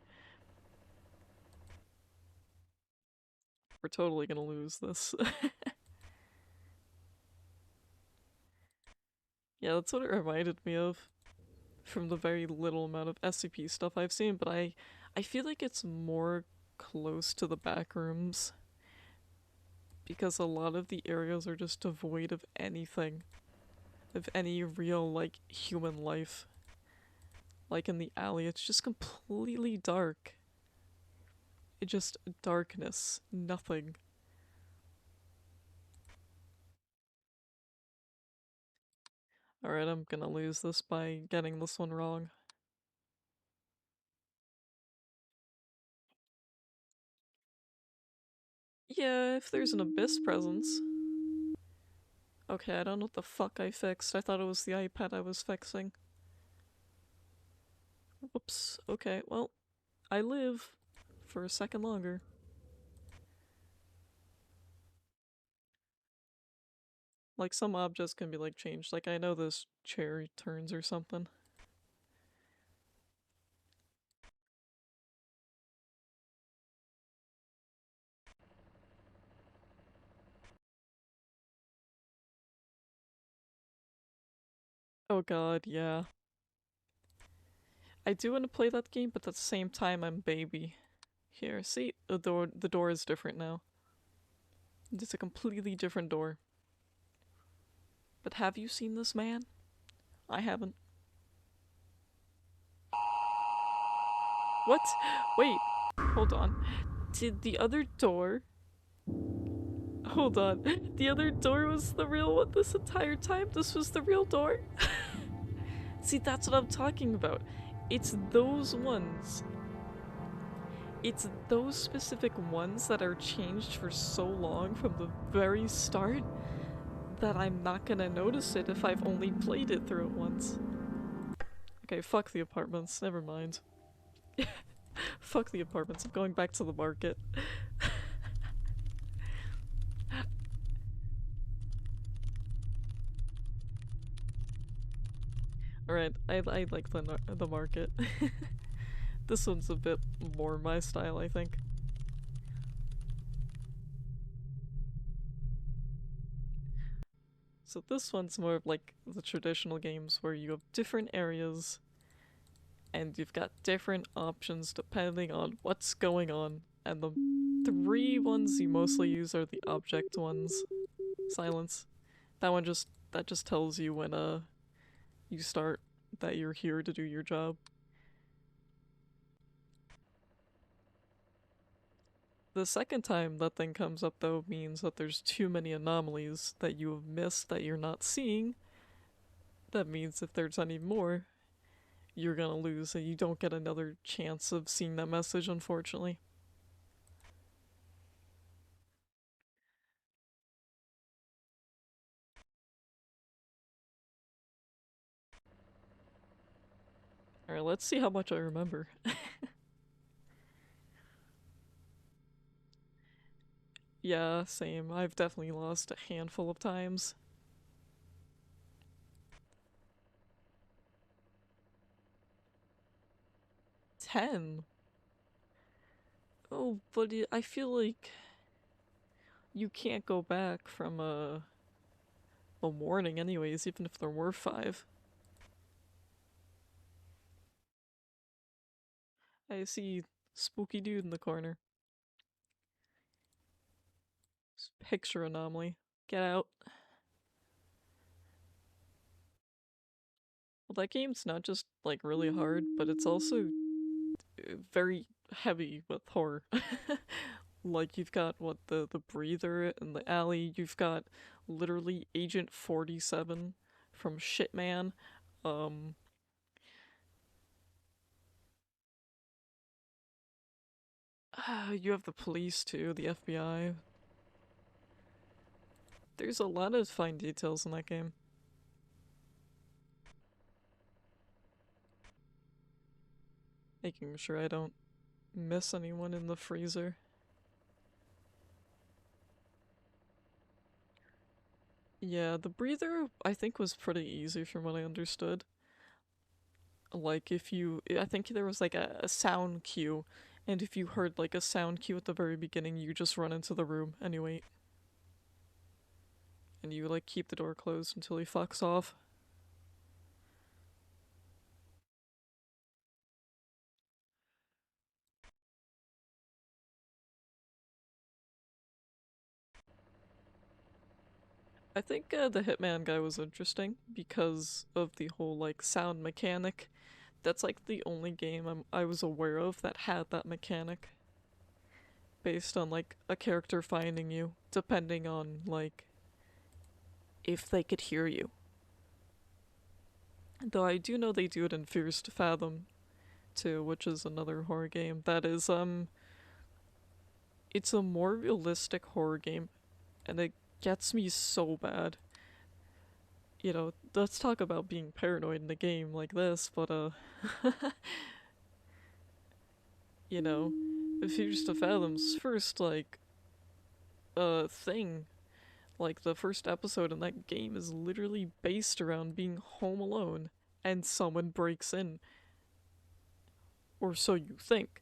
We're totally gonna lose this. Yeah, that's what it reminded me of from the very little amount of SCP stuff I've seen, but I feel like it's more close to the back rooms because a lot of the areas are just devoid of anything, of any real, like, human life. Like in the alley, it's just completely dark. It just darkness, nothing. Alright, I'm gonna lose this by getting this one wrong. Yeah, if there's an abyss presence. Okay, I don't know what the fuck I fixed. I thought it was the iPad I was fixing. Whoops. Okay, well, I live for a second longer. Like, some objects can be, like, changed. Like, I know this chair turns or something. Oh god, yeah. I do want to play that game, but at the same time, I'm baby. Here, see? The door is different now. It's a completely different door. But have you seen this man? I haven't. What? Wait, hold on. Did the other door... Hold on. The other door was the real one this entire time? This was the real door? See, that's what I'm talking about. It's those ones. It's those specific ones that are changed for so long from the very start that I'm not gonna notice it if I've only played it through it once. Okay, fuck the apartments, never mind. Fuck the apartments, I'm going back to the market. Alright, I like the market. This one's a bit more my style, I think. So this one's more of like the traditional games where you have different areas and you've got different options depending on what's going on. And the three ones you mostly use are the object ones. Silence. That just tells you when you start that you're here to do your job. The second time that thing comes up though means that there's too many anomalies that you have missed that you're not seeing. That means if there's any more, you're gonna lose and you don't get another chance of seeing that message, unfortunately. Alright, let's see how much I remember. Yeah, same. I've definitely lost a handful of times. 10? Oh, but I feel like you can't go back from the morning anyways, even if there were 5. I see spooky dude in the corner. Picture anomaly. Get out. Well, that game's not just, like, really hard, but it's also very heavy with horror. Like, you've got, what, the breather in the alley, you've got literally Agent 47 from Shitman, um... you have the police too, the FBI. There's a lot of fine details in that game. Making sure I don't miss anyone in the freezer. Yeah, the breather I think was pretty easy from what I understood. Like if you, I think there was like a sound cue, and if you heard like a sound cue at the very beginning, you just run into the room and you wait, and you like keep the door closed until he fucks off. I think the Hitman guy was interesting because of the whole like sound mechanic. That's like the only game I was aware of that had that mechanic based on like a character finding you, depending on like if they could hear you. Though I do know they do it in Fears to Fathom too, which is another horror game that is it's a more realistic horror game and it gets me so bad. You know, let's talk about being paranoid in a game like this, but you know, Fears to Fathom's first like thing, like the first episode in that game is literally based around being home alone and someone breaks in, or so you think.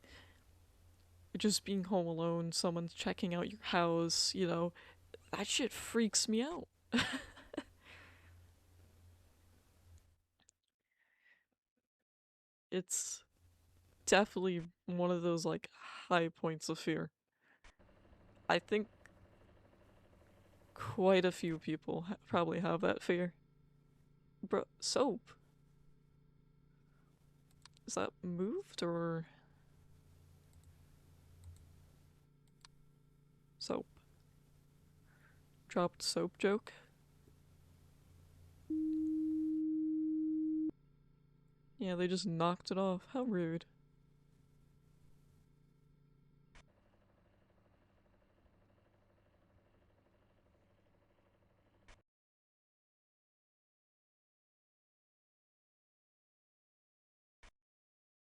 Just being home alone, someone's checking out your house, you know, that shit freaks me out. It's definitely one of those like high points of fear. I think quite a few people probably have that fear. Bro, soap. Is that moved or soap? Dropped soap joke? Yeah, they just knocked it off. How rude.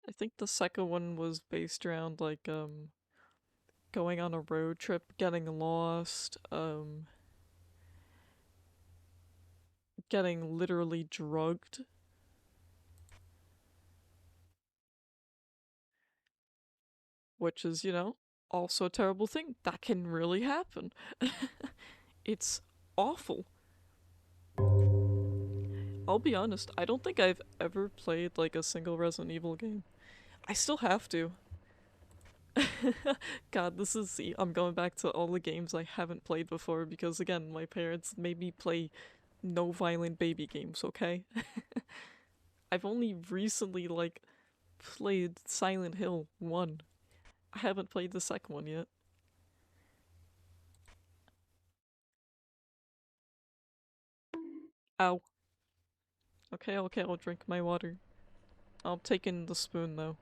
I think the second one was based around like going on a road trip, getting lost, getting literally drugged, which is, you know, also a terrible thing. That can really happen. It's awful. I'll be honest, I don't think I've ever played like a single Resident Evil game. I still have to. God, this is. I'm going back to all the games I haven't played before because, again, my parents made me play no violent baby games, okay? I've only recently, like, played Silent Hill 1. I haven't played the second one yet. Ow. Okay, okay, I'll drink my water. I'm taking the spoon, though.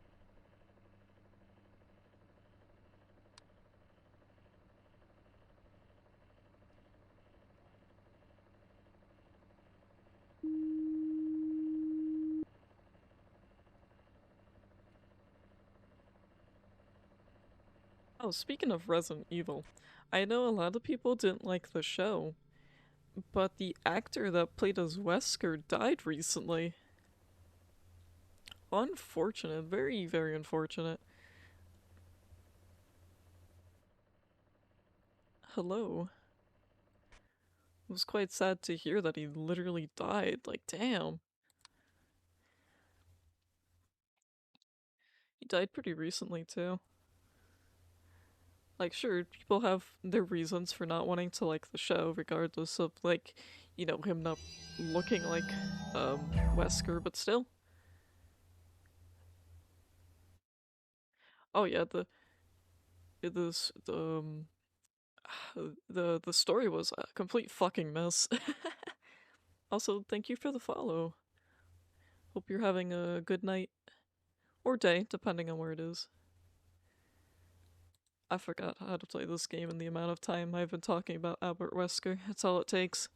Oh, speaking of Resident Evil, I know a lot of people didn't like the show, but the actor that played as Wesker died recently. Unfortunate, very, very unfortunate. Hello. It was quite sad to hear that he literally died. Like, damn. He died pretty recently, too. Like, sure, people have their reasons for not wanting to like the show, regardless of, like, you know, him not looking like, Wesker, but still. Oh, yeah, the story was a complete fucking mess. Also, thank you for the follow. Hope you're having a good night or day, depending on where it is. I forgot how to play this game in the amount of time I've been talking about Albert Wesker. That's all it takes.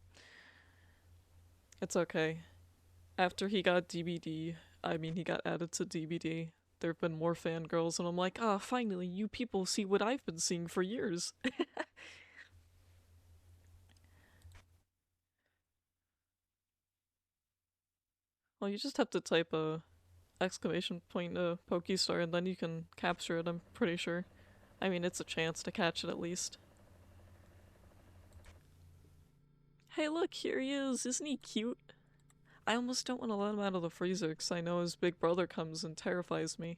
It's okay. After he got DBD, I mean, he got added to DBD, there have been more fangirls, and I'm like, ah, finally, you people see what I've been seeing for years. Well, you just have to type a exclamation point Pokestar and then you can capture it, I'm pretty sure. I mean, it's a chance to catch it at least. Hey look, here he is! Isn't he cute? I almost don't want to let him out of the freezer because I know his big brother comes and terrifies me.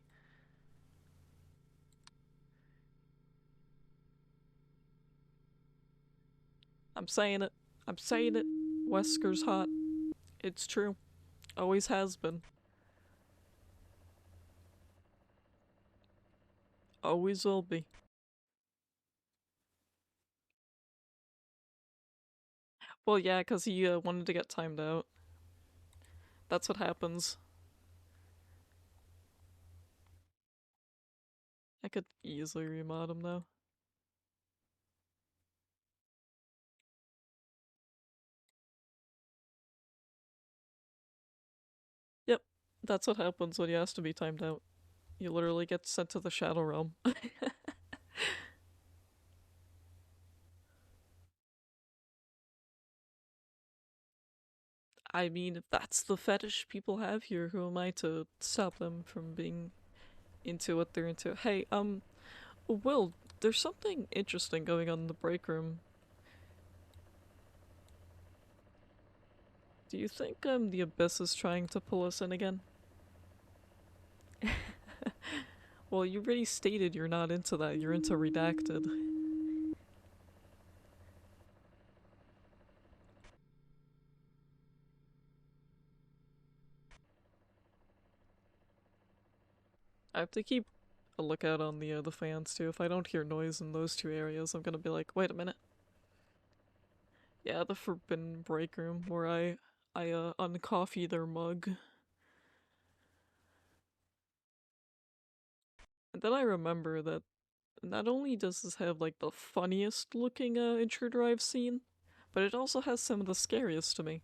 I'm saying it. I'm saying it. Wesker's hot. It's true. Always has been. Always will be. Well, yeah, because he wanted to get timed out. That's what happens. I could easily remod him though. Yep, that's what happens when he has to be timed out. You literally get sent to the Shadow Realm. I mean, if that's the fetish people have here, who am I to stop them from being into what they're into? Hey, Will, there's something interesting going on in the break room. Do you think, the Abyss is trying to pull us in again? Well, you already stated you're not into that, you're into Redacted. I have to keep a lookout on the fans too. If I don't hear noise in those two areas, I'm gonna be like, wait a minute. Yeah, the forbidden break room where I uncoffee their mug. And then I remember that not only does this have like the funniest looking intruder I've seen, but it also has some of the scariest to me.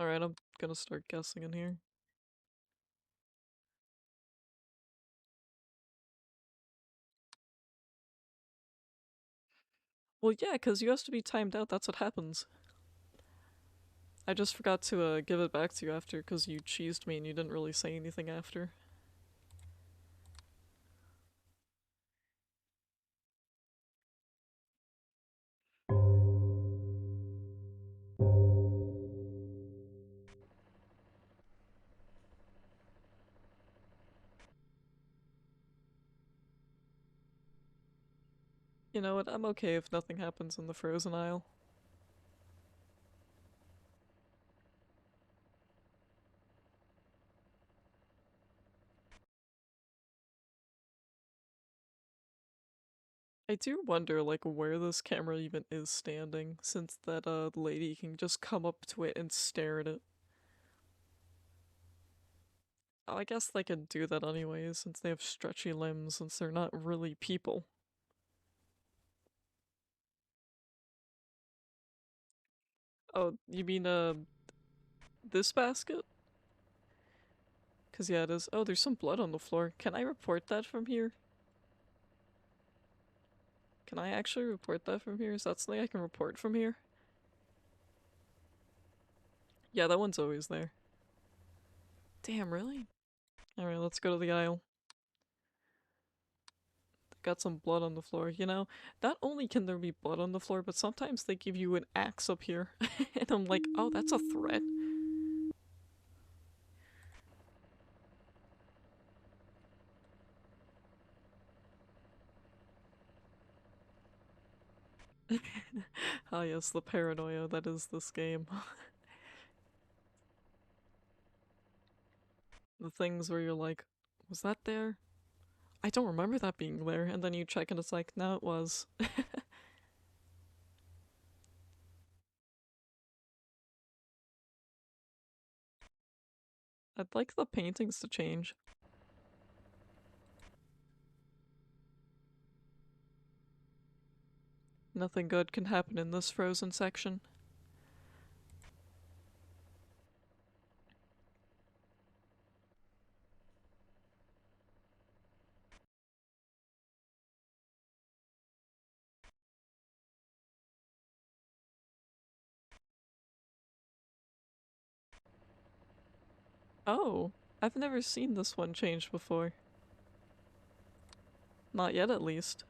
Alright, I'm gonna start guessing in here. Well, yeah, because you have to be timed out, that's what happens. I just forgot to give it back to you after because you cheesed me and you didn't really say anything after. You know what, I'm okay if nothing happens in the frozen aisle. I do wonder, like, where this camera even is standing, since that, lady can just come up to it and stare at it. Oh, I guess they could do that anyways, since they have stretchy limbs, since they're not really people. Oh, you mean, this basket? Cause yeah, it is. Oh, there's some blood on the floor. Can I report that from here? Can I actually report that from here? Is that something I can report from here? Yeah, that one's always there. Damn, really? Alright, let's go to the aisle. Got some blood on the floor. You know, not only can there be blood on the floor, but sometimes they give you an axe up here. And I'm like, oh, that's a threat. Ah, yes, the paranoia that is this game. The things where you're like, was that there? I don't remember that being there. And then you check and it's like, no, it was. I'd like the paintings to change. Nothing good can happen in this frozen section. Oh, I've never seen this one change before. Not yet, at least.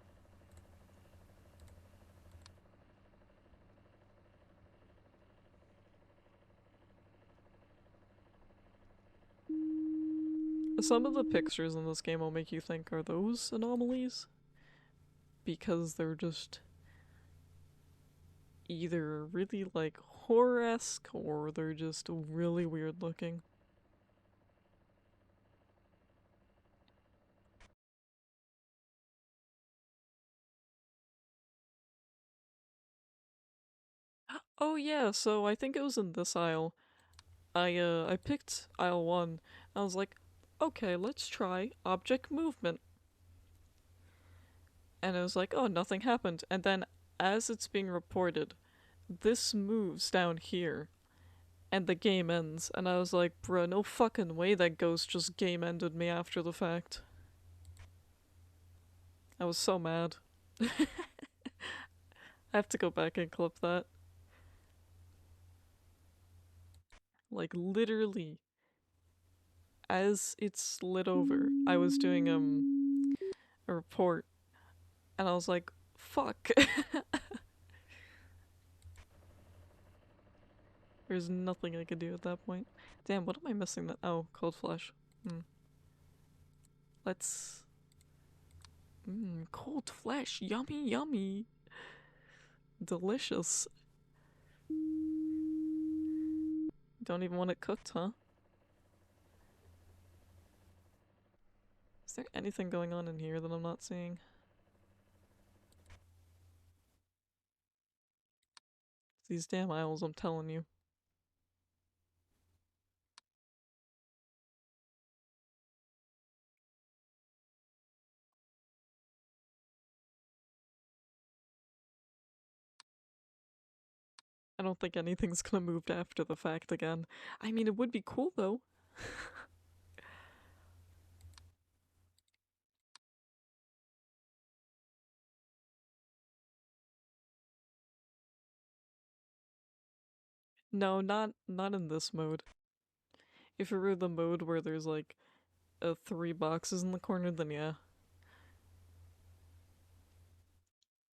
Some of the pictures in this game will make you think, are those anomalies? Because they're just either really like horror-esque or they're just really weird looking. Oh yeah, so I think it was in this aisle. I picked aisle 1. I was like, okay, let's try object movement. And it was like, oh, nothing happened. And then as it's being reported, this moves down here and the game ends. And I was like, bruh, no fucking way that ghost just game ended me after the fact. I was so mad. I have to go back and clip that. Like, literally, as it slid over, I was doing a report, and I was like, fuck. There's nothing I could do at that point. Damn, what am I missing that? Oh, cold flesh. Hmm. Let's... cold flesh. Yummy, yummy. Delicious. Don't even want it cooked, huh? Is there anything going on in here that I'm not seeing? These damn aisles, I'm telling you. I don't think anything's gonna move after the fact again. I mean, it would be cool though. No, not in this mode. If it were the mode where there's like 3 boxes in the corner, then yeah.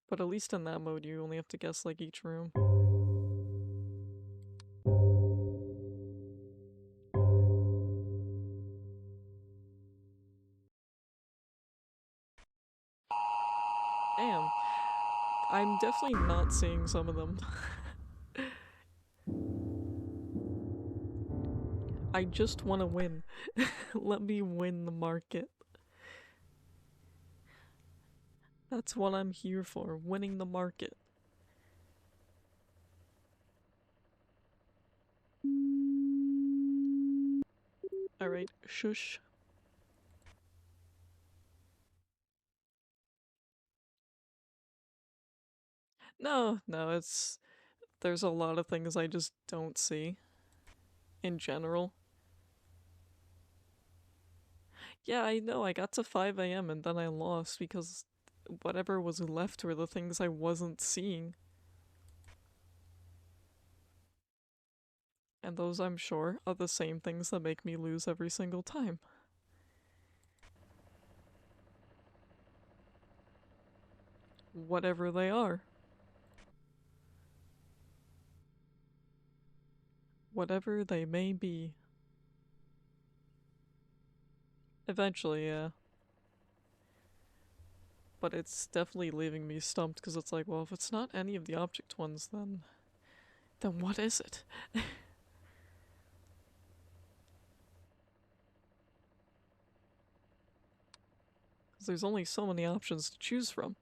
But at least in that mode, you only have to guess like each room. Damn. I'm definitely not seeing some of them. I just want to win. Let me win the market. That's what I'm here for, winning the market. Alright, shush. No, no, it's... There's a lot of things I just don't see. In general. Yeah, I know, I got to 5 a.m. and then I lost because whatever was left were the things I wasn't seeing. And those, I'm sure, are the same things that make me lose every single time. Whatever they are. Whatever they may be. Eventually, yeah. But it's definitely leaving me stumped because it's like, well, if it's not any of the object ones, then what is it? Because there's only so many options to choose from.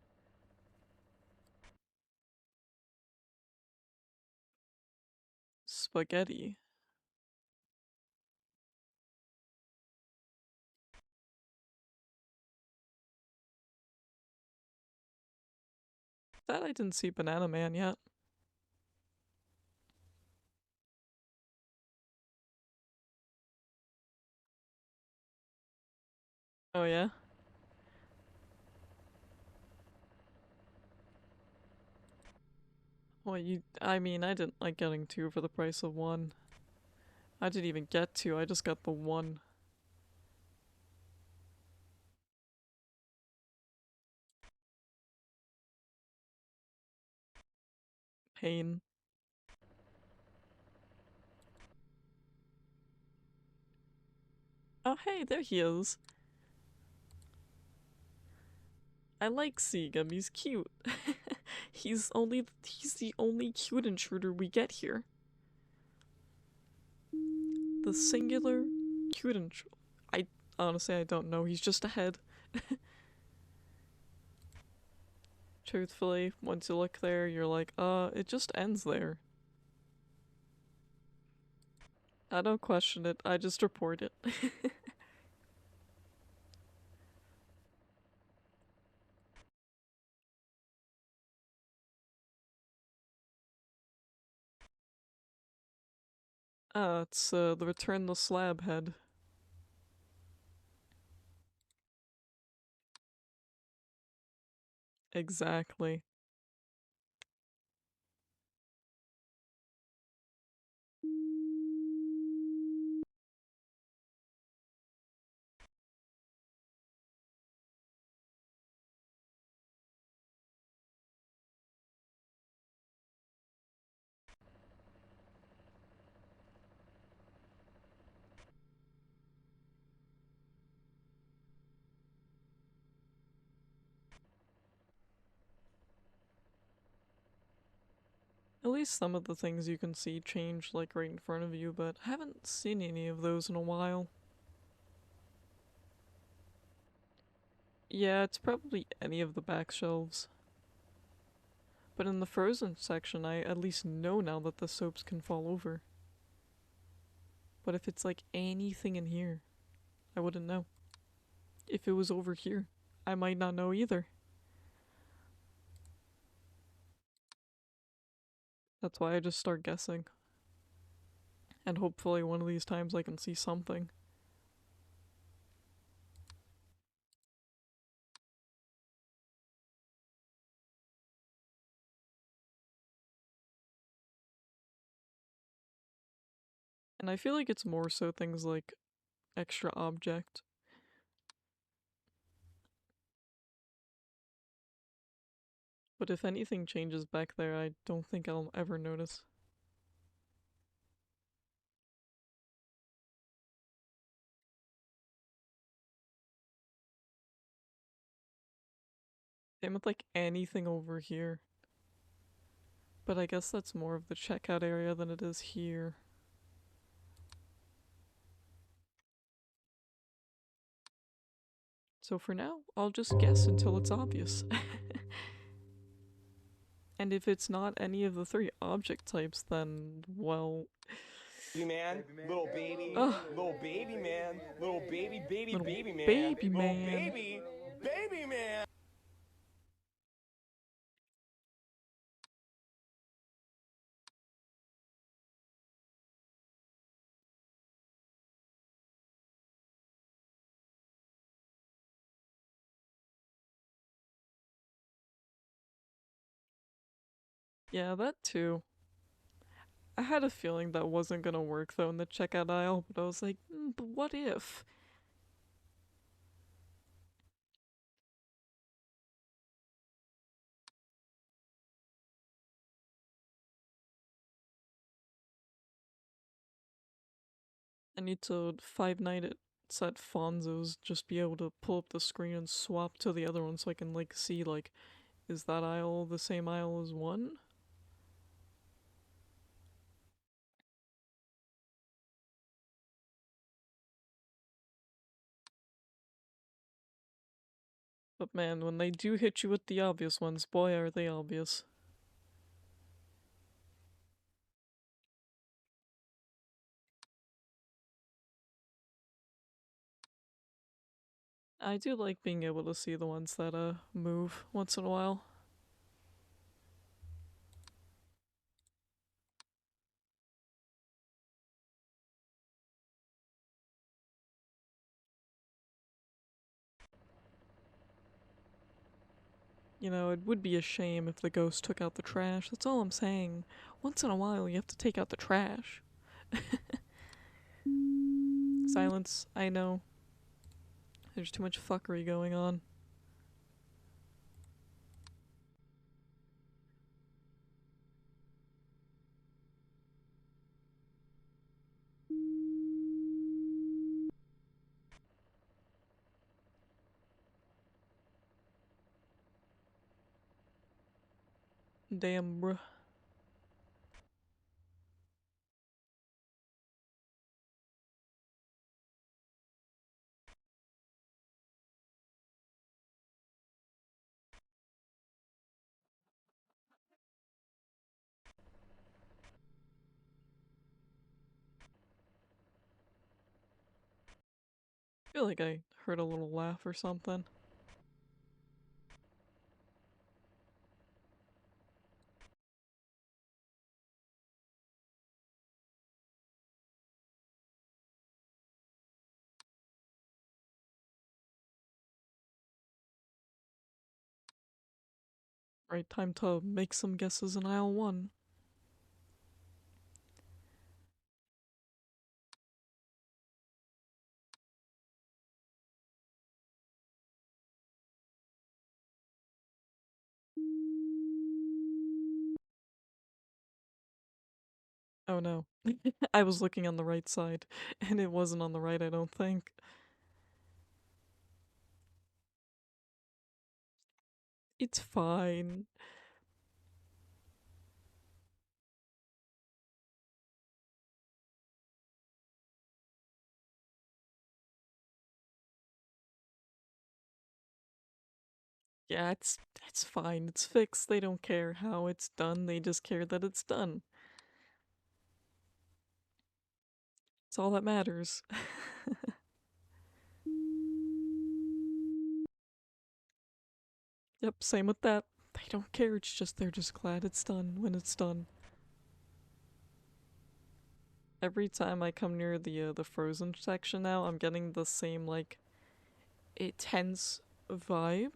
Spaghetti. That I didn't see Banana Man yet. Oh yeah? Well, I mean, I didn't like getting 2 for the price of 1. I didn't even get two, I just got the one. Pain. Oh hey, there he is. I like seeing him, he's cute. He's the only cute intruder we get here. The singular cute intruder. I honestly I don't know, he's just ahead. Truthfully, once you look there, you're like, it just ends there. I don't question it, I just report it. It's the Return the Slab head. Exactly. At least some of the things you can see change like right in front of you, but I haven't seen any of those in a while. Yeah, it's probably any of the back shelves. But in the frozen section, I at least know now that the soaps can fall over. But if it's like anything in here, I wouldn't know. If it was over here, I might not know either. That's why I just start guessing. And hopefully one of these times I can see something. And I feel like it's more so things like extra object. But if anything changes back there, I don't think I'll ever notice. Same with like anything over here. But I guess that's more of the checkout area than it is here. So for now, I'll just guess until it's obvious. And if it's not any of the three object types, then, well... Baby man, little baby, Ugh. little baby man, little baby, baby, Little baby man, baby little man. baby, baby man. Yeah, that too. I had a feeling that wasn't gonna work though in the checkout aisle, but I was like, but what if? I need to Five Night at Fonzo's, just be able to pull up the screen and swap to the other one so I can like see like, is that aisle the same aisle as one? But man, when they do hit you with the obvious ones, boy are they obvious. I do like being able to see the ones that move once in a while. You know, it would be a shame if the ghost took out the trash. That's all I'm saying. Once in a while, you have to take out the trash. Silence, I know. There's too much fuckery going on. Damn, bruh. I feel like I heard a little laugh or something. Right, time to make some guesses in aisle 1. Oh no. I was looking on the right side, and it wasn't on the right, I don't think. It's fine. Yeah, it's fine. It's fixed. They don't care how it's done. They just care that it's done. It's all that matters. Yep, same with that. They don't care. It's just they're just glad it's done when it's done. Every time I come near the frozen section now, I'm getting the same like tense vibe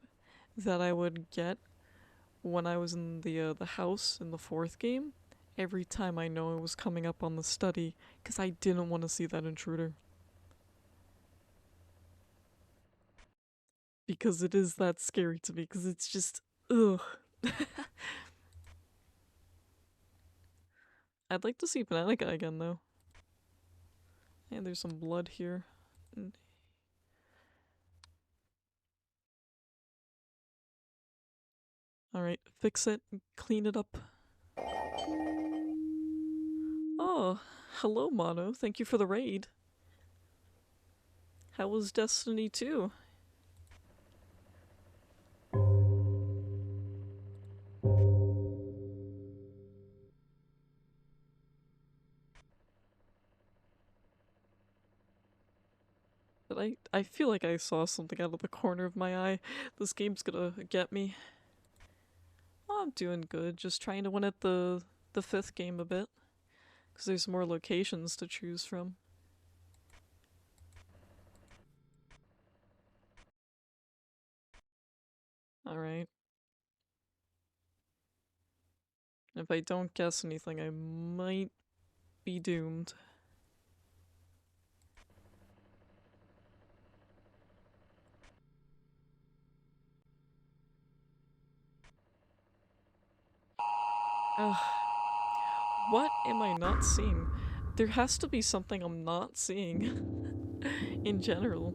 that I would get when I was in the house in the fourth game. Every time I know it was coming up on the study, because I didn't want to see that intruder. Because it is that scary to me, because it's just ugh. I'd like to see Venetica again though. And there's some blood here. Alright, fix it, clean it up. Oh, hello Mono, thank you for the raid. How was Destiny 2? But I feel like I saw something out of the corner of my eye. This game's gonna get me. Oh, I'm doing good, just trying to win at the fifth game a bit. Because there's more locations to choose from. Alright. If I don't guess anything, I might be doomed. Ugh. What am I not seeing? There has to be something I'm not seeing. In general.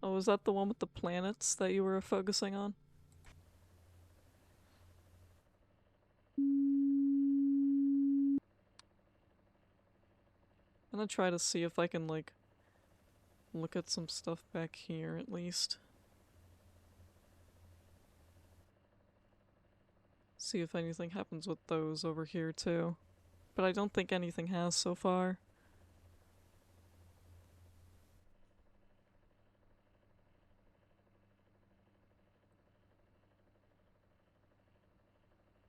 Oh, was that the one with the planets that you were focusing on? I'm gonna try to see if I can, like, look at some stuff back here at least. See if anything happens with those over here too. But I don't think anything has so far.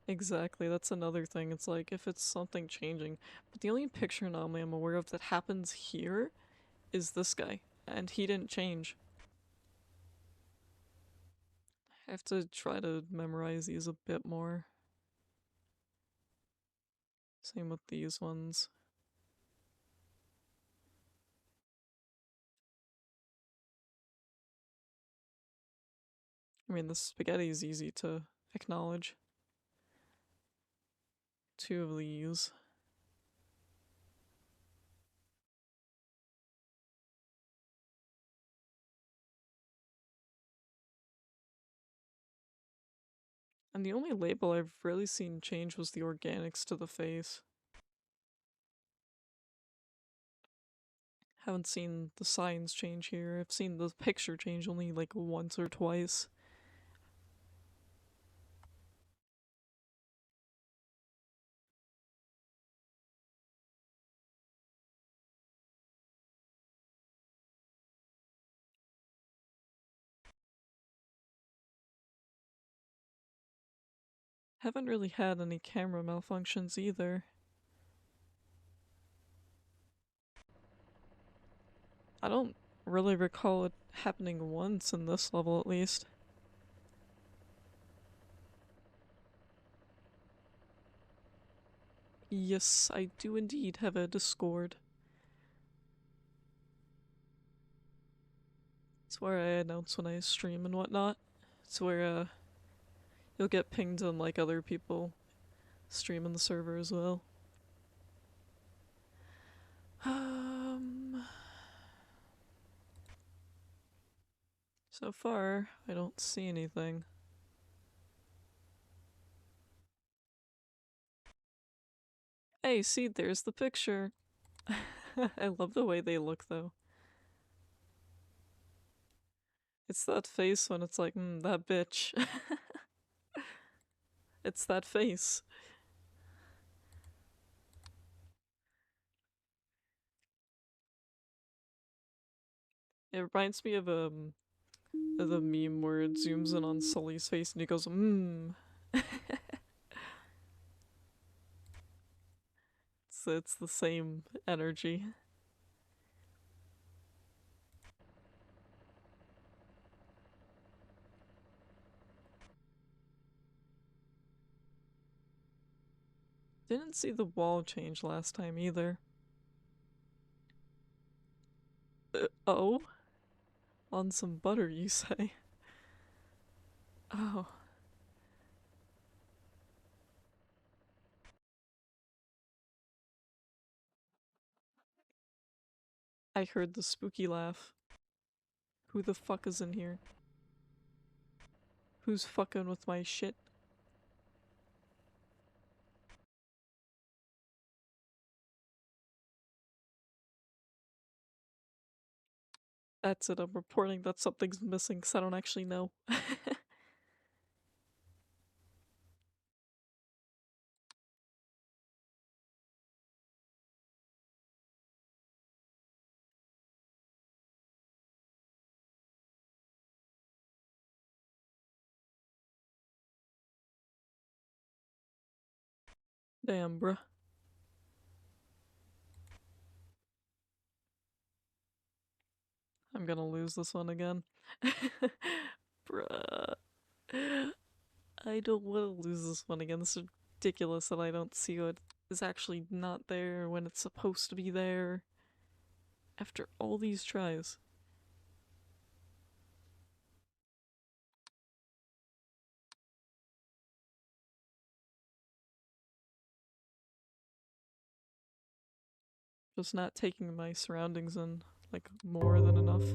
Exactly, that's another thing. It's like if it's something changing. But the only picture anomaly I'm aware of that happens here is this guy. And he didn't change. I have to try to memorize these a bit more. Same with these ones. I mean, the spaghetti is easy to acknowledge. 2 of these. And the only label I've really seen change was the organics to the face. Haven't seen the signs change here. I've seen the picture change only like once or twice. Haven't really had any camera malfunctions either. I don't really recall it happening once in this level at least. Yes, I do indeed have a Discord. It's where I announce when I stream and whatnot. It's where you'll get pinged on like other people streaming the server as well. So far, I don't see anything. Hey, see, there's the picture. I love the way they look though. It's that face when it's like, that bitch. It's that face. It reminds me of the meme where it zooms in on Sully's face and he goes, it's the same energy. Didn't see the wall change last time either. Oh? On some butter, you say? Oh. I heard the spooky laugh. Who the fuck is in here? Who's fucking with my shit? That's it, I'm reporting that something's missing because I don't actually know. Damn, bruh. I'm gonna lose this one again. Bruh. I don't want to lose this one again. This is ridiculous that I don't see what is actually not there when it's supposed to be there. After all these tries. Just not taking my surroundings in, like, more than enough.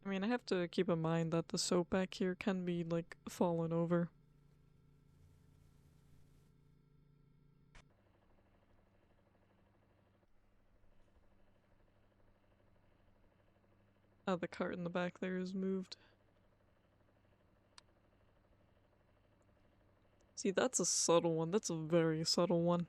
I mean, I have to keep in mind that the soap back here can be, like, fallen over. The cart in the back there is moved. See, that's a subtle one. That's a very subtle one.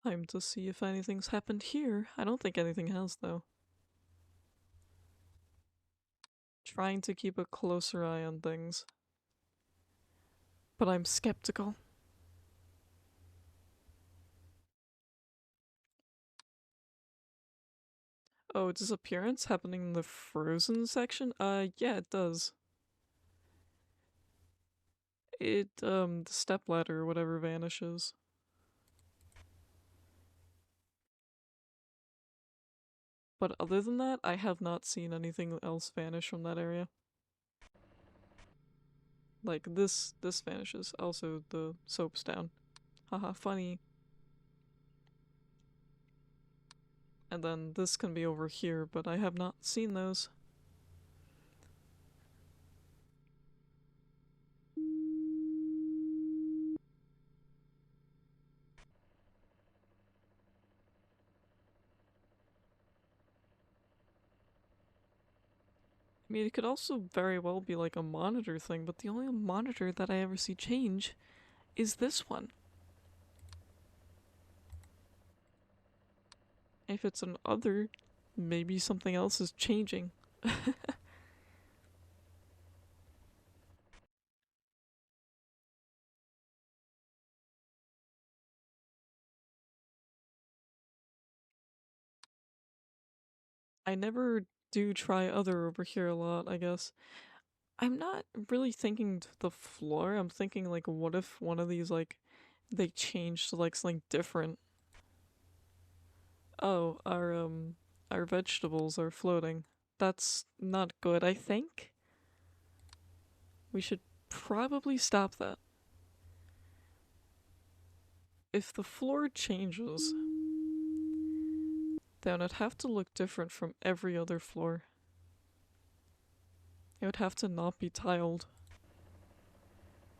Time to see if anything's happened here. I don't think anything has, though. Trying to keep a closer eye on things. But I'm skeptical. Oh, disappearance happening in the frozen section? Yeah, it does. The stepladder or whatever vanishes. But other than that, I have not seen anything else vanish from that area. Like, this vanishes. Also, the soap's down. Haha, funny. And then this can be over here, but I have not seen those. I mean, it could also very well be like a monitor thing, but the only monitor that I ever see change is this one. If it's an other, maybe something else is changing. I never do try other over here a lot, I guess. I'm not really thinking the floor, I'm thinking like what if one of these like they changed to like something different. Oh, our vegetables are floating. That's not good, I think. We should probably stop that. If the floor changes, then it'd have to look different from every other floor. It would have to not be tiled.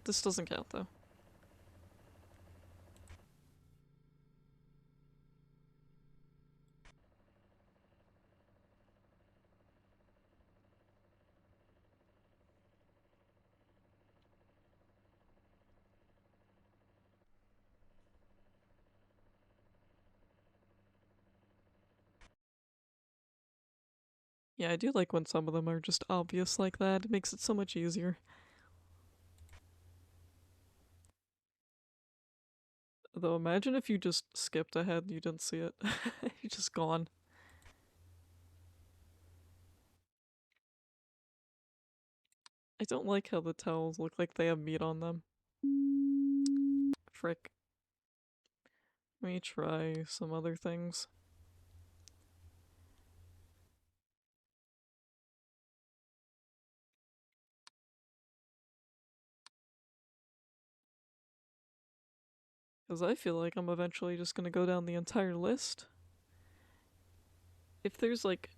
This doesn't count though. Yeah, I do like when some of them are just obvious like that. It makes it so much easier. Though imagine if you just skipped ahead and you didn't see it. You're just gone. I don't like how the towels look like they have meat on them. Frick. Let me try some other things. Because I feel like I'm eventually just gonna go down the entire list. If there's like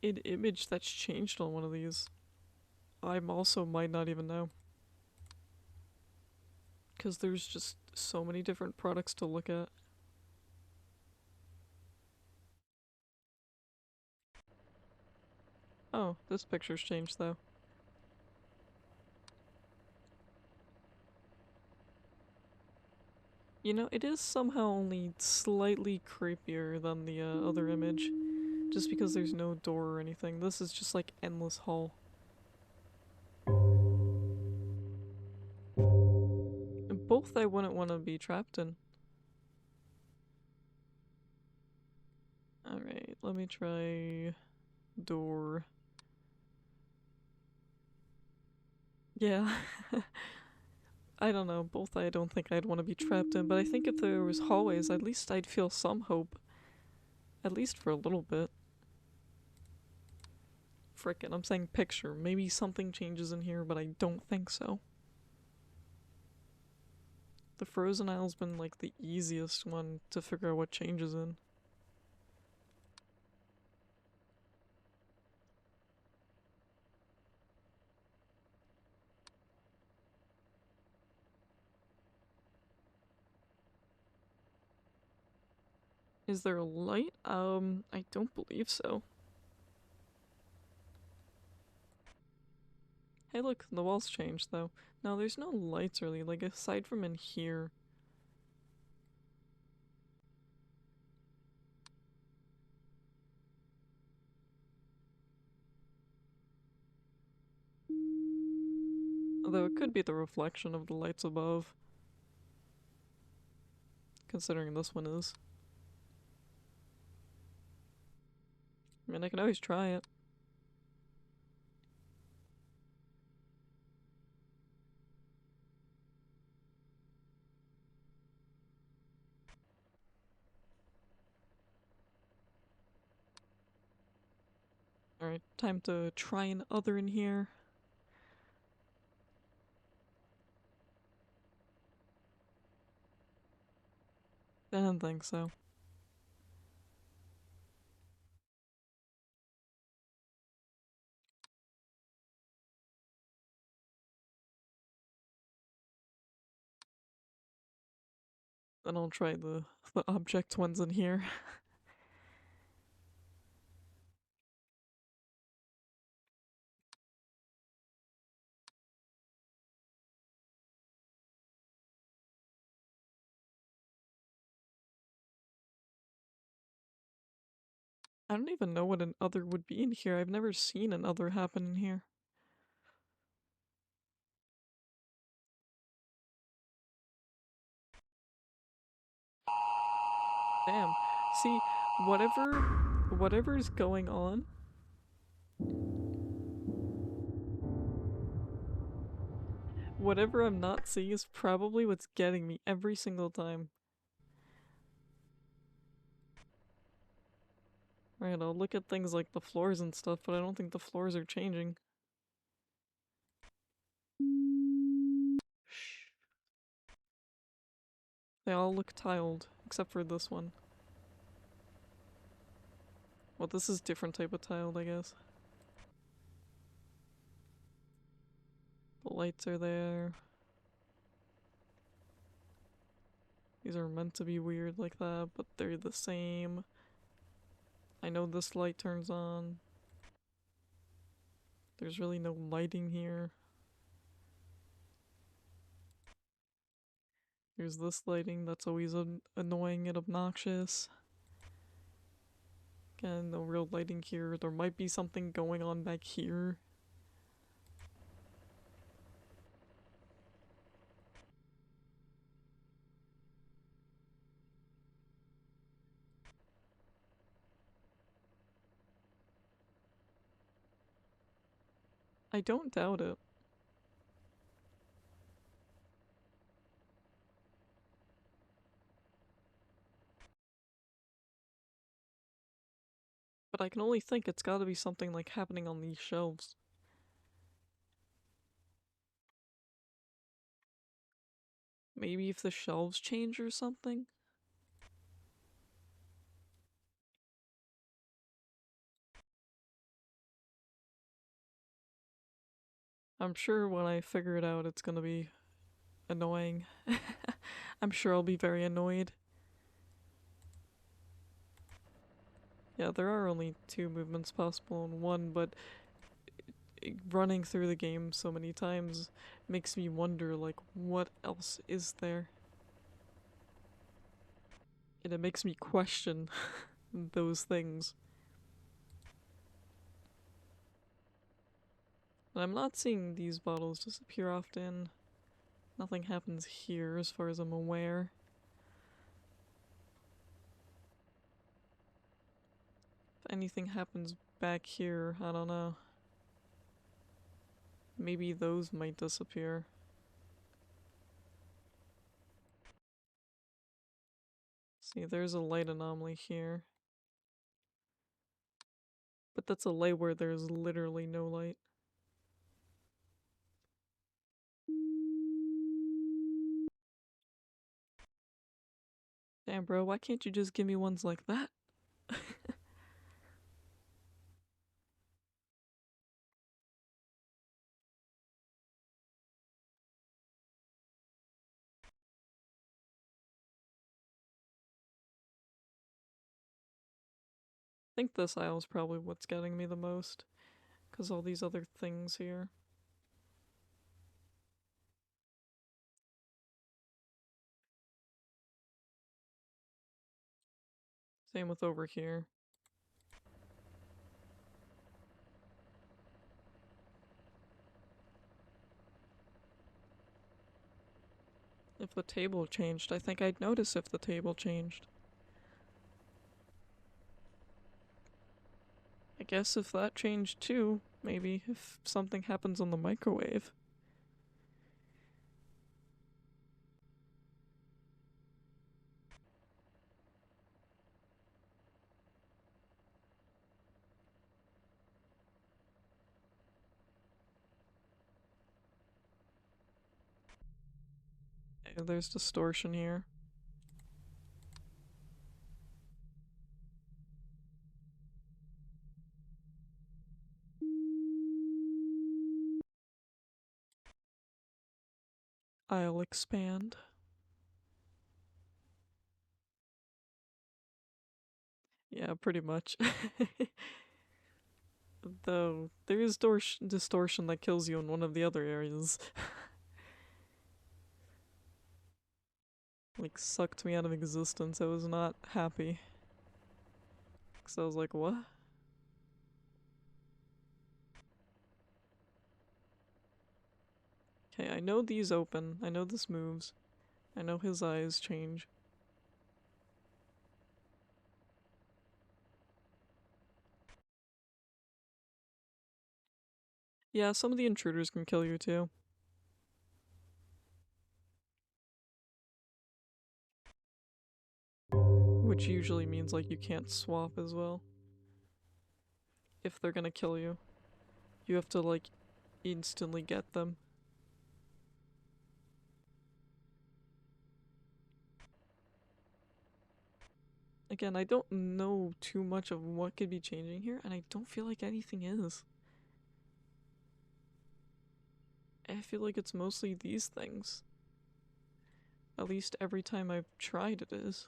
an image that's changed on one of these, I also might not even know. Because there's just so many different products to look at. Oh, this picture's changed though. You know, it is somehow only slightly creepier than the other image. Just because there's no door or anything. This is just like endless hall. And both I wouldn't want to be trapped in. Alright, let me try door. Yeah. I don't know, both I don't think I'd want to be trapped in, but I think if there was hallways, at least I'd feel some hope. At least for a little bit. Frickin', I'm saying picture. Maybe something changes in here, but I don't think so. The frozen aisle's been like the easiest one to figure out what changes in. Is there a light? I don't believe so. Hey look, the walls changed though. No, there's no lights really, like aside from in here. Although it could be the reflection of the lights above, considering this one is. I mean, I can always try it. Alright, time to try an other in here. I don't think so. Then I'll try the object ones in here. I don't even know what an other would be in here. I've never seen an other happen in here. Damn. See, whatever's going on. Whatever I'm not seeing is probably what's getting me every single time. Right, I'll look at things like the floors and stuff, but I don't think the floors are changing. Shh. They all look tiled, except for this one. Well, this is different type of tiled, I guess. The lights are there. These are meant to be weird like that, but they're the same. I know this light turns on. There's really no lighting here. There's this lighting that's always annoying and obnoxious. Again, no real lighting here. There might be something going on back here. I don't doubt it. But I can only think it's gotta be something like happening on these shelves. Maybe if the shelves change or something? I'm sure when I figure it out it's gonna be annoying. I'm sure I'll be very annoyed. Yeah, there are only two movements possible in one, but running through the game so many times makes me wonder, like, what else is there? And it makes me question those things. And I'm not seeing these bottles disappear often. Nothing happens here as far as I'm aware. If anything happens back here, I don't know. Maybe those might disappear. See, there's a light anomaly here. But that's a light where there's literally no light. Damn, bro, why can't you just give me ones like that? I think this aisle is probably what's getting me the most. Because all these other things here. Same with over here. If the table changed, I think I'd notice if the table changed. I guess if that changed too, maybe if something happens on the microwave. There's distortion here. I'll expand. Yeah, pretty much. Though, there is distortion that kills you in one of the other areas. Like, sucked me out of existence. I was not happy. Because I was like, what? Okay, I know these open. I know this moves. I know his eyes change. Yeah, some of the intruders can kill you too. Which usually means like you can't swap as well. If they're gonna kill you. You have to like instantly get them. Again, I don't know too much of what could be changing here, and I don't feel like anything is. I feel like it's mostly these things. At least every time I've tried it is.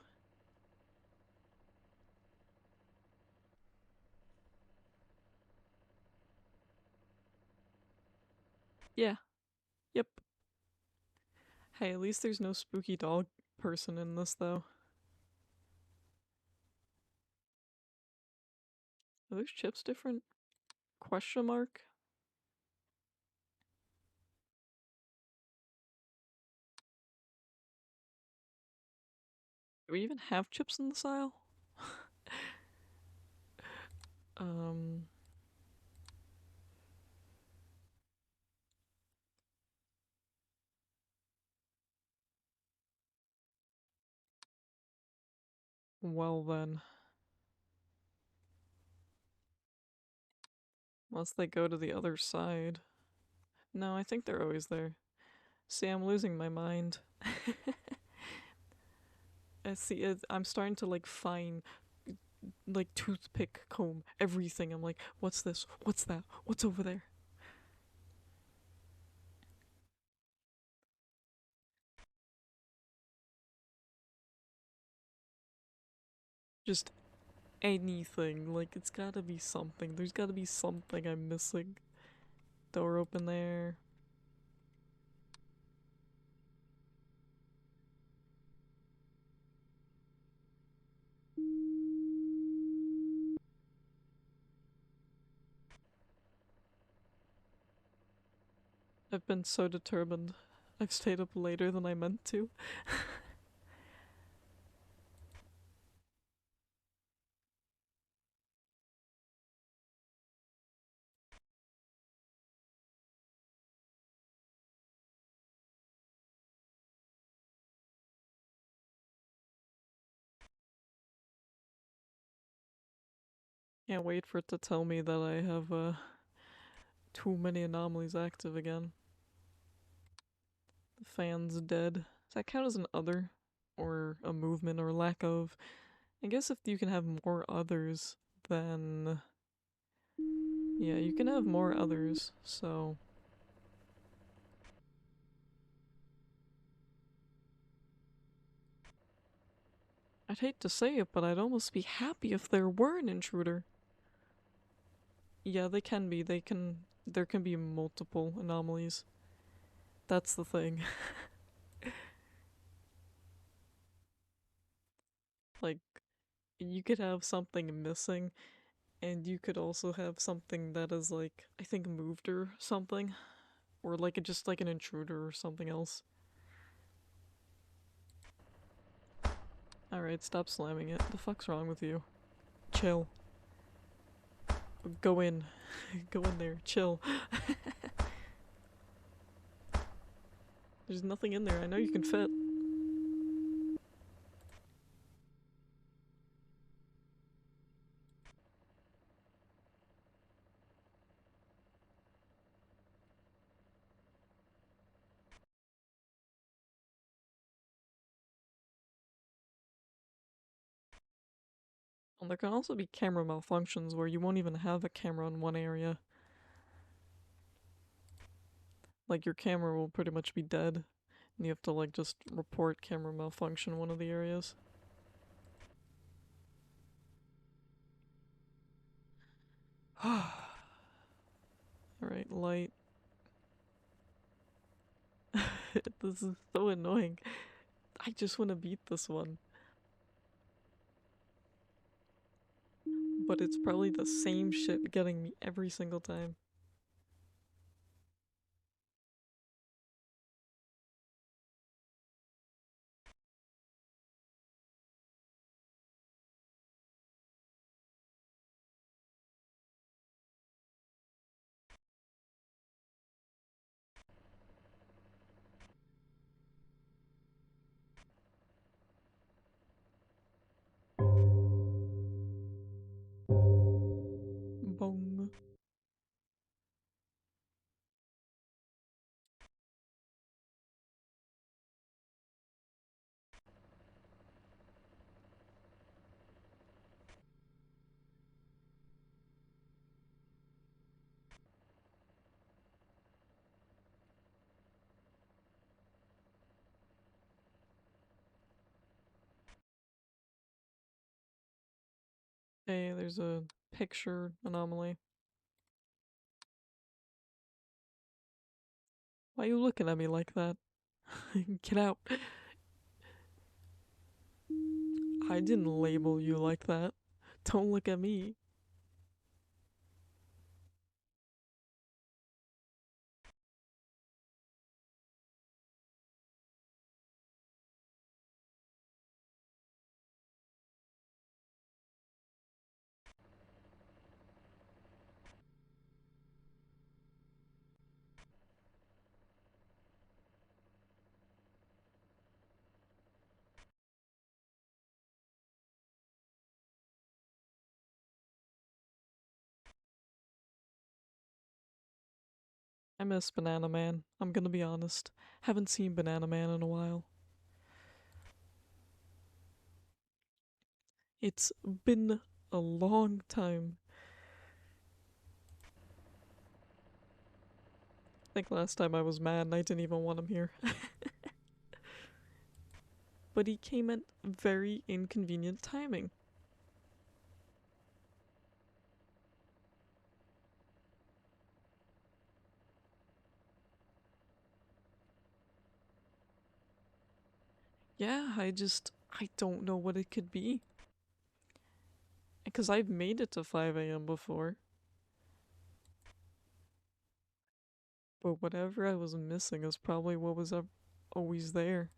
Yeah. Yep. Hey, at least there's no spooky dog person in this though. Are those chips different? Question mark? Do we even have chips in this aisle? um... Well then. Unless they go to the other side. No, I think they're always there. See, I'm losing my mind. I see it, I'm starting to like find like toothpick comb everything. I'm like, what's this? What's that? What's over there? Just anything. Like, it's gotta be something. There's gotta be something I'm missing. Door open there. I've been so determined. I've stayed up later than I meant to. Can't wait for it to tell me that I have too many anomalies active again. The fan's dead. Does that count as an other? Or a movement or lack of? I guess if you can have more others, then... Yeah, you can have more others, so... I'd hate to say it, but I'd almost be happy if there were an intruder. Yeah, they can be. There can be multiple anomalies. That's the thing. Like, you could have something missing, and you could also have something that is like, I think moved or something. Or like just like an intruder or something else. Alright, stop slamming it. The fuck's wrong with you? Chill. Go in. Go in there. Chill. There's nothing in there. I know you can fit. And there can also be camera malfunctions where you won't even have a camera in one area. Like your camera will pretty much be dead. And you have to like just report camera malfunction in one of the areas. Alright, light. This is so annoying. I just want to beat this one. But it's probably the same shit getting me every single time. Boom. Hey, there's a picture anomaly. Why are you looking at me like that? Get out. I didn't label you like that. Don't look at me. I miss Banana Man. I'm gonna be honest. Haven't seen Banana Man in a while. It's been a long time. I think last time I was mad and I didn't even want him here. But he came at very inconvenient timing. Yeah, I don't know what it could be. Because I've made it to 5 a.m. before. But whatever I was missing is probably what was always there.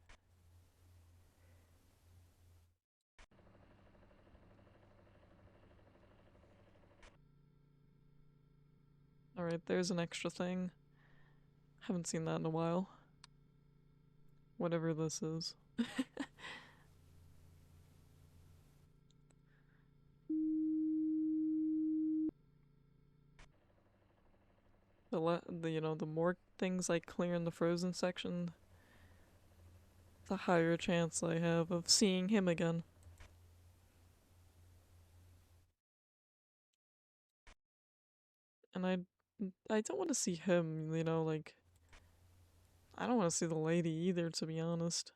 Alright, there's an extra thing. Haven't seen that in a while. Whatever this is. The more things I clear in the frozen section, the higher chance I have of seeing him again. And I don't want to see him, like I don't want to see the lady either, to be honest.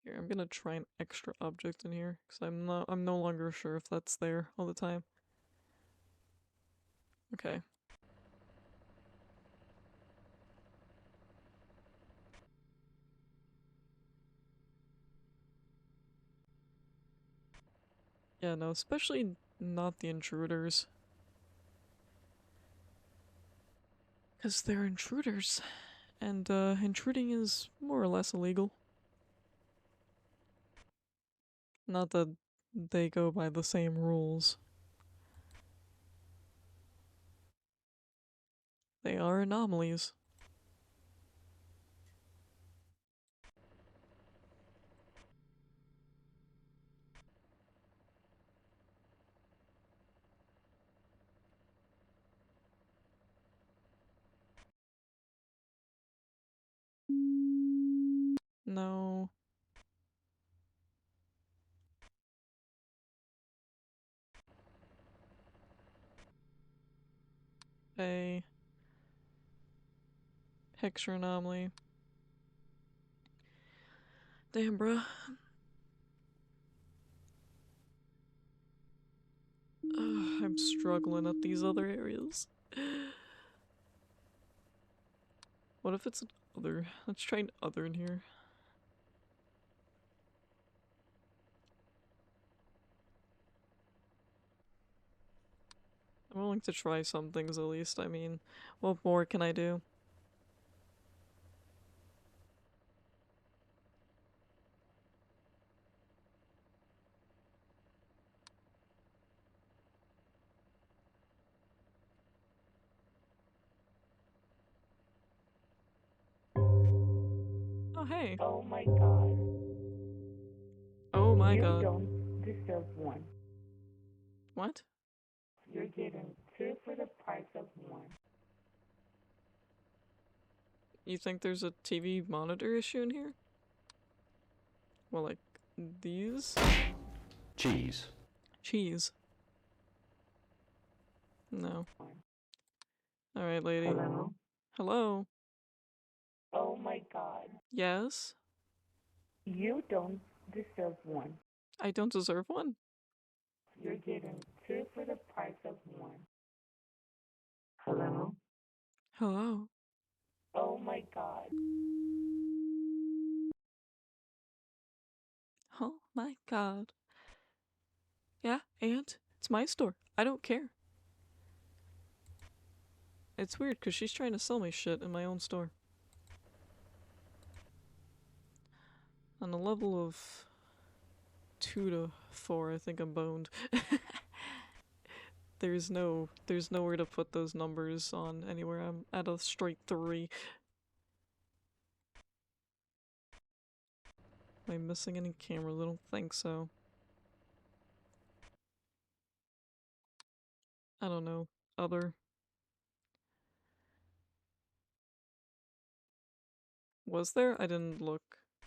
Here, I'm gonna try an extra object in here because I'm no longer sure if that's there all the time. Okay. Yeah, no, especially not the intruders. Because they're intruders. And, intruding is more or less illegal. Not that they go by the same rules. They are anomalies. No. A picture anomaly. Damn, bruh. I'm struggling at these other areas. What if it's an other? Let's try an other in here. I'm willing to try some things at least. I mean, what more can I do? Oh, hey. Oh my god. Oh my You god. don't deserve one. What? You're getting two for the price of one. You think there's a TV monitor issue in here? Well, like, these? Cheese. Cheese. No. Alright, lady. Hello? Hello? Oh my god. Yes? You don't deserve one. I don't deserve one? You're getting two for the price of one. Hello? Hello? Oh my god. Oh my god. Yeah, and it's my store. I don't care. It's weird because she's trying to sell me shit in my own store. On a level of 2 to 4, I think I'm boned. There's nowhere to put those numbers on anywhere. I'm at a straight 3. Am I missing any cameras? I don't think so. I don't know. Other. Was there? I didn't look.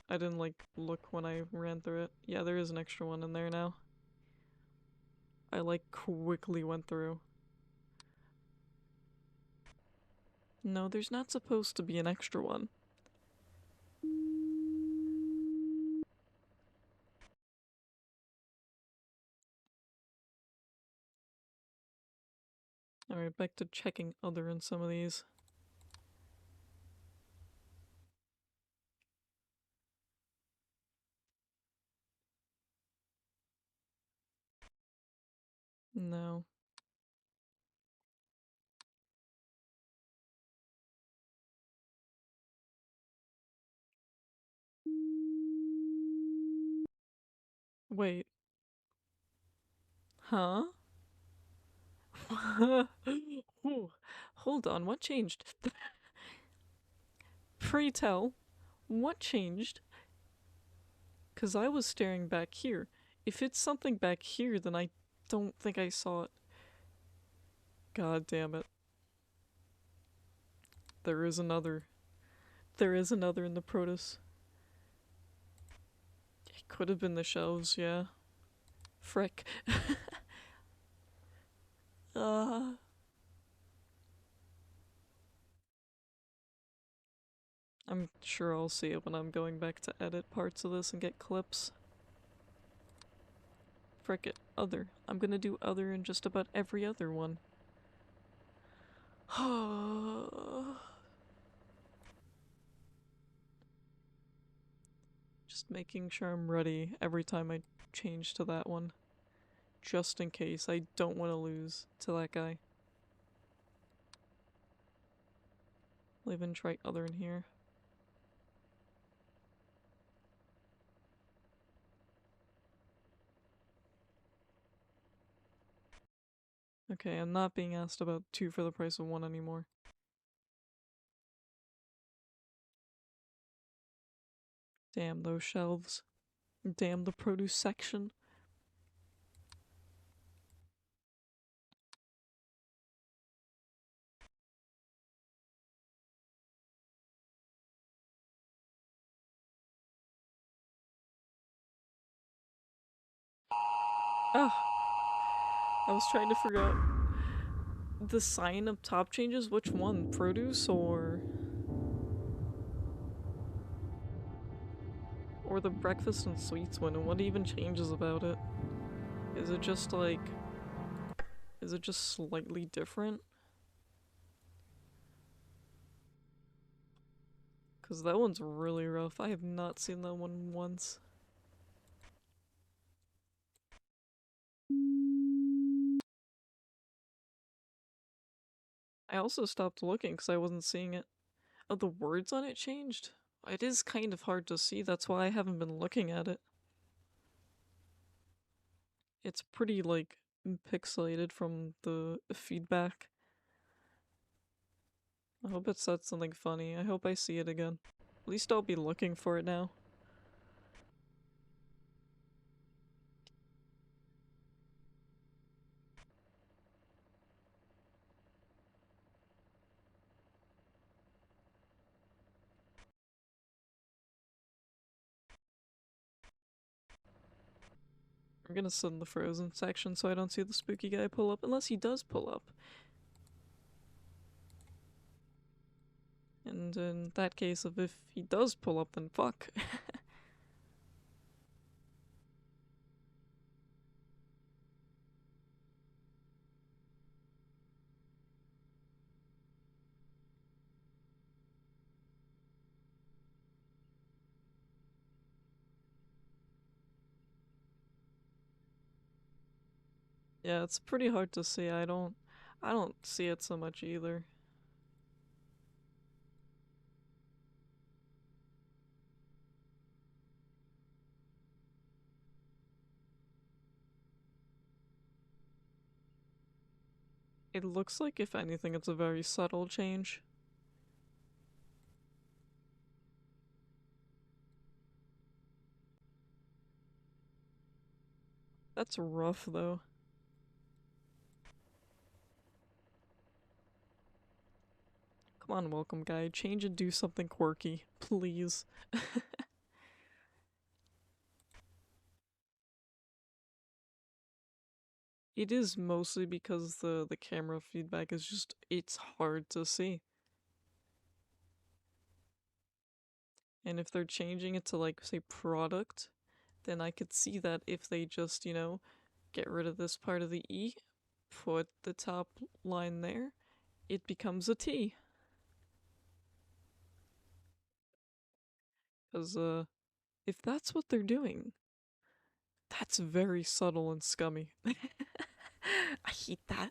I didn't look when I ran through it. Yeah, there is an extra one in there now. I quickly went through. No, there's not supposed to be an extra one. Alright, back to checking other in some of these. No. Wait. Huh? Ooh, hold on, what changed? Pray tell, what changed? Cause I was staring back here. If it's something back here, then I don't think I saw it. God damn it. There is another. There is another in the Protus. It could have been the shelves, yeah. Frick. I'm sure I'll see it when I'm going back to edit parts of this and get clips. Frick it. Other. I'm gonna do other in just about every other one. Just making sure I'm ready every time I change to that one. Just in case I don't want to lose to that guy. I'll even try other in here. Okay, I'm not being asked about 2 for the price of 1 anymore. Damn those shelves. Damn the produce section. Ah, I was trying to figure out the sign up top changes. Which one? Produce or the breakfast and sweets one? And what even changes about it? Is it just like, is it just slightly different? Cause that one's really rough. I have not seen that one once. I also stopped looking because I wasn't seeing it. Oh, the words on it changed? It is kind of hard to see, that's why I haven't been looking at it. It's pretty, like, pixelated from the feedback. I hope it said something funny. I hope I see it again. At least I'll be looking for it now. I'm gonna sit in the frozen section so I don't see the spooky guy pull up, unless he does pull up. And in that case, if he does pull up, then fuck. Yeah, it's pretty hard to see. I don't see it so much either. It looks like, if anything, it's a very subtle change. That's rough, though. Come on, welcome guide. Change and do something quirky, please. It is mostly because the camera feedback is just, it's hard to see. And if they're changing it to, like, say product, then I could see that if they just, you know, get rid of this part of the E, put the top line there, it becomes a T. Because, if that's what they're doing, that's very subtle and scummy. I hate that.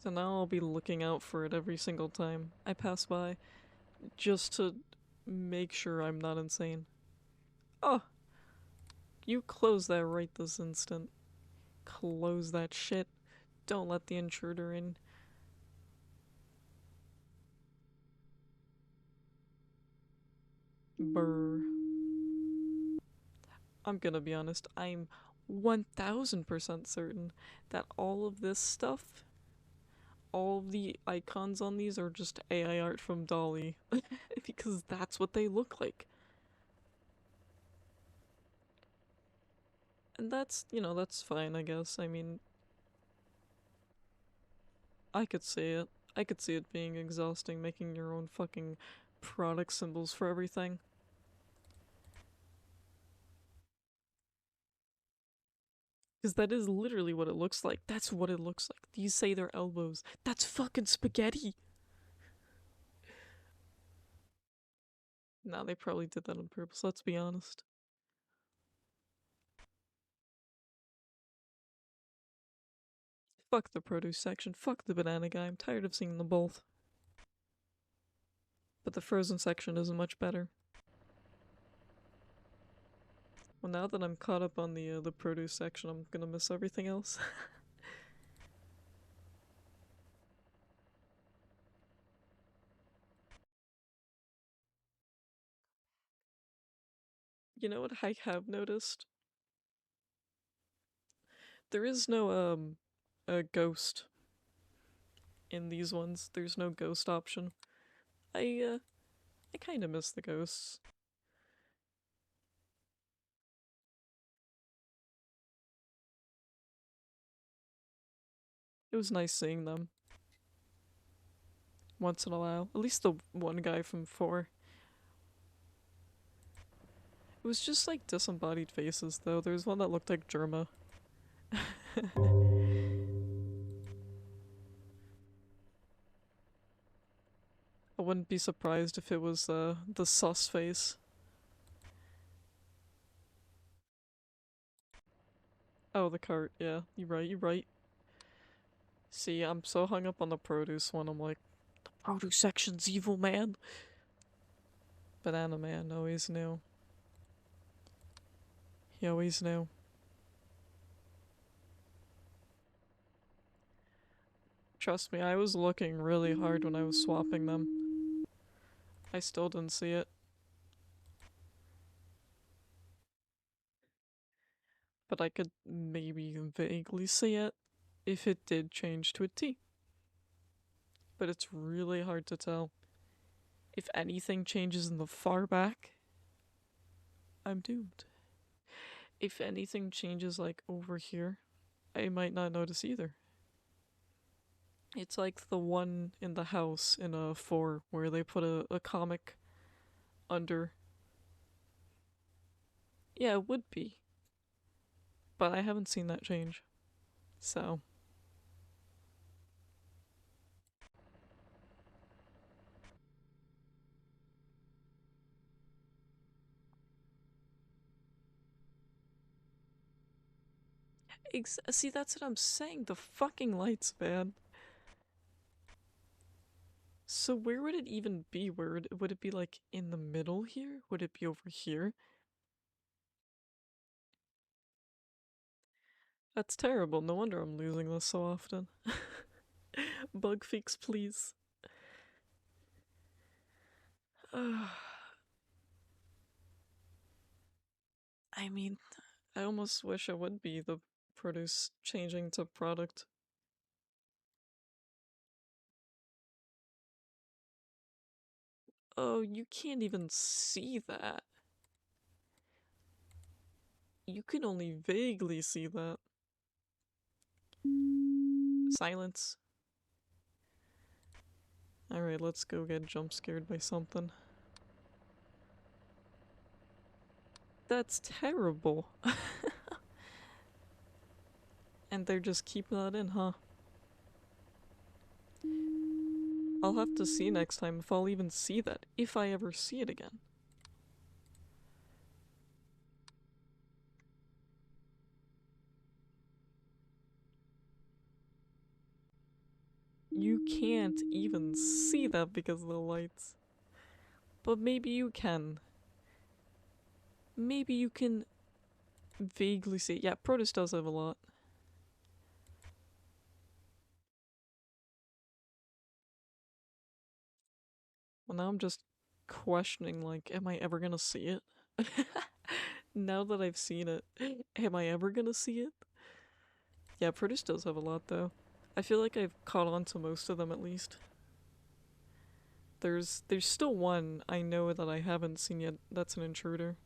So now I'll be looking out for it every single time I pass by, just to make sure I'm not insane. Oh, you close that right this instant. Close that shit. Don't let the intruder in. Brr. I'm gonna be honest, I'm 1000% certain that all of this stuff, all of the icons on these are just AI art from Dolly. Because that's what they look like. And that's, you know, that's fine, I guess. I mean, I could see it. I could see it being exhausting making your own fucking product symbols for everything. Because that is literally what it looks like. That's what it looks like. These say their elbows. That's fucking spaghetti! Nah, they probably did that on purpose, let's be honest. Fuck the produce section, fuck the banana guy, I'm tired of seeing them both. But the frozen section isn't much better. Well, now that I'm caught up on the produce section, I'm gonna miss everything else. You know what I have noticed? There is no, a ghost in these ones. There's no ghost option. I kinda miss the ghosts. It was nice seeing them. Once in a while. At least the one guy from 4. It was just like disembodied faces, though. There was one that looked like Germa. I wouldn't be surprised if it was, the sus face. Oh, the cart, yeah. You're right, you're right. See, I'm so hung up on the produce one, I'm like, the produce section's evil, man. Banana Man always knew. He always knew. Trust me, I was looking really hard when I was swapping them. I still didn't see it. But I could maybe vaguely see it if it did change to a T. But it's really hard to tell. If anything changes in the far back, I'm doomed. If anything changes like over here, I might not notice either. It's like the one in the house in a 4 where they put a comic under. Yeah, it would be. But I haven't seen that change. So. See, that's what I'm saying. The fucking lights, man. So where would it even be? Where would it be like in the middle here? Would it be over here? That's terrible. No wonder I'm losing this so often. Bug fix, please. I mean, I almost wish it would be the produce changing to product. Oh, you can't even see that. You can only vaguely see that. Silence. Alright, let's go get jump scared by something. That's terrible. And they're just keeping that in, huh? I'll have to see next time if I'll even see that, if I ever see it again. You can't even see that because of the lights. But maybe you can. Maybe you can vaguely see it. Yeah, Protus does have a lot. Well, now I'm just questioning, like, am I ever gonna see it? Now that I've seen it, am I ever gonna see it? Yeah, Protus does have a lot, though. I feel like I've caught on to most of them, at least. There's still one I know that I haven't seen yet. That's an intruder.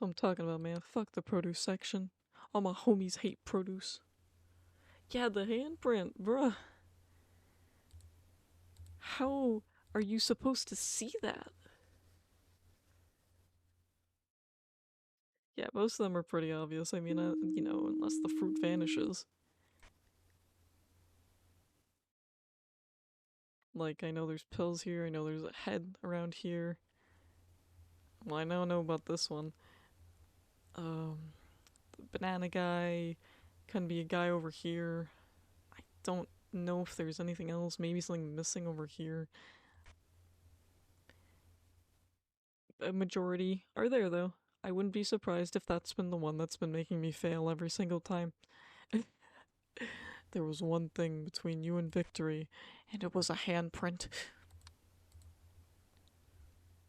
I'm talking about, man. Fuck the produce section. All my homies hate produce. Yeah, the handprint, bruh. How are you supposed to see that? Yeah, most of them are pretty obvious. I mean, you know, unless the fruit vanishes. Like, I know there's pills here, I know there's a head around here. Well, I now know about this one. The banana guy, can be a guy over here. I don't know if there's anything else, maybe something missing over here. A majority are there, though. I wouldn't be surprised if that's been the one that's been making me fail every single time. There was one thing between you and victory, and it was a handprint.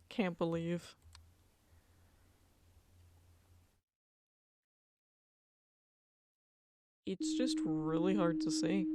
Can't believe. It's just really hard to see.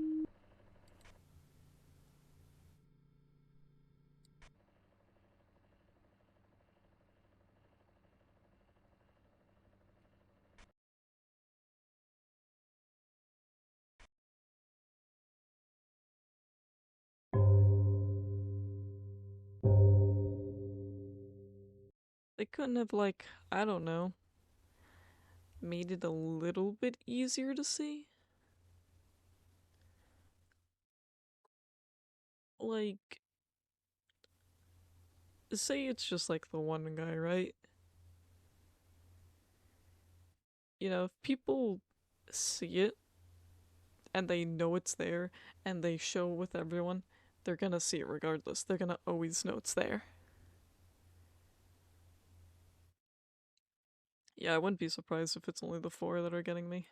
They couldn't have, like, I don't know, made it a little bit easier to see? Like, say it's just like the one guy, right? You know, if people see it and they know it's there and they show it with everyone, they're gonna see it regardless. They're gonna always know it's there. Yeah, I wouldn't be surprised if it's only the four that are getting me.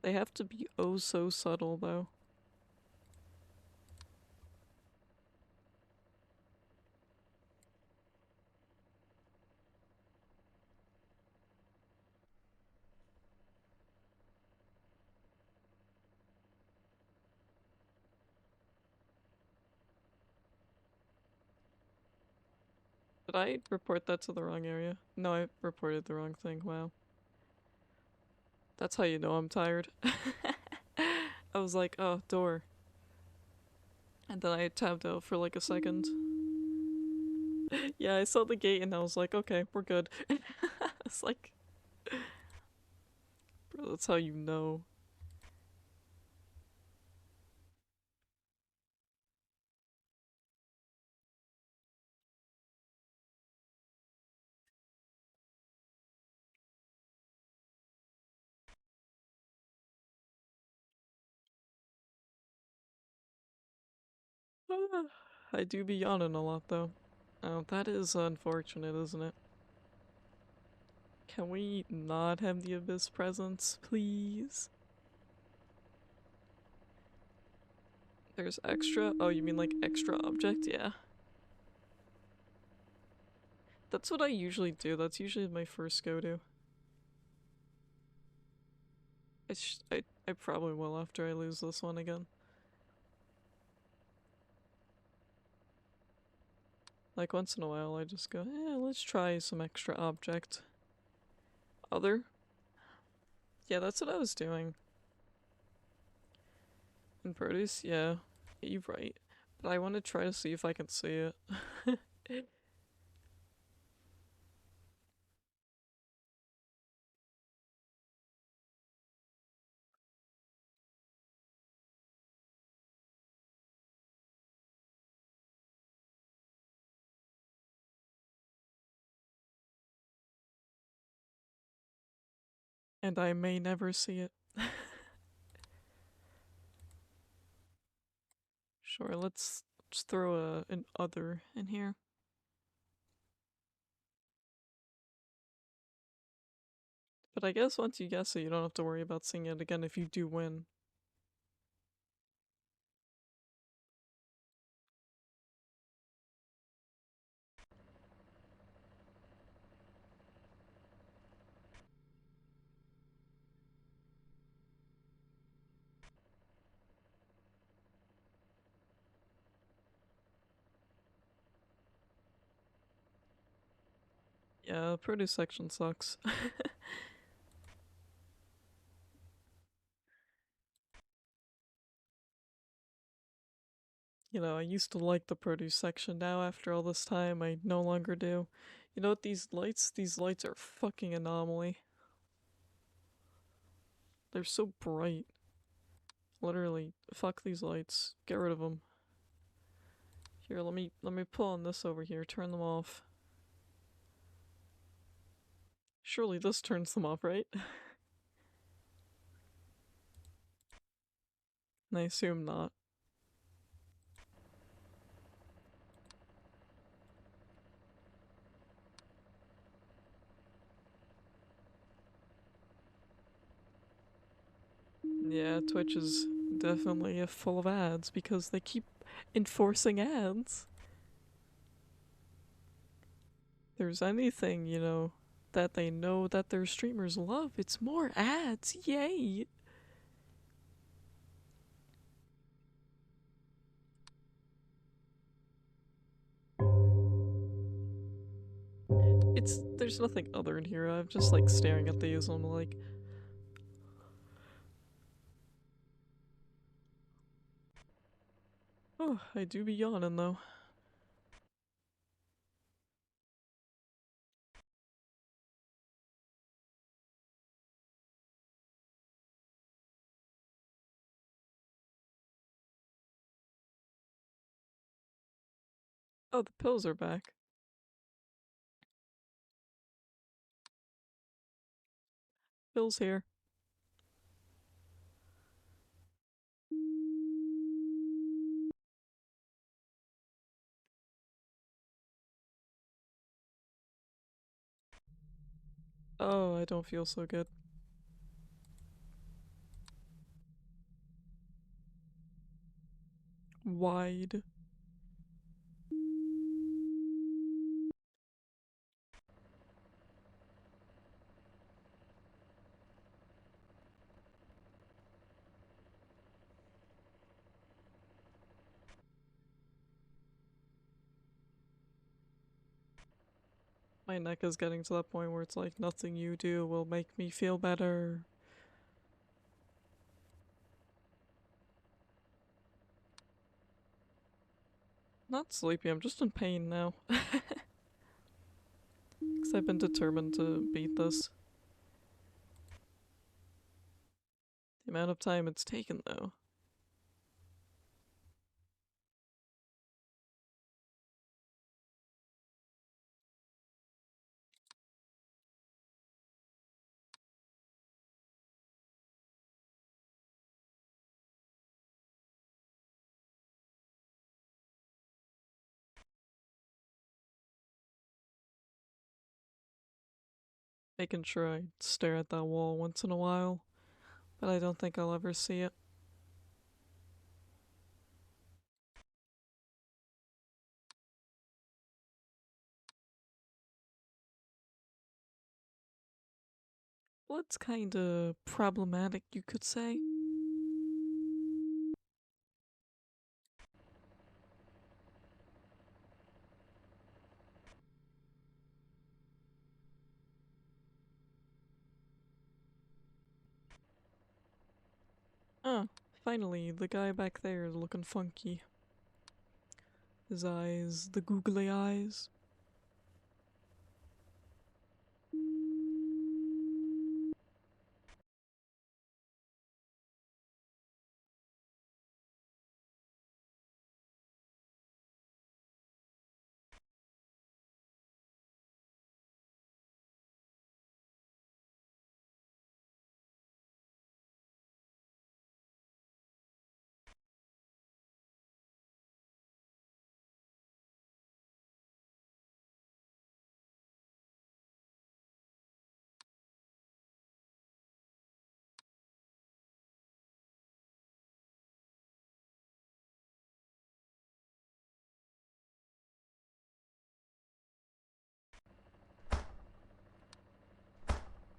They have to be oh so subtle, though. Did I report that to the wrong area? No, I reported the wrong thing. Wow. That's how you know I'm tired. I was like, oh, door. And then I tabbed out for like a second. Yeah, I saw the gate and I was like, okay, we're good. It's like, bro, that's how you know. I do be yawning a lot though. Oh, that is unfortunate, isn't it? Can we not have the Abyss presence, please? There's extra? Oh, you mean like extra object? Yeah. That's what I usually do. That's usually my first go-to. I probably will after I lose this one again. Like once in a while I just go, eh, let's try some extra object. Other? Yeah, that's what I was doing. In produce? Yeah. You're right. But I want to try to see if I can see it. And I may never see it. Sure, let's just throw an other in here. But I guess once you guess it, you don't have to worry about seeing it again if you do win. Yeah, the produce section sucks. You know, I used to like the produce section. Now, after all this time, I no longer do. You know what, these lights? These lights are fucking anomaly. They're so bright. Literally, fuck these lights. Get rid of them. Here, let me pull on this over here. Turn them off. Surely this turns them off, right? And I assume not. Yeah, Twitch is definitely full of ads because they keep enforcing ads. If there's anything, you know that their streamers love, it's more ads. Yay! There's nothing other in here. I'm just like staring at these and I'm like, oh, I do be yawning though. Oh, the pills are back. Pills here. Oh, I don't feel so good. Wide. My neck is getting to that point where it's like nothing you do will make me feel better. Not sleepy, I'm just in pain now. Because I've been determined to beat this. The amount of time it's taken, though. Making sure I stare at that wall once in a while, but I don't think I'll ever see it. Well, it's kinda problematic, you could say. Oh, finally, the guy back there is looking funky. His eyes, the googly eyes.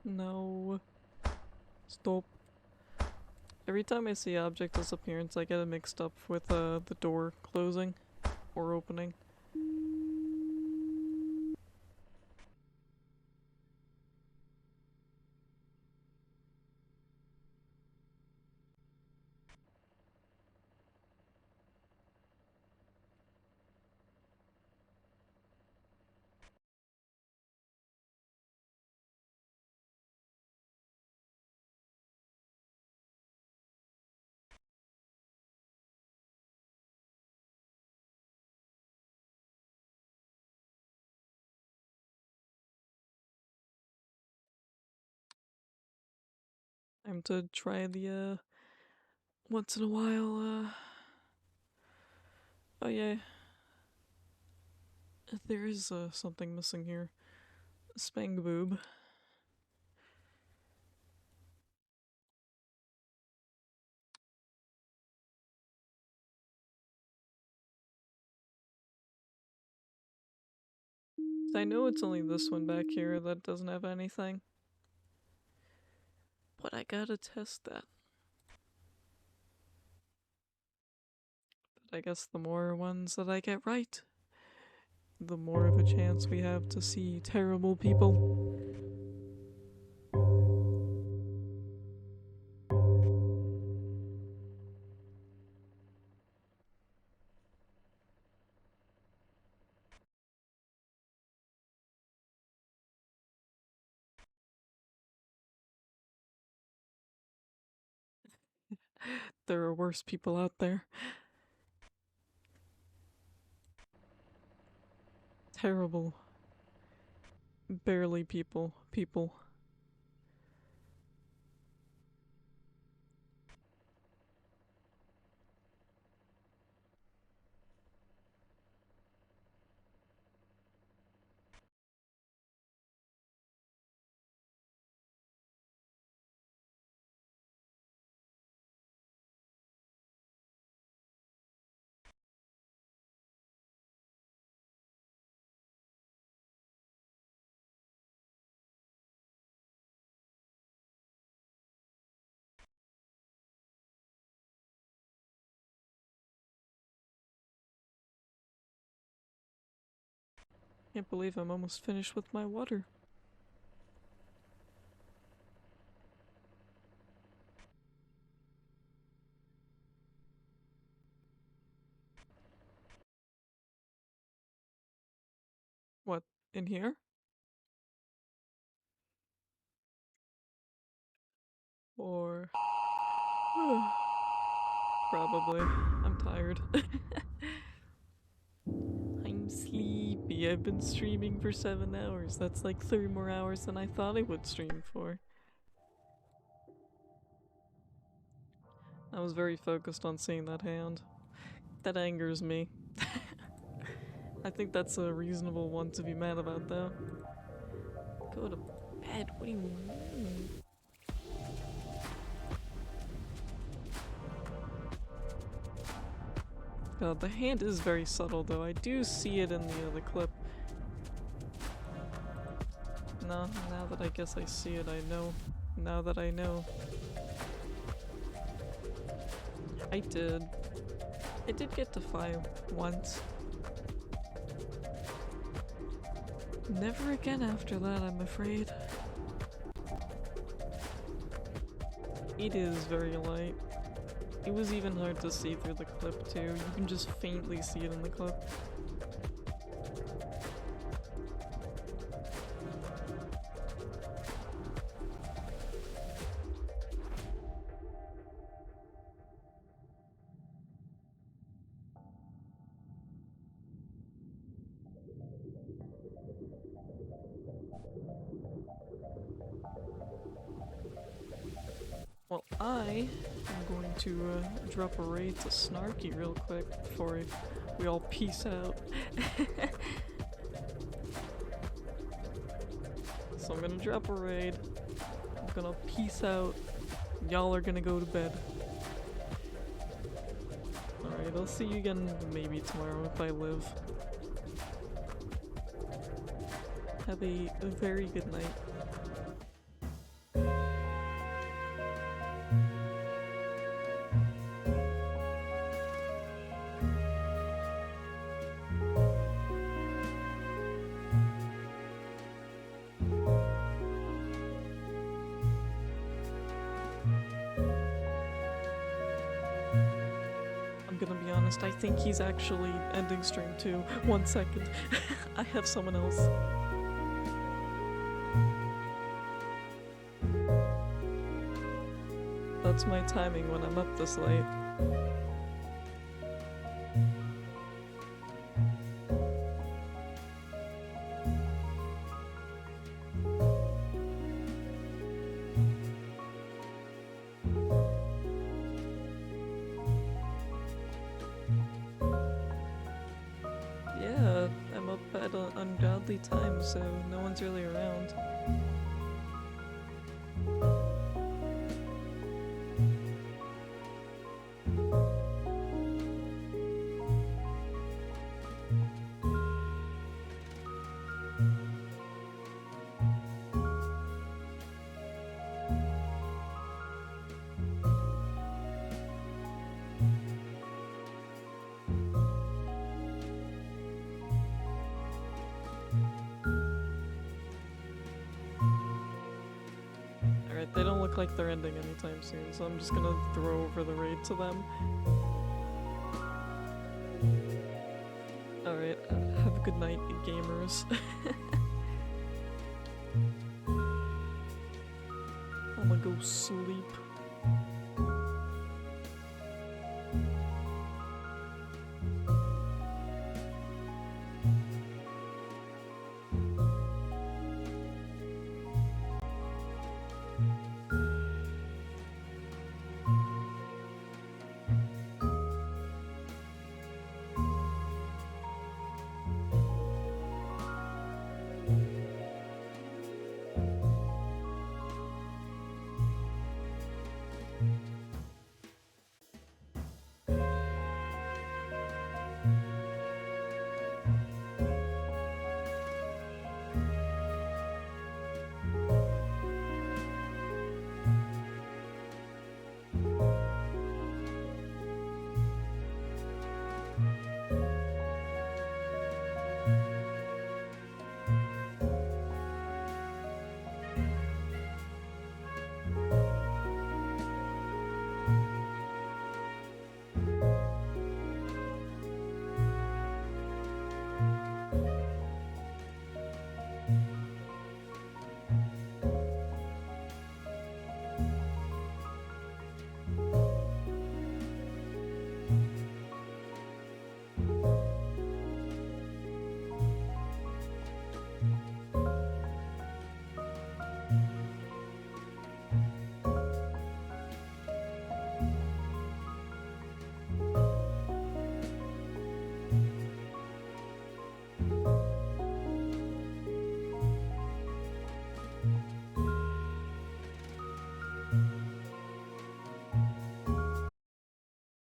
No. Stop. Every time I see object disappearance, I get it mixed up with the door closing or opening. Time to try the, once in a while, oh yeah. There is, something missing here. Spang boob. I know it's only this one back here that doesn't have anything. But I gotta test that. But I guess the more ones that I get right, the more of a chance we have to see terrible people. There are worse people out there. Terrible. Barely people. People. Can't believe I'm almost finished with my water. What, in here? Or... Probably. I'm tired. I'm sleepy. I've been streaming for 7 hours. That's like 3 more hours than I thought I would stream for. I was very focused on seeing that hand. That angers me. I think that's a reasonable one to be mad about, though. Go to bed. What do you mean? God, the hand is very subtle, though. I do see it in the other clip. No, now that I guess I see it, I know. Now that I know. I did. I did get to 5 once. Never again after that, I'm afraid. It is very light. It was even hard to see through the clip too. You can just faintly see it in the clip. Well, I am going to drop a raid to Snarky real quick before we all peace out. So I'm gonna drop a raid. I'm gonna peace out. Y'all are gonna go to bed. Alright, I'll see you again maybe tomorrow if I live. Have a very good night. I'm gonna be honest, I think he's actually ending stream too. 1 second. I have someone else. That's my timing when I'm up this late. at an ungodly time, so no one's really around. Alright, they don't look like they're ending anytime soon, so I'm just gonna throw over the raid to them. Alright, have a good night, gamers. I'm gonna go sleep.